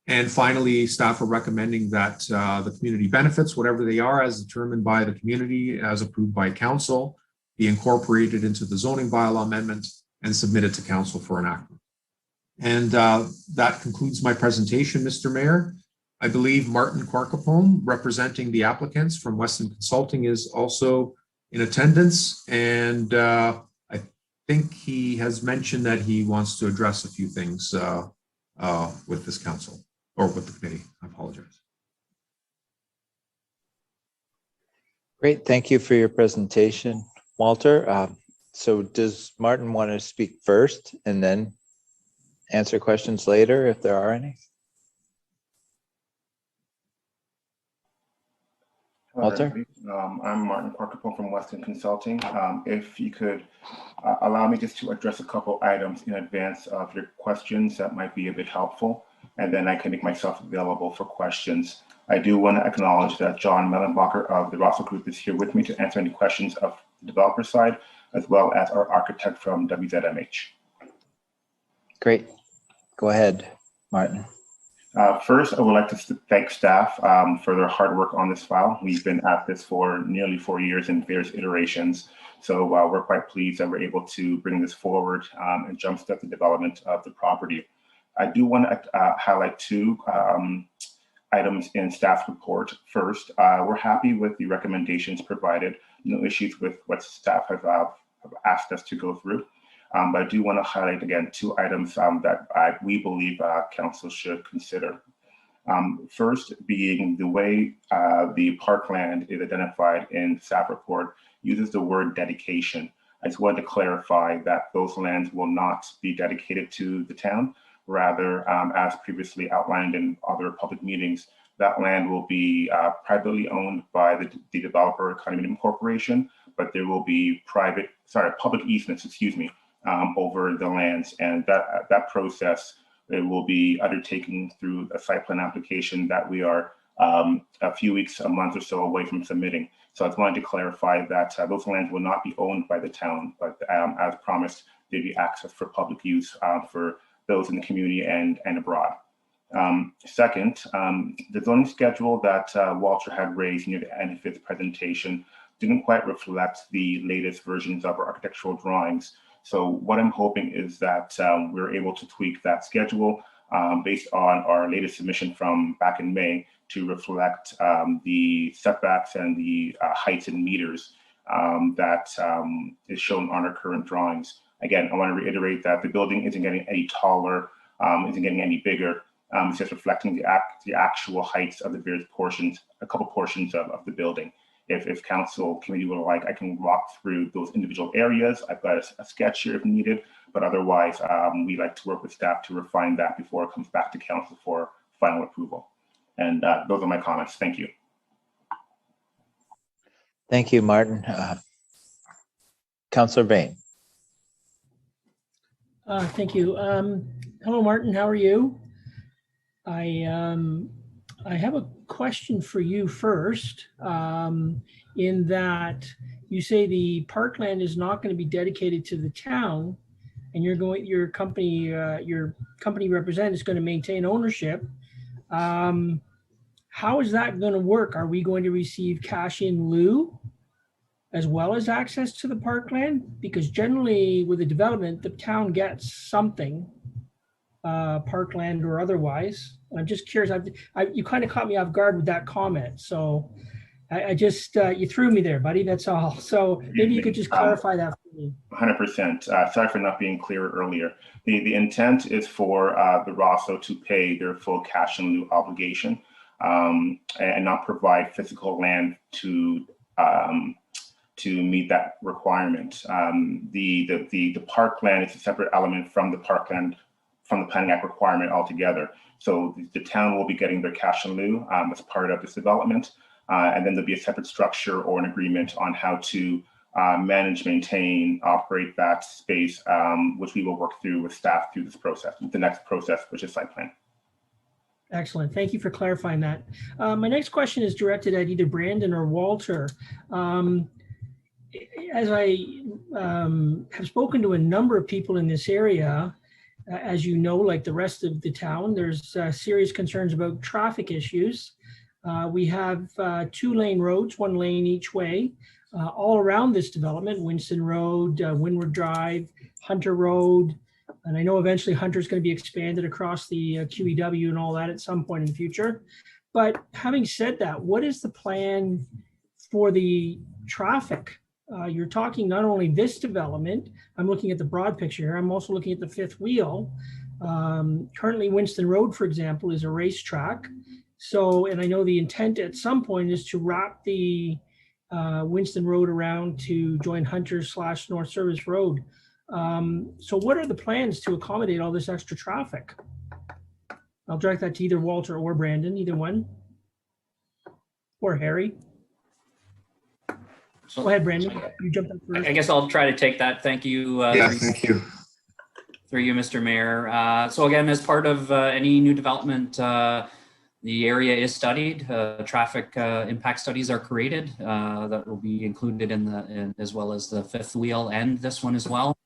R: And finally, staff are recommending that the community benefits, whatever they are as determined by the community as approved by council, be incorporated into the zoning bylaw amendment and submitted to council for enactment. And that concludes my presentation, Mr. Mayor. I believe Martin Quarkapone, representing the applicants from Weston Consulting, is also in attendance. And I think he has mentioned that he wants to address a few things with this council or with the committee. I apologize.
C: Great, thank you for your presentation, Walter. So does Martin want to speak first and then answer questions later if there are any? Walter?
Q: I'm Martin Quarkapone from Weston Consulting. If you could allow me just to address a couple items in advance of your questions, that might be a bit helpful, and then I can make myself available for questions. I do want to acknowledge that John Mellenbacher of the Russell Group is here with me to answer any questions of the developer side, as well as our architect from WZMH.
C: Great. Go ahead, Martin.
Q: First, I would like to thank staff for their hard work on this file. We've been at this for nearly 4 years in various iterations. So we're quite pleased that we're able to bring this forward and jumpstart the development of the property. I do want to highlight two items in staff report. First, we're happy with the recommendations provided. No issues with what staff have asked us to go through. But I do want to highlight again two items that we believe council should consider. First being the way the parkland is identified in staff report uses the word dedication. I just wanted to clarify that those lands will not be dedicated to the town. Rather, as previously outlined in other public meetings, that land will be privately owned by the developer condominium corporation, but there will be public easements, over the lands, and that process will be undertaken through a site plan application that we are a few weeks, a month or so away from submitting. So I just wanted to clarify that those lands will not be owned by the town, but as promised, there'll be access for public use for those in the community and abroad. Second, the zoning schedule that Walter had raised near the end of his presentation didn't quite reflect the latest versions of our architectural drawings. So what I'm hoping is that we're able to tweak that schedule based on our latest submission from back in May to reflect the setbacks and the heights in meters that is shown on our current drawings. Again, I want to reiterate that the building isn't getting any taller, isn't getting any bigger. It's just reflecting the actual heights of the various portions, a couple portions of the building. If council committee would like, I can walk through those individual areas. I've got a sketch here if needed, but otherwise we like to work with staff to refine that before it comes back to council for final approval. And those are my comments. Thank you.
C: Thank you, Martin. Councillor Bain.
L: Thank you. Hello, Martin. How are you? I have a question for you first, in that you say the parkland is not going to be dedicated to the town, and your company representative is going to maintain ownership. How is that going to work? Are we going to receive cash in lieu as well as access to the parkland? Because generally with the development, the town gets something, parkland or otherwise. I'm just curious. You kind of caught me off guard with that comment. So I just, you threw me there, buddy. That's all. So maybe you could just clarify that for me.
Q: 100%. Sorry for not being clear earlier. The intent is for the ROSO to pay their full cash in lieu obligation and not provide physical land to meet that requirement. The parkland is a separate element from the parkland, from the Planning Act requirement altogether. So the town will be getting their cash in lieu as part of this development. And then there'll be a separate structure or an agreement on how to manage, maintain, operate that space, which we will work through with staff through this process, the next process, which is site plan.
L: Excellent. Thank you for clarifying that. My next question is directed at either Brandon or Walter. As I have spoken to a number of people in this area, as you know, like the rest of the town, there's serious concerns about traffic issues. We have 2-lane roads, 1 lane each way, all around this development: Winston Road, Windward Drive, Hunter Road. And I know eventually Hunter's going to be expanded across the QEW and all that at some point in the future. But having said that, what is the plan for the traffic? You're talking not only this development, I'm looking at the broad picture here, I'm also looking at the fifth wheel. Currently Winston Road, for example, is a racetrack. So, and I know the intent at some point is to wrap the Winston Road around to join Hunter/North Service Road. So what are the plans to accommodate all this extra traffic? I'll direct that to either Walter or Brandon, either one. Or Harry. Go ahead, Brandon. You jumped up first.
A: I guess I'll try to take that. Thank you.
R: Thank you.
A: Through you, Mr. Mayor. So again, as part of any new development, the area is studied. Traffic impact studies are created that will be included as well as the fifth wheel and this one as well.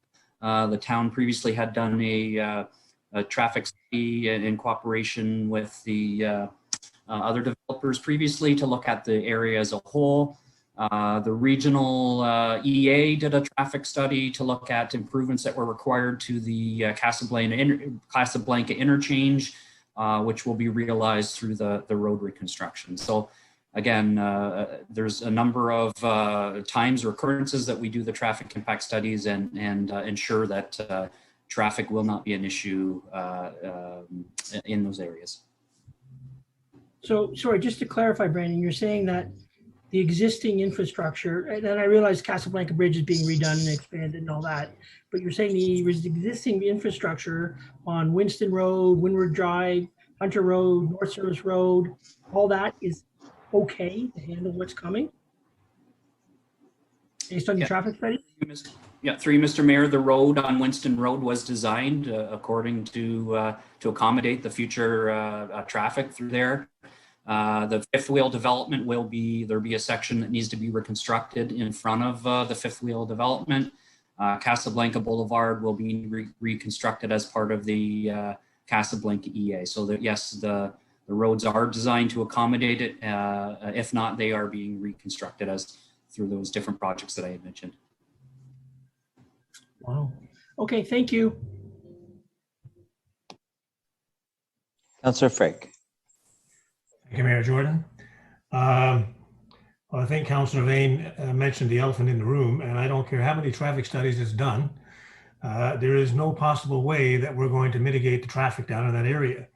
A: The town previously had done a traffic study in cooperation with the other developers previously to look at the area as a whole. The regional EA did a traffic study to look at improvements that were required to the Casablanca interchange, which will be realized through the road reconstruction. So again, there's a number of times or occurrences that we do the traffic impact studies and ensure that traffic will not be an issue in those areas.
L: So, sorry, just to clarify, Brandon, you're saying that the existing infrastructure, and I realize Casablanca Bridge is being redone and expanded and all that, but you're saying the existing infrastructure on Winston Road, Windward Drive, Hunter Road, North Service Road, all that is okay to handle what's coming based on your traffic study?
A: Yeah, through Mr. Mayor, the road on Winston Road was designed according to accommodate the future traffic through there. The fifth wheel development there'll be a section that needs to be reconstructed in front of the fifth wheel development. Casablanca Boulevard will be reconstructed as part of the Casablanca EA. So that yes, the roads are designed to accommodate it. If not, they are being reconstructed as through those different projects that I had mentioned.
L: Wow. Okay, thank you.
C: Councillor Frick.
J: Thank you, Mayor Jordan. Well, I think Councillor Vane mentioned the elephant in the room, and I don't care how many traffic studies is done. There is no possible way that we're going to mitigate the traffic down in that area.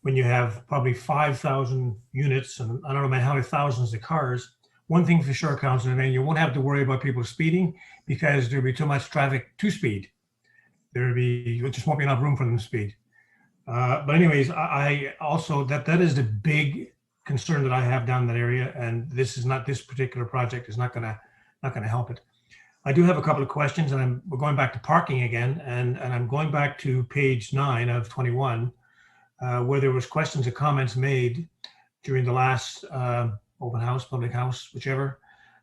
J: When you have probably 5,000 units, and I don't know how many thousands of cars, one thing for sure, Councillor Vane, you won't have to worry about people speeding because there'll be too much traffic to speed. There just won't be enough room for them to speed. But anyways, I also, that is the big concern that I have down that area, and this particular project is not gonna help it. I do have a couple of questions, and we're going back to parking again, and I'm going back to page 9 of 21, where there was questions or comments made during the last open house, public house, whichever.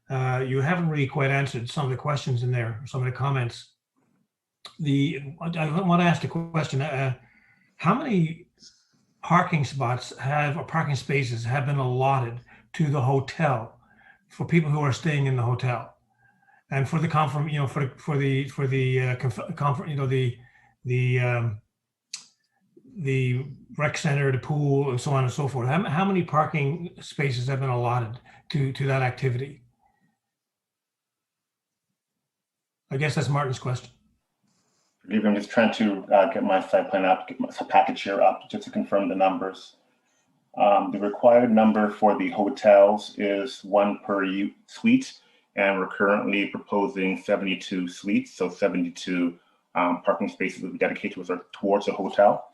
J: You haven't really quite answered some of the questions in there, some of the comments. I want to ask a question. How many parking spots or parking spaces have been allotted to the hotel for people who are staying in the hotel, and for the the rec center, the pool, and so on and so forth. How many parking spaces have been allotted to that activity? I guess that's Martin's question.
Q: I'm just trying to get my site plan up, get my package here up just to confirm the numbers. The required number for the hotels is 1 per suite, and we're currently proposing 72 suites, so 72 parking spaces will be dedicated towards a hotel.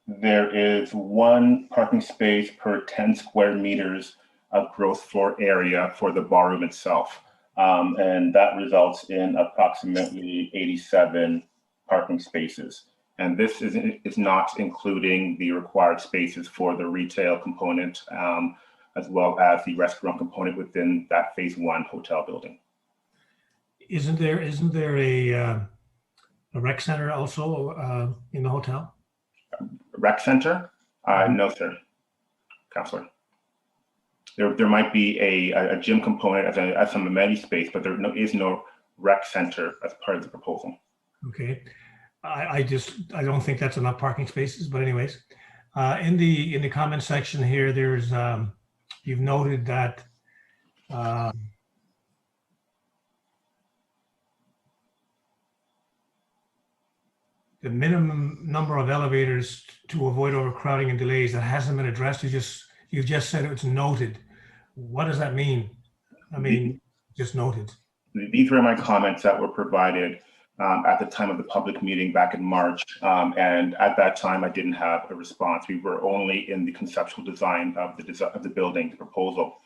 Q: There is 1 parking space per 10 square meters of gross floor area for the ballroom itself. And that results in approximately 87 parking spaces. And this is not including the required spaces for the retail component, as well as the restaurant component within that phase 1 hotel building.
J: Isn't there a rec center also in the hotel?
Q: Rec center? No, sir, Councillor. There might be a gym component as some amenity space, but there is no rec center as part of the proposal.
J: Okay, I don't think that's enough parking spaces, but anyways, in the comment section here, there's you've noted that the minimum number of elevators to avoid overcrowding and delays, that hasn't been addressed. You just said it's noted. What does that mean? I mean, just noted.
Q: These were my comments that were provided at the time of the public meeting back in March. And at that time, I didn't have a response. We were only in the conceptual design of the building, the proposal.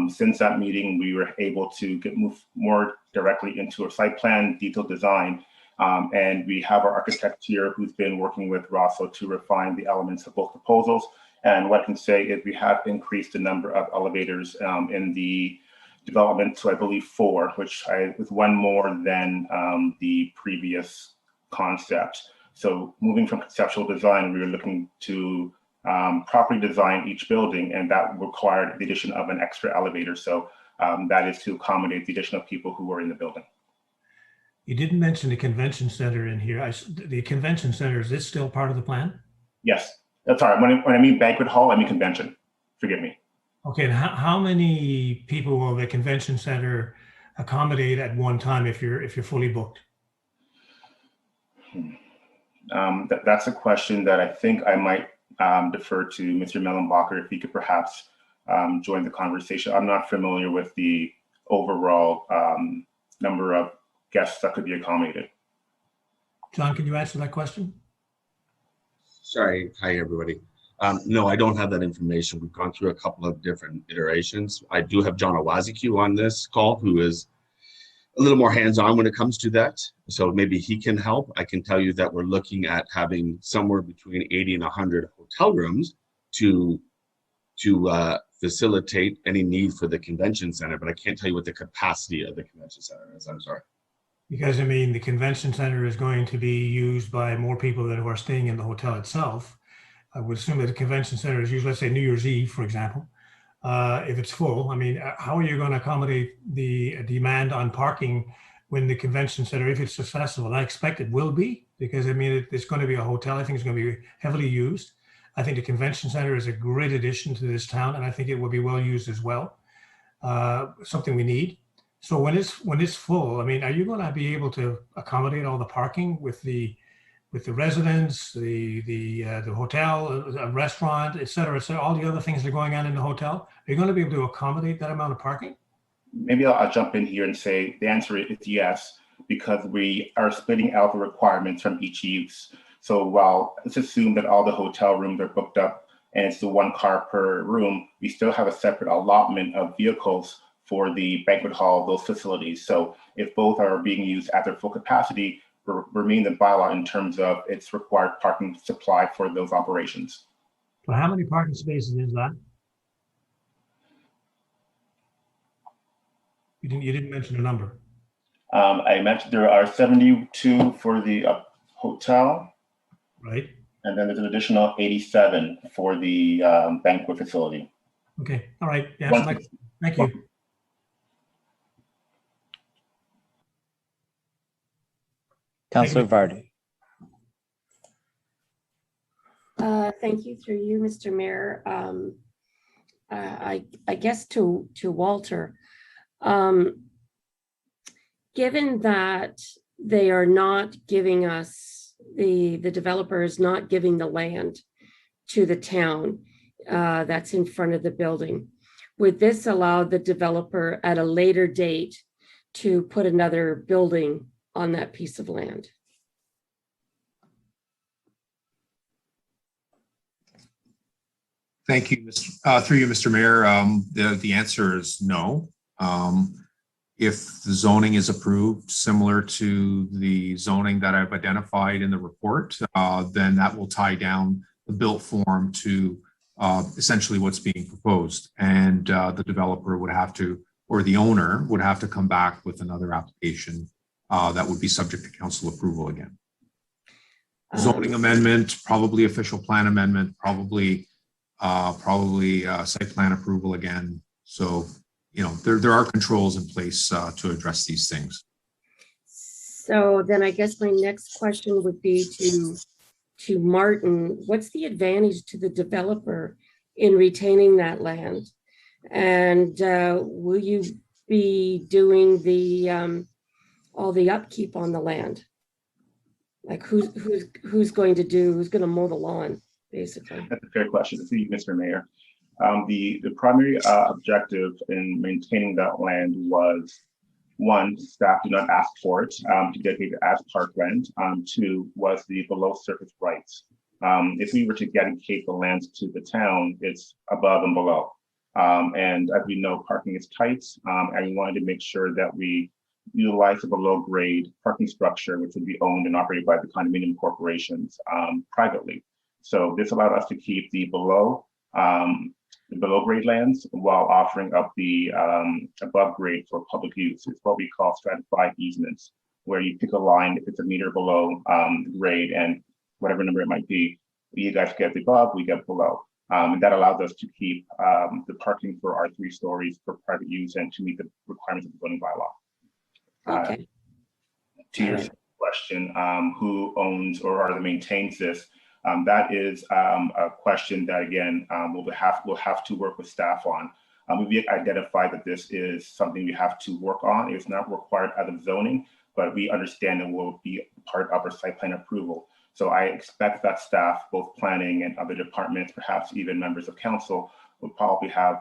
Q: Since that meeting, we were able to move more directly into a site plan, detailed design. And we have our architect here who's been working with Rosso to refine the elements of both proposals. And what I can say is we have increased the number of elevators in the development to, I believe, 4, which was 1 more than the previous concept. So moving from conceptual design, we were looking to properly design each building, and that required the addition of an extra elevator. So that is to accommodate the additional people who were in the building.
J: You didn't mention the convention center in here. The convention center, is this still part of the plan?
Q: Yes. That's all right. When I mean banquet hall, I mean convention. Forgive me. Okay.
J: And how many people will the convention center accommodate at one time if you're fully booked?
Q: That's a question that I think I might defer to Mr. Mellenbacher if he could perhaps join the conversation. I'm not familiar with the overall number of guests that could be accommodated.
J: John, can you answer that question?
S: Sorry. Hi, everybody. No, I don't have that information. We've gone through a couple of different iterations. I do have John Owaziku on this call, who is a little more hands-on when it comes to that. So maybe he can help. I can tell you that we're looking at having somewhere between 80 and 100 hotel rooms to facilitate any need for the convention center, but I can't tell you what the capacity of the convention center is. I'm sorry.
J: Because I mean, the convention center is going to be used by more people than who are staying in the hotel itself. I would assume that the convention center is used, let's say New Year's Eve, for example. If it's full, I mean, how are you going to accommodate the demand on parking when the convention center, if it's successful? I expect it will be, because I mean, it's going to be a hotel. I think it's going to be heavily used. I think the convention center is a great addition to this town, and I think it will be well used as well. Something we need. So when it's full, I mean, are you going to be able to accommodate all the parking with the residents, the hotel, a restaurant, et cetera, all the other things that are going on in the hotel? Are you going to be able to accommodate that amount of parking?
Q: Maybe I'll jump in here and say the answer is yes, because we are splitting out the requirements from each use. So while let's assume that all the hotel rooms are booked up and it's the 1 car per room, we still have a separate allotment of vehicles for the banquet hall, those facilities. So if both are being used at their full capacity, remain the bylaw in terms of its required parking supply for those operations.
J: So how many parking spaces is that? You didn't mention a number.
Q: I mentioned there are 72 for the hotel.
J: Right.
Q: And then there's an additional 87 for the banquet facility.
J: Okay. All right. Yeah, thank you.
C: Councillor Vardy.
H: Thank you through you, Mr. Mayor. I guess to Walter, given that they are not giving us, the developer is not giving the land to the town that's in front of the building, would this allow the developer at a later date to put another building on that piece of land?
R: Thank you, through you, Mr. Mayor. The answer is no. If the zoning is approved similar to the zoning that I've identified in the report, then that will tie down the built form to essentially what's being proposed. And the developer would have to, or the owner would have to come back with another application that would be subject to council approval again. Zoning amendment, probably official plan amendment, probably site plan approval again. So, you know, there are controls in place to address these things.
H: So then I guess my next question would be to Martin. What's the advantage to the developer in retaining that land? And will you be doing the all the upkeep on the land? Like who's going to mow the lawn, basically?
Q: That's a fair question. To you, Mr. Mayor. The primary objective in maintaining that land was, one, staff did not ask for it to dedicate it as parkland. Two was the below surface rights. If we were to dedicate the land to the town, it's above and below. And as we know, parking is tight, and we wanted to make sure that we utilize the below grade parking structure, which would be owned and operated by the condominium corporations privately. So this allowed us to keep the below grade lands while offering up the above grade for public use. It's what we call stratified easements, where you pick a line if it's a meter below grade and whatever number it might be, you guys get the above, we get below. And that allows us to keep the parking for our 3 stories for private use and to meet the requirements of the zoning bylaw.
H: Okay.
Q: To your question, who owns or rather maintains this? That is a question that, again, we'll have to work with staff on. We've identified that this is something we have to work on. It's not required out of zoning, but we understand it will be part of our site plan approval. So I expect that staff, both planning and other departments, perhaps even members of council, will probably have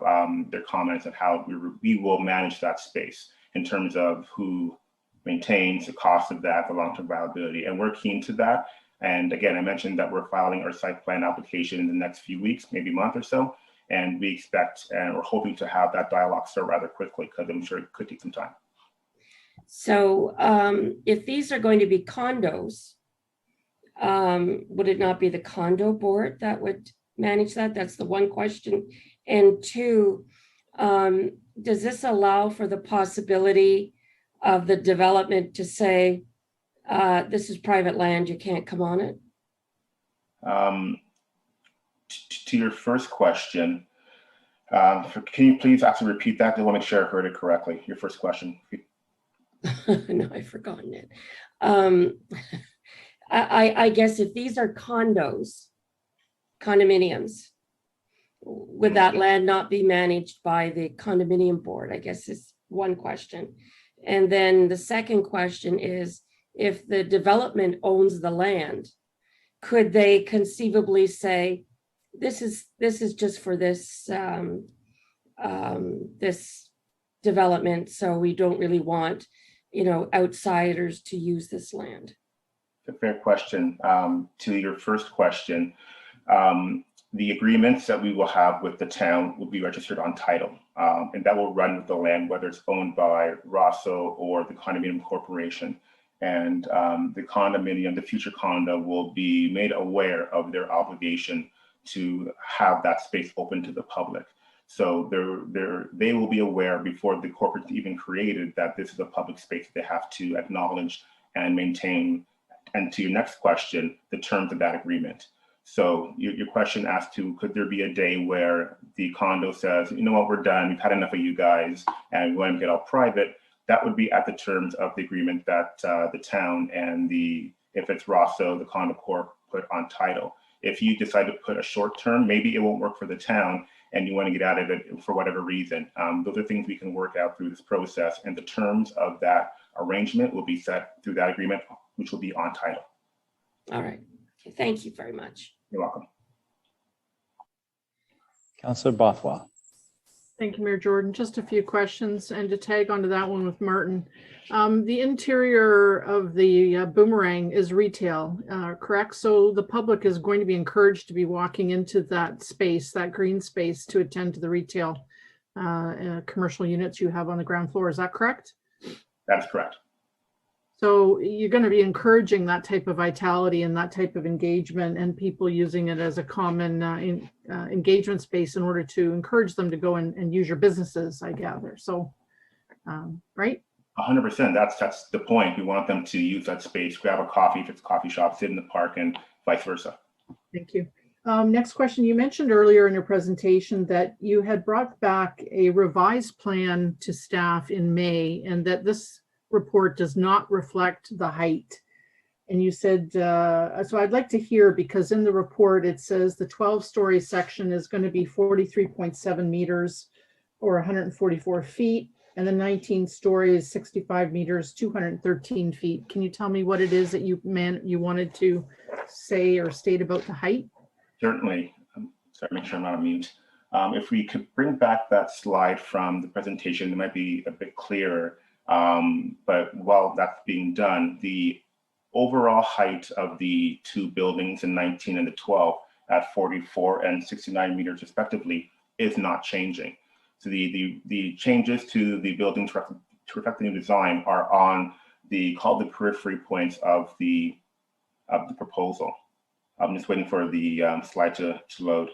Q: their comments on how we will manage that space in terms of who maintains the cost of that, the long-term viability, and we're keen to that. And again, I mentioned that we're filing our site plan application in the next few weeks, maybe a month or so. And we expect and we're hoping to have that dialogue start rather quickly because I'm sure it could take some time.
H: So if these are going to be condos, would it not be the condo board that would manage that? That's the one question. And two, does this allow for the possibility of the development to say, this is private land, you can't come on it?
Q: To your first question, can you please actually repeat that? I want to make sure I heard it correctly. Your first question.
H: No, I've forgotten it. I guess if these are condominiums, would that land not be managed by the condominium board? I guess is one question. And then the second question is, if the development owns the land, could they conceivably say, this is just for this this development, so we don't really want, outsiders to use this land?
Q: A fair question. To your first question, the agreements that we will have with the town will be registered on title, and that will run with the land, whether it's owned by Rosso or the condominium corporation. And the condominium, the future condo, will be made aware of their obligation to have that space open to the public. So they will be aware before the corporate even created that this is a public space they have to acknowledge and maintain. And to your next question, the terms of that agreement. So your question as to, could there be a day where the condo says, you know what, we're done, we've had enough of you guys, and we want to get all private? that would be at the terms of the agreement that the town and if it's Rosso, the condo corp put on title. If you decide to put a short term, maybe it won't work for the town and you want to get out of it for whatever reason. Those are things we can work out through this process, and the terms of that arrangement will be set through that agreement, which will be on title.
H: All right. Okay, thank you very much.
Q: You're welcome.
C: Councillor Bothwell.
D: Thank you, Mayor Jordan. Just a few questions, and to tag onto that one with Martin. The interior of the Boomerang is retail, correct? So the public is going to be encouraged to be walking into that space, that green space, to attend to the retail commercial units you have on the ground floor. Is that correct?
Q: That is correct.
D: So you're going to be encouraging that type of vitality and that type of engagement, and people using it as a common engagement space in order to encourage them to go and use your businesses, I gather. So, right?
Q: 100%. That's the point. We want them to use that space, grab a coffee if it's a coffee shop, sit in the park, and vice versa.
D: Thank you. Next question. You mentioned earlier in your presentation that you had brought back a revised plan to staff in May, and that this report does not reflect the height. And you said, so I'd like to hear, because in the report it says the 12-story section is going to be 43.7 meters or 144 feet, and the 19 stories, 65 meters, 213 feet. Can you tell me what it is that you wanted to say or state about the height?
Q: Certainly. Sorry, make sure I'm not on mute. If we could bring back that slide from the presentation, it might be a bit clearer. But while that's being done, the overall height of the two buildings, the 19 and the 12, at 44 and 69 meters respectively, is not changing. So the changes to the buildings to reflect the new design are on called the periphery points of the proposal. I'm just waiting for the slide to load.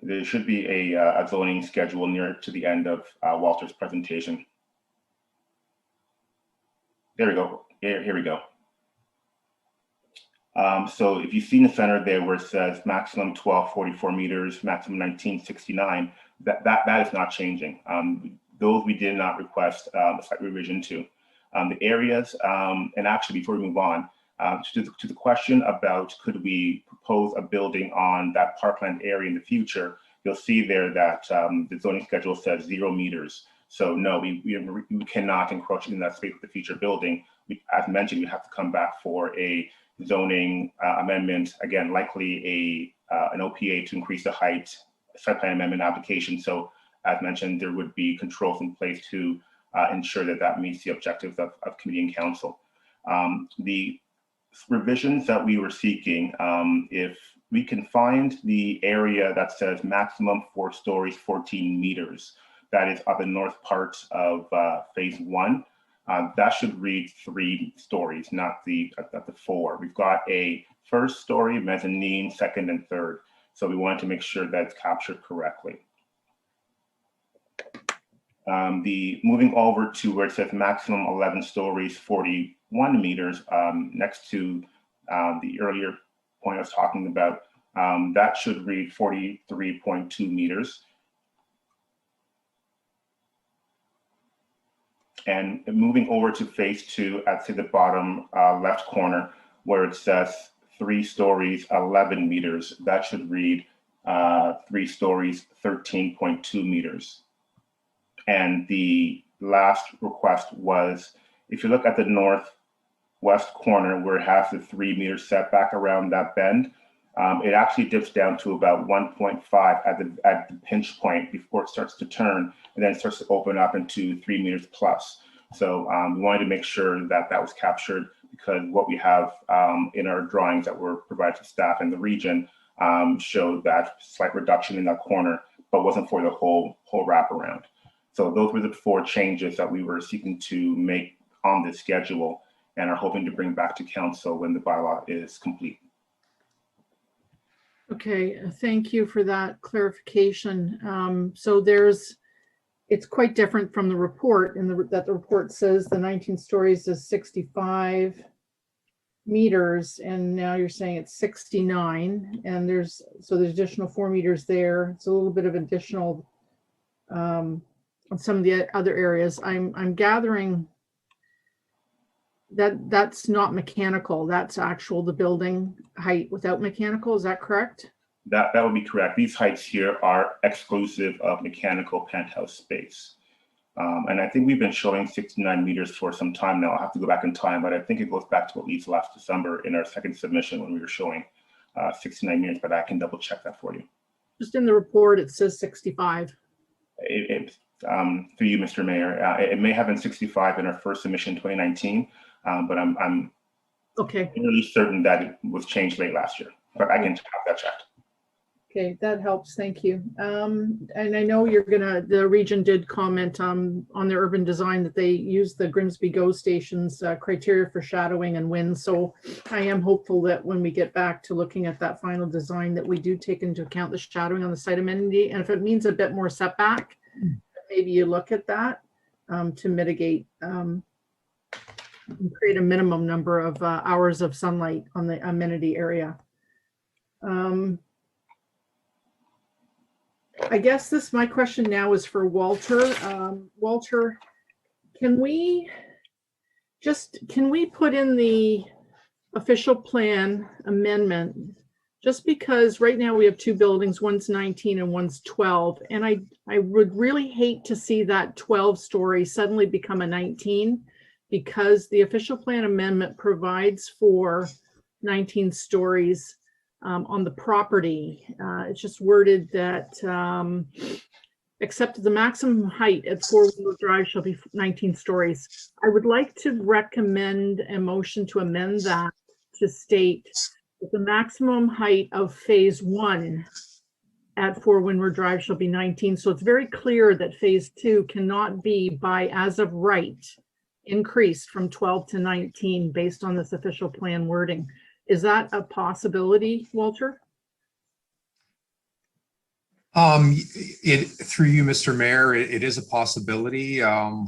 Q: There should be a zoning schedule near to the end of Walter's presentation. There we go. Here we go. So if you see in the center there where it says maximum 1244 meters, maximum 1969, that is not changing. Those we did not request a slight revision to. The areas, and actually before we move on, to the question about could we propose a building on that parkland area in the future, you'll see there that the zoning schedule says 0 meters. So no, we cannot encroach in that space with the future building. As mentioned, we have to come back for a zoning amendment, again, likely an OPA to increase the height, site plan amendment application. So as mentioned, there would be controls in place to ensure that meets the objectives of committee and council. The revisions that we were seeking, if we can find the area that says maximum 4 stories, 14 meters, that is on the north part of phase 1. That should read 3 stories, not the 4. We've got a first story, mezzanine, second and third. So we wanted to make sure that it's captured correctly. Moving over to where it says maximum 11 stories, 41 meters, next to the earlier point I was talking about, that should read 43.2 meters. And moving over to phase 2 at the bottom left corner, where it says 3 stories, 11 meters, that should read 3 stories, 13.2 meters. And the last request was, if you look at the northwest corner where it has the 3 meter setback around that bend, it actually dips down to about 1.5 at the pinch point before it starts to turn, and then it starts to open up into 3 meters plus. So we wanted to make sure that was captured, because what we have in our drawings that were provided to staff in the region showed that slight reduction in that corner, but wasn't for the whole wraparound. So those were the 4 changes that we were seeking to make on this schedule and are hoping to bring back to council when the bylaw is complete.
D: Okay, thank you for that clarification. So it's quite different from the report that the report says the 19 stories is 65 meters, and now you're saying it's 69, and there's additional 4 meters there. It's a little bit of additional on some of the other areas. I'm gathering that that's not mechanical. That's actual the building height without mechanical. Is that correct?
Q: That would be correct. These heights here are exclusive of mechanical penthouse space. And I think we've been showing 69 meters for some time now. I'll have to go back in time, but I think it goes back to at least last December in our second submission when we were showing 69 meters, but I can double check that for you.
D: Just in the report, it says 65.
Q: Through you, Mr. Mayor, it may have been 65 in our first submission 2019, but I'm
D: okay.
Q: really certain that it was changed late last year, but I can have that checked.
D: Okay, that helps. Thank you. And I know the region did comment on their urban design that they use the Grimsby GO stations criteria for shadowing and wind. So I am hopeful that when we get back to looking at that final design that we do take into account the shadowing on the site amenity. And if it means a bit more setback, maybe you look at that to mitigate and create a minimum number of hours of sunlight on the amenity area. I guess my question now is for Walter. Walter, can we put in the official plan amendment, just because right now we have two buildings, one's 19 and one's 12. And I would really hate to see that 12 story suddenly become a 19, because the official plan amendment provides for 19 stories on the property. It's just worded that except the maximum height at 4-wheel drive shall be 19 stories. I would like to recommend a motion to amend that to state that the maximum height of phase 1 at 4-windward drive shall be 19. So it's very clear that phase 2 cannot be by as of right increased from 12 to 19 based on this official plan wording. Is that a possibility, Walter?
R: Through you, Mr. Mayor, it is a possibility. I'd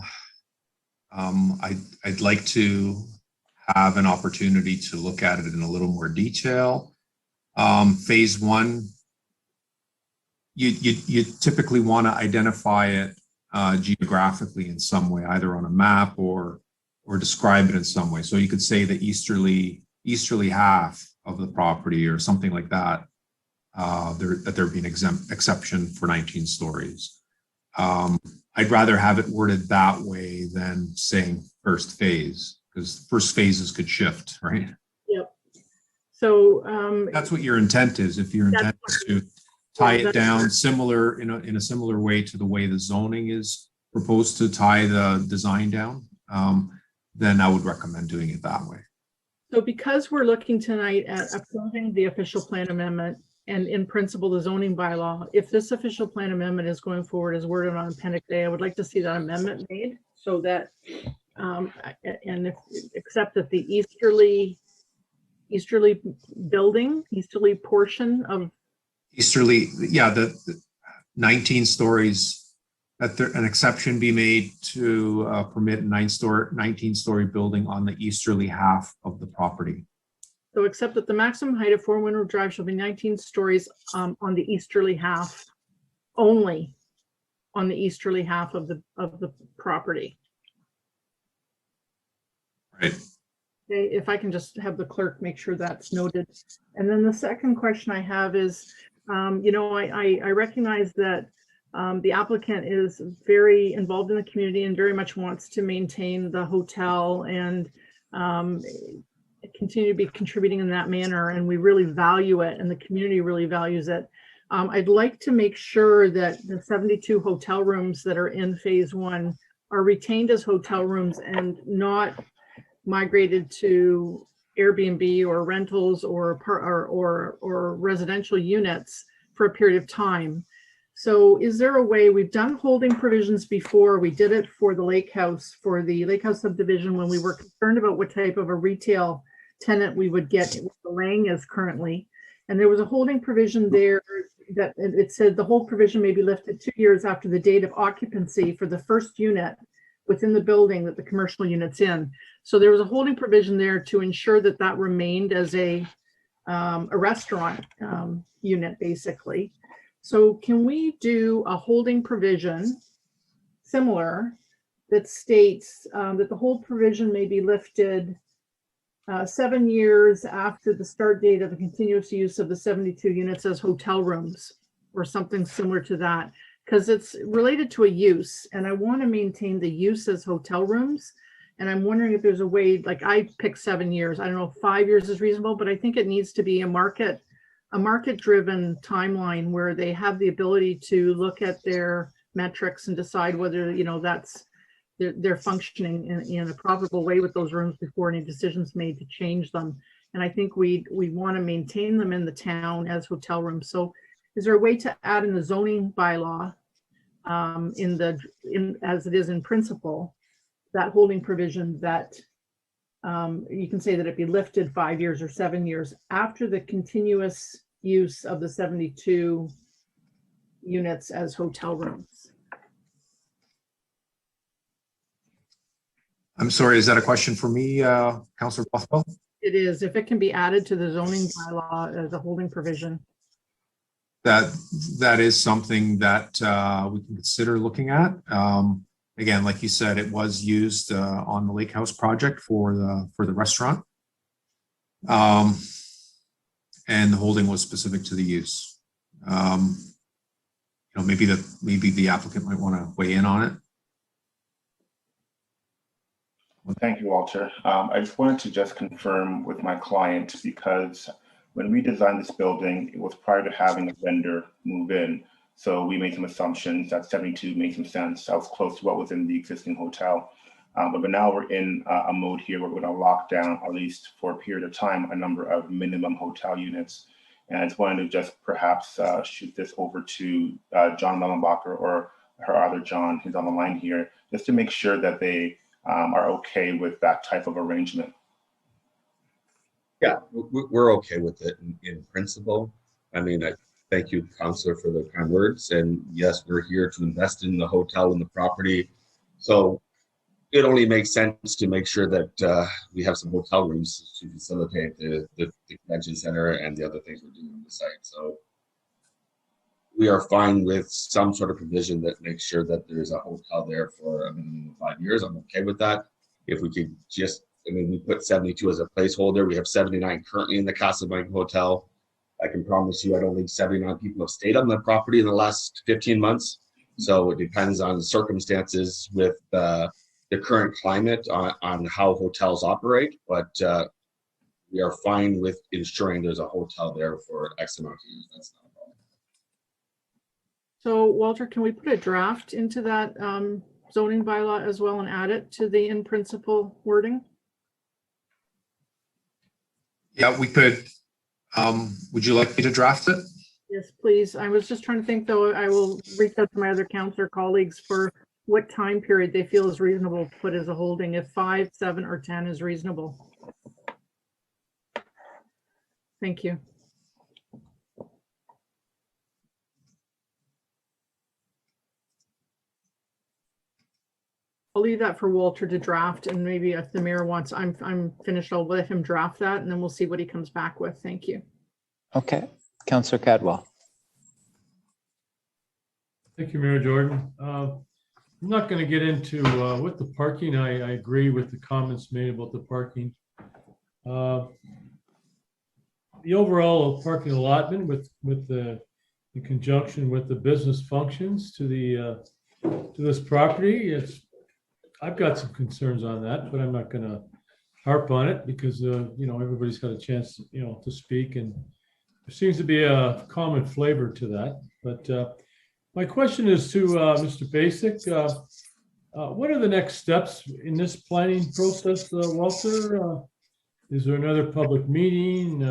R: like to have an opportunity to look at it in a little more detail. Phase 1, you typically want to identify it geographically in some way, either on a map or describe it in some way. So you could say the easterly half of the property or something like that, that there be an exception for 19 stories. I'd rather have it worded that way than saying first phase, because first phases could shift, right?
D: Yep. So
R: that's what your intent is. If your intent is to tie it down similar in a similar way to the way the zoning is proposed to tie the design down, then I would recommend doing it that way.
D: So because we're looking tonight at approving the official plan amendment and in principle the zoning bylaw, if this official plan amendment is going forward as worded on Appendix A, I would like to see that amendment made so that except that the easterly building, easterly portion of
R: the 19 stories, that an exception be made to permit a 19-story building on the easterly half of the property.
D: So except that the maximum height of 4-windward drive shall be 19 stories on the easterly half, only on the easterly half of the property.
R: Right.
D: Okay, if I can just have the clerk make sure that's noted. And then the second question I have is, I recognize that the applicant is very involved in the community and very much wants to maintain the hotel and continue to be contributing in that manner. And we really value it and the community really values it. I'd like to make sure that the 72 hotel rooms that are in phase 1 are retained as hotel rooms and not migrated to Airbnb or rentals or residential units for a period of time. So is there a way, we've done holding provisions before, we did it for the lake house, for the lake house subdivision when we were concerned about what type of a retail tenant we would get with the Lang is currently. And there was a holding provision there that it said the whole provision may be lifted 2 years after the date of occupancy for the first unit within the building that the commercial unit's in. So there was a holding provision there to ensure that that remained as a restaurant unit, basically. So can we do a holding provision similar that states that the hold provision may be lifted 7 years after the start date of the continuous use of the 72 units as hotel rooms or something similar to that, because it's related to a use and I want to maintain the use as hotel rooms. And I'm wondering if there's a way, like I picked 7 years. I don't know if 5 years is reasonable, but I think it needs to be a market-driven timeline where they have the ability to look at their metrics and decide whether, you know, that's they're functioning in a profitable way with those rooms before any decisions made to change them. And I think we want to maintain them in the town as hotel rooms. So is there a way to add in the zoning bylaw as it is in principle, that holding provision that you can say that it be lifted 5 years or 7 years after the continuous use of the 72 units as hotel rooms?
R: I'm sorry, is that a question for me, Councillor Bothwell?
D: It is, if it can be added to the zoning bylaw as a holding provision.
R: That is something that we can consider looking at. Again, like you said, it was used on the Lake House project for the restaurant. And the holding was specific to the use. You know, maybe the applicant might want to weigh in on it.
Q: Well, thank you, Walter. I just wanted to just confirm with my client, because when we designed this building, it was prior to having a vendor move in. So we made some assumptions that 72 made some sense. That was close to what was in the existing hotel. But now we're in a mode here where we're going to lock down, at least for a period of time, a number of minimum hotel units. And I just wanted to just perhaps shoot this over to John Mellenbacher or her other John who's on the line here, just to make sure that they are okay with that type of arrangement.
S: Yeah, we're okay with it in principle. I mean, I thank you, Councillor, for the kind words. And yes, we're here to invest in the hotel and the property. So it only makes sense to make sure that we have some hotel rooms to facilitate the convention center and the other things we're doing on the site. So we are fine with some sort of provision that makes sure that there's a hotel there for a minimum of 5 years. I'm okay with that. If we could just, I mean, we put 72 as a placeholder. We have 79 currently in the Casablanca Hotel. I can promise you, I don't think 79 people have stayed on the property in the last 15 months. So it depends on the circumstances with the current climate on how hotels operate. But we are fine with ensuring there's a hotel there for X amount of years. That's not a problem.
D: So Walter, can we put a draft into that zoning bylaw as well and add it to the in principle wording?
R: Yeah, we could. Would you like me to draft it?
D: Yes, please. I was just trying to think, though, I will reach out to my other councillor colleagues for what time period they feel is reasonable to put as a holding, if 5, 7, or 10 is reasonable. Thank you. I'll leave that for Walter to draft, and maybe if the mayor wants, I'm finished, I'll let him draft that, and then we'll see what he comes back with. Thank you.
C: Okay, Councillor Cadwell.
I: Thank you, Mayor Jordan. I'm not going to get into with the parking. I agree with the comments made about the parking. The overall parking allotment with the in conjunction with the business functions to the to this property, I've got some concerns on that, but I'm not going to harp on it because you know, everybody's got a chance, you know, to speak, and there seems to be a common flavor to that. But my question is to Mr. Basic. What are the next steps in this planning process, Walter? Is there another public meeting?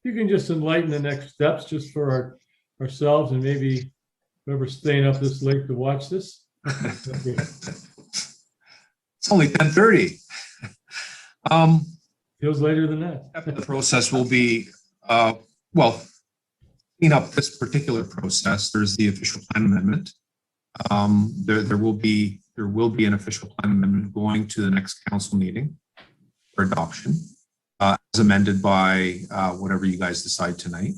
I: You can just enlighten the next steps just for ourselves and maybe whoever's staying up this late to watch this.
R: It's only 10:30.
I: Feels later than that.
R: The process will be, well, clean up this particular process. There's the official plan amendment. There will be an official plan amendment going to the next council meeting for adoption, as amended by whatever you guys decide tonight.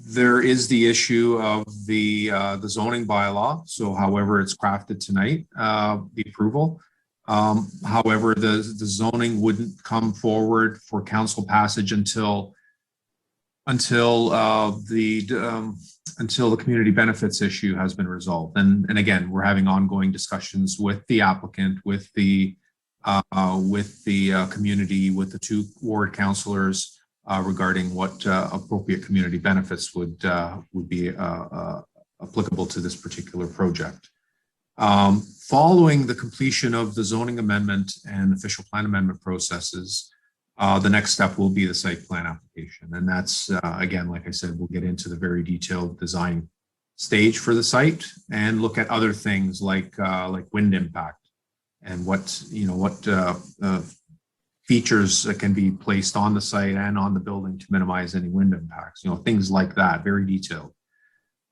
R: There is the issue of the zoning bylaw. So however it's crafted tonight, the approval. However, the zoning wouldn't come forward for council passage until the community benefits issue has been resolved. And again, we're having ongoing discussions with the applicant, with the community, with the two ward councillors regarding what appropriate community benefits would be applicable to this particular project. Following the completion of the zoning amendment and official plan amendment processes, the next step will be the site plan application. And that's, again, like I said, we'll get into the very detailed design stage for the site and look at other things like wind impact and what features can be placed on the site and on the building to minimize any wind impacts, things like that, very detailed.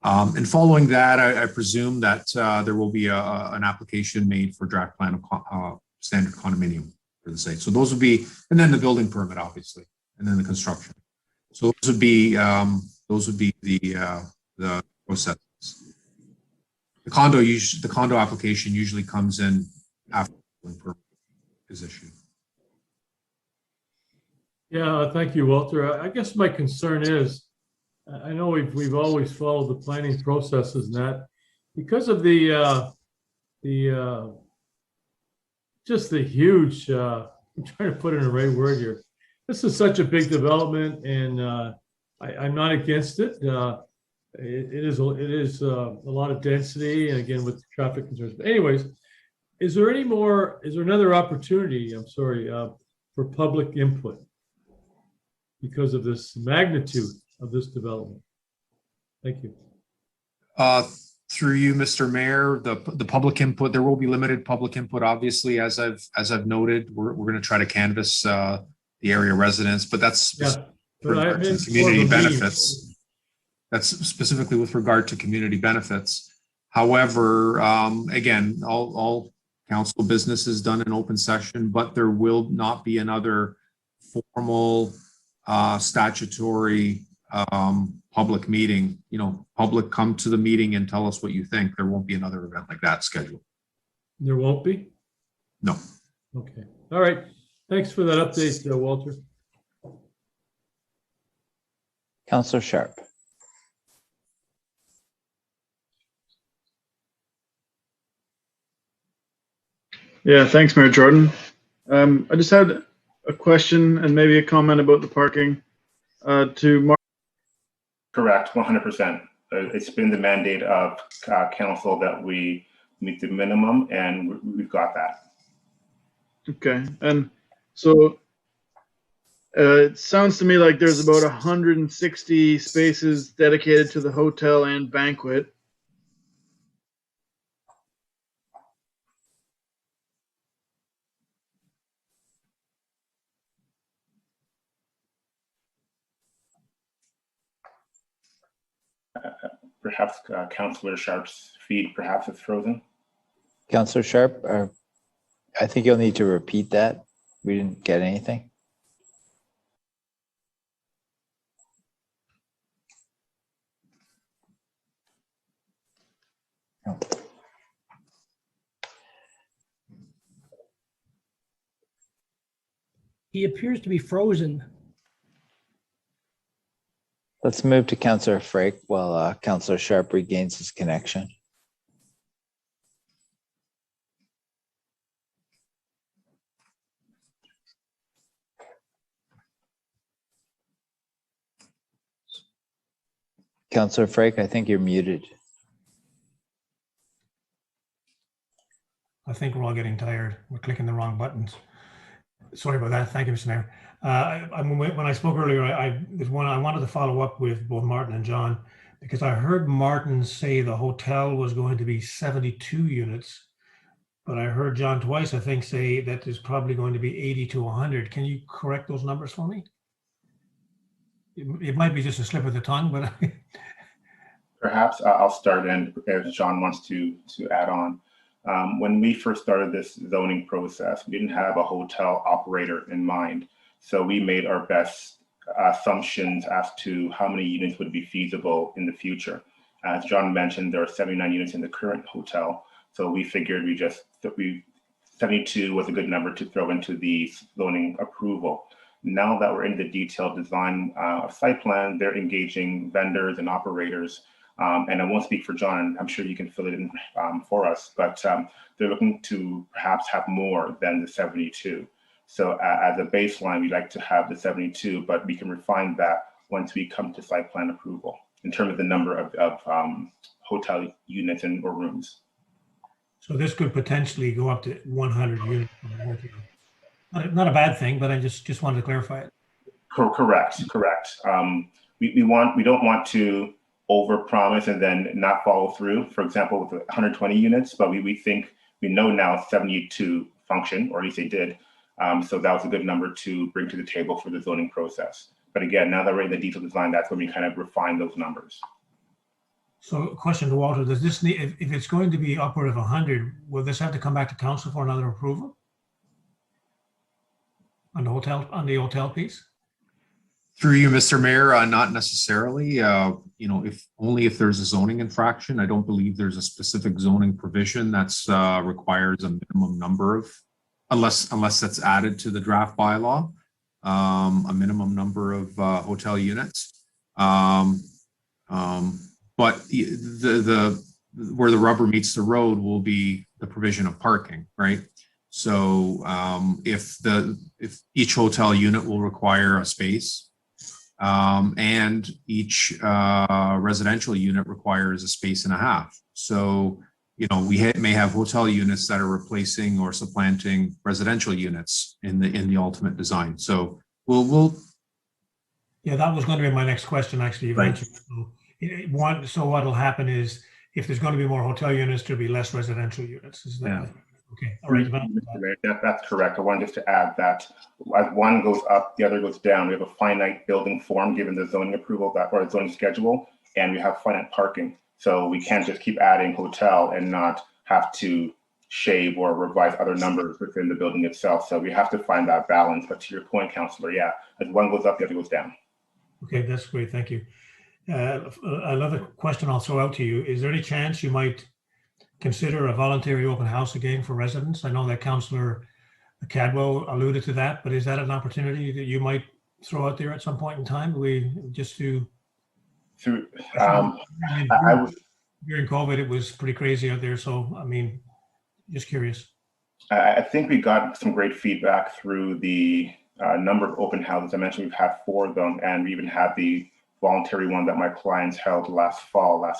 R: And following that, I presume that there will be an application made for draft plan of standard condominium for the site. So those would be, and then the building permit, obviously, and then the construction. So those would be the processes. The condo application usually comes in after the building permit is issued.
I: Yeah, thank you, Walter. I guess my concern is, I know we've always followed the planning processes and that, because of just the huge, I'm trying to put in the right word here. This is such a big development, and I'm not against it. It is a lot of density, and again with traffic concerns. But anyways, is there another opportunity? I'm sorry, for public input because of this magnitude of this development? Thank you.
R: Through you, Mr. Mayor, the public input, there will be limited public input, obviously, as I've noted. We're going to try to canvass the area residents, but that's for community benefits. That's specifically with regard to community benefits. However, again, all council business is done in open session, but there will not be another formal statutory public meeting. Public, come to the meeting and tell us what you think. There won't be another event like that scheduled.
I: There won't be?
R: No.
I: Okay. All right. Thanks for that update, Walter.
C: Councillor Sharp.
E: Yeah, thanks, Mayor Jordan. I just had a question and maybe a comment about the parking to Mark.
Q: Correct, 100%. It's been the mandate of council that we meet the minimum, and we've got that.
E: Okay, and so it sounds to me like there's about 160 spaces dedicated to the hotel and banquet.
Q: Perhaps Councillor Sharp's feed perhaps is frozen.
C: Councillor Sharp, I think you'll need to repeat that. We didn't get anything. No.
L: He appears to be frozen.
C: Let's move to Councillor Frake while Councillor Sharp regains his connection. Councillor Frake, I think you're muted.
J: I think we're all getting tired. We're clicking the wrong buttons. Sorry about that. Thank you, Mr. Mayor. When I spoke earlier, I wanted to follow up with both Martin and John, because I heard Martin say the hotel was going to be 72 units, but I heard John twice, I think, say that there's probably going to be 80 to 100. Can you correct those numbers for me? It might be just a slip of the tongue, but
Q: Perhaps I'll start, and if John wants to add on. When we first started this zoning process, we didn't have a hotel operator in mind. So we made our best assumptions as to how many units would be feasible in the future. As John mentioned, there are 79 units in the current hotel. So we figured 72 was a good number to throw into the zoning approval. Now that we're in the detailed design site plan, they're engaging vendors and operators. And I won't speak for John, I'm sure you can fill it in for us, but they're looking to perhaps have more than the 72. So as a baseline, we'd like to have the 72, but we can refine that once we come to site plan approval in terms of the number of hotel units or rooms.
J: So this could potentially go up to 100 units. Not a bad thing, but I just wanted to clarify it.
Q: Correct. We don't want to overpromise and then not follow through. For example, with 120 units, but we know now 72 function, or at least they did. So that was a good number to bring to the table for the zoning process. But again, now that we're in the detailed design, that's when we kind of refine those numbers.
J: So question to Walter, does this need, if it's going to be upward of 100, will this have to come back to council for another approval? On the hotel piece?
R: Through you, Mr. Mayor, not necessarily. If there's a zoning infraction, I don't believe there's a specific zoning provision that's requires a minimum number of, unless that's added to the draft bylaw, a minimum number of hotel units. But where the rubber meets the road will be the provision of parking, right? So if each hotel unit will require a space, and each residential unit requires a space and a half. So, we may have hotel units that are replacing or supplanting residential units in the ultimate design. So we'll.
J: Yeah, that was going to be my next question, actually.
R: Right.
J: So what will happen is if there's going to be more hotel units, there'll be less residential units. Is that
R: Yeah.
J: okay? All right.
Q: That's correct. I wanted just to add that as one goes up, the other goes down. We have a finite building form given the zoning approval or zoning schedule, and we have finite parking. So we can't just keep adding hotel and not have to shave or revise other numbers within the building itself. So we have to find that balance. But to your point, Councillor, yeah, as one goes up, the other goes down.
J: Okay, that's great. Thank you. Another question I'll throw out to you. Is there any chance you might consider a voluntary open house again for residents? I know that Councillor Cadwell alluded to that, but is that an opportunity that you might throw out there at some point in time? During COVID, it was pretty crazy out there. So, just curious.
Q: I think we got some great feedback through the number of open houses. I mentioned we've had 4 of them, and we even had the voluntary one that my clients held last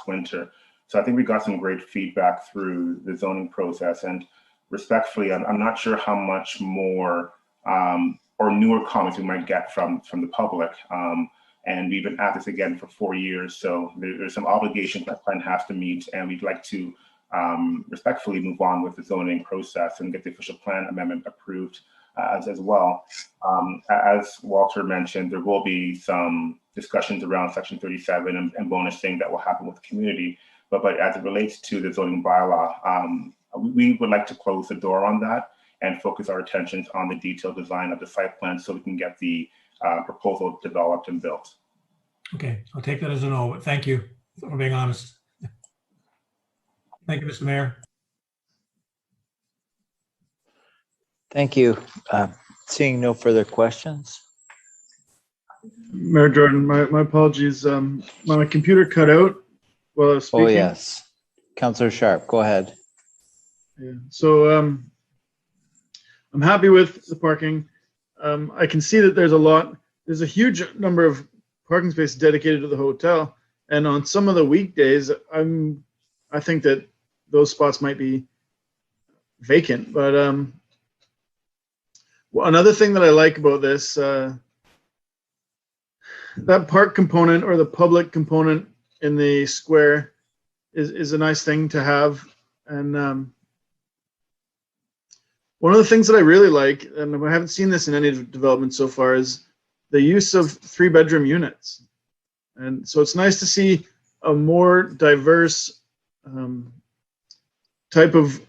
Q: winter. So I think we got some great feedback through the zoning process. And respectfully, I'm not sure how much more or newer comments we might get from the public. And we've been at this again for 4 years. So there's some obligations that client has to meet, and we'd like to respectfully move on with the zoning process and get the official plan amendment approved as well. As Walter mentioned, there will be some discussions around Section 37 and bonusing that will happen with the community. But as it relates to the zoning bylaw, we would like to close the door on that and focus our attentions on the detailed design of the site plan so we can get the proposal developed and built.
J: Okay, I'll take that as a no, but thank you for being honest. Thank you, Mr. Mayor.
C: Thank you. Seeing no further questions.
E: Mayor Jordan, my apologies. My computer cut out while I was speaking.
C: Oh, yes. Councillor Sharp, go ahead.
E: Yeah. So I'm happy with the parking. I can see that there's a huge number of parking spaces dedicated to the hotel. And on some of the weekdays, I think that those spots might be vacant. But well, another thing that I like about this, that park component or the public component in the square is a nice thing to have. And one of the things that I really like, and I haven't seen this in any development so far, is the use of 3-bedroom units. And so it's nice to see a more diverse type of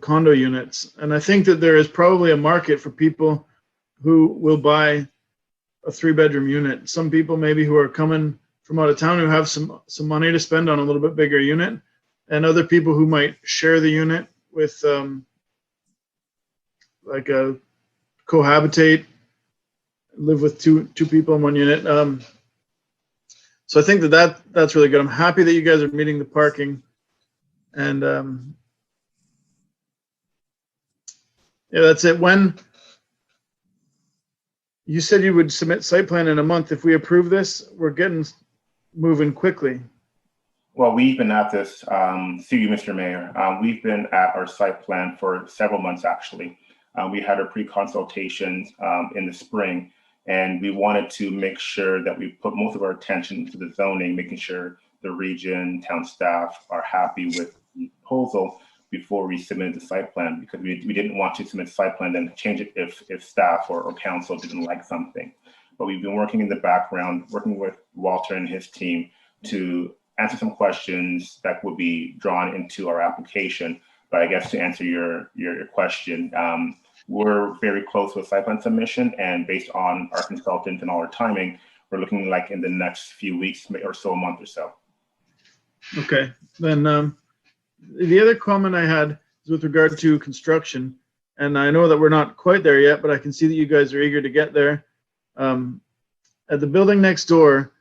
E: condo units. And I think that there is probably a market for people who will buy a 3-bedroom unit. Some people maybe who are coming from out of town who have some money to spend on a little bit bigger unit, and other people who might share the unit with like a cohabitate, live with two people in one unit. So I think that's really good. I'm happy that you guys are meeting the parking, and yeah, that's it. When you said you would submit site plan in a month, if we approve this, we're getting moving quickly.
Q: Well, we've been at this, through you, Mr. Mayor. We've been at our site plan for several months, actually. We had our pre-consultations in the spring, and we wanted to make sure that we put most of our attention into the zoning, making sure the region, town staff are happy with the proposal before we submitted the site plan, because we didn't want to submit the site plan then change it if staff or council didn't like something. But we've been working in the background, working with Walter and his team to answer some questions that would be drawn into our application. But I guess to answer your question, we're very close with site plan submission, and based on our consultant and all our timing, we're looking like in the next few weeks or so, a month or so.
E: Okay, then the other comment I had is with regard to construction, and I know that we're not quite there yet, but I can see that you guys are eager to get there. At the building next door,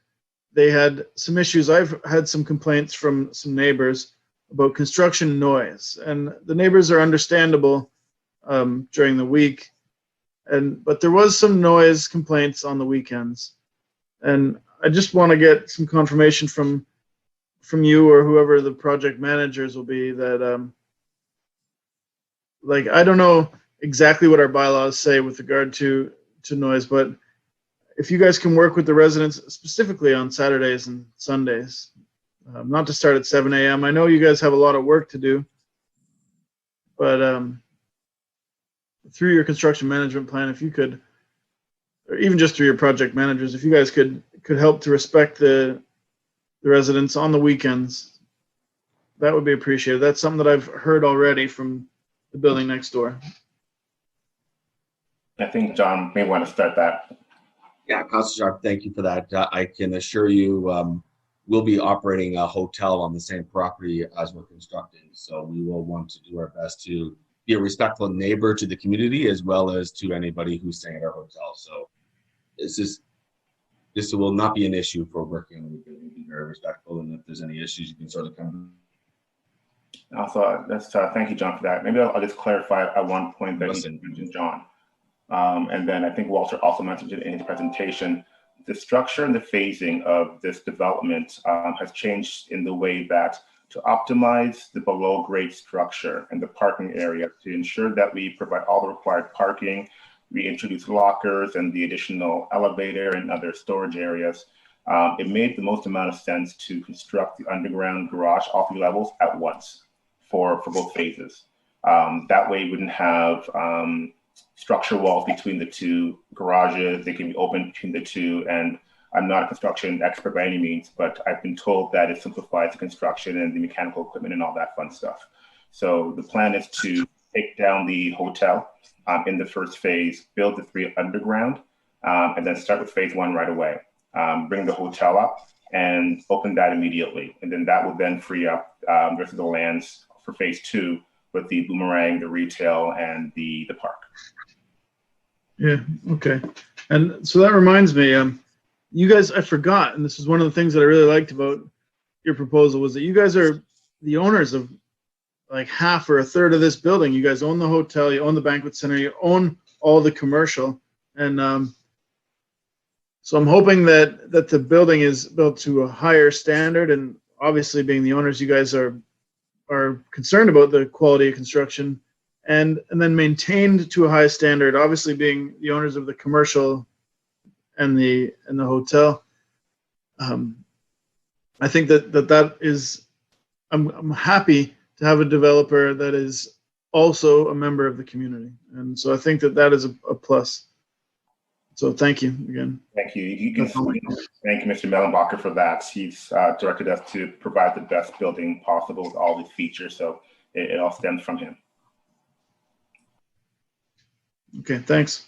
E: they had some issues. I've had some complaints from some neighbors about construction noise, and the neighbors are understandable during the week, but there was some noise complaints on the weekends, and I just want to get some confirmation from you or whoever the project managers will be that like, I don't know exactly what our bylaws say with regard to noise, but if you guys can work with the residents specifically on Saturdays and Sundays, not to start at 7 a.m. I know you guys have a lot of work to do, but through your construction management plan, if you could, or even just through your project managers, if you guys could help to respect the residents on the weekends, that would be appreciated. That's something that I've heard already from the building next door.
Q: I think John may want to start that.
S: Yeah, Councilor Sharp, thank you for that. I can assure you we'll be operating a hotel on the same property as we're constructing. So we will want to do our best to be a respectful neighbor to the community as well as to anybody who's staying at our hotel. So this will not be an issue for working. We'll be very respectful, and if there's any issues, you can sort of come.
Q: Also, thank you, John, for that. Maybe I'll just clarify at one point that you mentioned, John. And then I think Walter also mentioned it in his presentation. The structure and the phasing of this development has changed in the way that to optimize the below grade structure and the parking area to ensure that we provide all the required parking, we introduce lockers and the additional elevator and other storage areas. It made the most amount of sense to construct the underground garage all 3 levels at once for both phases. That way we wouldn't have structure walls between the 2 garages. They can be open between the 2, and I'm not a construction expert by any means, but I've been told that it simplifies the construction and the mechanical equipment and all that fun stuff. So the plan is to take down the hotel in the first phase, build the 3 underground, and then start with phase 1 right away. Bring the hotel up and open that immediately. And then that will then free up the rest of the lands for phase 2 with the boomerang, the retail, and the park.
E: Yeah, okay. And so that reminds me, you guys, I forgot, and this is one of the things that I really liked about your proposal, was that you guys are the owners of like half or a third of this building. You guys own the hotel, you own the banquet center, you own all the commercial. And so I'm hoping that the building is built to a higher standard, and obviously being the owners, you guys are concerned about the quality of construction and then maintained to a high standard, obviously being the owners of the commercial and the hotel. I think that is, I'm happy to have a developer that is also a member of the community. And so I think that is a plus. So thank you again.
Q: Thank you. You can thank Mr. Mellenbacher for that. He's directed us to provide the best building possible with all these features. So it all stems from him.
E: Okay, thanks.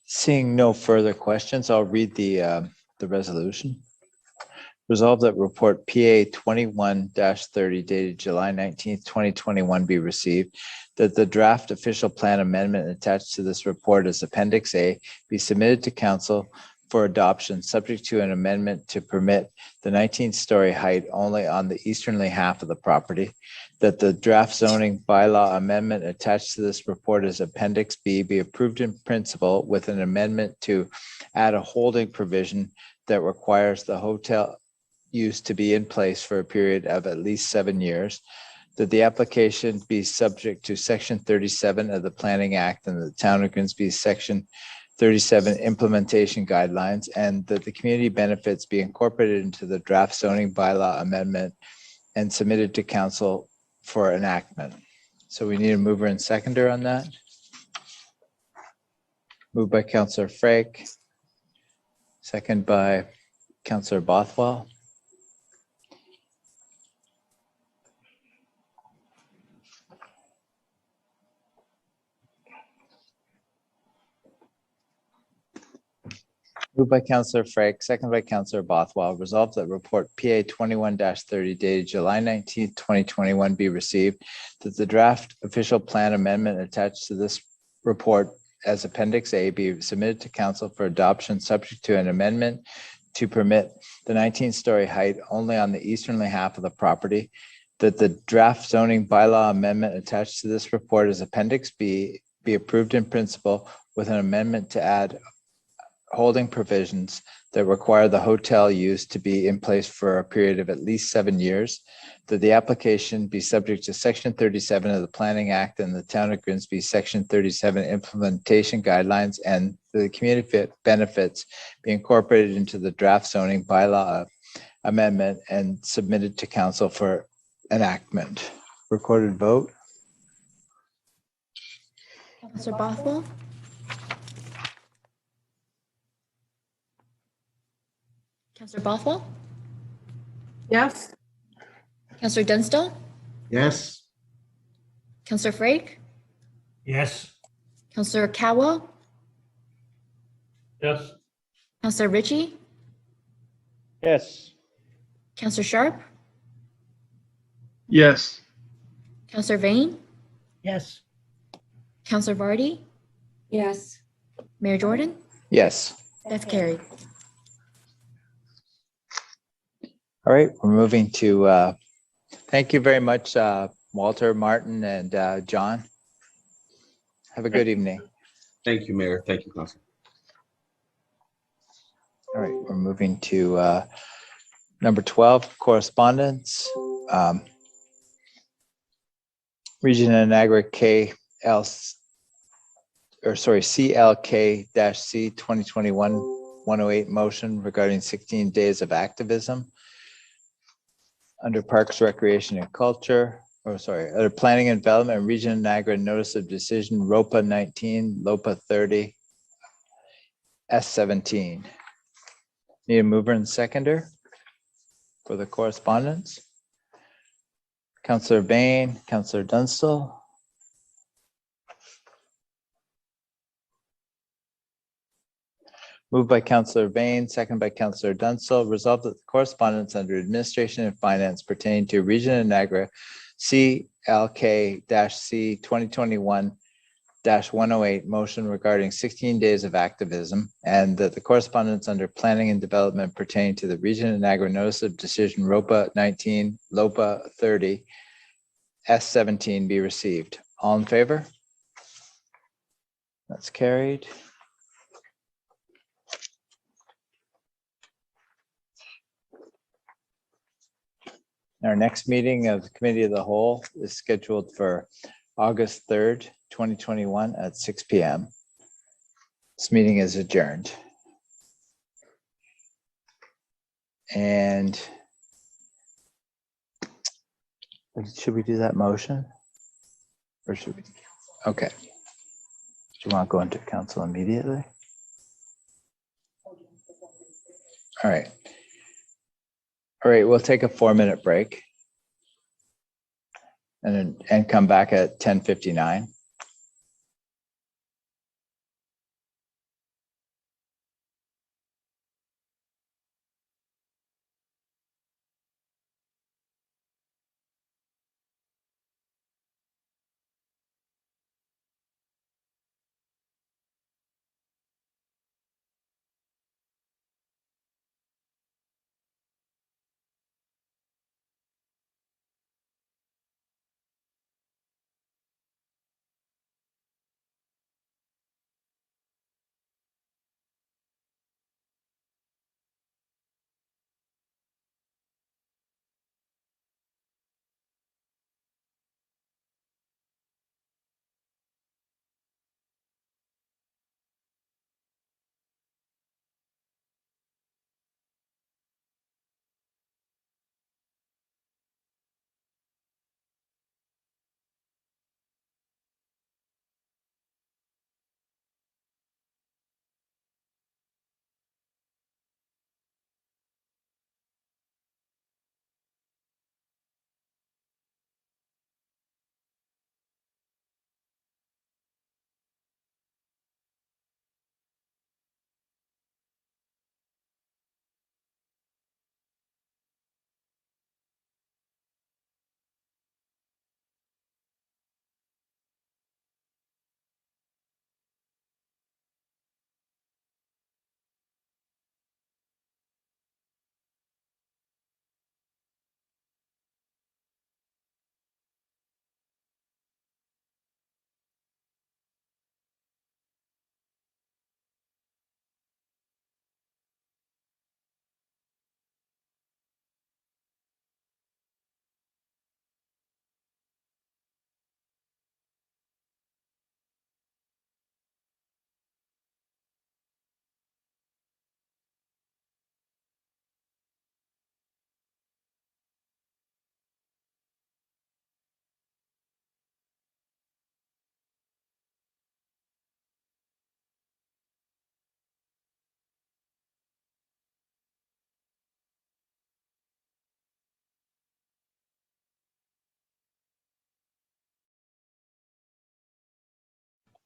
C: Seeing no further questions, I'll read the resolution. Resolved that report PA 21-30 dated July 19th, 2021 be received, that the draft official plan amendment attached to this report as Appendix A be submitted to council for adoption, subject to an amendment to permit the 19-story height only on the easterly half of the property, that the draft zoning bylaw amendment attached to this report as Appendix B be approved in principle with an amendment to add a holding provision that requires the hotel use to be in place for a period of at least 7 years, that the application be subject to Section 37 of the Planning Act and the Town of Grimsby Section 37 implementation guidelines, and that the community benefits be incorporated into the draft zoning bylaw amendment and submitted to council for enactment. So we need a mover and seconder on that. Moved by Councillor Frake, second by Councillor Bothwell. Moved by Councillor Frake, second by Councillor Bothwell. Resolved that report PA 21-30 dated July 19th, 2021 be received, that the draft official plan amendment attached to this report as Appendix A be submitted to council for adoption, subject to an amendment to permit the 19-story height only on the easterly half of the property, that the draft zoning bylaw amendment attached to this report as Appendix B be approved in principle with an amendment to add holding provisions that require the hotel use to be in place for a period of at least 7 years, that the application be subject to Section 37 of the Planning Act and the Town of Grimsby Section 37 implementation guidelines, and the community benefits be incorporated into the draft zoning bylaw amendment and submitted to council for enactment. Recorded vote.
M: Councillor Bothwell, Councillor Bothwell,
D: Yes.
M: Councillor Dunstall,
N: Yes.
M: Councillor Frake,
J: Yes.
M: Councillor Cowell,
I: Yes.
M: Councillor Ritchie,
G: Yes.
M: Councillor Sharp,
E: Yes.
M: Councillor Vane,
L: Yes.
M: Councillor Vardy,
H: Yes.
M: Mayor Jordan.
C: Yes.
M: That's carried.
C: All right, we're moving to, thank you very much, Walter, Martin, and John. Have a good evening.
S: Thank you, Mayor. Thank you, Council.
C: All right, we're moving to number 12, correspondence. Region of Niagara CLK-C 2021-108 motion regarding 16 days of activism. Under Parks, Recreation and Culture, under Planning and Development, Region of Niagara Notice of Decision, ROPA 19, LOPA 30, S17. Need a mover and seconder for the correspondence? Councillor Bain, Councillor Dunstall. Moved by Councillor Bain, second by Councillor Dunstall. Resolved that the correspondence under Administration and Finance pertaining to Region of Niagara CLK-C 2021-108 motion regarding 16 days of activism, and that the correspondence under Planning and Development pertaining to the Region of Niagara Notice of Decision ROPA 19, LOPA 30, S17 be received. All in favor? That's carried. Our next meeting of the Committee of the Whole is scheduled for August 3rd, 2021 at 6 p.m. This meeting is adjourned. And should we do that motion? Or should we? Okay. Do you want to go into council immediately? All right. All right, we'll take a 4-minute break and come back at 10:59.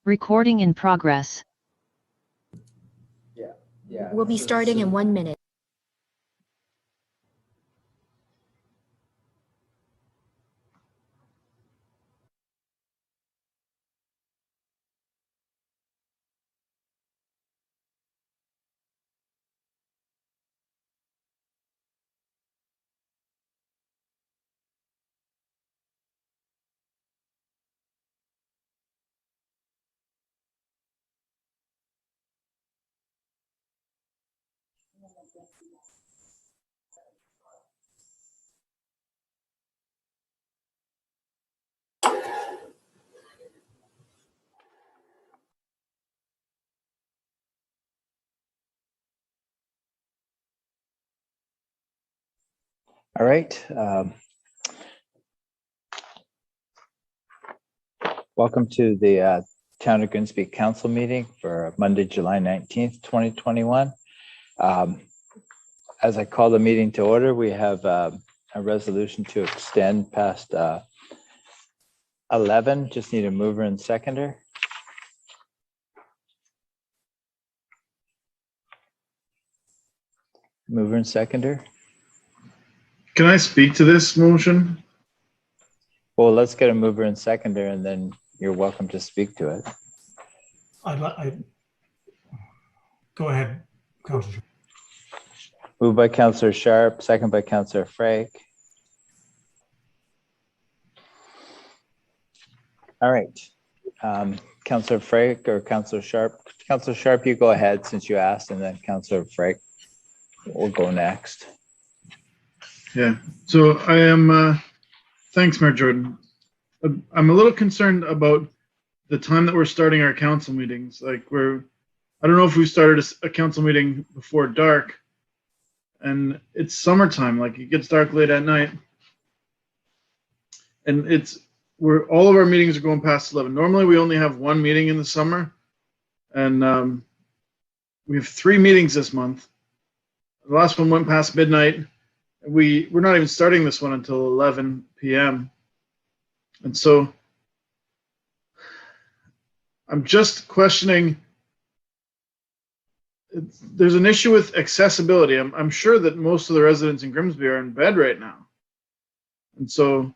T: Recording in progress.
M: We'll be starting in 1 minute.
C: All right. Welcome to the Town of Grimsby Council meeting for Monday, July 19th, 2021. As I call the meeting to order, we have a resolution to extend past 11. Just need a mover and seconder. Mover and seconder.
E: Can I speak to this motion?
C: Well, let's get a mover and seconder, and then you're welcome to speak to it.
J: Go ahead, Councillor.
C: Moved by Councillor Sharp, second by Councillor Frake. All right. Councillor Frake or Councillor Sharp? Councillor Sharp, you go ahead since you asked, and then Councillor Frake will go next.
E: Yeah, so I am, thanks, Mayor Jordan. I'm a little concerned about the time that we're starting our council meetings. Like I don't know if we started a council meeting before dark, and it's summertime, like it gets dark late at night. And all of our meetings are going past 11. Normally we only have one meeting in the summer, and we have 3 meetings this month. The last one went past midnight. We're not even starting this one until 11 p.m. And so I'm just questioning. There's an issue with accessibility. I'm sure that most of the residents in Grimsby are in bed right now. And so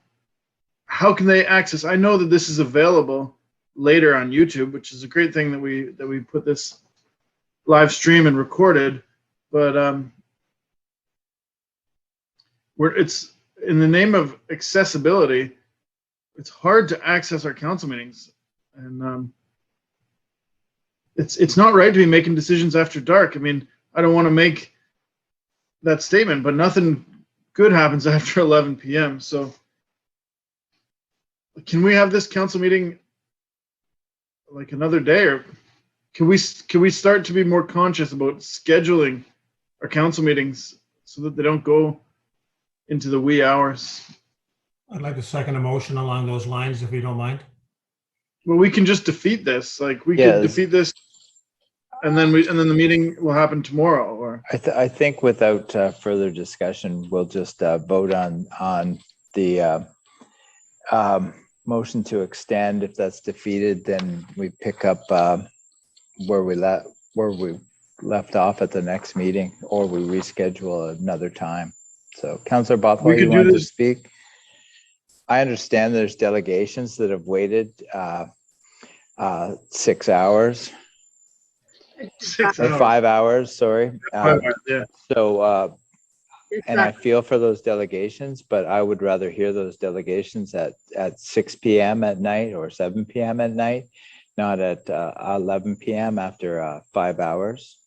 E: how can they access? I know that this is available later on YouTube, which is a great thing that we put this live stream and recorded, but it's in the name of accessibility, it's hard to access our council meetings, and it's not right to be making decisions after dark. I mean, I don't want to make that statement, but nothing good happens after 11 p.m. So can we have this council meeting like another day, or can we start to be more conscious about scheduling our council meetings so that they don't go into the wee hours?
J: I'd like to second a motion along those lines, if you don't mind.
E: Well, we can just defeat this. Like we could defeat this, and then the meeting will happen tomorrow. Or
C: I think without further discussion, we'll just vote on the motion to extend. If that's defeated, then we pick up where we left off at the next meeting, or we reschedule another time. So, Councillor Bothwell, you wanted to speak? I understand there's delegations that have waited 6 hours.
E: 6
C: or
E: hours.
C: 5 hours, sorry.
E: 5 hours, yeah.
C: So, and I feel for those delegations, but I would rather hear those delegations at 6 p.m. at night or 7 p.m. at night, not at 11 p.m. after 5 hours.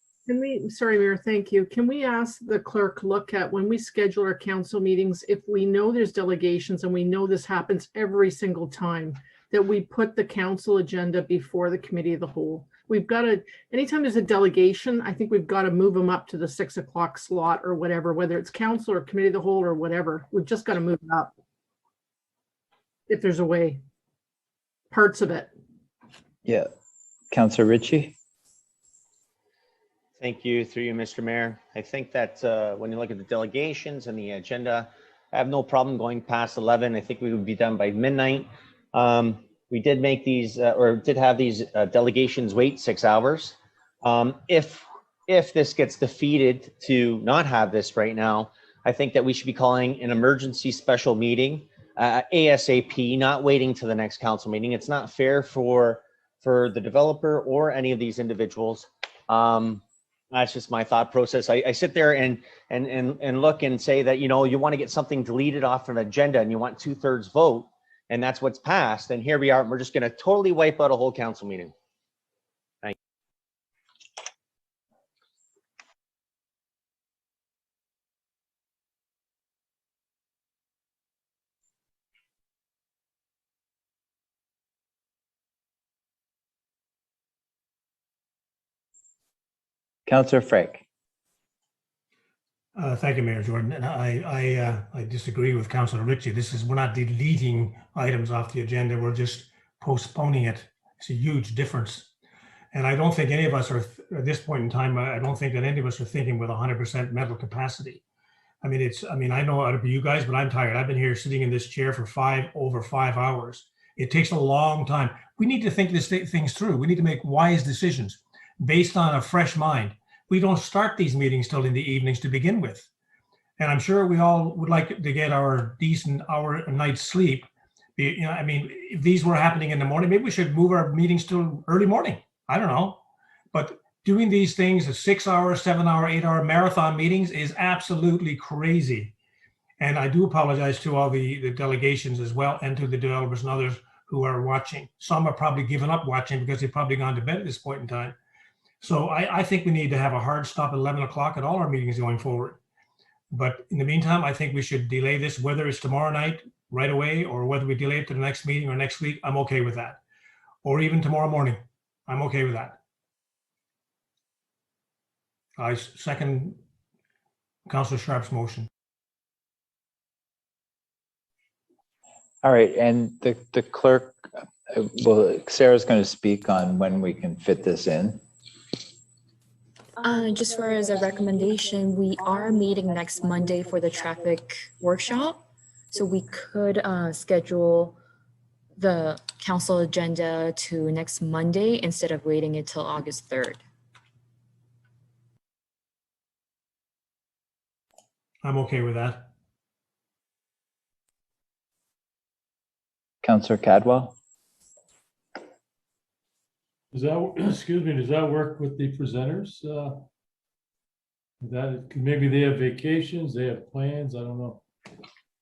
D: Sorry, Mayor, thank you. Can we ask the clerk look at when we schedule our council meetings, if we know there's delegations and we know this happens every single time, that we put the council agenda before the committee of the whole? We've got to, anytime there's a delegation, I think we've got to move them up to the 6 o'clock slot or whatever, whether it's council or committee of the whole or whatever. We've just got to move it up. If there's a way, parts of it.
C: Yeah. Councillor Ritchie?
G: Thank you, through you, Mr. Mayor. I think that when you look at the delegations and the agenda, I have no problem going past 11. I think we would be done by midnight. we did make these, or did have these delegations wait 6 hours. If this gets defeated to not have this right now, I think that we should be calling an emergency special meeting ASAP, not waiting to the next council meeting. It's not fair for the developer or any of these individuals. That's just my thought process. I sit there and look and say that, you know, you want to get something deleted off an agenda and you want 2/3 vote, and that's what's passed. And here we are, we're just going to totally wipe out a whole council meeting. Thank you.
C: Councillor Frake.
J: Thank you, Mayor Jordan. And I disagree with Councillor Ritchie. We're not deleting items off the agenda. We're just postponing it. It's a huge difference. And I don't think any of us are, at this point in time, I don't think that any of us are thinking with 100% mental capacity. I mean, I know out of you guys, but I'm tired. I've been here sitting in this chair for over 5 hours. It takes a long time. We need to think things through. We need to make wise decisions based on a fresh mind. We don't start these meetings till in the evenings to begin with. And I'm sure we all would like to get our decent hour a night's sleep. You know, I mean, if these were happening in the morning, maybe we should move our meetings to early morning. I don't know. But doing these things, 6 hour, 7 hour, 8 hour marathon meetings is absolutely crazy. And I do apologize to all the delegations as well, and to the developers and others who are watching. Some are probably given up watching because they've probably gone to bed at this point in time. So I think we need to have a hard stop at 11 o'clock at all our meetings going forward. But in the meantime, I think we should delay this, whether it's tomorrow night right away, or whether we delay it to the next meeting or next week. I'm okay with that. Or even tomorrow morning. I'm okay with that. I second Councillor Sharp's motion.
C: All right, and the clerk, well, Sarah's going to speak on when we can fit this in.
M: Just for as a recommendation, we are meeting next Monday for the traffic workshop. So we could schedule the council agenda to next Monday instead of waiting until August 3rd.
J: I'm okay with that.
C: Councillor Cadwell?
I: Does that, excuse me, does that work with the presenters? Maybe they have vacations, they have plans, I don't know.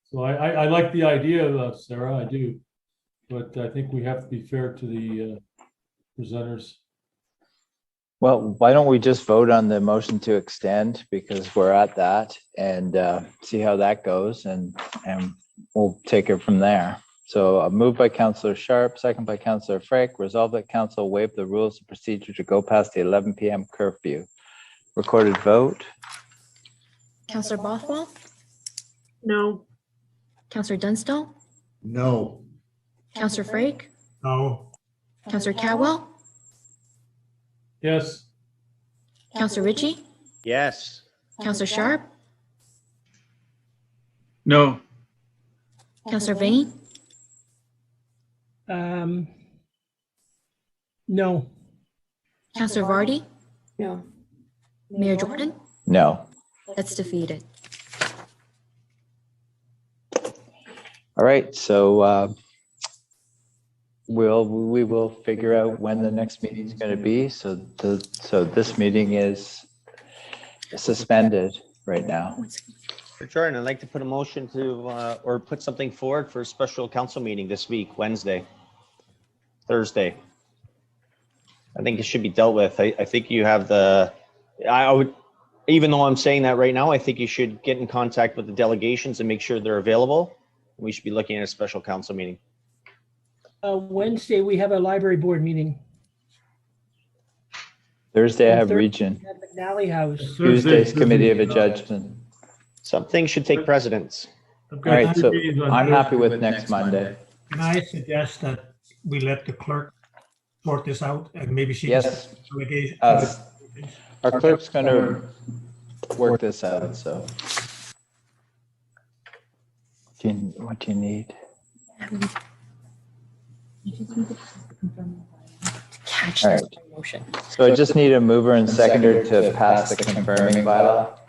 I: So I like the idea of Sarah, I do. But I think we have to be fair to the presenters.
C: Well, why don't we just vote on the motion to extend, because we're at that, and see how that goes, and we'll take it from there. So a move by Councillor Sharp, second by Councillor Frake, resolve that council waive the rules of procedure to go past the 11 p.m. curfew. Recorded vote.
M: Councillor Bothwell?
D: No.
M: Councillor Dunstall?
N: No.
M: Councillor Frake?
J: No.
M: Councillor Cadwell?
I: Yes.
M: Councillor Ritchie?
G: Yes.
M: Councillor Sharp?
E: No.
M: Councillor Vane?
L: No.
M: Councillor Vardy?
H: No.
M: Mayor Jordan?
C: No.
M: That's defeated.
C: All right, so we will figure out when the next meeting is going to be. So this meeting is suspended right now.
G: Jordan, I'd like to put a motion to, or put something forward for a special council meeting this week, Wednesday, Thursday. I think it should be dealt with. I think you have I would, even though I'm saying that right now, I think you should get in contact with the delegations and make sure they're available. We should be looking at a special council meeting.
L: Wednesday, we have a library board meeting.
C: Thursday, I have
L: Thursday,
C: region.
L: at McNally House.
C: Tuesday's committee of adjustment.
G: Some things should take precedence.
C: All right, so I'm happy with next Monday.
J: Can I suggest that we let the clerk sort this out, and maybe she
C: Yes.
J: can
C: Our clerk's going to work this out, so. What do you need?
M: Catch
C: All
M: this
C: right.
M: motion.
C: So I just need a mover and seconder to pass the confirming bylaw.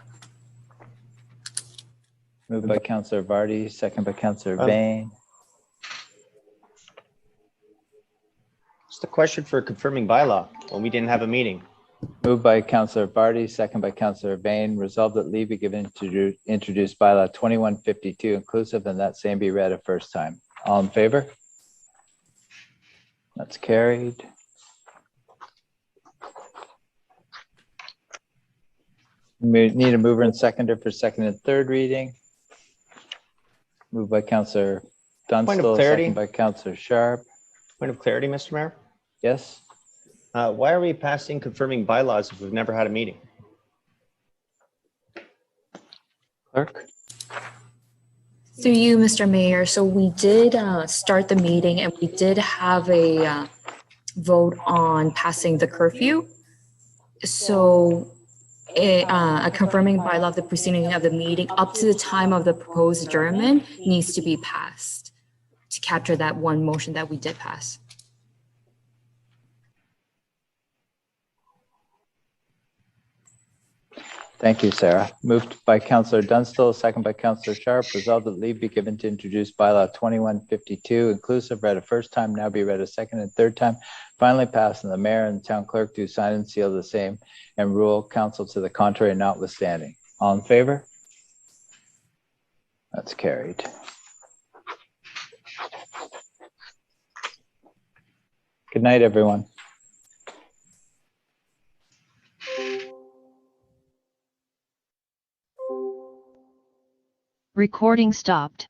C: Moved by Councillor Vardy, second by Councillor Bain.
G: Just a question for confirming bylaw when we didn't have a meeting.
C: Moved by Councillor Vardy, second by Councillor Bain. Resolved that leave be given to introduce bylaw 2152 inclusive and that same be read a first time. All in favor? That's carried. We need a mover and seconder for second and third reading. Moved by Councillor Dunstall,
G: clarity.
C: second by Councillor Sharp.
G: Point of clarity, Mr. Mayor.
C: Yes?
G: Why are we passing confirming bylaws if we've never had a meeting?
C: Clerk?
M: Through you, Mr. Mayor. So we did start the meeting and we did have a vote on passing the curfew. So a confirming bylaw of the proceeding of the meeting up to the time of the proposed adjournment needs to be passed to capture that one motion that we did pass.
C: Thank you, Sarah. Moved by Councillor Dunstall, second by Councillor Sharp. Resolved that leave be given to introduce bylaw 2152 inclusive, read a first time, now be read a second and third time. Finally passed, and the mayor and town clerk do sign and seal the same and rule council to the contrary notwithstanding. All in favor? That's carried. Good night, everyone.
T: Recording stopped.